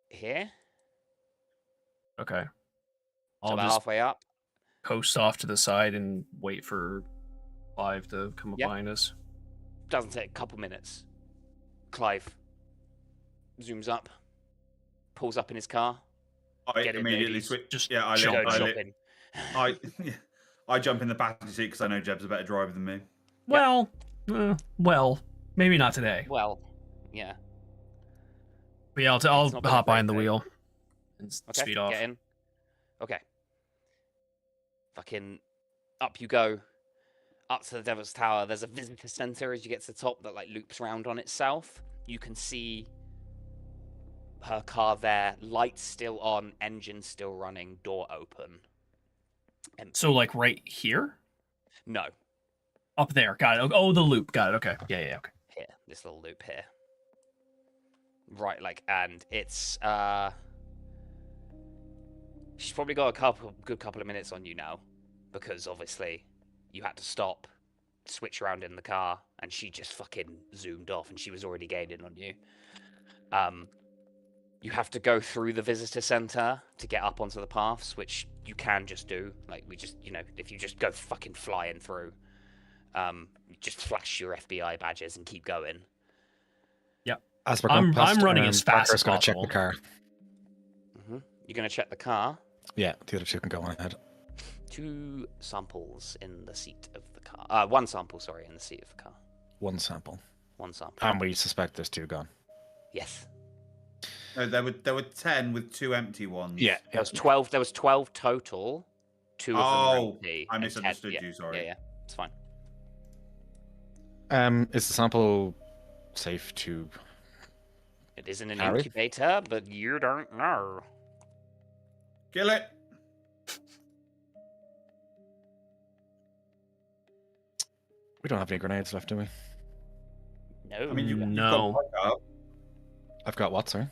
Speaker 2: here.
Speaker 4: Okay.
Speaker 2: I'll just halfway up.
Speaker 4: Coast off to the side and wait for Clive to come up behind us.
Speaker 2: Doesn't take a couple minutes. Clive zooms up, pulls up in his car.
Speaker 1: I immediately switch. I jump in the passenger seat because I know Jeb's a better driver than me.
Speaker 4: Well, maybe not today.
Speaker 2: Well, yeah.
Speaker 4: But yeah, I'll hop behind the wheel and speed off.
Speaker 2: Get in. Okay. Fucking up you go. Up to the Devil's Tower. There's a visitor center as you get to the top that loops around on itself. You can see her car there. Lights still on. Engine still running. Door open. And
Speaker 4: so right here?
Speaker 2: No.
Speaker 4: Up there. Got it. Oh, the loop. Got it. Okay. Yeah. Okay.
Speaker 2: Here. This little loop here. Right. And it's she's probably got a good couple of minutes on you now, because obviously you had to stop, switch around in the car, and she just fucking zoomed off, and she was already gaining on you. You have to go through the visitor center to get up onto the paths, which you can just do. If you just go fucking flying through, just flash your FBI badges and keep going.
Speaker 4: Yep.
Speaker 3: I'm
Speaker 4: running as fast as
Speaker 3: possible. Check the car.
Speaker 2: You're gonna check the car?
Speaker 3: Yeah, the other two can go on ahead.
Speaker 2: 2 samples in the seat of the car. 1 sample, sorry, in the seat of the car.
Speaker 3: 1 sample.
Speaker 2: 1 sample.
Speaker 3: And we suspect there's 2 gone.
Speaker 2: Yes.
Speaker 1: No, there were 10 with 2 empty ones.
Speaker 3: Yeah.
Speaker 2: There was 12. There was 12 total. 2 of them were empty.
Speaker 1: I misunderstood you. Sorry.
Speaker 2: Yeah. It's fine.
Speaker 3: Is the sample safe to
Speaker 2: It isn't an
Speaker 3: carry?
Speaker 2: incubator, but you don't know.
Speaker 1: Kill it.
Speaker 3: We don't have any grenades left, do we?
Speaker 2: No.
Speaker 1: I mean, you've
Speaker 4: No.
Speaker 1: got bicarb.
Speaker 3: I've got what, sorry?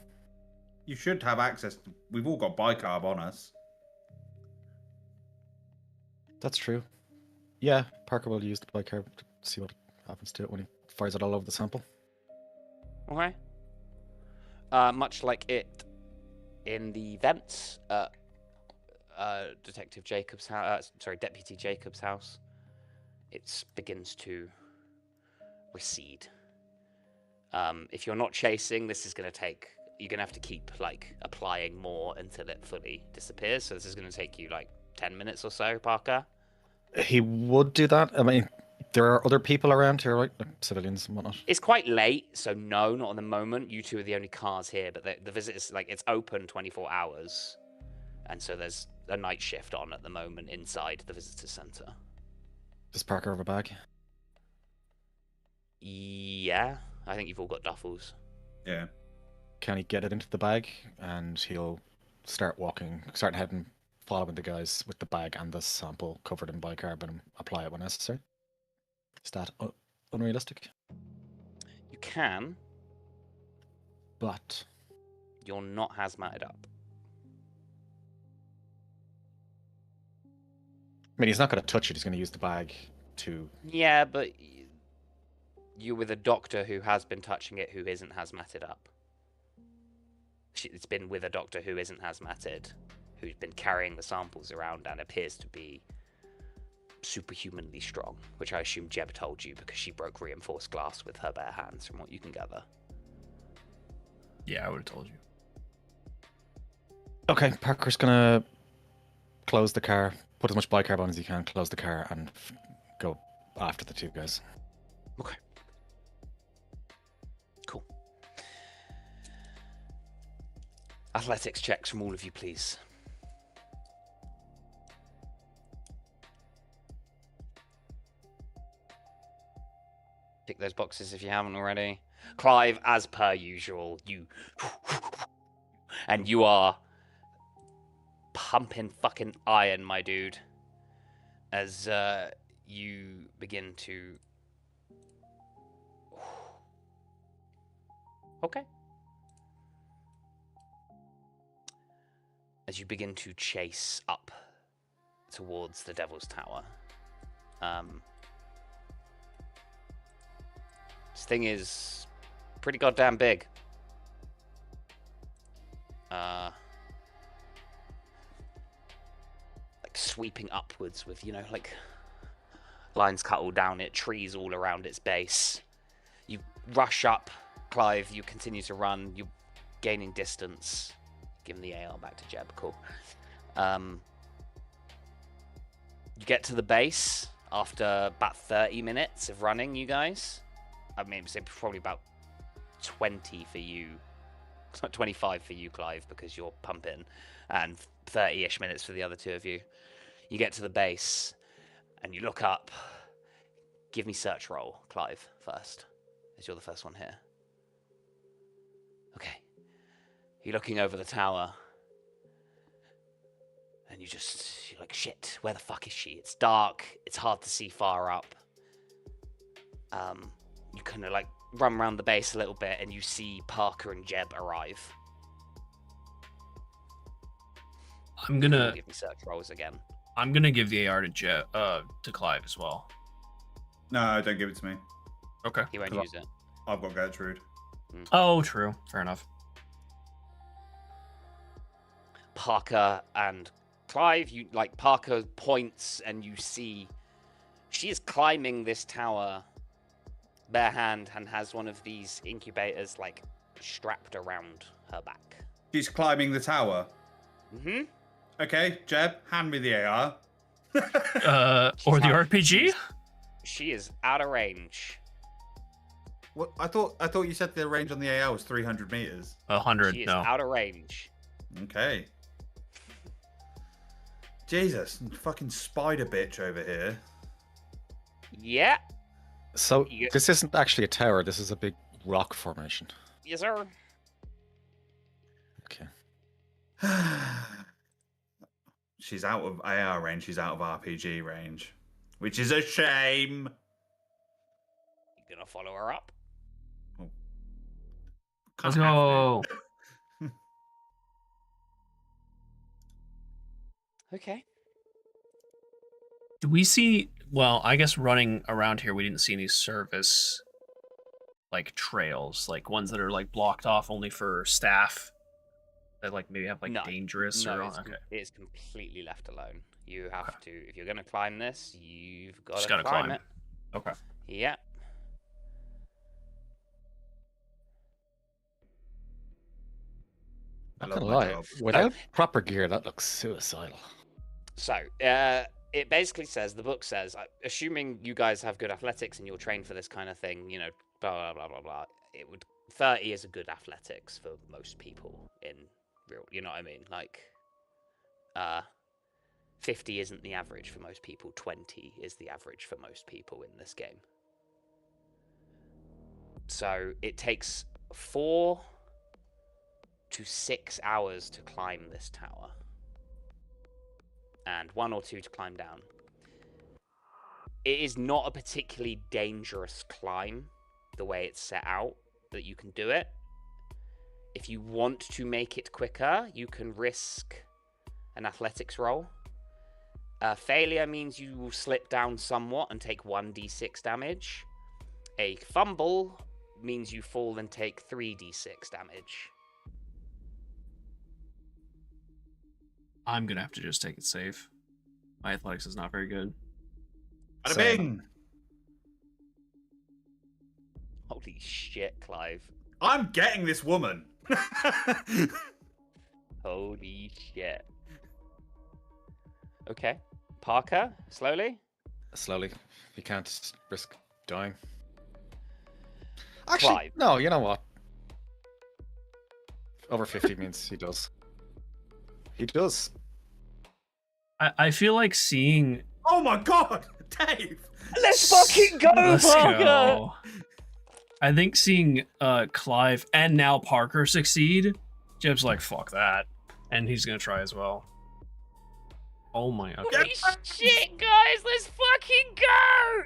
Speaker 1: You should have access to... We've all got bicarb on us.
Speaker 3: That's true. Yeah, Parker will use the bicarb to see what happens to it when he fires it all over the sample.
Speaker 2: Okay. Much like it in the vents at Detective Jacob's house, Deputy Jacob's house, it begins to recede. If you're not chasing, this is going to take... You're going to have to keep, like, applying more until it fully disappears. So this is going to take you, like, 10 minutes or so, Parker.
Speaker 3: He would do that. I mean, there are other people around here, right? Like civilians and whatnot.
Speaker 2: It's quite late, so no, not at the moment. You two are the only cars here, but the visit is, like, it's open 24 hours. And so there's a night shift on at the moment inside the visitor center.
Speaker 3: Does Parker have a bag?
Speaker 2: Yeah, I think you've all got duffels.
Speaker 1: Yeah.
Speaker 3: Can he get it into the bag? And he'll start heading, following the guys with the bag and the sample covered in bicarb and apply it when necessary. Is that unrealistic?
Speaker 2: You can,
Speaker 3: But
Speaker 2: you're not hazmated up.
Speaker 3: I mean, he's not going to touch it. He's going to use the bag to...
Speaker 2: Yeah, but you're with a doctor who has been touching it who isn't hazmated up. It's been with a doctor who isn't hazmated, who's been carrying the samples around and appears to be superhumanly strong, which I assume Jeb told you because she broke reinforced glass with her bare hands, from what you can gather.
Speaker 4: Yeah, I would have told you.
Speaker 3: Okay, Parker's going to close the car, put as much bicarb on as he can, close the car, and go after the two guys.
Speaker 2: Okay. Cool. Athletics checks from all of you, please. Tick those boxes if you haven't already. Clive, as per usual, you are pumping fucking iron, my dude, as you begin to... Okay. As you begin to chase up towards the Devil's Tower. This thing is pretty goddamn big. Like sweeping upwards with, like lines cut all down it, trees all around its base. You rush up, Clive, you continue to run, you're gaining distance. Giving the AR back to Jeb, cool. You get to the base after about 30 minutes of running, you guys. I mean, it's probably about 20 for you. It's not 25 for you, Clive, because you're pumping, and 30-ish minutes for the other two of you. You get to the base, and you look up. Give me search roll, Clive, first, as you're the first one here. Okay. You're looking over the tower, and you're like, shit, where the fuck is she? It's dark, it's hard to see far up. You kind of like run around the base a little bit, and you see Parker and Jeb arrive.
Speaker 4: I'm gonna
Speaker 2: give me search rolls again.
Speaker 4: I'm gonna give the AR to Clive as well.
Speaker 1: No, don't give it to me.
Speaker 4: Okay.
Speaker 2: He won't use it.
Speaker 1: I've got Gertrude.
Speaker 4: Oh, true. Fair enough.
Speaker 2: Parker and Clive, Parker points and you see she is climbing this tower bare hand and has one of these incubators strapped around her back.
Speaker 1: She's climbing the tower.
Speaker 2: Mm-hmm.
Speaker 1: Okay, Jeb, hand me the AR.
Speaker 4: Or the RPG?
Speaker 2: She is out of range.
Speaker 1: What? I thought you said the range on the AR was 300 meters.
Speaker 4: 100,
Speaker 2: She is
Speaker 4: no.
Speaker 2: out of range.
Speaker 1: Okay. Jesus, fucking spider bitch over here.
Speaker 2: Yeah.
Speaker 3: So this isn't actually a tower. This is a big rock formation.
Speaker 2: Yes, sir.
Speaker 3: Okay.
Speaker 1: She's out of AR range. She's out of RPG range, which is a shame.
Speaker 2: You gonna follow her up?
Speaker 4: Let's go.
Speaker 2: Okay.
Speaker 4: Do we see? Well, I guess running around here, we didn't see any service, like trails, like ones that are like blocked off only for staff. That like maybe have like dangerous or okay.
Speaker 2: It's completely left alone. You have to, if you're gonna climb this, you've got
Speaker 4: Just
Speaker 2: to
Speaker 4: gotta
Speaker 2: climb it.
Speaker 4: Okay.
Speaker 2: Yeah.
Speaker 3: Not gonna lie, without proper gear, that looks suicidal.
Speaker 2: So, it basically says, the book says, assuming you guys have good athletics and you're trained for this kind of thing, you know, blah, blah, blah, blah, blah, 30 is a good athletics for most people in real, you know what I mean? Like, 50 isn't the average for most people, 20 is the average for most people in this game. So, it takes 4 to 6 hours to climb this tower. And 1 or 2 to climb down. It is not a particularly dangerous climb, the way it's set out, that you can do it. If you want to make it quicker, you can risk an athletics roll. Failure means you will slip down somewhat and take 1d6 damage. A fumble means you fall and take 3d6 damage.
Speaker 4: I'm gonna have to just take it safe. My athletics is not very good.
Speaker 1: Bada bing!
Speaker 2: Holy shit, Clive.
Speaker 1: I'm getting this woman.
Speaker 2: Holy shit. Okay. Parker, slowly?
Speaker 3: Slowly. You can't risk dying. Actually,
Speaker 2: Clive.
Speaker 3: no, you know what? Over 50 means he does. He does.
Speaker 4: I feel like seeing...
Speaker 1: Oh my god! Dave!
Speaker 2: Let's fucking go, Parker!
Speaker 4: Go. I think seeing Clive and now Parker succeed, Jeb's like, fuck that. And he's gonna try as well. Oh my... Okay.
Speaker 2: Holy shit, guys! Let's fucking go!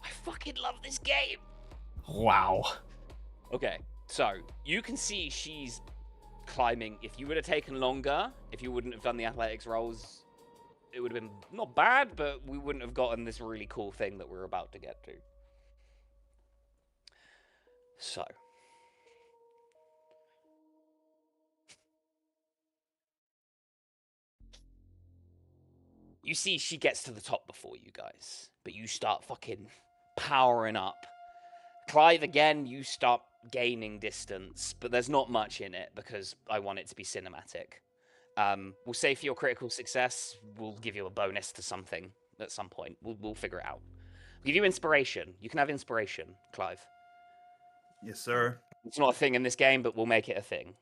Speaker 2: I fucking love this game!
Speaker 4: Wow.
Speaker 2: Okay, so you can see she's climbing. If you would have taken longer, if you wouldn't have done the athletics rolls, it would have been not bad, but we wouldn't have gotten this really cool thing that we're about to get to. So. You see she gets to the top before you guys, but you start fucking powering up. Clive, again, you start gaining distance, but there's not much in it because I want it to be cinematic. We'll say for your critical success, we'll give you a bonus to something at some point. We'll figure it out. We'll give you inspiration. You can have inspiration, Clive.
Speaker 1: Yes, sir.
Speaker 2: It's not a thing in this game, but we'll make it a thing.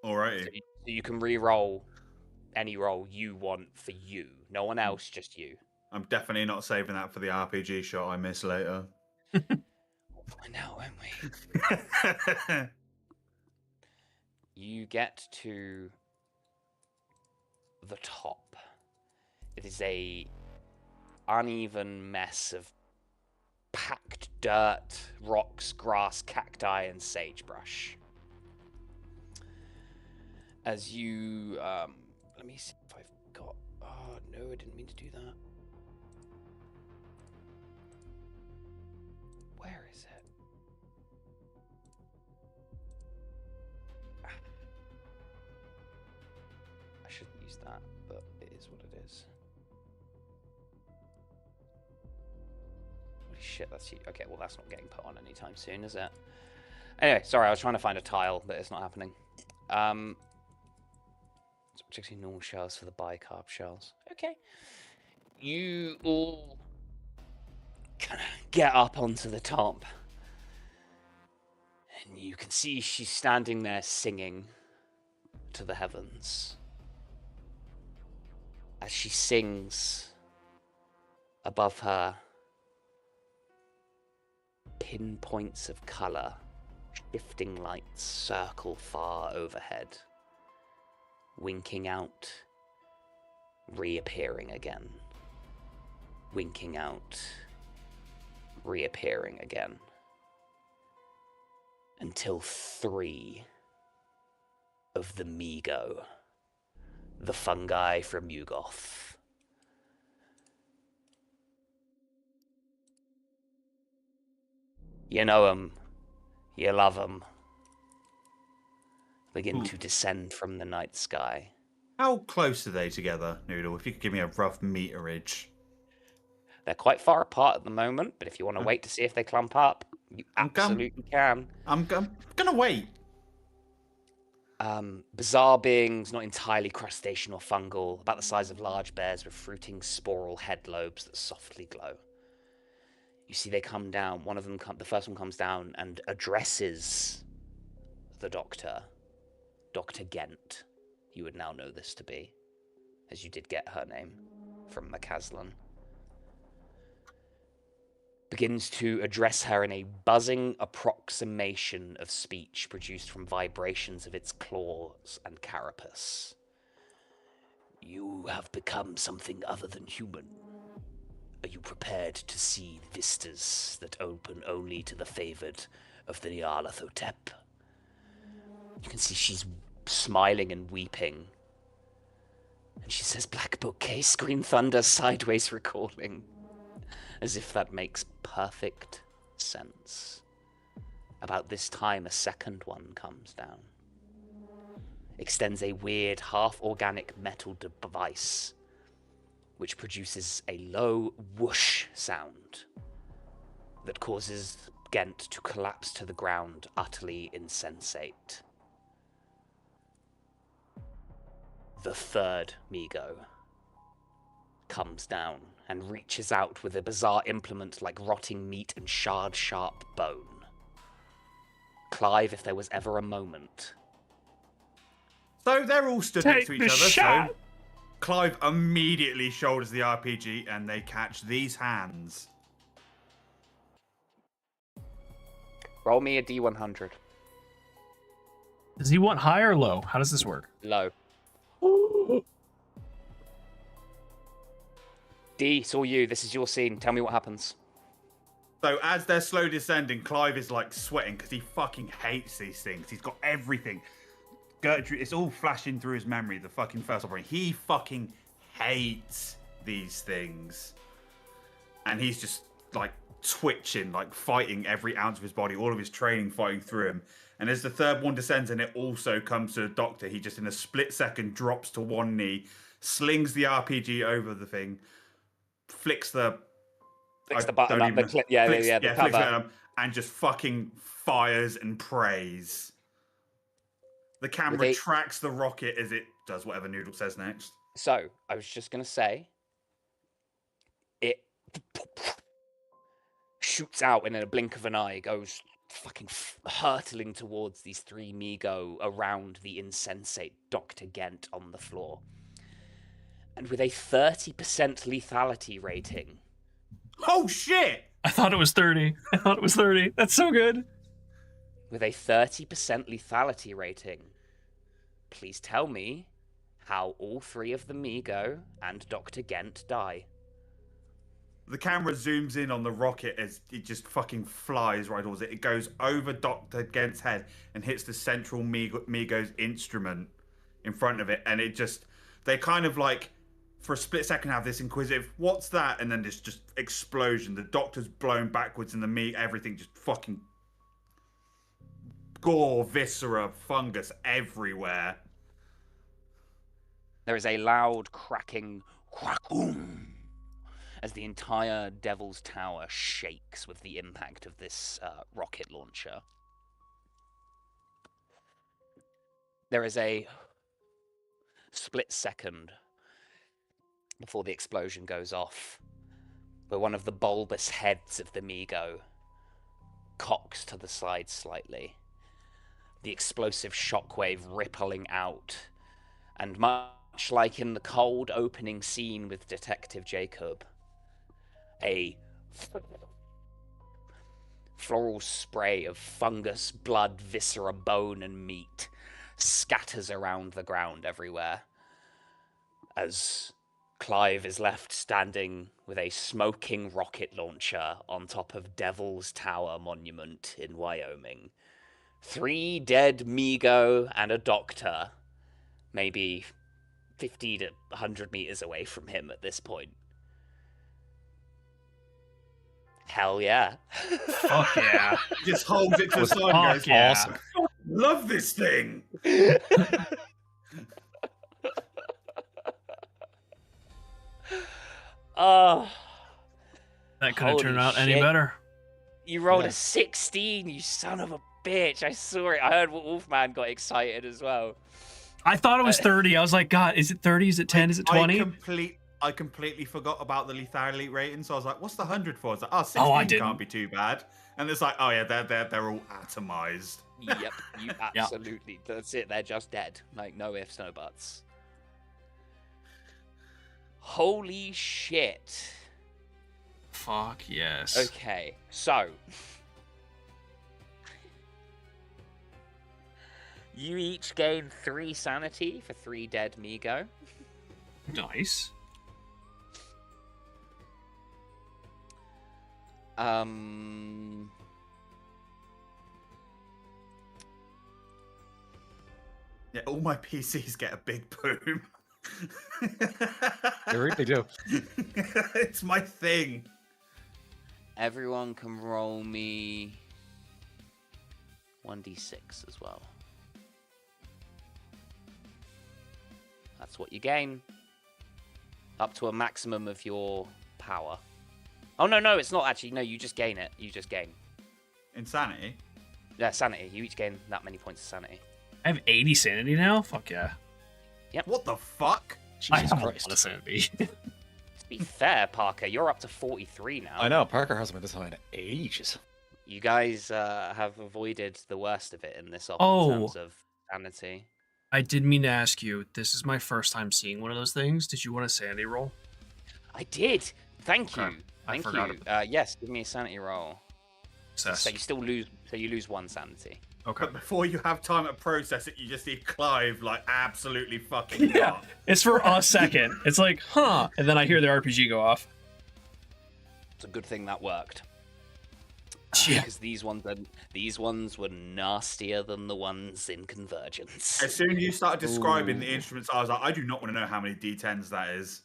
Speaker 1: Alrighty.
Speaker 2: So you can re-roll any roll you want for you. No one else, just you.
Speaker 1: I'm definitely not saving that for the RPG shot I miss later.
Speaker 2: We'll find out, won't we? You get to the top. It is a uneven mess of packed dirt, rocks, grass, cacti, and sagebrush. As you, let me see if I've got. Oh no, I didn't mean to do that. Where is it? I shouldn't use that, but it is what it is. Holy shit, that's you. Okay, well that's not getting put on anytime soon, is it? Anyway, sorry, I was trying to find a tile, but it's not happening. So particularly normal shells for the bicarb shells. Okay. You all kind of get up onto the top. And you can see she's standing there singing to the heavens. As she sings, above her, pinpoints of color, shifting lights circle far overhead, winking out, reappearing again, winking out, reappearing again, until 3 of the Migo, the fungi from Yugoth, you know 'em, you love 'em, begin to descend from the night sky.
Speaker 1: How close are they together, Noodle? If you could give me a rough meterage.
Speaker 2: They're quite far apart at the moment, but if you want to wait to see if they clump up, you absolutely can.
Speaker 1: I'm gonna wait.
Speaker 2: Bizarre beings, not entirely crustacean or fungal, about the size of large bears with fruiting sporal head lobes that softly glow. You see they come down, the first one comes down and addresses the doctor, Dr. Gent. You would now know this to be, as you did get her name from Macaslan. Begins to address her in a buzzing approximation of speech produced from vibrations of its claws and carapace. You have become something other than human. Are you prepared to see vistas that open only to the favored of the Nyarlathotep? You can see she's smiling and weeping. And she says, Black Bouquet, Scream Thunder, Sideways Recalling. As if that makes perfect sense. About this time, a second one comes down. Extends a weird, half-organic metal device, which produces a low whoosh sound that causes Gent to collapse to the ground, utterly insensate. The third Migo comes down and reaches out with a bizarre implement like rotting meat and shard-sharp bone. Clive, if there was ever a moment...
Speaker 1: So they're all stood next to each other, so Clive immediately shoulders the RPG and they catch these hands.
Speaker 2: Roll me a D100.
Speaker 4: Does he want high or low? How does this work?
Speaker 2: Low. D, it's all you. This is your scene. Tell me what happens.
Speaker 1: So as they're slow descending, Clive is like sweating because he fucking hates these things. He's got everything. Gertrude, it's all flashing through his memory, the fucking first operation. He fucking hates these things. And he's just like twitching, like fighting every ounce of his body, all of his training fighting through him. And as the third one descends and it also comes to the doctor, he just in a split second drops to one knee, slings the RPG over the thing, flicks the
Speaker 2: button up, the cover,
Speaker 1: and just fucking fires and prays. The camera tracks the rocket as it does whatever Noodle says next.
Speaker 2: So, I was just going to say, it shoots out and in a blink of an eye goes fucking hurtling towards these 3 Migo around the insensate Dr. Gent on the floor. And with a 30% lethality rating.
Speaker 1: Oh, shit!
Speaker 4: I thought it was 30. That's so good.
Speaker 2: With a 30% lethality rating, please tell me how all 3 of the Migo and Dr. Gent die.
Speaker 1: The camera zooms in on the rocket as it just fucking flies right towards it. It goes over Dr. Gent's head and hits the central Migo's instrument in front of it. And it just, they kind of like, for a split second have this inquisitive, what's that? And then this just explosion. The doctor's blown backwards and everything just fucking gore, viscera, fungus everywhere.
Speaker 2: There is a loud cracking quack-oom as the entire Devil's Tower shakes with the impact of this rocket launcher. There is a split second before the explosion goes off, where one of the bulbous heads of the Migo cocks to the side slightly, the explosive shockwave rippling out, and much like in the cold opening scene with Detective Jacob, a floral spray of fungus, blood, viscera, bone, and meat scatters around the ground everywhere as Clive is left standing with a smoking rocket launcher on top of Devil's Tower Monument in Wyoming. 3 dead Migo and a doctor, maybe 50 to 100 meters away from him at this point. Hell yeah.
Speaker 4: Fuck yeah.
Speaker 1: Just holds it to the side and goes,
Speaker 4: yeah.
Speaker 1: awesome. Love this thing.
Speaker 2: Oh.
Speaker 4: That couldn't turn out any better.
Speaker 2: You rolled a 16, you son of a bitch. I saw it. I heard Wolfman got excited as well.
Speaker 4: I thought it was 30. I was like, God, is it 30? Is it 10? Is it 20?
Speaker 1: I completely forgot about the lethality rating, so I was like, what's the 100 for? I was like, 16 can't be too bad. And it's like, oh yeah, they're all atomized.
Speaker 2: Yep, you absolutely. That's it. They're just dead. Like, no ifs, no buts. Holy shit.
Speaker 4: Fuck yes.
Speaker 2: Okay, so you each gain 3 sanity for 3 dead Migo.
Speaker 4: Nice.
Speaker 1: Yeah, all my PCs get a big boom.
Speaker 3: They really do.
Speaker 1: It's my thing.
Speaker 2: Everyone can roll me 1d6 as well. That's what you gain. Up to a maximum of your power. Oh, no, it's not actually. No, you just gain it. You just gain.
Speaker 1: Insanity?
Speaker 2: Yeah, sanity. You each gain that many points of sanity.
Speaker 4: I have 80 sanity now? Fuck yeah.
Speaker 2: Yep.
Speaker 1: What the fuck?
Speaker 4: I have a lot of sanity.
Speaker 2: To be fair, Parker, you're up to 43 now.
Speaker 3: I know, Parker hasn't been this high in ages.
Speaker 2: You guys have avoided the worst of it in this op in terms of sanity.
Speaker 4: I did mean to ask you, this is my first time seeing one of those things. Did you want a sanity roll?
Speaker 2: I did. Thank you.
Speaker 4: I
Speaker 2: Thank
Speaker 4: forgot
Speaker 2: you. Yes, give me a sanity roll. So you still lose. So you lose 1 sanity.
Speaker 4: Okay.
Speaker 1: But before you have time to process it, you just see Clive like absolutely fucking
Speaker 4: yeah. It's for a second. It's like, huh? And then I hear the RPG go off.
Speaker 2: It's a good thing that worked.
Speaker 4: Yeah.
Speaker 2: Because these ones were nastier than the ones in Convergence.
Speaker 1: As soon as you started describing the instruments, I was like, I do not want to know how many D10s that is.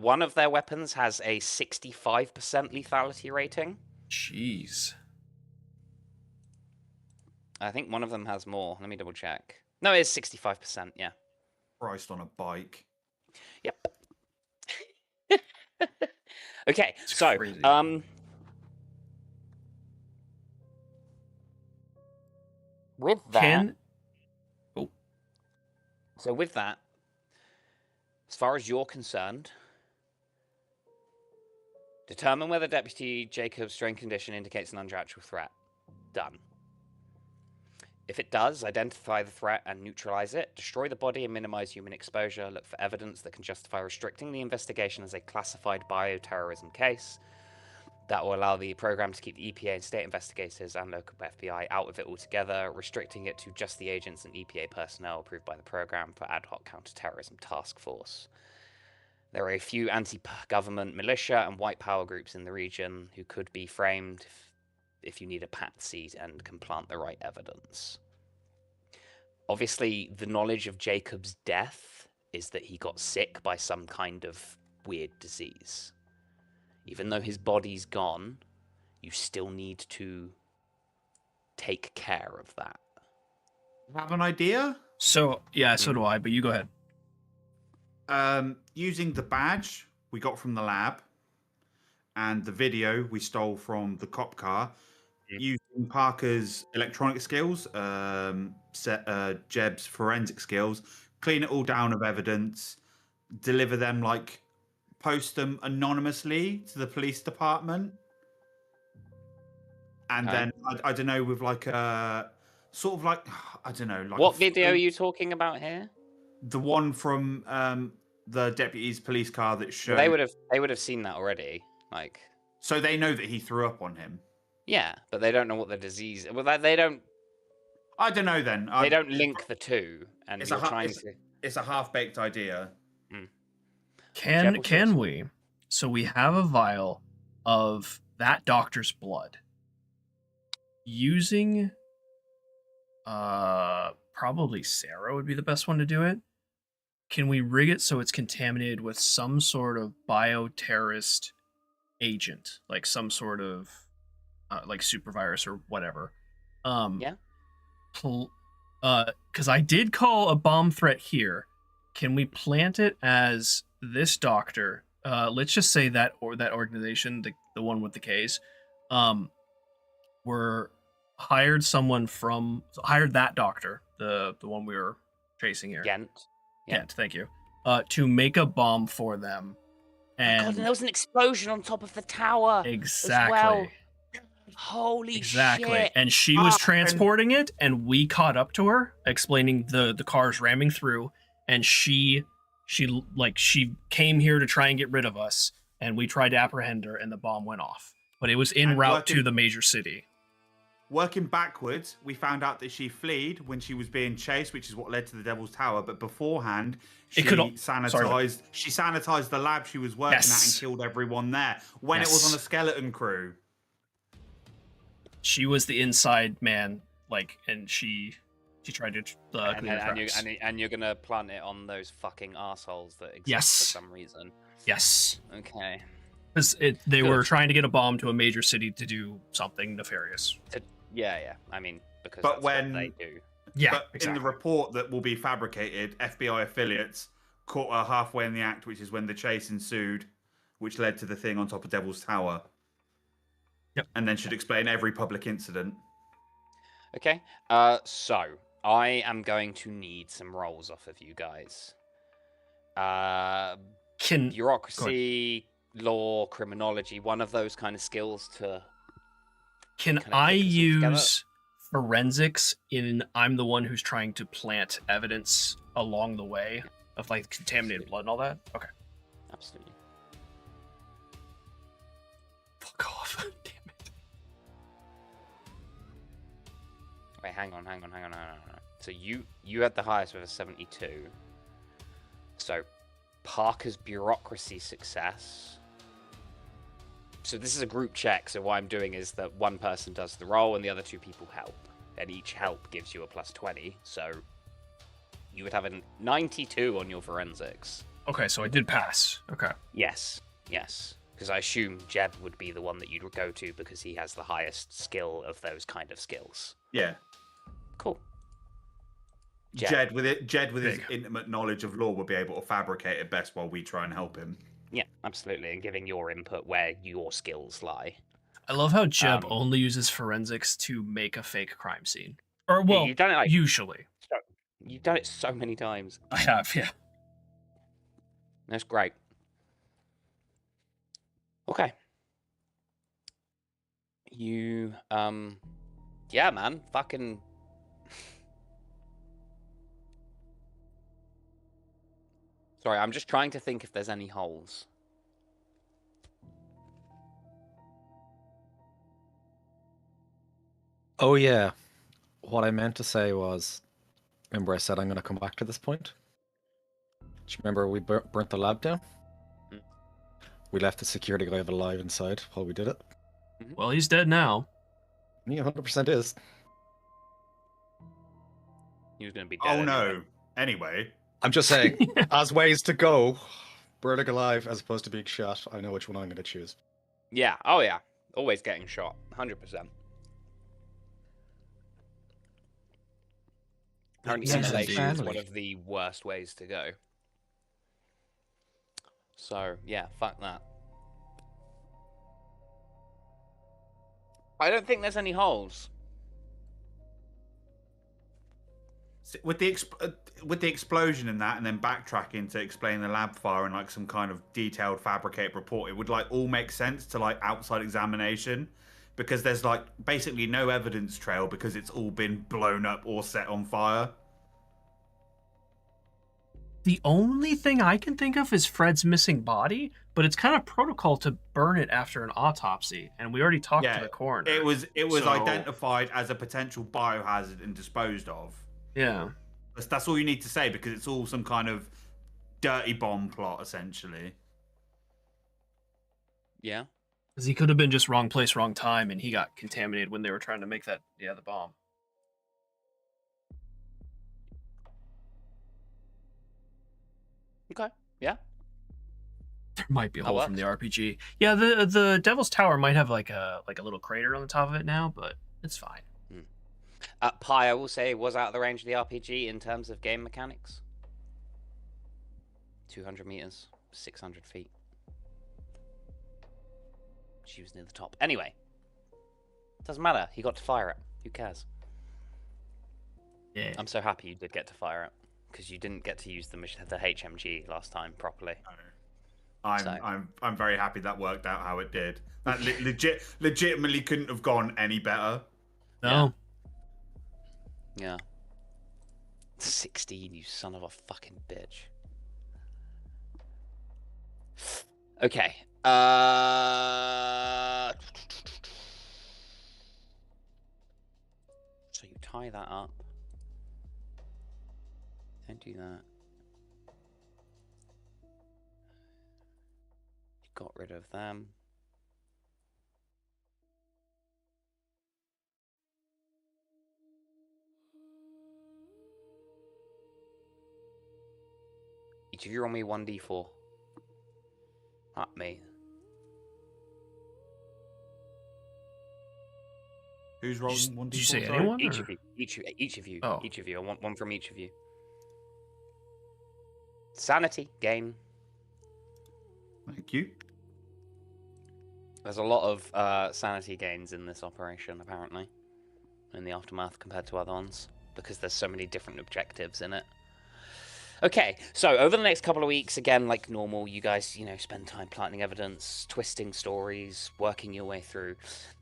Speaker 2: One of their weapons has a 65% lethality rating.
Speaker 4: Jeez.
Speaker 2: I think one of them has more. Let me double check. No, it is 65%, yeah.
Speaker 1: Christ on a bike.
Speaker 2: Yep. Okay,
Speaker 4: it's
Speaker 2: so,
Speaker 4: crazy.
Speaker 2: With that... So with that, as far as you're concerned, determine whether Deputy Jacob's strain condition indicates an unnatural threat. Done. If it does, identify the threat and neutralize it. Destroy the body and minimize human exposure. Look for evidence that can justify restricting the investigation as a classified bioterrorism case. That will allow the program to keep the EPA and state investigators and local FBI out of it altogether, restricting it to just the agents and EPA personnel approved by the program for ad hoc counterterrorism task force. There are a few anti-government militia and white power groups in the region who could be framed if you need a patsy and can plant the right evidence. Obviously, the knowledge of Jacob's death is that he got sick by some kind of weird disease. Even though his body's gone, you still need to take care of that.
Speaker 1: Have an idea?
Speaker 4: So, yeah, so do I, but you go ahead.
Speaker 1: Using the badge we got from the lab and the video we stole from the cop car, using Parker's electronic skills, Jeb's forensic skills, clean it all down of evidence, deliver them, like, post them anonymously to the police department. And then, I don't know, with like a sort of like, I don't know. Like
Speaker 2: what video are you talking about here?
Speaker 1: The one from the deputy's police car that showed.
Speaker 2: They would have seen that already. Like,
Speaker 1: so they know that he threw up on him.
Speaker 2: Yeah, but they don't know what the disease. Well, they don't.
Speaker 1: I don't know. Then
Speaker 2: they don't link the two, and
Speaker 1: it's
Speaker 2: you're trying to.
Speaker 1: It's a half-baked idea.
Speaker 4: Can we? So we have a vial of that doctor's blood. Using, probably Sarah would be the best one to do it. Can we rig it so it's contaminated with some sort of bioterrorist agent, like some sort of like supervirus or whatever?
Speaker 2: Yeah.
Speaker 4: Because I did call a bomb threat here. Can we plant it as this doctor? Let's just say that that organization, the one with the K's, were hired that doctor, the one we were chasing here. Gent, thank you. To make a bomb for them. And
Speaker 2: God, and there was an explosion on top of the tower.
Speaker 4: Exactly.
Speaker 2: As well. Holy shit.
Speaker 4: And she was transporting it, and we caught up to her, explaining the cars ramming through, and she came here to try and get rid of us, and we tried to apprehend her, and the bomb went off. But it was en route to the major city.
Speaker 1: Working backwards, we found out that she fled when she was being chased, which is what led to the Devil's Tower. But beforehand, she sanitized the lab she was working at and killed everyone there when it was on a skeleton crew.
Speaker 4: She was the inside man, and she tried to clean the tracks.
Speaker 2: And you're gonna plant it on those fucking assholes that exist for some reason.
Speaker 4: Yes.
Speaker 2: Okay.
Speaker 4: Because they were trying to get a bomb to a major city to do something nefarious.
Speaker 2: Yeah. I mean, because
Speaker 1: that's
Speaker 2: what they do.
Speaker 4: Yeah,
Speaker 1: but exactly. In the report that will be fabricated, FBI affiliates caught her halfway in the act, which is when the chase ensued, which led to the thing on top of Devil's Tower.
Speaker 4: Yep.
Speaker 1: And then should explain every public incident.
Speaker 2: Okay. So I am going to need some rolls off of you guys. Bureaucracy, law, criminology, one of those kind of skills to.
Speaker 4: Can I use forensics in I'm the one who's trying to plant evidence along the way of contaminated blood and all that? Okay.
Speaker 2: Absolutely.
Speaker 4: Fuck off. Damn it.
Speaker 2: Wait, hang on. So you had the highest with a 72. So Parker's bureaucracy success. So this is a group check, so what I'm doing is that one person does the roll and the other two people help. And each help gives you a +20, so you would have a 92 on your forensics.
Speaker 4: Okay, so I did pass. Okay.
Speaker 2: Yes. Because I assume Jed would be the one that you'd go to because he has the highest skill of those kind of skills.
Speaker 1: Yeah.
Speaker 2: Cool.
Speaker 1: Jed with his intimate knowledge of law would be able to fabricate it best while we try and help him.
Speaker 2: Yeah, absolutely, and giving your input where your skills lie.
Speaker 4: I love how Jeb only uses forensics to make a fake crime scene. Or, well, you've done it usually.
Speaker 2: You've done it so many times.
Speaker 4: I have, yeah.
Speaker 2: That's great. Okay. You, yeah, man, fucking... Sorry, I'm just trying to think if there's any holes.
Speaker 3: Oh, yeah. What I meant to say was, remember I said I'm going to come back to this point? Do you remember we burnt the lab down?
Speaker 2: Mm.
Speaker 3: We left the security guy alive inside while we did it.
Speaker 4: Well, he's dead now.
Speaker 3: He 100% is.
Speaker 2: He was going to be dead.
Speaker 1: Oh, no. Anyway.
Speaker 3: I'm just saying, as ways to go, burning alive as opposed to being shot, I know which one I'm going to choose.
Speaker 2: Yeah. Oh, yeah. Always getting shot. 100%. Apparently, isolation is one of the worst ways to go. So, yeah, fuck that. I don't think there's any holes.
Speaker 1: With the explosion in that, and then backtracking to explain the lab fire and like some kind of detailed fabricated report, it would like all make sense to like outside examination, because there's like basically no evidence trail because it's all been blown up or set on fire.
Speaker 4: The only thing I can think of is Fred's missing body, but it's kind of protocol to burn it after an autopsy, and we already talked to the coroner.
Speaker 1: It was identified as a potential biohazard and disposed of.
Speaker 4: Yeah.
Speaker 1: That's all you need to say, because it's all some kind of dirty bomb plot, essentially.
Speaker 2: Yeah.
Speaker 4: Because he could have been just wrong place, wrong time, and he got contaminated when they were trying to make that, the bomb.
Speaker 2: Okay. Yeah.
Speaker 4: There might be a hole from the RPG. Yeah, the Devil's Tower might have like a little crater on the top of it now, but it's fine.
Speaker 2: Pi, I will say, was out of the range of the RPG in terms of game mechanics. 200 meters, 600 feet. She was near the top. Anyway, doesn't matter. He got to fire it. Who cares?
Speaker 4: Yeah.
Speaker 2: I'm so happy you did get to fire it, because you didn't get to use the HMG last time properly.
Speaker 1: I'm very happy that worked out how it did. That legitimately couldn't have gone any better.
Speaker 4: No.
Speaker 2: Yeah. 16, you son of a fucking bitch. Okay. So you tie that up. Don't do that. You got rid of them. Each of you roll me 1d4. Not me.
Speaker 1: Who's rolling 1d4?
Speaker 4: Did you say anyone?
Speaker 2: Each of you. Each of you.
Speaker 4: Oh.
Speaker 2: Each of you. I want one from each of you. Sanity gain.
Speaker 1: Thank you.
Speaker 2: There's a lot of sanity gains in this operation, apparently, in the Aftermath compared to other ones, because there's so many different objectives in it. Okay, so over the next couple of weeks, again, like normal, you guys, spend time planting evidence, twisting stories, working your way through.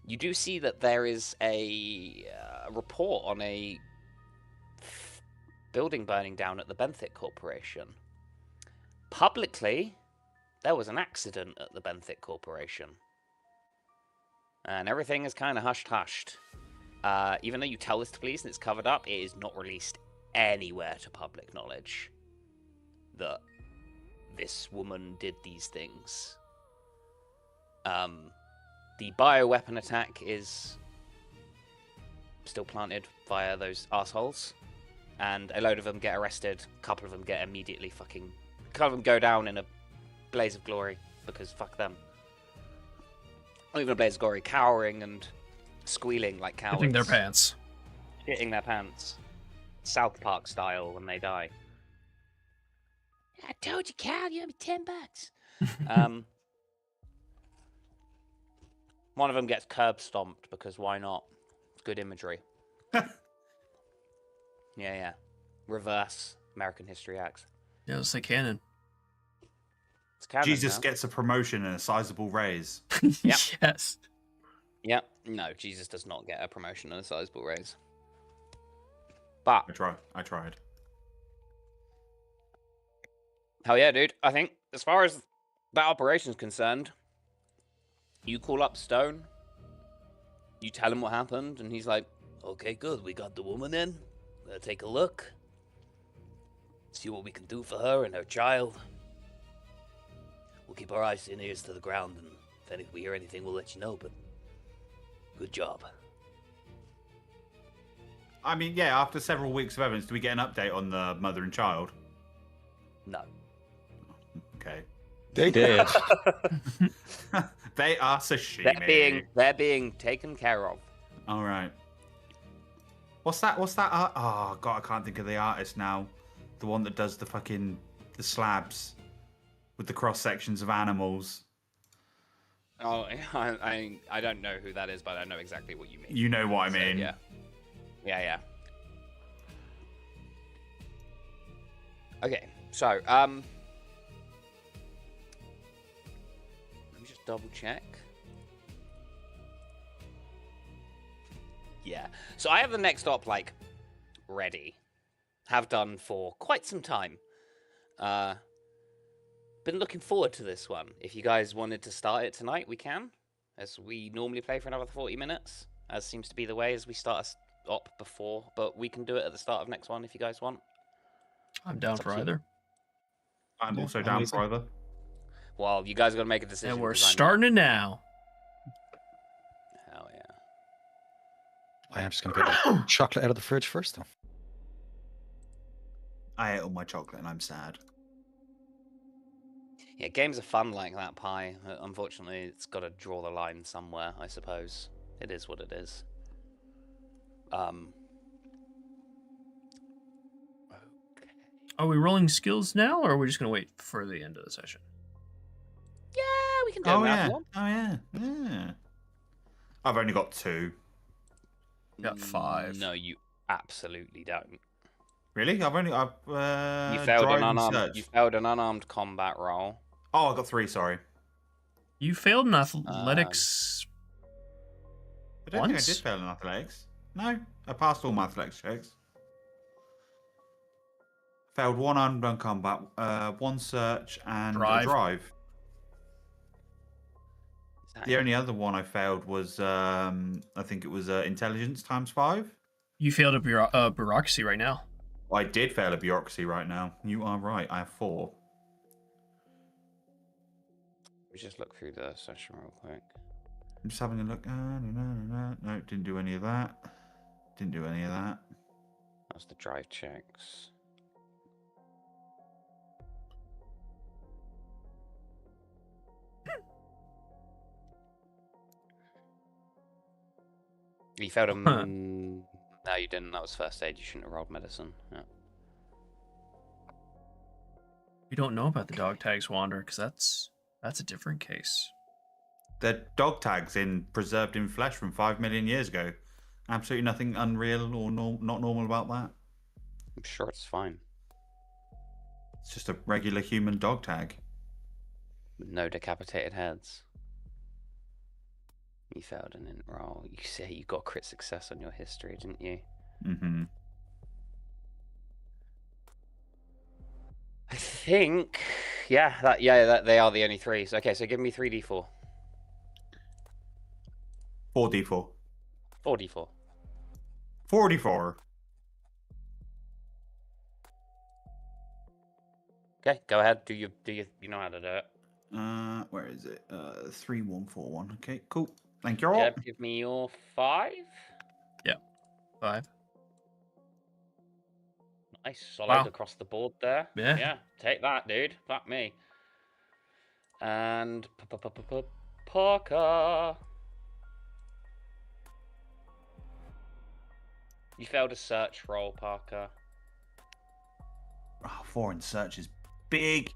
Speaker 2: You do see that there is a report on a building burning down at the Benthic Corporation. Publicly, there was an accident at the Benthic Corporation. And everything is kind of hushed-hushed. Even though you tell this to police and it's covered up, it is not released anywhere to public knowledge that this woman did these things. The bioweapon attack is still planted via those assholes, and a load of them get arrested. A couple of them get immediately fucking... A couple of them go down in a blaze of glory, because fuck them. Not even a blaze of glory, cowering and squealing like cowards.
Speaker 4: Shitting their pants.
Speaker 2: Shitting their pants. South Park style when they die. I told you, Cal, you owe me $10. One of them gets curb stomped because why not? Good imagery. Yeah. Reverse American History X.
Speaker 4: Yeah, it's like canon.
Speaker 2: It's canon.
Speaker 1: Jesus gets a promotion and a sizable raise.
Speaker 2: Yep.
Speaker 4: Yes.
Speaker 2: Yep. No, Jesus does not get a promotion and a sizable raise. But
Speaker 1: I tried.
Speaker 2: Hell yeah, dude. I think as far as that operation is concerned, you call up Stone, you tell him what happened, and he's like, okay, good, we got the woman in. We'll take a look. See what we can do for her and her child. We'll keep our eyes and ears to the ground, and if we hear anything, we'll let you know, but good job.
Speaker 1: I mean, yeah, after several weeks of evidence, do we get an update on the mother and child?
Speaker 2: No.
Speaker 1: Okay.
Speaker 3: They did.
Speaker 1: They are sashimi.
Speaker 2: They're being taken care of.
Speaker 1: All right. What's that art? Oh god, I can't think of the artist now. The one that does the slabs with the cross sections of animals.
Speaker 2: Oh, I don't know who that is, but I know exactly what you mean.
Speaker 1: You know what I mean?
Speaker 2: So, yeah. Okay, so let me just double check. Yeah, so I have the next op ready, have done for quite some time. Been looking forward to this one. If you guys wanted to start it tonight, we can. As we normally play for another 40 minutes, as seems to be the way, as we start up before. But we can do it at the start of next one if you guys want.
Speaker 4: I'm down for either.
Speaker 1: I'm also down for either.
Speaker 2: Well, you guys got to make a decision.
Speaker 4: And we're starting it now.
Speaker 2: Hell yeah.
Speaker 3: I am just going to get the chocolate out of the fridge first, though.
Speaker 1: I ate all my chocolate and I'm sad.
Speaker 2: Yeah, games are fun like that, Pie. Unfortunately, it's got to draw the line somewhere, I suppose. It is what it is.
Speaker 4: Are we rolling skills now, or are we just going to wait for the end of the session?
Speaker 2: Yeah, we can do that one.
Speaker 1: Oh, yeah. Yeah. I've only got 2.
Speaker 4: Got 5.
Speaker 2: No, you absolutely don't.
Speaker 1: Really? You
Speaker 2: failed an unarmed combat roll.
Speaker 1: Oh, I got 3, sorry.
Speaker 4: You failed an athletics
Speaker 1: I don't think I did fail in athletics. No, I passed all my athletics checks. Failed 1 unarmed combat, 1 search, and a drive. The only other one I failed was, I think it was intelligence times 5.
Speaker 4: You failed a bureaucracy right now.
Speaker 1: I did fail a bureaucracy right now. You are right. I have 4.
Speaker 2: We just look through the session real quick.
Speaker 1: I'm just having a look. No, didn't do any of that. Didn't do any of that.
Speaker 2: That's the drive checks. You failed a... No, you didn't. That was first aid. You shouldn't have rolled medicine. Yeah.
Speaker 4: You don't know about the dog tags, Wander, because that's a different case.
Speaker 1: They're dog tags preserved in flesh from 5 million years ago. Absolutely nothing unreal or not normal about that.
Speaker 2: I'm sure it's fine.
Speaker 1: It's just a regular human dog tag.
Speaker 2: With no decapitated heads. You failed an int roll. You say you got crit success on your history, didn't you?
Speaker 1: Mm-hmm.
Speaker 2: I think, they are the only 3s. Okay, so give me 3d4.
Speaker 1: 4d4.
Speaker 2: 4d4.
Speaker 1: 44.
Speaker 2: Okay, go ahead. Do you know how to do it?
Speaker 1: Where is it? 3141. Okay, cool. Thank you all.
Speaker 2: Jeb, give me your 5.
Speaker 4: Yeah, 5.
Speaker 2: Nice, solid across the board there.
Speaker 4: Yeah,
Speaker 2: take that, dude. Fuck me. And Polka. You failed a search roll, Parker.
Speaker 1: Oh, 4 in search is big.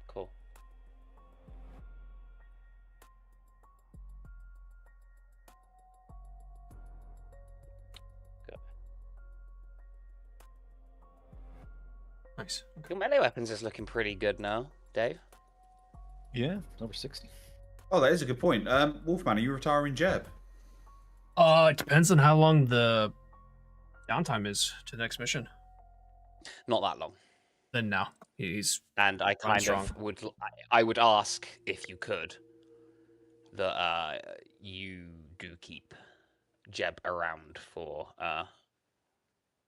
Speaker 2: Cool. Good.
Speaker 4: Nice.
Speaker 2: Your melee weapons is looking pretty good now, Dave.
Speaker 3: Yeah, number 60.
Speaker 1: Oh, that is a good point. Wolfman, are you retiring Jeb?
Speaker 4: It depends on how long the downtime is to the next mission.
Speaker 2: Not that long.
Speaker 4: Then no, he's
Speaker 2: and I kind of would ask if you could that you do keep Jeb around for a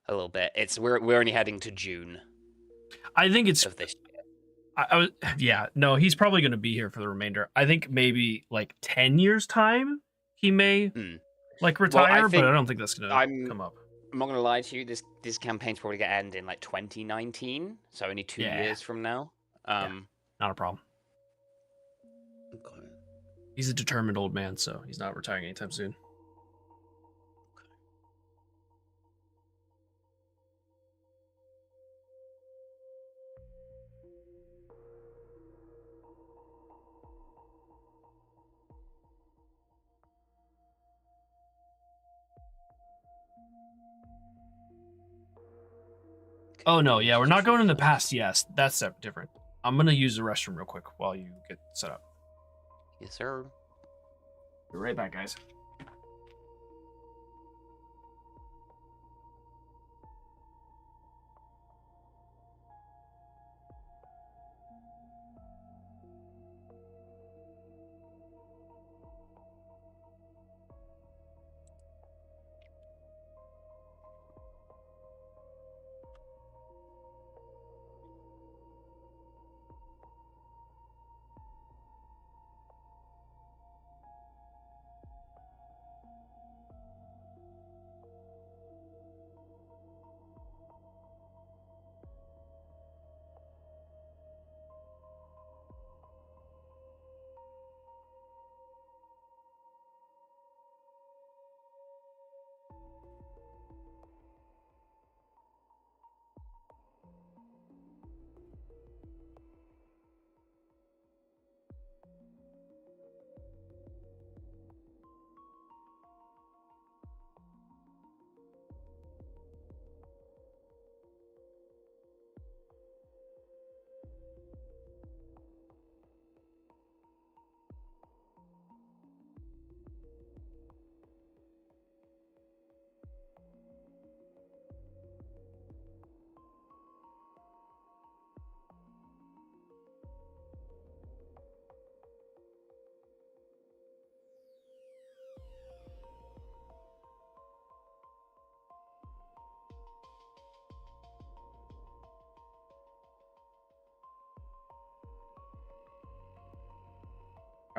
Speaker 2: little bit. We're only heading to June.
Speaker 4: I think it's
Speaker 2: of this year.
Speaker 4: He's probably going to be here for the remainder. I think maybe like 10 years time he may retire, but I don't think that's going to come up.
Speaker 2: I'm not going to lie to you. This campaign's probably going to end in like 2019, so only 2 years from now.
Speaker 4: Not a problem.
Speaker 2: Okay.
Speaker 4: He's a determined old man, so he's not retiring anytime soon. Oh, no, yeah, we're not going in the past. Yes, that's different. I'm going to use the restroom real quick while you get set up.
Speaker 2: Yes, sir.
Speaker 4: Be right back, guys.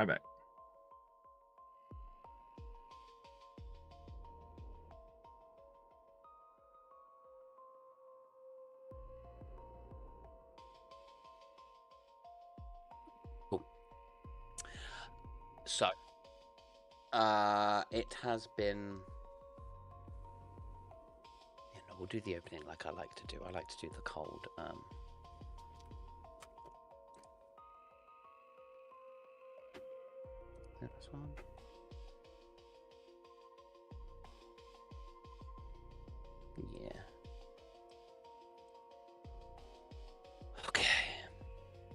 Speaker 4: Right back.
Speaker 2: So, it has been... Yeah, no, we'll do the opening like I like to do. I like to do the cold. This one. Yeah. Okay.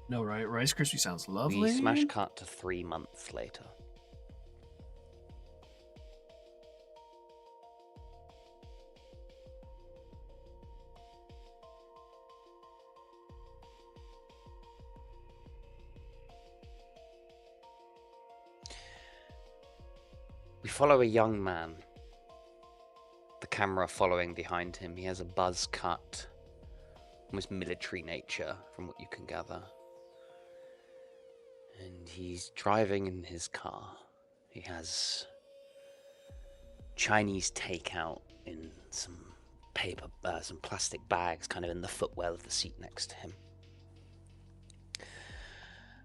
Speaker 4: No, right? Rice Krispie sounds lovely.
Speaker 2: We smash cut to 3 months later. We follow a young man, the camera following behind him. He has a buzz cut, almost military nature from what you can gather. And he's driving in his car. He has Chinese takeout in some paper, some plastic bags kind of in the footwell of the seat next to him.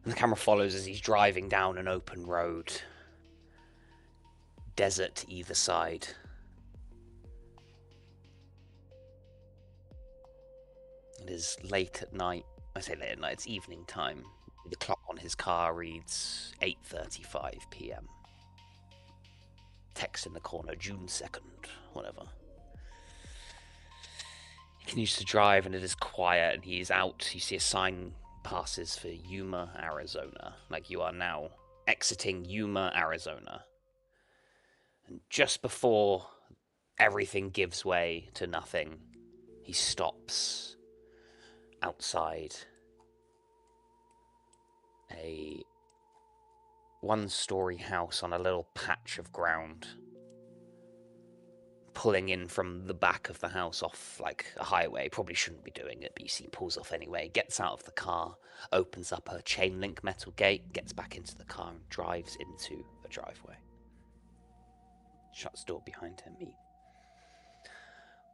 Speaker 2: And the camera follows as he's driving down an open road. Desert either side. It is late at night. I say late at night, it's evening time. The clock on his car reads 8:35 p.m. Text in the corner, June 2nd, whatever. He continues to drive and it is quiet and he is out. You see a sign passes for Yuma, Arizona. Like you are now exiting Yuma, Arizona. And just before everything gives way to nothing, he stops outside a one-story house on a little patch of ground, pulling in from the back of the house off like a highway. Probably shouldn't be doing it, but you see pulls off anyway, gets out of the car, opens up a chain link metal gate, gets back into the car and drives into a driveway. Shuts the door behind him. He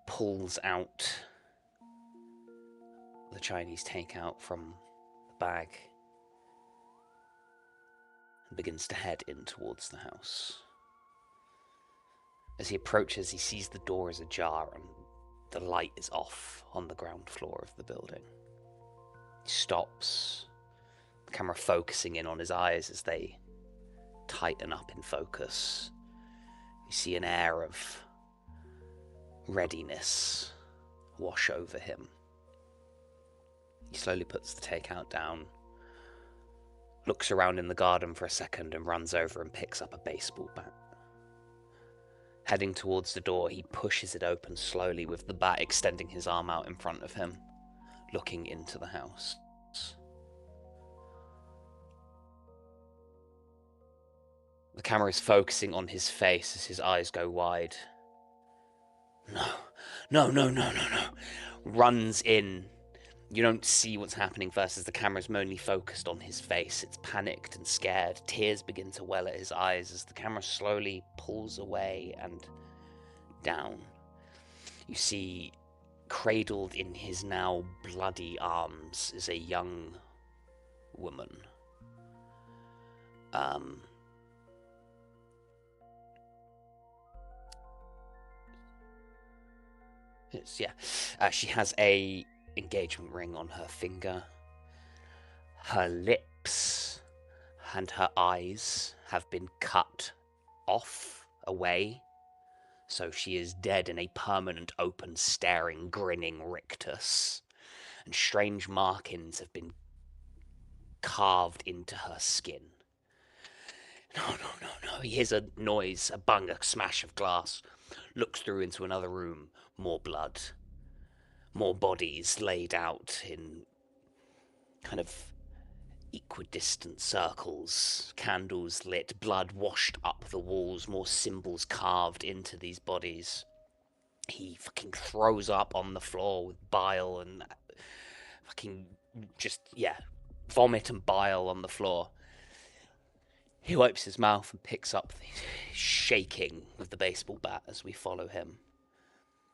Speaker 2: pulls out the Chinese takeout from the bag and begins to head in towards the house. As he approaches, he sees the door is ajar and the light is off on the ground floor of the building. He stops, the camera focusing in on his eyes as they tighten up in focus. You see an air of readiness wash over him. He slowly puts the takeout down, looks around in the garden for a second and runs over and picks up a baseball bat. Heading towards the door, he pushes it open slowly with the bat extending his arm out in front of him, looking into the house. The camera is focusing on his face as his eyes go wide. No. Runs in. You don't see what's happening first as the camera's mainly focused on his face. It's panicked and scared. Tears begin to well at his eyes as the camera slowly pulls away and down. You see, cradled in his now bloody arms is a young woman. She has a engagement ring on her finger. Her lips and her eyes have been cut off away, so she is dead in a permanent open staring grinning rictus, and strange markings have been carved into her skin. No. He hears a noise, a bang, a smash of glass, looks through into another room. More blood. More bodies laid out in kind of equidistant circles. Candles lit, blood washed up the walls, more symbols carved into these bodies. He fucking throws up on the floor with bile and fucking vomit and bile on the floor. He wipes his mouth and picks up the shaking of the baseball bat as we follow him.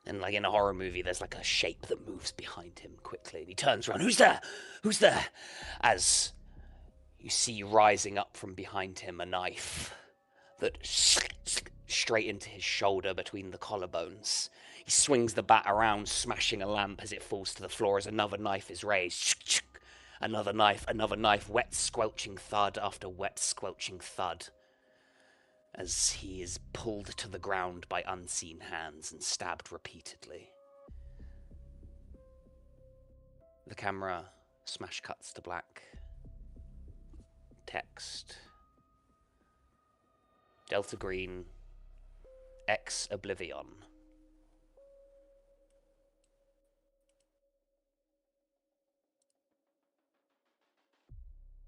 Speaker 2: And like in a horror movie, there's like a shape that moves behind him quickly. And he turns around. Who's there? Who's there? As you see rising up from behind him a knife that straight into his shoulder between the collarbones. He swings the bat around, smashing a lamp as it falls to the floor as another knife is raised. Another knife, wet squelching thud after wet squelching thud. As he is pulled to the ground by unseen hands and stabbed repeatedly. The camera smash cuts to black. Text. Delta Green. Ex Oblivion.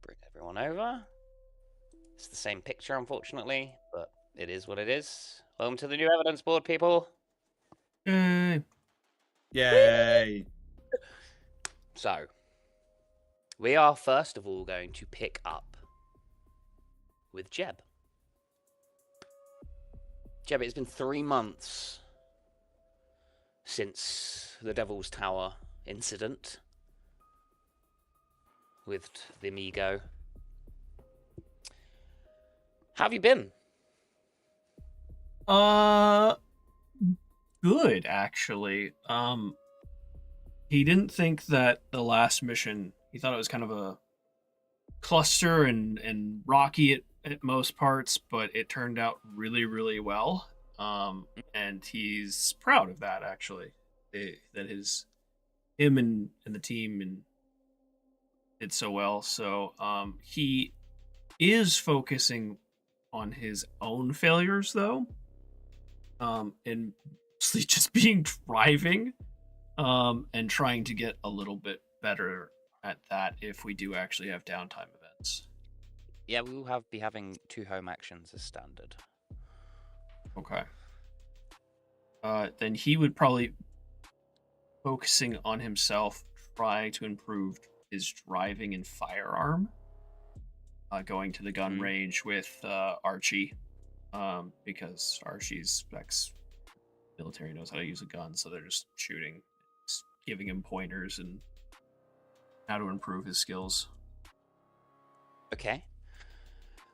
Speaker 2: Bring everyone over. It's the same picture, unfortunately, but it is what it is. Welcome to the new evidence board, people.
Speaker 1: Yay!
Speaker 2: So, we are first of all going to pick up with Jeb. Jeb, it's been 3 months since the Devil's Tower incident with the Amigo. How have you been?
Speaker 4: Good, actually. He didn't think that the last mission, he thought it was kind of a cluster and rocky at most parts, but it turned out really, really well. And he's proud of that, actually. That him and the team did so well. So he is focusing on his own failures, though, and mostly just being driving, and trying to get a little bit better at that if we do actually have downtime events.
Speaker 2: Yeah, we will be having 2 home actions as standard.
Speaker 4: Okay. Then he would probably focusing on himself, try to improve his driving and firearm. Going to the gun range with Archie, because Archie's ex-military, knows how to use a gun, so they're just shooting, just giving him pointers and how to improve his skills.
Speaker 2: Okay.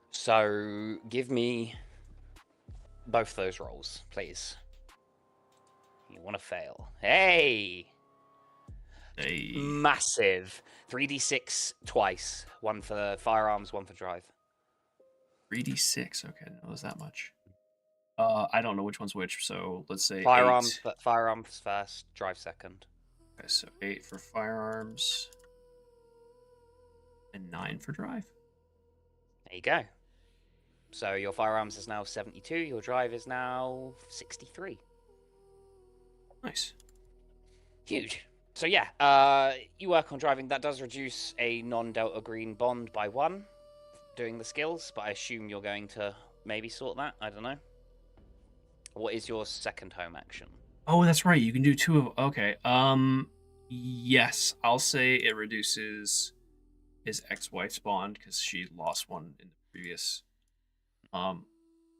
Speaker 2: So, give me both those rolls, please. You want to fail. Hey! Massive. 3d6 twice. 1 for firearms, 1 for drive.
Speaker 4: 3d6, okay, no, was that much. I don't know which one's which, so let's say
Speaker 2: firearms.
Speaker 4: 8.
Speaker 2: Firearms first, drive second.
Speaker 4: Okay, so 8 for firearms and 9 for drive.
Speaker 2: There you go. So your firearms is now 72, your drive is now 63.
Speaker 4: Nice.
Speaker 2: Huge. So yeah, you work on driving. That does reduce a non-Delta Green bond by 1, doing the skills, but I assume you're going to maybe sort that. I don't know. What is your second home action?
Speaker 4: Oh, that's right. You can do 2 of... Okay. Yes. I'll say it reduces his ex-wife's bond, because she lost 1 in the previous. And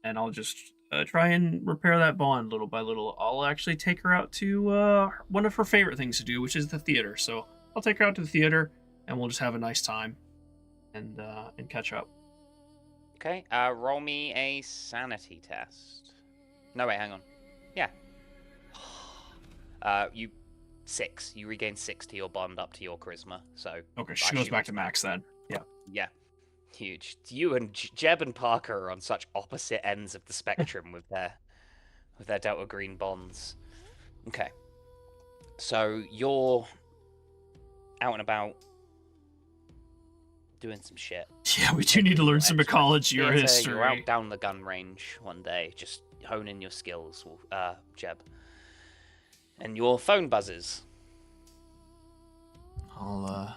Speaker 4: I'll just try and repair that bond little by little. I'll actually take her out to one of her favorite things to do, which is the theater. So I'll take her out to the theater, and we'll just have a nice time and catch up.
Speaker 2: Okay. Roll me a sanity test. No, wait, hang on. Yeah. You 6. You regain 6 to your bond up to your charisma. So
Speaker 4: okay, she goes back to max then. Yeah.
Speaker 2: Yeah. Huge. You and Jeb and Parker are on such opposite ends of the spectrum with their Delta Green bonds. Okay. So you're out and about doing some shit.
Speaker 4: Yeah, we do need to learn some ecology or history.
Speaker 2: You're out down the gun range one day, just honing your skills, Jeb. And your phone buzzes.
Speaker 4: I'll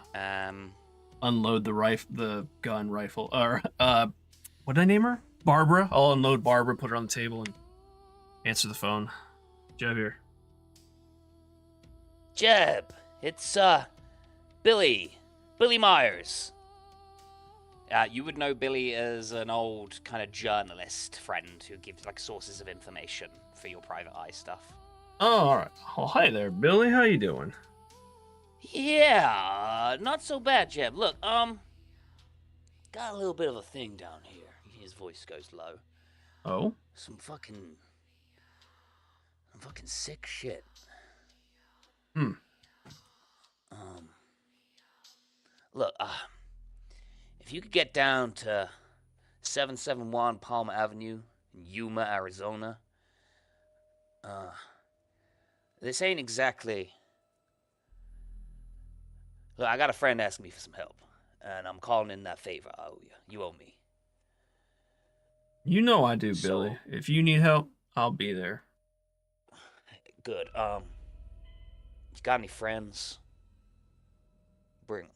Speaker 4: unload the gun rifle. Or what did I name her? Barbara. I'll unload Barbara, put her on the table, and answer the phone. Jeb here.
Speaker 2: Jeb, it's Billy Myers. You would know Billy as an old kind of journalist friend who gives like sources of information for your private eye stuff.
Speaker 4: Oh, all right. Oh, hi there, Billy. How you doing?
Speaker 2: Yeah, not so bad, Jeb. Look, got a little bit of a thing down here. His voice goes low.
Speaker 4: Oh?
Speaker 2: Some fucking sick shit. Look, if you could get down to 771 Palmer Avenue in Yuma, Arizona, this ain't exactly... Look, I got a friend asking me for some help, and I'm calling in that favor I owe you. You owe me.
Speaker 4: You know I do, Billy. If you need help, I'll be there.
Speaker 2: Good. You got any friends? Bring them.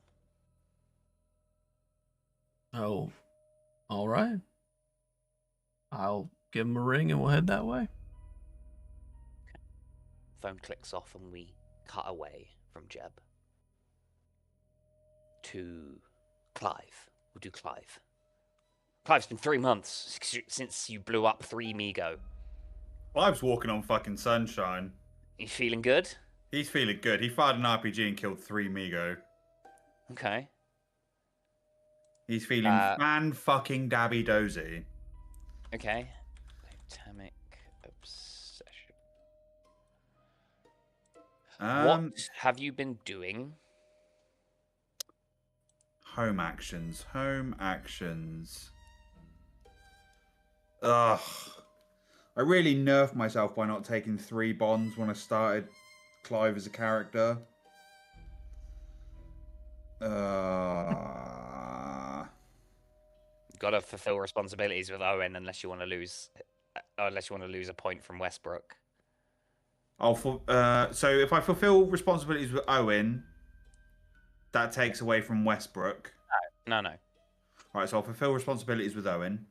Speaker 4: Oh, all right. I'll give him a ring and we'll head that way.
Speaker 2: Phone clicks off and we cut away from Jeb to Clive. We'll do Clive. Clive, it's been 3 months since you blew up 3 Migo.
Speaker 1: Clive's walking on fucking sunshine.
Speaker 2: You feeling good?
Speaker 1: He's feeling good. He fired an RPG and killed 3 Migo.
Speaker 2: Okay.
Speaker 1: He's feeling fan-fucking-dabby-dozy.
Speaker 2: Okay. Totemic obsession. What have you been doing?
Speaker 1: Home actions. Ugh. I really nerfed myself by not taking 3 bonds when I started Clive as a character.
Speaker 2: Got to fulfill responsibilities with Owen unless you want to lose a point from Westbrook.
Speaker 1: So if I fulfill responsibilities with Owen, that takes away from Westbrook.
Speaker 2: No.
Speaker 1: All right, so I'll fulfill responsibilities with Owen.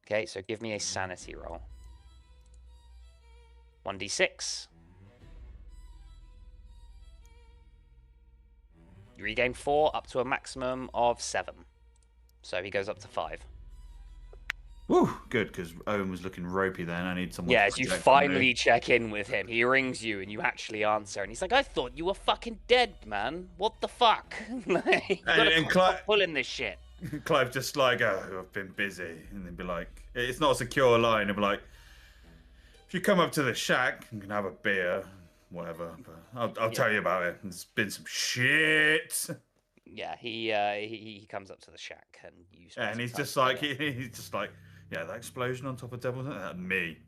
Speaker 2: Okay, so give me a sanity roll. 1d6. You regain 4 up to a maximum of 7. So he goes up to 5.
Speaker 1: Woo, good, because Owen was looking ropey then. I need someone.
Speaker 2: Yeah, as you finally check in with him, he rings you and you actually answer, and he's like, "I thought you were fucking dead, man. What the fuck? You gotta stop pulling this shit."
Speaker 1: Clive's just like, "Oh, I've been busy," and they'd be like, "It's not a secure line." They'd be like, "If you come up to the shack, you can have a beer, whatever. But I'll tell you about it. There's been some shit."
Speaker 2: Yeah, he comes up to the shack and you.
Speaker 1: Yeah, and he's just like, yeah, that explosion on top of Devil's me.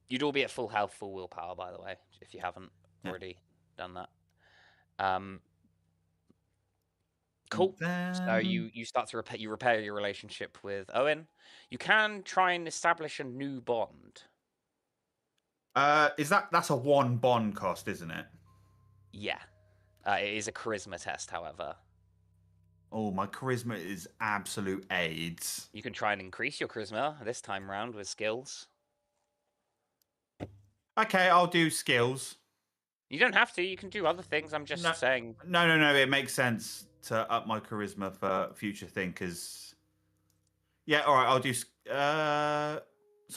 Speaker 2: You'd all be at full health, full willpower, by the way, if you haven't already done that. Cool. So you start to repair your relationship with Owen. You can try and establish a new bond.
Speaker 1: That's a 1 bond cost, isn't it?
Speaker 2: Yeah. It is a charisma test, however.
Speaker 1: Oh, my charisma is absolute AIDS.
Speaker 2: You can try and increase your charisma this time round with skills.
Speaker 1: Okay, I'll do skills.
Speaker 2: You don't have to. You can do other things. I'm just saying.
Speaker 1: No. It makes sense to up my charisma for future thing, because... Yeah, all right, I'll do... So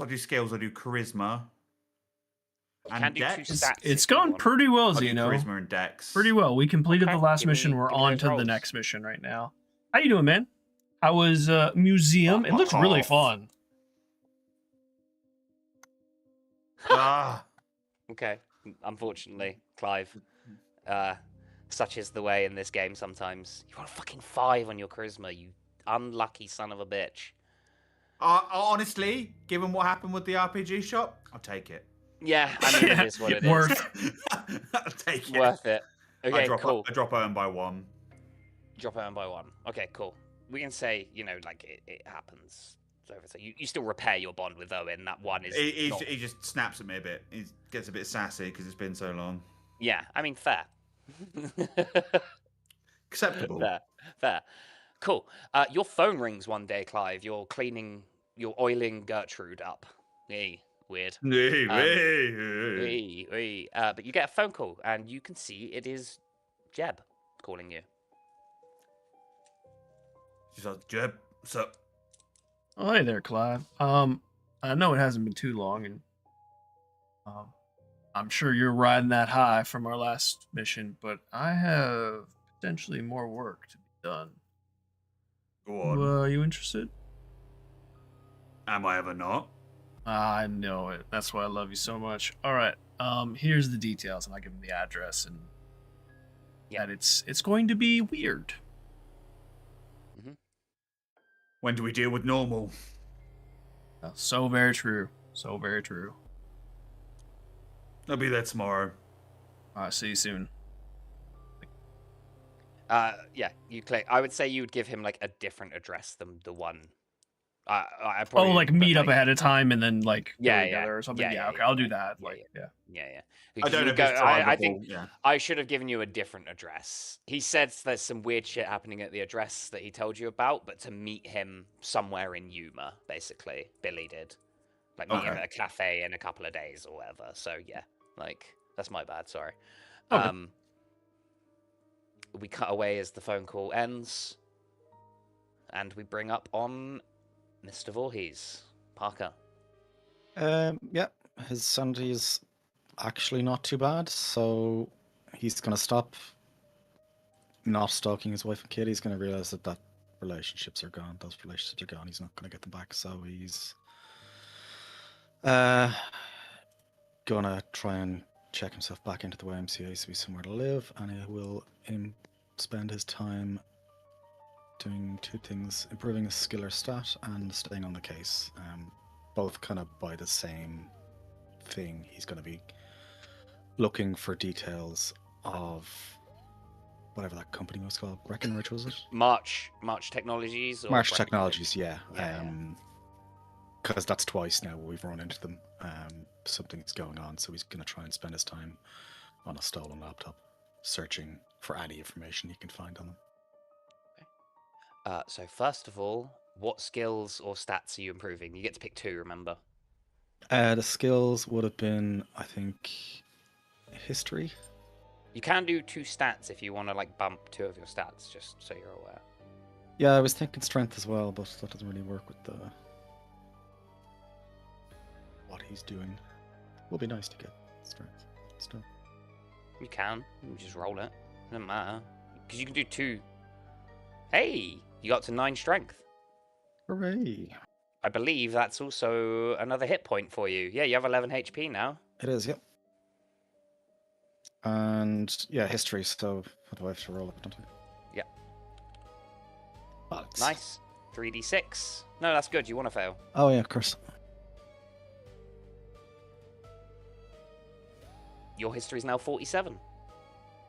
Speaker 1: I'll do skills. I'll do charisma. And dex.
Speaker 4: It's gone pretty well, Xeno.
Speaker 1: Charisma and dex.
Speaker 4: Pretty well. We completed the last mission. We're on to the next mission right now. How you doing, man? How was museum? It looks really fun.
Speaker 2: Okay. Unfortunately, Clive, such is the way in this game sometimes. You want a fucking 5 on your charisma, you unlucky son of a bitch.
Speaker 1: Honestly, given what happened with the RPG shop, I'll take it.
Speaker 2: Yeah, I mean, it is what it is.
Speaker 1: I'll take it.
Speaker 2: Worth it. Okay, cool.
Speaker 1: I drop Owen by 1.
Speaker 2: Drop Owen by 1. Okay, cool. We can say, like, it happens. So you still repair your bond with Owen. That 1 is...
Speaker 1: He just snaps at me a bit. He gets a bit sassy because it's been so long.
Speaker 2: Yeah, I mean, fair.
Speaker 1: Acceptable.
Speaker 2: Fair. Cool. Your phone rings one day, Clive. You're oiling Gertrude up. Hey, weird.
Speaker 1: But
Speaker 2: But you get a phone call, and you can see it is Jeb calling you.
Speaker 1: She says, Jeb, what's up?
Speaker 4: Oh, hey there, Clive. I know it hasn't been too long, and I'm sure you're riding that high from our last mission, but I have potentially more work to be done.
Speaker 1: Go on.
Speaker 4: You interested?
Speaker 1: Am I ever not?
Speaker 4: I know it. That's why I love you so much. All right. Here's the details, and I'll give him the address, and that it's going to be weird.
Speaker 1: When do we deal with normal?
Speaker 4: So very true. So very true.
Speaker 1: I'll be there tomorrow.
Speaker 4: All right, see you soon.
Speaker 2: Yeah, you click. I would say you would give him like a different address than the one. I
Speaker 4: probably like meet up ahead of time and then like
Speaker 2: go
Speaker 4: together or something. Yeah, okay, I'll do that.
Speaker 2: Yeah.
Speaker 1: I don't know if
Speaker 2: go,
Speaker 1: it's
Speaker 2: I think
Speaker 1: yeah.
Speaker 2: I should have given you a different address. He said there's some weird shit happening at the address that he told you about, but to meet him somewhere in Yuma, basically, Billy did. Like meet him at a cafe in a couple of days or whatever. So yeah, like that's my bad. Sorry. Okay. We cut away as the phone call ends, and we bring up on Mr. Voorhees, Parker.
Speaker 3: Yeah, his sanity is actually not too bad, so he's going to stop not stalking his wife and kid. He's going to realize that relationships are gone. Those relationships are gone. He's not going to get them back, so he's going to try and check himself back into the YMCA so he's somewhere to live, and he will spend his time doing two things: improving his skill or stat and staying on the case. Both kind of by the same thing. He's going to be looking for details of whatever that company was called. Breckenridge, was it?
Speaker 2: March Technologies? Or
Speaker 3: March Technologies, yeah. Because that's twice now we've run into them. Something's going on, so he's going to try and spend his time on a stolen laptop, searching for any information he can find on them.
Speaker 2: So first of all, what skills or stats are you improving? You get to pick two, remember?
Speaker 3: The skills would have been, I think, history.
Speaker 2: You can do two stats if you want to like bump two of your stats, just so you're aware.
Speaker 3: Yeah, I was thinking strength as well, but that doesn't really work with what he's doing. Will be nice to get strength still.
Speaker 2: You can. You just roll it. Doesn't matter. Because you can do two. Hey! You got to 9 strength.
Speaker 3: Hooray.
Speaker 2: I believe that's also another hit point for you. Yeah, you have 11 HP now.
Speaker 3: It is, yep. And, yeah, history, so what do I have to roll up, don't I?
Speaker 2: Yeah.
Speaker 3: Bollocks.
Speaker 2: Nice. 3d6. No, that's good. You want to fail.
Speaker 3: Oh, yeah, of course.
Speaker 2: Your history is now 47.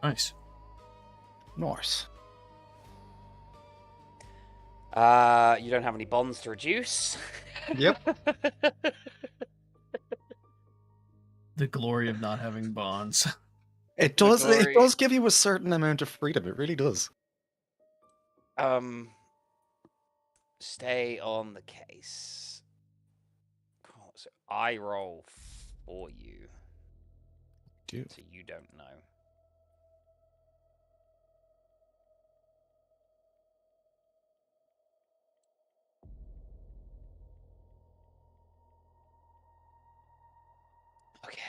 Speaker 4: Nice.
Speaker 3: Norse.
Speaker 2: You don't have any bonds to reduce.
Speaker 3: Yep.
Speaker 4: The glory of not having bonds.
Speaker 3: It does give you a certain amount of freedom. It really does.
Speaker 2: Stay on the case. Cool. So I roll for you. So you don't know. Okay.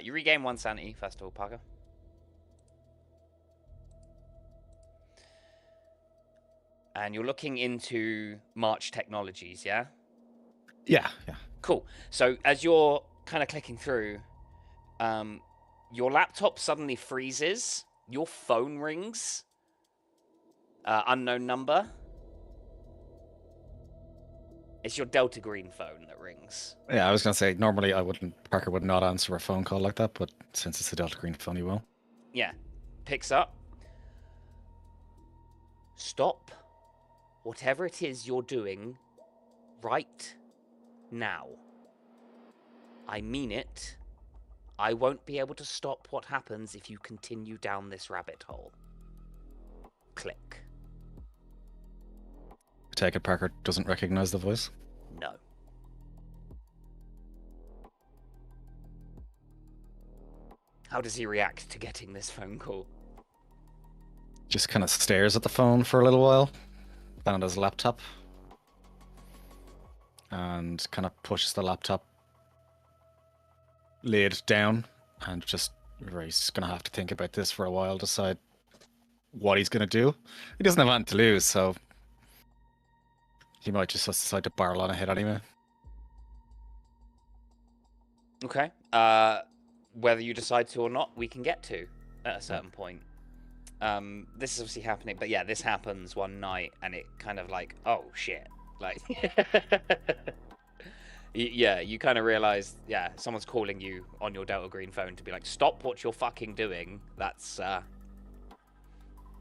Speaker 2: You regain 1 sanity, first of all, Parker. And you're looking into March Technologies, yeah?
Speaker 3: Yeah.
Speaker 2: Cool. So as you're kind of clicking through, your laptop suddenly freezes. Your phone rings. Unknown number. It's your Delta Green phone that rings.
Speaker 3: Yeah, I was going to say, normally Parker would not answer a phone call like that, but since it's a Delta Green phone, he will.
Speaker 2: Yeah. Picks up. Stop whatever it is you're doing right now. I mean it. I won't be able to stop what happens if you continue down this rabbit hole. Click.
Speaker 3: I take it Parker doesn't recognize the voice?
Speaker 2: No. How does he react to getting this phone call?
Speaker 3: Just kind of stares at the phone for a little while, found his laptop, and kind of pushes the laptop lid down, and just he's gonna have to think about this for a while, decide what he's gonna do. He doesn't have anything to lose, so he might just decide to barrel on ahead anyway.
Speaker 2: Okay. Whether you decide to or not, we can get to at a certain point. This is obviously happening, but yeah, this happens one night, and it kind of like, oh shit, like, yeah, you kind of realize, yeah, someone's calling you on your Delta Green phone to be like, stop what you're fucking doing. That's,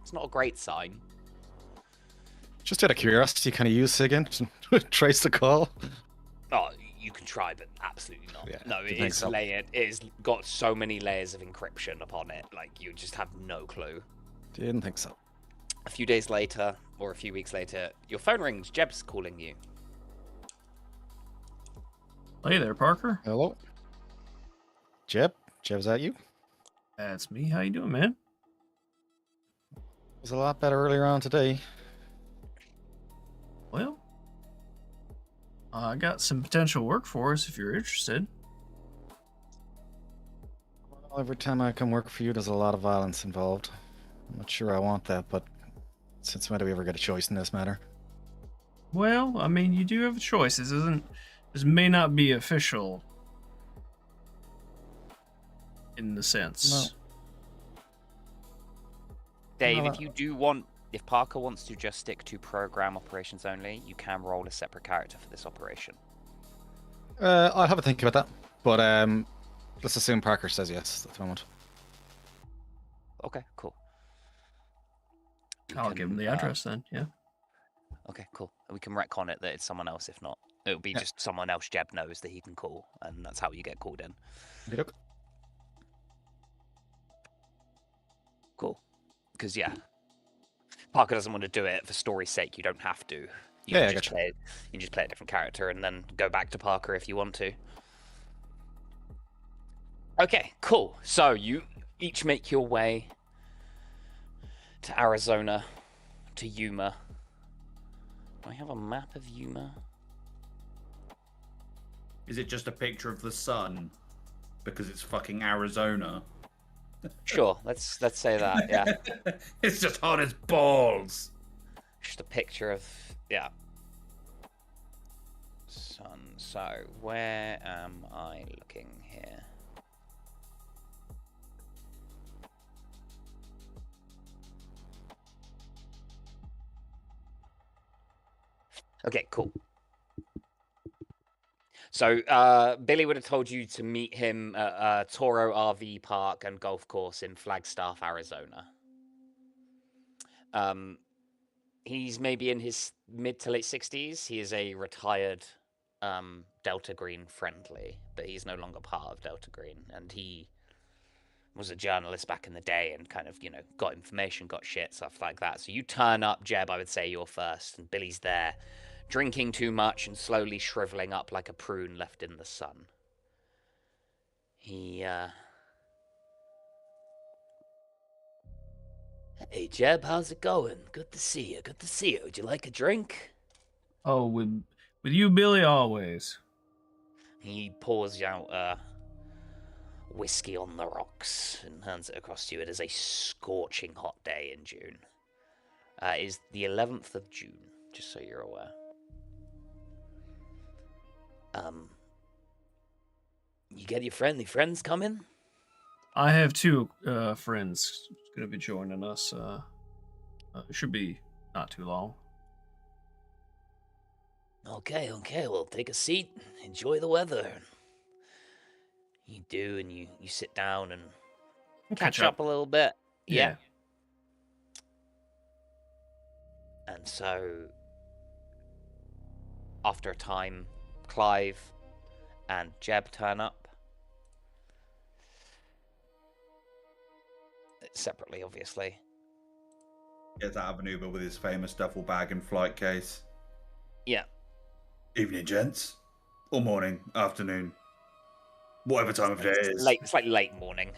Speaker 2: it's not a great sign.
Speaker 3: Just out of curiosity, can you use SIG and trace the call?
Speaker 2: Oh, you can try, but absolutely not.
Speaker 3: Yeah,
Speaker 2: no, it is layered. It has got so many layers of encryption upon it, like you just have no clue.
Speaker 3: Didn't think so.
Speaker 2: A few days later, or a few weeks later, your phone rings. Jeb's calling you.
Speaker 4: Hey there, Parker.
Speaker 3: Hello. Jeb? Jeb's that you?
Speaker 4: That's me. How you doing, man?
Speaker 3: It was a lot better earlier on today.
Speaker 4: Well, I got some potential work for us if you're interested.
Speaker 3: Well, every time I come work for you, there's a lot of violence involved. I'm not sure I want that, but since when do we ever get a choice in this matter?
Speaker 4: Well, I mean, you do have a choice. This may not be official in the sense.
Speaker 2: Dave, if Parker wants to just stick to program operations only, you can roll a separate character for this operation.
Speaker 3: I'll have a think about that, but let's assume Parker says yes at the moment.
Speaker 2: Okay, cool.
Speaker 4: I'll give him the address then, yeah.
Speaker 2: Okay, cool. We can retcon it that it's someone else if not. It'll be just someone else Jeb knows that he can call, and that's how you get called in.
Speaker 3: Yep.
Speaker 2: Cool. Because, yeah, Parker doesn't want to do it for story's sake. You don't have to. You can just play a different character and then go back to Parker if you want to. Okay, cool. So you each make your way to Arizona, to Yuma. Do I have a map of Yuma?
Speaker 1: Is it just a picture of the sun? Because it's fucking Arizona.
Speaker 2: Sure, let's say that, yeah.
Speaker 1: It's just hot as balls.
Speaker 2: Just a picture of, yeah. Sun. So, where am I looking here? Okay, cool. So, Billy would have told you to meet him at Toro RV Park and Golf Course in Flagstaff, Arizona. He's maybe in his mid to late 60s. He is a retired Delta Green friendly, but he's no longer part of Delta Green. And he was a journalist back in the day and kind of, got information, got shit, stuff like that. So you turn up, Jeb, I would say you're first, and Billy's there, drinking too much and slowly shriveling up like a prune left in the sun. Hey, Jeb, how's it going? Good to see you. Good to see you. Would you like a drink?
Speaker 4: Oh, with you, Billy, always.
Speaker 2: He pours out whiskey on the rocks and hands it across to you. It is a scorching hot day in June. It is the 11th of June, just so you're aware. You get your friends coming?
Speaker 4: I have two friends going to be joining us. It should be not too long.
Speaker 2: Okay, well, take a seat, enjoy the weather. You do, and you sit down and catch up a little bit. Yeah. And so, after a time, Clive and Jeb turn up. Separately, obviously.
Speaker 1: Gets out of an Uber with his famous duffel bag and flight case.
Speaker 2: Yeah.
Speaker 1: Evening, gents. Or morning, afternoon. Whatever time of day it is.
Speaker 2: It's like late morning.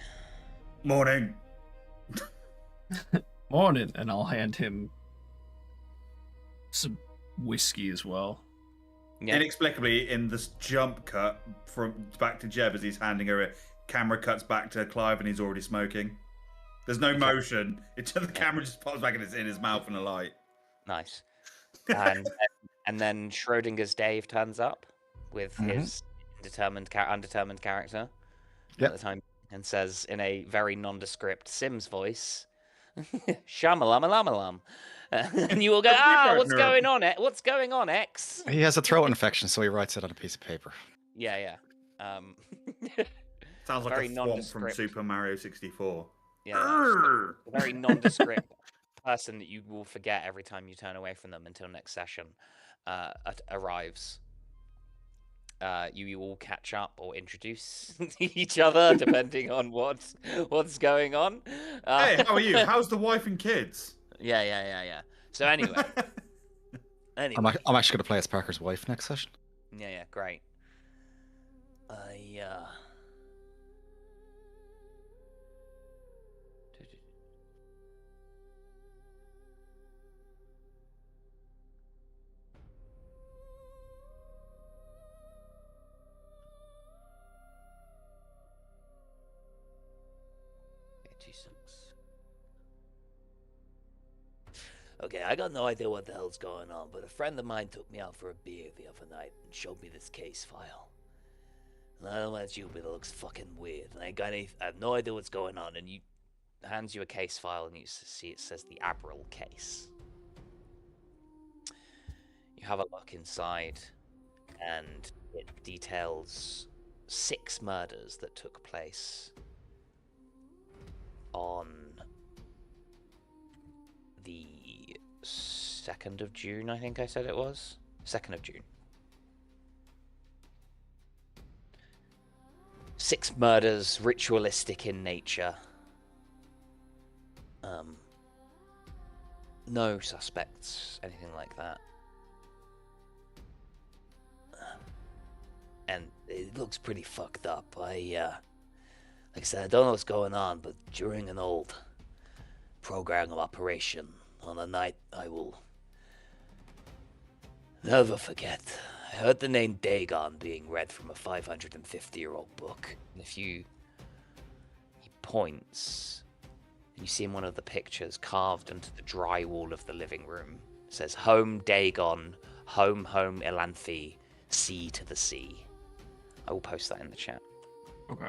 Speaker 1: Morning.
Speaker 4: Morning, and I'll hand him some whiskey as well.
Speaker 2: Yeah.
Speaker 1: Inexplicably, in this jump cut from back to Jeb as he's handing her it, camera cuts back to Clive and he's already smoking. There's no motion. The camera just pops back and it's in his mouth in a light.
Speaker 2: Nice. And then Schrodinger's Dave turns up with his undetermined character at the time and says in a very nondescript Sims voice, "Shamalama-lama-lam." And you will go, what's going on? What's going on, X?
Speaker 3: He has a throat infection, so he writes it on a piece of paper.
Speaker 2: Yeah.
Speaker 1: Sounds like a thwomp from Super Mario 64.
Speaker 2: Yeah, a very nondescript person that you will forget every time you turn away from them until next session arrives. You all catch up or introduce each other depending on what's going on.
Speaker 1: Hey, how are you? How's the wife and kids?
Speaker 2: Yeah. So anyway,
Speaker 3: I'm actually going to play as Parker's wife next session.
Speaker 2: Yeah, great. Okay, I got no idea what the hell's going on, but a friend of mine took me out for a beer the other night and showed me this case file. And I don't know about you, but it looks fucking weird. And I have no idea what's going on, and he hands you a case file and you see it says the Abril case. You have a look inside, and it details 6 murders that took place on the 2nd of June, I think I said it was. 2nd of June. 6 murders, ritualistic in nature. No suspects, anything like that. And it looks pretty fucked up. Like I said, I don't know what's going on, but during an old program of operation on a night I will never forget, I heard the name Dagon being read from a 550-year-old book. And he points, and you see in one of the pictures carved into the drywall of the living room, it says, "Home Dagon, home Elanthi, sea to the sea." I will post that in the chat.
Speaker 4: Okay.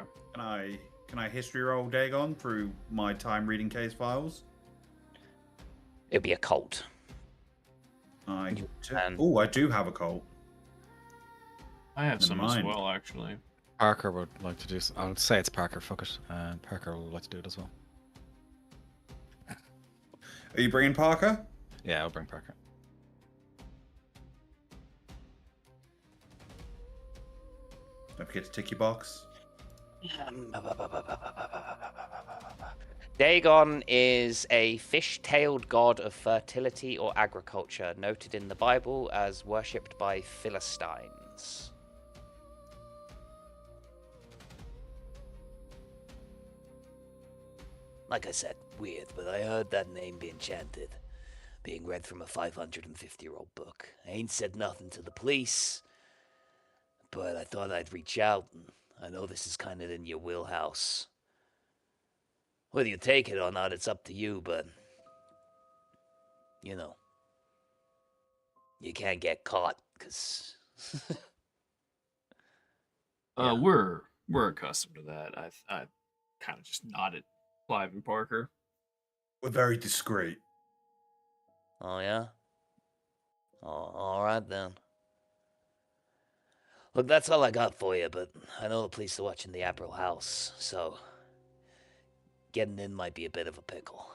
Speaker 1: Can I history roll Dagon through my time reading case files?
Speaker 2: It'd be a cult.
Speaker 1: I do have a cult.
Speaker 4: I have some as well, actually.
Speaker 3: Parker would like to do. I'll say it's Parker. Fuck it. Parker would like to do it as well.
Speaker 1: Are you bringing Parker?
Speaker 3: Yeah, I'll bring Parker.
Speaker 1: Don't forget to tick your box.
Speaker 2: Dagon is a fish-tailed god of fertility or agriculture, noted in the Bible as worshipped by Philistines. Like I said, weird, but I heard that name being chanted, being read from a 550-year-old book. I ain't said nothing to the police, but I thought I'd reach out, and I know this is kind of in your wheelhouse. Whether you take it or not, it's up to you, but, you know, you can't get caught, because...
Speaker 4: We're accustomed to that. I kind of just nodded Clive and Parker.
Speaker 1: We're very discreet.
Speaker 2: Oh, yeah? Oh, all right, then. Look, that's all I got for you, but I know the police are watching the Abril house, so getting in might be a bit of a pickle.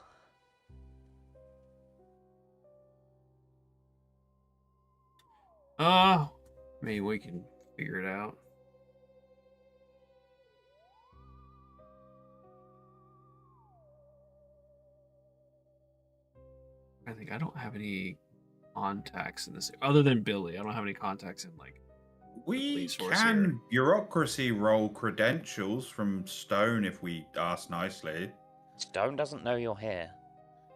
Speaker 4: Maybe we can figure it out. I think I don't have any contacts in this, other than Billy. I don't have any contacts in, like,
Speaker 1: We can bureaucracy roll credentials from Stone if we ask nicely.
Speaker 2: Stone doesn't know you're here.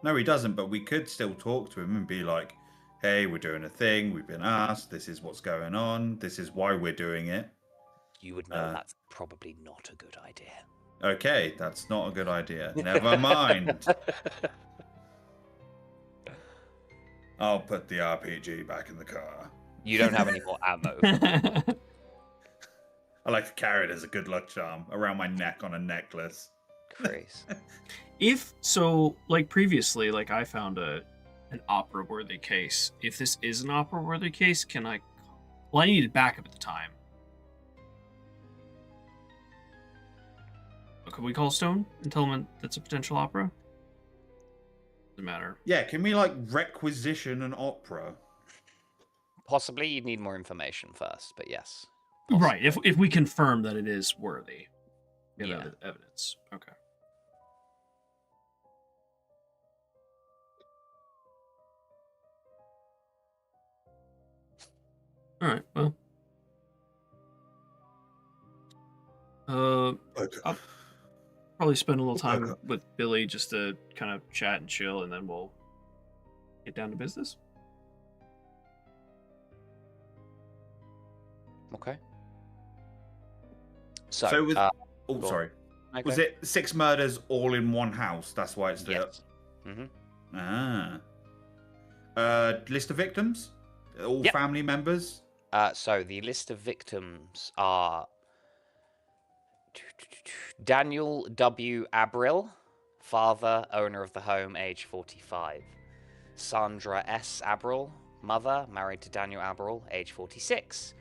Speaker 1: No, he doesn't, but we could still talk to him and be like, hey, we're doing a thing, we've been asked, this is what's going on, this is why we're doing it.
Speaker 2: You would know that's probably not a good idea.
Speaker 1: Okay, that's not a good idea. Never mind. I'll put the RPG back in the car.
Speaker 2: You don't have any more ammo.
Speaker 1: I like to carry it as a good luck charm around my neck on a necklace.
Speaker 2: Chris.
Speaker 4: If so, like previously, like I found an opera-worthy case. If this is an opera-worthy case, can I? Well, I needed backup at the time. Could we call Stone and tell him that's a potential opera? Doesn't matter.
Speaker 1: Yeah, can we like requisition an opera?
Speaker 2: Possibly you'd need more information first, but yes.
Speaker 4: Possibly. Right, if we confirm that it is worthy.
Speaker 2: Yeah.
Speaker 4: Evidence. Okay. Alright, well.
Speaker 1: Okay.
Speaker 4: I'll probably spend a little time with Billy just to kind of chat and chill, and then we'll get down to business.
Speaker 2: Okay.
Speaker 1: So sorry. Okay. Was it 6 murders all in one house? That's why it's the...
Speaker 2: Yes. Mm-hmm.
Speaker 1: List of victims? All family members?
Speaker 2: So the list of victims are Daniel W. Abril, father, owner of the home, age 45. Sandra S. Abril, mother, married to Daniel Abril, age 46.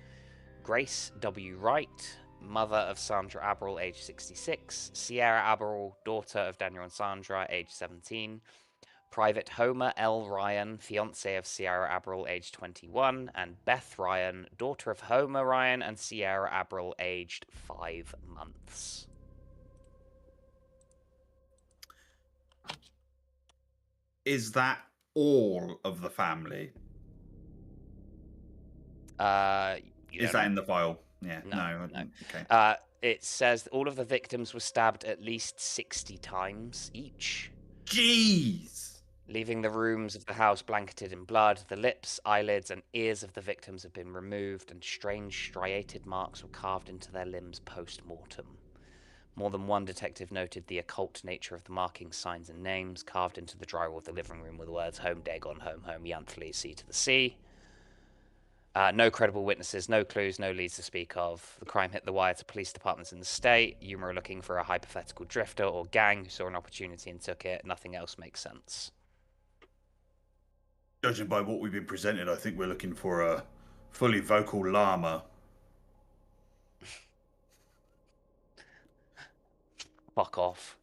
Speaker 2: Grace W. Wright, mother of Sandra Abril, age 66. Sierra Abril, daughter of Daniel and Sandra, age 17. Private Homer L. Ryan, fiancé of Sierra Abril, age 21. And Beth Ryan, daughter of Homer Ryan and Sierra Abril, aged 5 months.
Speaker 1: Is that all of the family? Is that in the file? Yeah. No.
Speaker 2: Okay. It says all of the victims were stabbed at least 60 times each.
Speaker 1: Jeez!
Speaker 2: Leaving the rooms of the house blanketed in blood, the lips, eyelids, and ears of the victims have been removed, and strange striated marks were carved into their limbs post-mortem. More than one detective noted the occult nature of the markings, signs, and names carved into the drywall of the living room with the words "Home Day Gone Home Home Yanthly Sea to the Sea." No credible witnesses, no clues, no leads to speak of. The crime hit the wire to police departments in the state. You were looking for a hypothetical drifter or gang who saw an opportunity and took it. Nothing else makes sense.
Speaker 1: Judging by what we've been presented, I think we're looking for a fully vocal llama.
Speaker 2: Fuck off.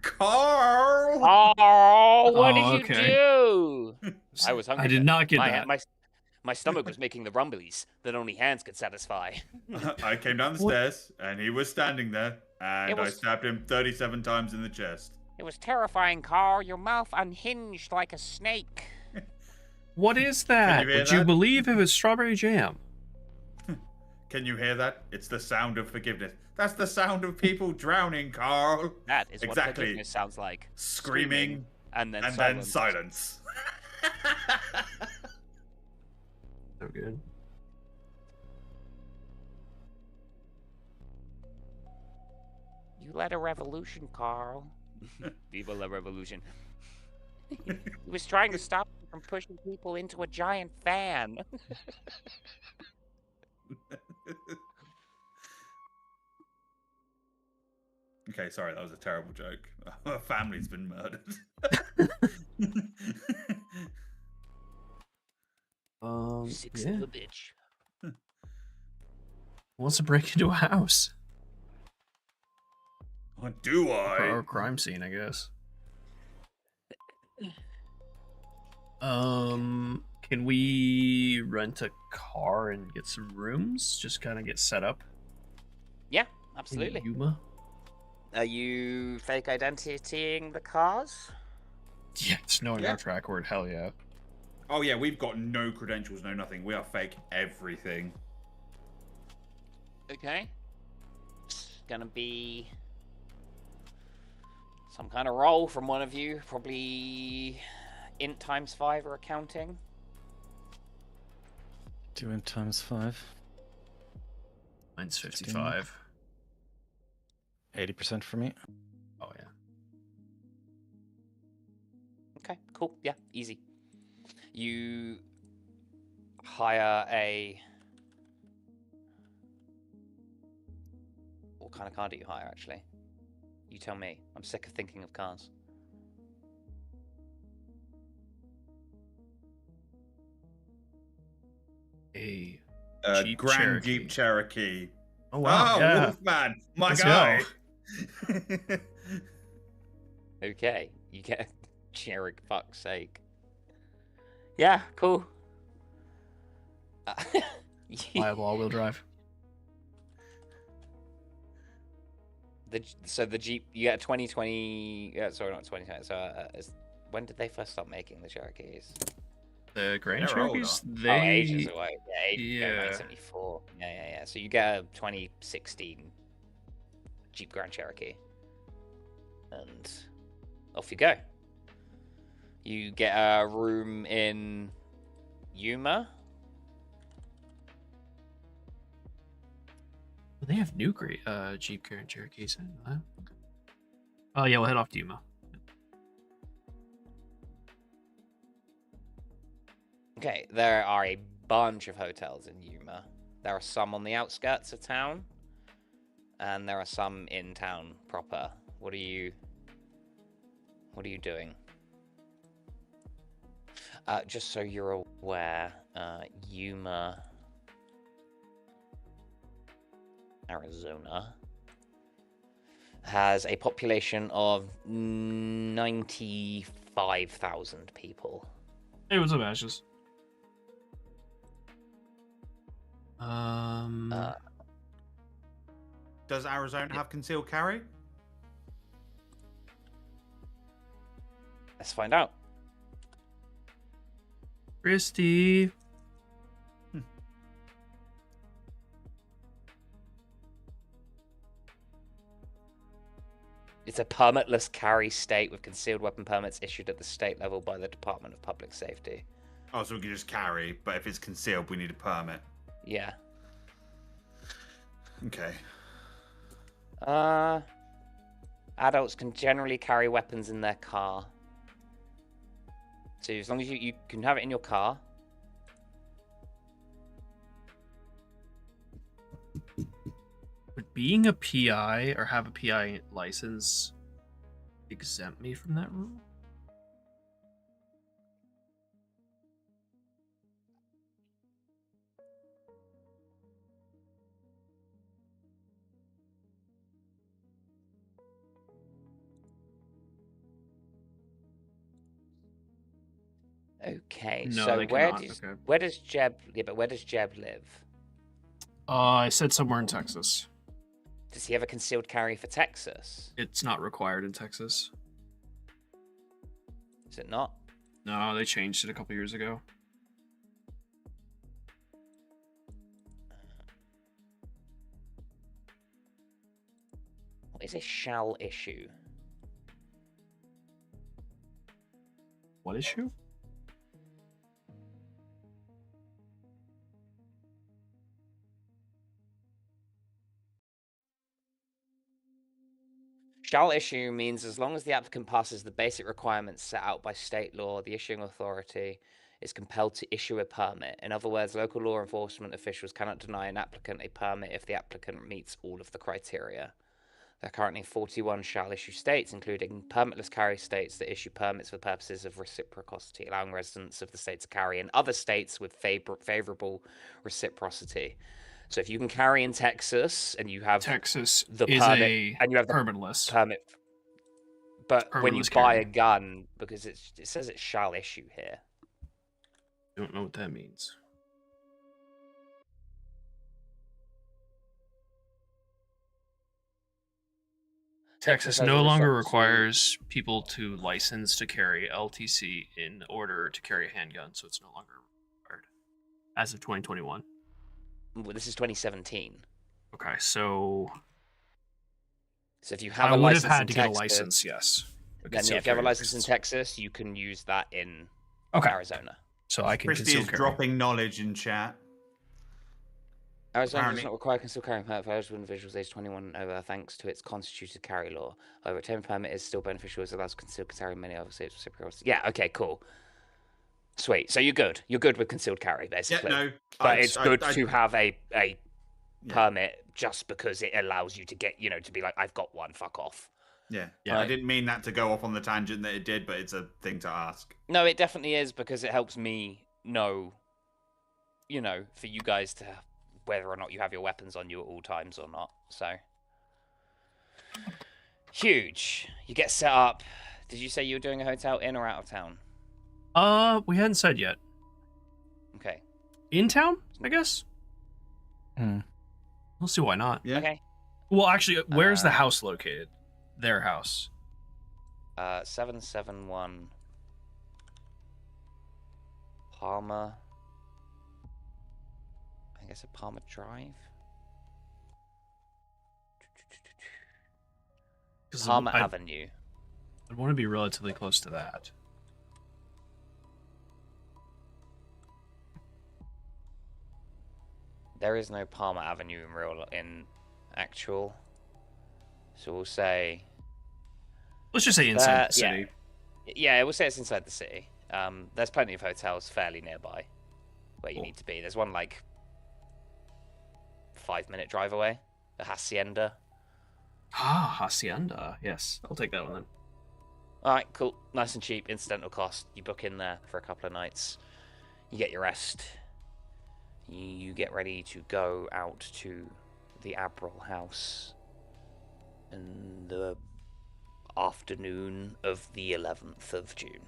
Speaker 1: Carl!
Speaker 2: Oh, what did you do? I was hungry.
Speaker 4: I did not get that.
Speaker 2: My stomach was making the rumblies that only hands could satisfy.
Speaker 1: I came down the stairs, and he was standing there, and I stabbed him 37 times in the chest.
Speaker 2: It was terrifying, Carl. Your mouth unhinged like a snake.
Speaker 4: What is that? Would you believe it was strawberry jam?
Speaker 1: Can you hear that? It's the sound of forgiveness. That's the sound of people drowning, Carl.
Speaker 2: That is what forgiveness sounds like.
Speaker 1: Screaming
Speaker 2: and then
Speaker 1: silence.
Speaker 4: So good.
Speaker 2: You led a revolution, Carl. Viva la revolution. He was trying to stop me from pushing people into a giant fan.
Speaker 1: Okay, sorry, that was a terrible joke. Our family's been murdered.
Speaker 2: Sick son of a bitch.
Speaker 4: Wants to break into a house.
Speaker 1: Do I?
Speaker 4: Or a crime scene, I guess. Can we rent a car and get some rooms? Just kind of get set up?
Speaker 2: Yeah, absolutely.
Speaker 4: Yuma?
Speaker 2: Are you fake identitying the cars?
Speaker 4: Yeah, it's knowing our track record, hell yeah.
Speaker 1: Oh yeah, we've got no credentials, no nothing. We are fake everything.
Speaker 2: Okay. It's gonna be some kind of roll from one of you, probably int ×5 or accounting.
Speaker 3: Do int ×5.
Speaker 4: Mine's 55.
Speaker 3: 80% for me.
Speaker 4: Oh yeah.
Speaker 2: Okay, cool. Yeah, easy. You hire a... What kind of car do you hire, actually? You tell me. I'm sick of thinking of cars.
Speaker 4: A
Speaker 1: Jeep Grand Cherokee. Jeep Cherokee.
Speaker 4: Oh wow! Yeah.
Speaker 1: Wolfman, my
Speaker 4: Let's
Speaker 1: guy.
Speaker 2: Okay, you get a Cherokee. Fuck's sake. Yeah, cool.
Speaker 4: Viable all-wheel drive.
Speaker 2: So the Jeep, you get a 2020. Sorry, not 2020. So when did they first start making the Cherokees?
Speaker 4: The Grand Cherokees,
Speaker 2: ages away. Yeah, ages ago, 1974. Yeah. So you get a 2016 Jeep Grand Cherokee, and off you go. You get a room in Yuma.
Speaker 4: They have new great Jeep Grand Cherokees. Oh yeah, we'll head off to Yuma.
Speaker 2: Okay, there are a bunch of hotels in Yuma. There are some on the outskirts of town, and there are some in town proper. What are you doing? Just so you're aware, Yuma, Arizona, has a population of 95,000 people.
Speaker 4: Hey, what's up, Ashes?
Speaker 1: Does Arizona have concealed carry?
Speaker 2: Let's find out.
Speaker 4: Kristie.
Speaker 2: It's a permitless carry state with concealed weapon permits issued at the state level by the Department of Public Safety.
Speaker 1: Oh, so we can just carry, but if it's concealed, we need a permit.
Speaker 2: Yeah.
Speaker 1: Okay.
Speaker 2: Adults can generally carry weapons in their car. So as long as you can have it in your car.
Speaker 4: Would being a PI or have a PI license exempt me from that rule?
Speaker 2: Okay,
Speaker 4: no,
Speaker 2: so where does Jeb live?
Speaker 4: I said somewhere in Texas.
Speaker 2: Does he have a concealed carry for Texas?
Speaker 4: It's not required in Texas.
Speaker 2: Is it not?
Speaker 4: No, they changed it a couple years ago.
Speaker 2: What is a shall issue?
Speaker 4: What issue?
Speaker 2: Shall issue means as long as the applicant passes the basic requirements set out by state law, the issuing authority is compelled to issue a permit. In other words, local law enforcement officials cannot deny an applicant a permit if the applicant meets all of the criteria. There are currently 41 shall issue states, including permitless carry states that issue permits for purposes of reciprocity, allowing residents of the state to carry in other states with favorable reciprocity. So if you can carry in Texas and you have
Speaker 4: Texas
Speaker 2: the
Speaker 4: is
Speaker 2: permit and you have the
Speaker 4: permitless
Speaker 2: permit, but when you
Speaker 4: permitless
Speaker 2: buy
Speaker 4: carry.
Speaker 2: a gun, because it says it shall issue here.
Speaker 4: I don't know what that means. Texas no longer requires people to license to carry LTC in order to carry a handgun, so it's no longer required as of 2021.
Speaker 2: Well, this is 2017.
Speaker 4: Okay, so
Speaker 2: if you have
Speaker 4: I
Speaker 2: a
Speaker 4: would have
Speaker 2: license
Speaker 4: had
Speaker 2: in
Speaker 4: to get a
Speaker 2: Texas,
Speaker 4: license, yes.
Speaker 2: then yeah, if you have a license in Texas, you can use that in Arizona.
Speaker 4: So I can
Speaker 1: Christie is
Speaker 4: carry.
Speaker 1: dropping knowledge in chat.
Speaker 2: Arizona does not require concealed carry permit for eligible individuals aged 21 and over, thanks to its constituted carry law. However, a 10 permit is still beneficial as it allows concealed carry in many other states. Yeah, okay, cool. Sweet. So you're good. You're good with concealed carry, basically.
Speaker 1: Yeah, no.
Speaker 2: But it's good to have a permit just because it allows you to get, to be like, I've got one, fuck off.
Speaker 1: Yeah.
Speaker 2: Right?
Speaker 1: I didn't mean that to go off on the tangent that it did, but it's a thing to ask.
Speaker 2: No, it definitely is because it helps me know, for you guys to whether or not you have your weapons on you at all times or not. So huge. You get set up. Did you say you were doing a hotel in or out of town?
Speaker 4: We hadn't said yet.
Speaker 2: Okay.
Speaker 4: In town, I guess.
Speaker 3: Hmm.
Speaker 4: We'll see why not.
Speaker 1: Yeah.
Speaker 2: Okay.
Speaker 4: Well, actually, where's the house located? Their house.
Speaker 2: 771 Palmer. I guess a Palmer Drive. Palmer Avenue.
Speaker 4: I'd want to be relatively close to that.
Speaker 2: There is no Palmer Avenue in actual. So we'll say.
Speaker 4: Let's just say inside the city.
Speaker 2: Yeah, we'll say it's inside the city. There's plenty of hotels fairly nearby where you need to be. There's one like 5-minute drive away, the Hacienda.
Speaker 4: Ah, Hacienda. Yes, I'll take that one then.
Speaker 2: All right, cool. Nice and cheap, incidental cost. You book in there for a couple of nights. You get your rest. You get ready to go out to the Abril house in the afternoon of the 11th of June.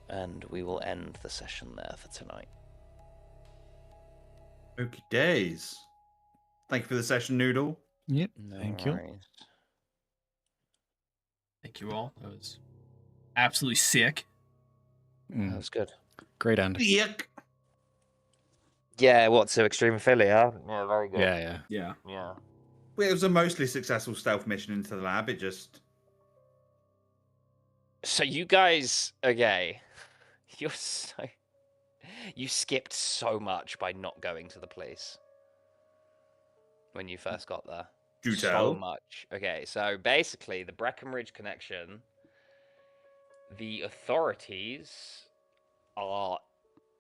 Speaker 2: And we will end the session there for tonight.
Speaker 1: Okie days. Thank you for the session, Noodle.
Speaker 3: Yep,
Speaker 2: No
Speaker 3: thank
Speaker 2: worries.
Speaker 3: you.
Speaker 4: Thank you all. That was absolutely sick.
Speaker 2: That was good.
Speaker 3: Great end.
Speaker 1: Yuck.
Speaker 2: Yeah, what, so Extremophilia? Yeah, very good.
Speaker 3: Yeah.
Speaker 2: Yeah.
Speaker 1: Well, it was a mostly successful stealth mission into the lab. It just...
Speaker 2: So you guys, okay, you're so... You skipped so much by not going to the police when you first got there.
Speaker 1: Do
Speaker 2: so
Speaker 1: tell.
Speaker 2: much. Okay, so basically, the Breckenridge connection, the authorities are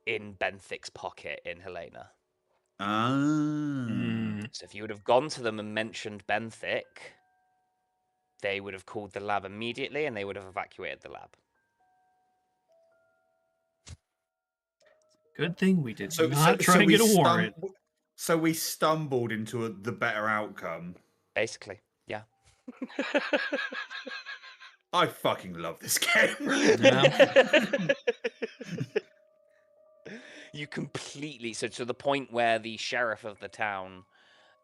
Speaker 2: in Benthic's pocket in Helena. So if you would have gone to them and mentioned Benthic, they would have called the lab immediately and they would have evacuated the lab.
Speaker 4: Good thing we did not try to get a warrant.
Speaker 1: So we stumbled into the better outcome.
Speaker 2: Basically, yeah.
Speaker 1: I fucking love this game.
Speaker 2: You completely... So to the point where the sheriff of the town,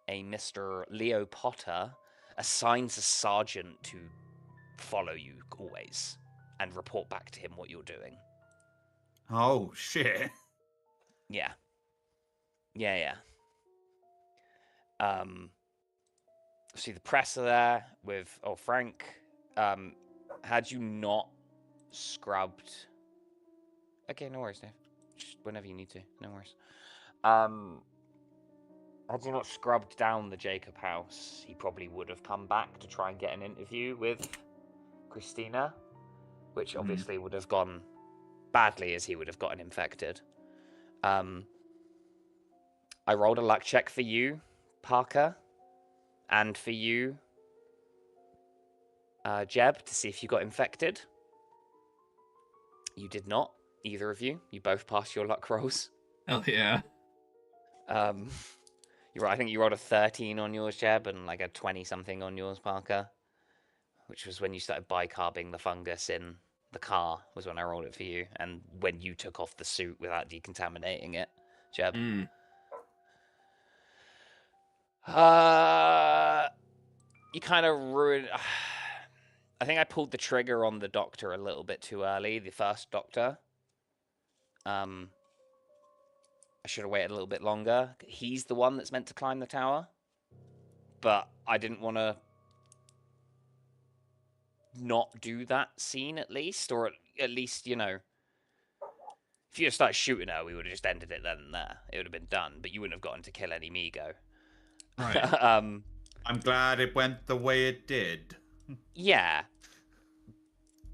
Speaker 2: a Mr. Leo Potter, assigns a sergeant to follow you always and report back to him what you're doing.
Speaker 1: Oh, shit.
Speaker 2: Yeah. See, the press are there with... Oh, Frank, had you not scrubbed... Okay, no worries, Dave. Just whenever you need to, no worries. Had you not scrubbed down the Jacob house, he probably would have come back to try and get an interview with Christina, which obviously would have gone badly as he would have gotten infected. I rolled a luck check for you, Parker, and for you, Jeb, to see if you got infected. You did not, either of you. You both passed your luck rolls.
Speaker 4: Hell yeah.
Speaker 2: You're right, I think you rolled a 13 on yours, Jeb, and like a 20-something on yours, Parker. Which was when you started bicarbing the fungus in the car, was when I rolled it for you. And when you took off the suit without decontaminating it, Jeb. You kind of ruined... I think I pulled the trigger on the doctor a little bit too early, the first doctor. I should have waited a little bit longer. He's the one that's meant to climb the tower. But I didn't want to not do that scene at least. Or at least, you know, if you had started shooting her, we would have just ended it then and there. It would have been done. But you wouldn't have gotten to kill any Migo.
Speaker 4: Right.
Speaker 1: I'm glad it went the way it did.
Speaker 2: Yeah.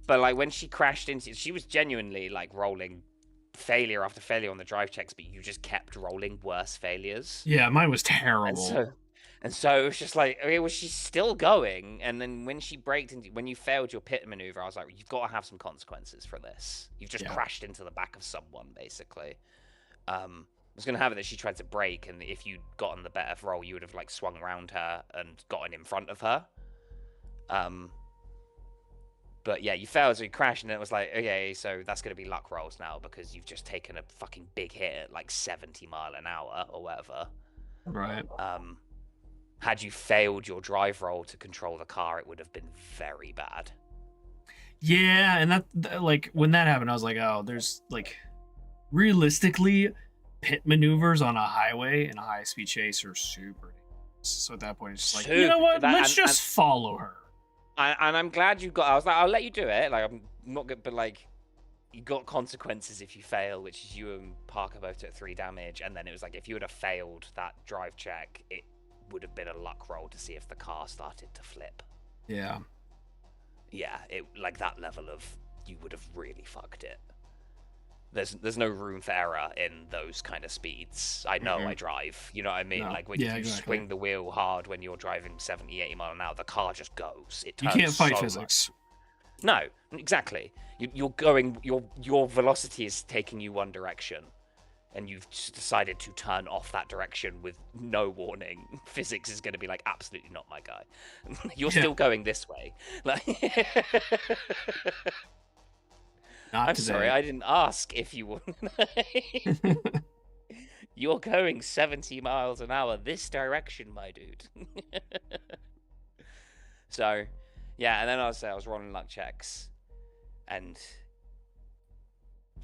Speaker 2: But, like, when she crashed into... She was genuinely, like, rolling failure after failure on the drive checks, but you just kept rolling worse failures.
Speaker 4: Yeah, mine was terrible.
Speaker 2: And so it was just like, okay, well, she's still going. And then when she braked into... When you failed your pit maneuver, I was like, you've got to have some consequences for this. You've just crashed into the back of someone, basically. I was going to have it that she tried to brake, and if you'd gotten the better roll, you would have, like, swung around her and gotten in front of her. But yeah, you failed, so you crashed, and it was like, okay, so that's going to be luck rolls now, because you've just taken a fucking big hit at, like, 70 mile an hour, or whatever.
Speaker 4: Right.
Speaker 2: Had you failed your drive roll to control the car, it would have been very bad.
Speaker 4: Yeah, and that like, when that happened, I was like, oh, there's, like, realistically, pit maneuvers on a highway and a high-speed chase are super dangerous. So at that point, it's just like, you know what, let's just follow her.
Speaker 2: And I'm glad you got... I was like, I'll let you do it. Like, I'm not good, but, like, you got consequences if you fail, which is you and Parker both took 3 damage. And then it was like, if you would have failed that drive check, it would have been a luck roll to see if the car started to flip.
Speaker 4: Yeah.
Speaker 2: Yeah, it like that level of... You would have really fucked it. There's no room for error in those kind of speeds. I know I drive. You know what I mean?
Speaker 4: No.
Speaker 2: Like, when you swing the wheel hard when you're driving 70, 80 mile an hour, the car just goes. It turns.
Speaker 4: You can't fight
Speaker 2: so
Speaker 4: physics.
Speaker 2: much. No, exactly. You're going... Your velocity is taking you one direction, and you've just decided to turn off that direction with no warning. Physics is going to be like, absolutely not my guy. You're still going this way. Like... I'm sorry, I didn't ask if you would. You're going 70 miles an hour this direction, my dude. So, yeah, and then I was rolling luck checks and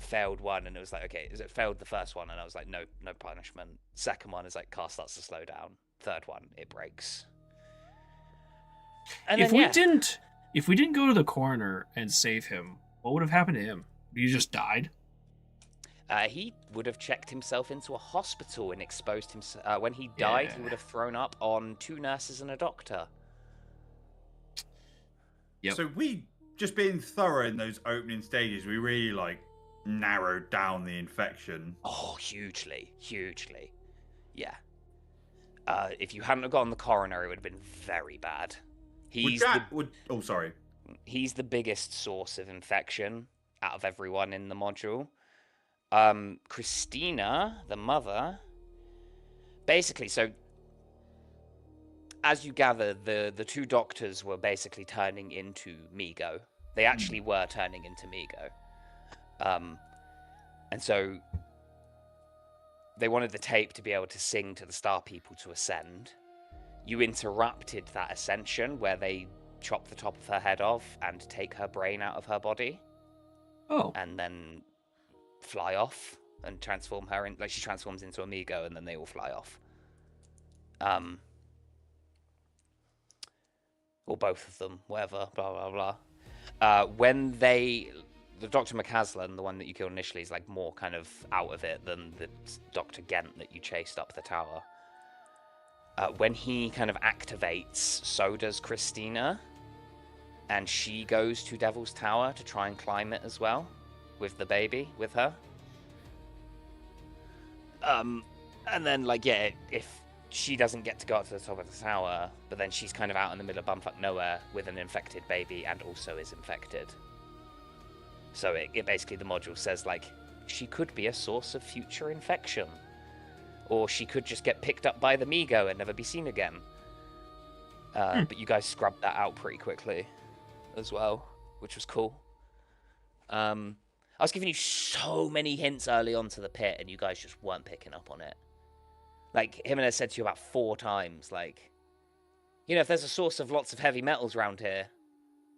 Speaker 2: failed one, and it was like, okay, is it failed the first one? And I was like, no punishment. Second one is like, car starts to slow down. Third one, it breaks. And
Speaker 4: if we didn't go to the coroner and save him, what would have happened to him? He just died?
Speaker 2: He would have checked himself into a hospital and exposed himself. When he died, he would have thrown up on 2 nurses and a doctor.
Speaker 4: Yep.
Speaker 1: So we, just being thorough in those opening stages, we really, like, narrowed down the infection.
Speaker 2: Oh, hugely. Yeah. If you hadn't have gotten the coroner, it would have been very bad. Sorry. He's the biggest source of infection out of everyone in the module. Christina, the mother, basically, so as you gather, the 2 doctors were basically turning into Migo. They actually were turning into Migo. And so they wanted the tape to be able to sing to the star people to ascend. You interrupted that ascension where they chop the top of her head off and take her brain out of her body.
Speaker 4: Oh.
Speaker 2: And then fly off and transform her in... Like, she transforms into Amigo, and then they all fly off. Or both of them, whatever, blah, blah, blah. When they... The Dr. McCaslan, the one that you killed initially, is, like, more kind of out of it than the Dr. Gent that you chased up the tower. When he kind of activates, so does Christina. And she goes to Devil's Tower to try and climb it as well, with the baby with her. And then, like, yeah, if she doesn't get to go up to the top of the tower, but then she's kind of out in the middle of bumfuck nowhere with an infected baby and also is infected. So it basically, the module says, like, she could be a source of future infection. Or she could just get picked up by the Migo and never be seen again. But you guys scrubbed that out pretty quickly as well, which was cool. I was giving you so many hints early on to the pit, and you guys just weren't picking up on it. Like, him and I said to you about 4 times, like, you know, if there's a source of lots of heavy metals around here,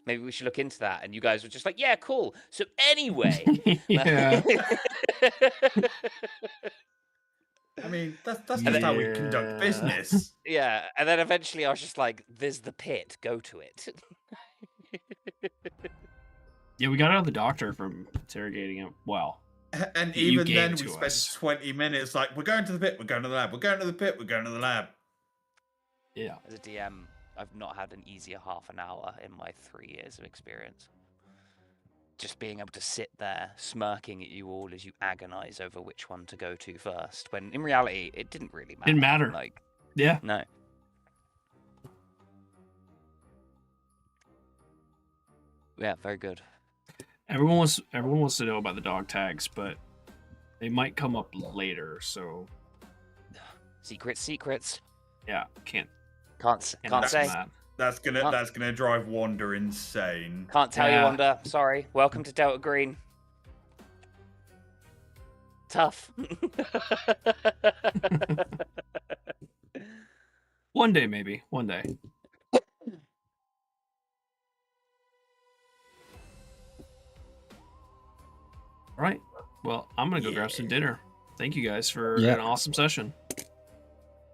Speaker 2: maybe we should look into that. And you guys were just like, yeah, cool. So anyway...
Speaker 4: Yeah.
Speaker 1: That's just how we conduct business.
Speaker 2: Yeah, and then eventually I was just like, "There's the pit. Go to it."
Speaker 4: Yeah, we got out of the doctor from interrogating him. Well,
Speaker 1: and even then, we spent 20 minutes like, "We're going to the pit. We're going to the lab. We're going to the pit. We're going to the lab."
Speaker 4: Yeah.
Speaker 2: As a DM, I've not had an easier half an hour in my 3 years of experience. Just being able to sit there smirking at you all as you agonize over which one to go to first, when in reality it didn't really matter.
Speaker 4: Didn't matter.
Speaker 2: Like,
Speaker 4: yeah,
Speaker 2: no. Yeah, very good.
Speaker 4: Everyone wants to know about the dog tags, but they might come up later. So
Speaker 2: secrets.
Speaker 4: Yeah, can't
Speaker 2: say.
Speaker 1: That's gonna drive Wanda insane.
Speaker 2: Can't tell you, Wanda. Sorry. Welcome to Delta Green. Tough.
Speaker 4: One day, maybe. One day. All right. Well, I'm gonna go grab some dinner. Thank you guys for an awesome session.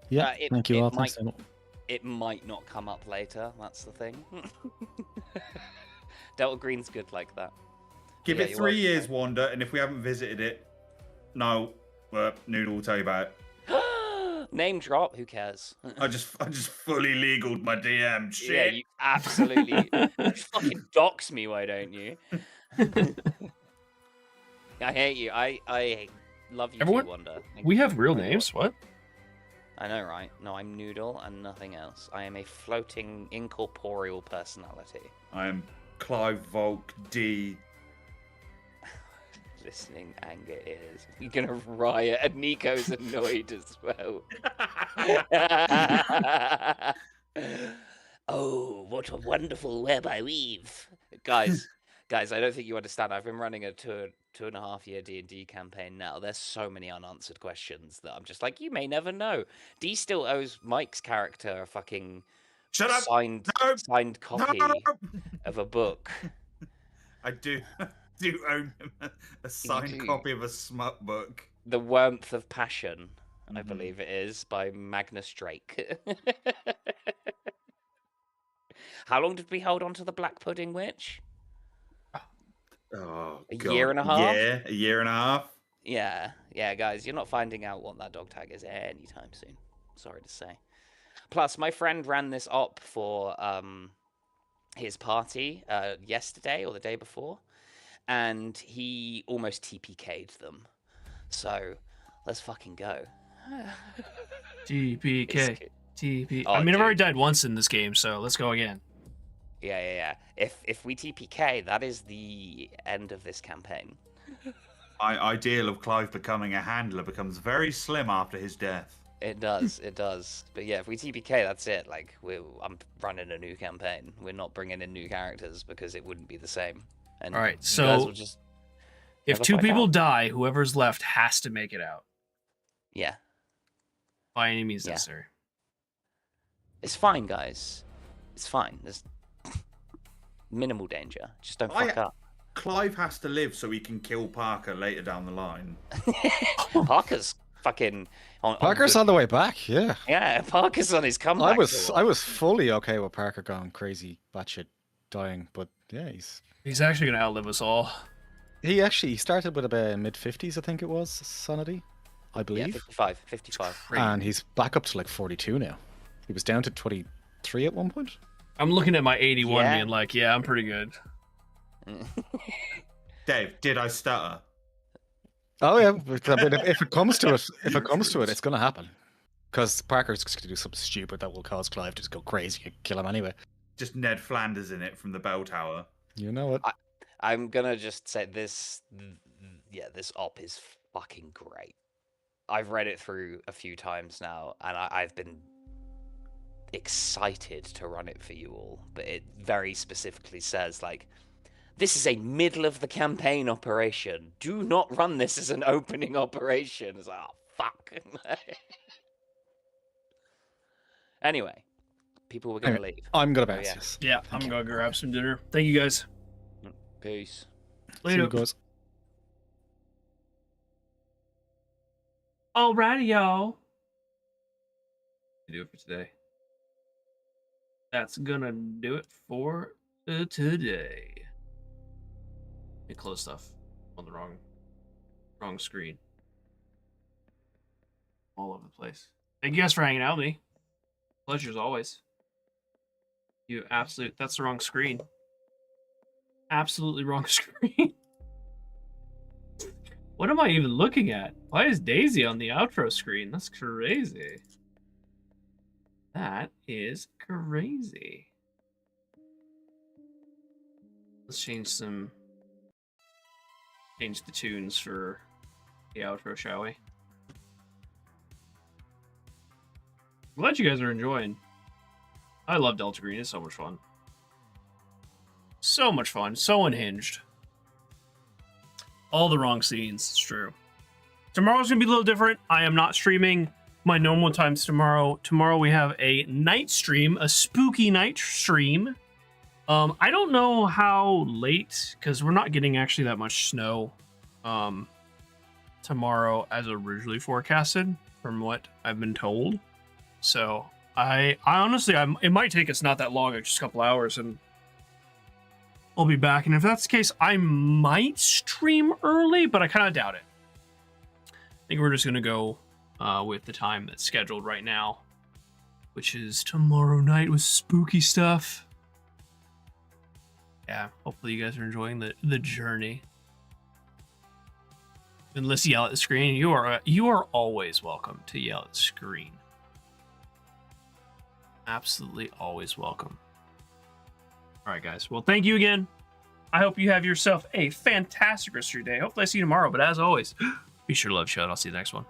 Speaker 3: Yeah. Thank you all.
Speaker 2: It might not come up later. That's the thing. Delta Green's good like that.
Speaker 1: Give it 3 years, Wanda, and if we haven't visited it, Noodle will tell you about it.
Speaker 2: Name drop. Who cares?
Speaker 1: I just fully legaled my DM. Shit.
Speaker 2: Yeah, you absolutely. Just fucking dox me, why don't you? I hate you. I love you,
Speaker 4: Everyone,
Speaker 2: too, Wanda.
Speaker 4: We have real names. What?
Speaker 2: I know, right? No, I'm Noodle and nothing else. I am a floating, incorporeal personality.
Speaker 1: I am Clive Volk D.
Speaker 2: Listening anger is. You're gonna riot, and Nico's annoyed as well. Oh, what a wonderful web I weave, guys. I don't think you understand. I've been running a 2.5 year D&D campaign now. There's so many unanswered questions that I'm just like, you may never know. D still owes Mike's character a fucking signed copy of a book.
Speaker 1: I do own him a signed copy of a smut book.
Speaker 2: The Warmth of Passion, I believe it is, by Magnus Drake. How long did we hold on to the Black Pudding Witch?
Speaker 1: Oh,
Speaker 2: a year and a half?
Speaker 1: Yeah, a year and a half.
Speaker 2: Yeah, guys, you're not finding out what that dog tag is anytime soon. Sorry to say. Plus, my friend ran this op for his party yesterday or the day before, and he almost TPK'd them. So, let's fucking go.
Speaker 4: TPK. TP.
Speaker 2: Oh,
Speaker 4: I mean, I've already died once in this game, so let's go again.
Speaker 2: Yeah. If we TPK, that is the end of this campaign.
Speaker 1: My ideal of Clive becoming a handler becomes very slim after his death.
Speaker 2: It does. But yeah, if we TPK, that's it. Like, I'm running a new campaign. We're not bringing in new characters because it wouldn't be the same. And
Speaker 4: all right, so if 2 people die, whoever's left has to make it out.
Speaker 2: Yeah.
Speaker 4: By any means necessary.
Speaker 2: It's fine, guys. It's fine. There's minimal danger. Just don't fuck up.
Speaker 1: Clive has to live so he can kill Parker later down the line.
Speaker 2: Parker's fucking...
Speaker 3: Parker's on the way back, yeah.
Speaker 2: Yeah, Parker's on his comeback.
Speaker 3: I was fully okay with Parker going crazy, batshit, dying, but yeah,
Speaker 4: he's actually going to outlive us all.
Speaker 3: He started with about mid-50s, I think it was, sanity, I believe.
Speaker 2: Yeah, 55.
Speaker 3: And he's back up to like 42 now. He was down to 23 at one point.
Speaker 4: I'm looking at my 81 being like, yeah, I'm pretty good.
Speaker 1: Dave, did I stutter?
Speaker 3: Oh yeah, if it comes to it, it's gonna happen. Because Parker's just gonna do something stupid that will cause Clive to just go crazy and kill him anyway.
Speaker 1: Just Ned Flanders in it from the bell tower.
Speaker 3: You know it.
Speaker 2: I'm gonna just say this. Yeah, this op is fucking great. I've read it through a few times now, and I've been excited to run it for you all. But it very specifically says, like, this is a middle of the campaign operation. Do not run this as an opening operation. It's like, oh, fuck. Anyway, people were going to leave.
Speaker 3: I'm going to bounce.
Speaker 4: Yeah, I'm going to grab some dinner. Thank you, guys.
Speaker 2: Peace.
Speaker 3: Later. See you guys.
Speaker 4: Alrighty, y'all. do it for today. That's gonna do it for today. Let me close stuff on the wrong screen. All over the place. Thank you guys for hanging out with me. Pleasure as always. That's the wrong screen. Absolutely wrong screen. What am I even looking at? Why is Daisy on the outro screen? That's crazy. That is crazy. Let's change the tunes for the outro, shall we? I'm glad you guys are enjoying. I love Delta Green. It's so much fun. So much fun. So unhinged. All the wrong scenes. It's true. Tomorrow's going to be a little different. I am not streaming my normal times tomorrow. Tomorrow we have a night stream. A spooky night stream. I don't know how late, because we're not getting actually that much snow tomorrow as originally forecasted, from what I've been told. So I honestly, it might take us not that long, just a couple hours, and I'll be back. And if that's the case, I might stream early, but I kind of doubt it. I think we're just going to go with the time that's scheduled right now, which is tomorrow night with spooky stuff. Yeah, hopefully you guys are enjoying the journey. Unless you yell at the screen, you are always welcome to yell at the screen. Absolutely always welcome. All right, guys. Well, thank you again. I hope you have yourself a fantastic rest of your day. Hopefully I see you tomorrow. But as always, be sure to love, shout. I'll see you next one.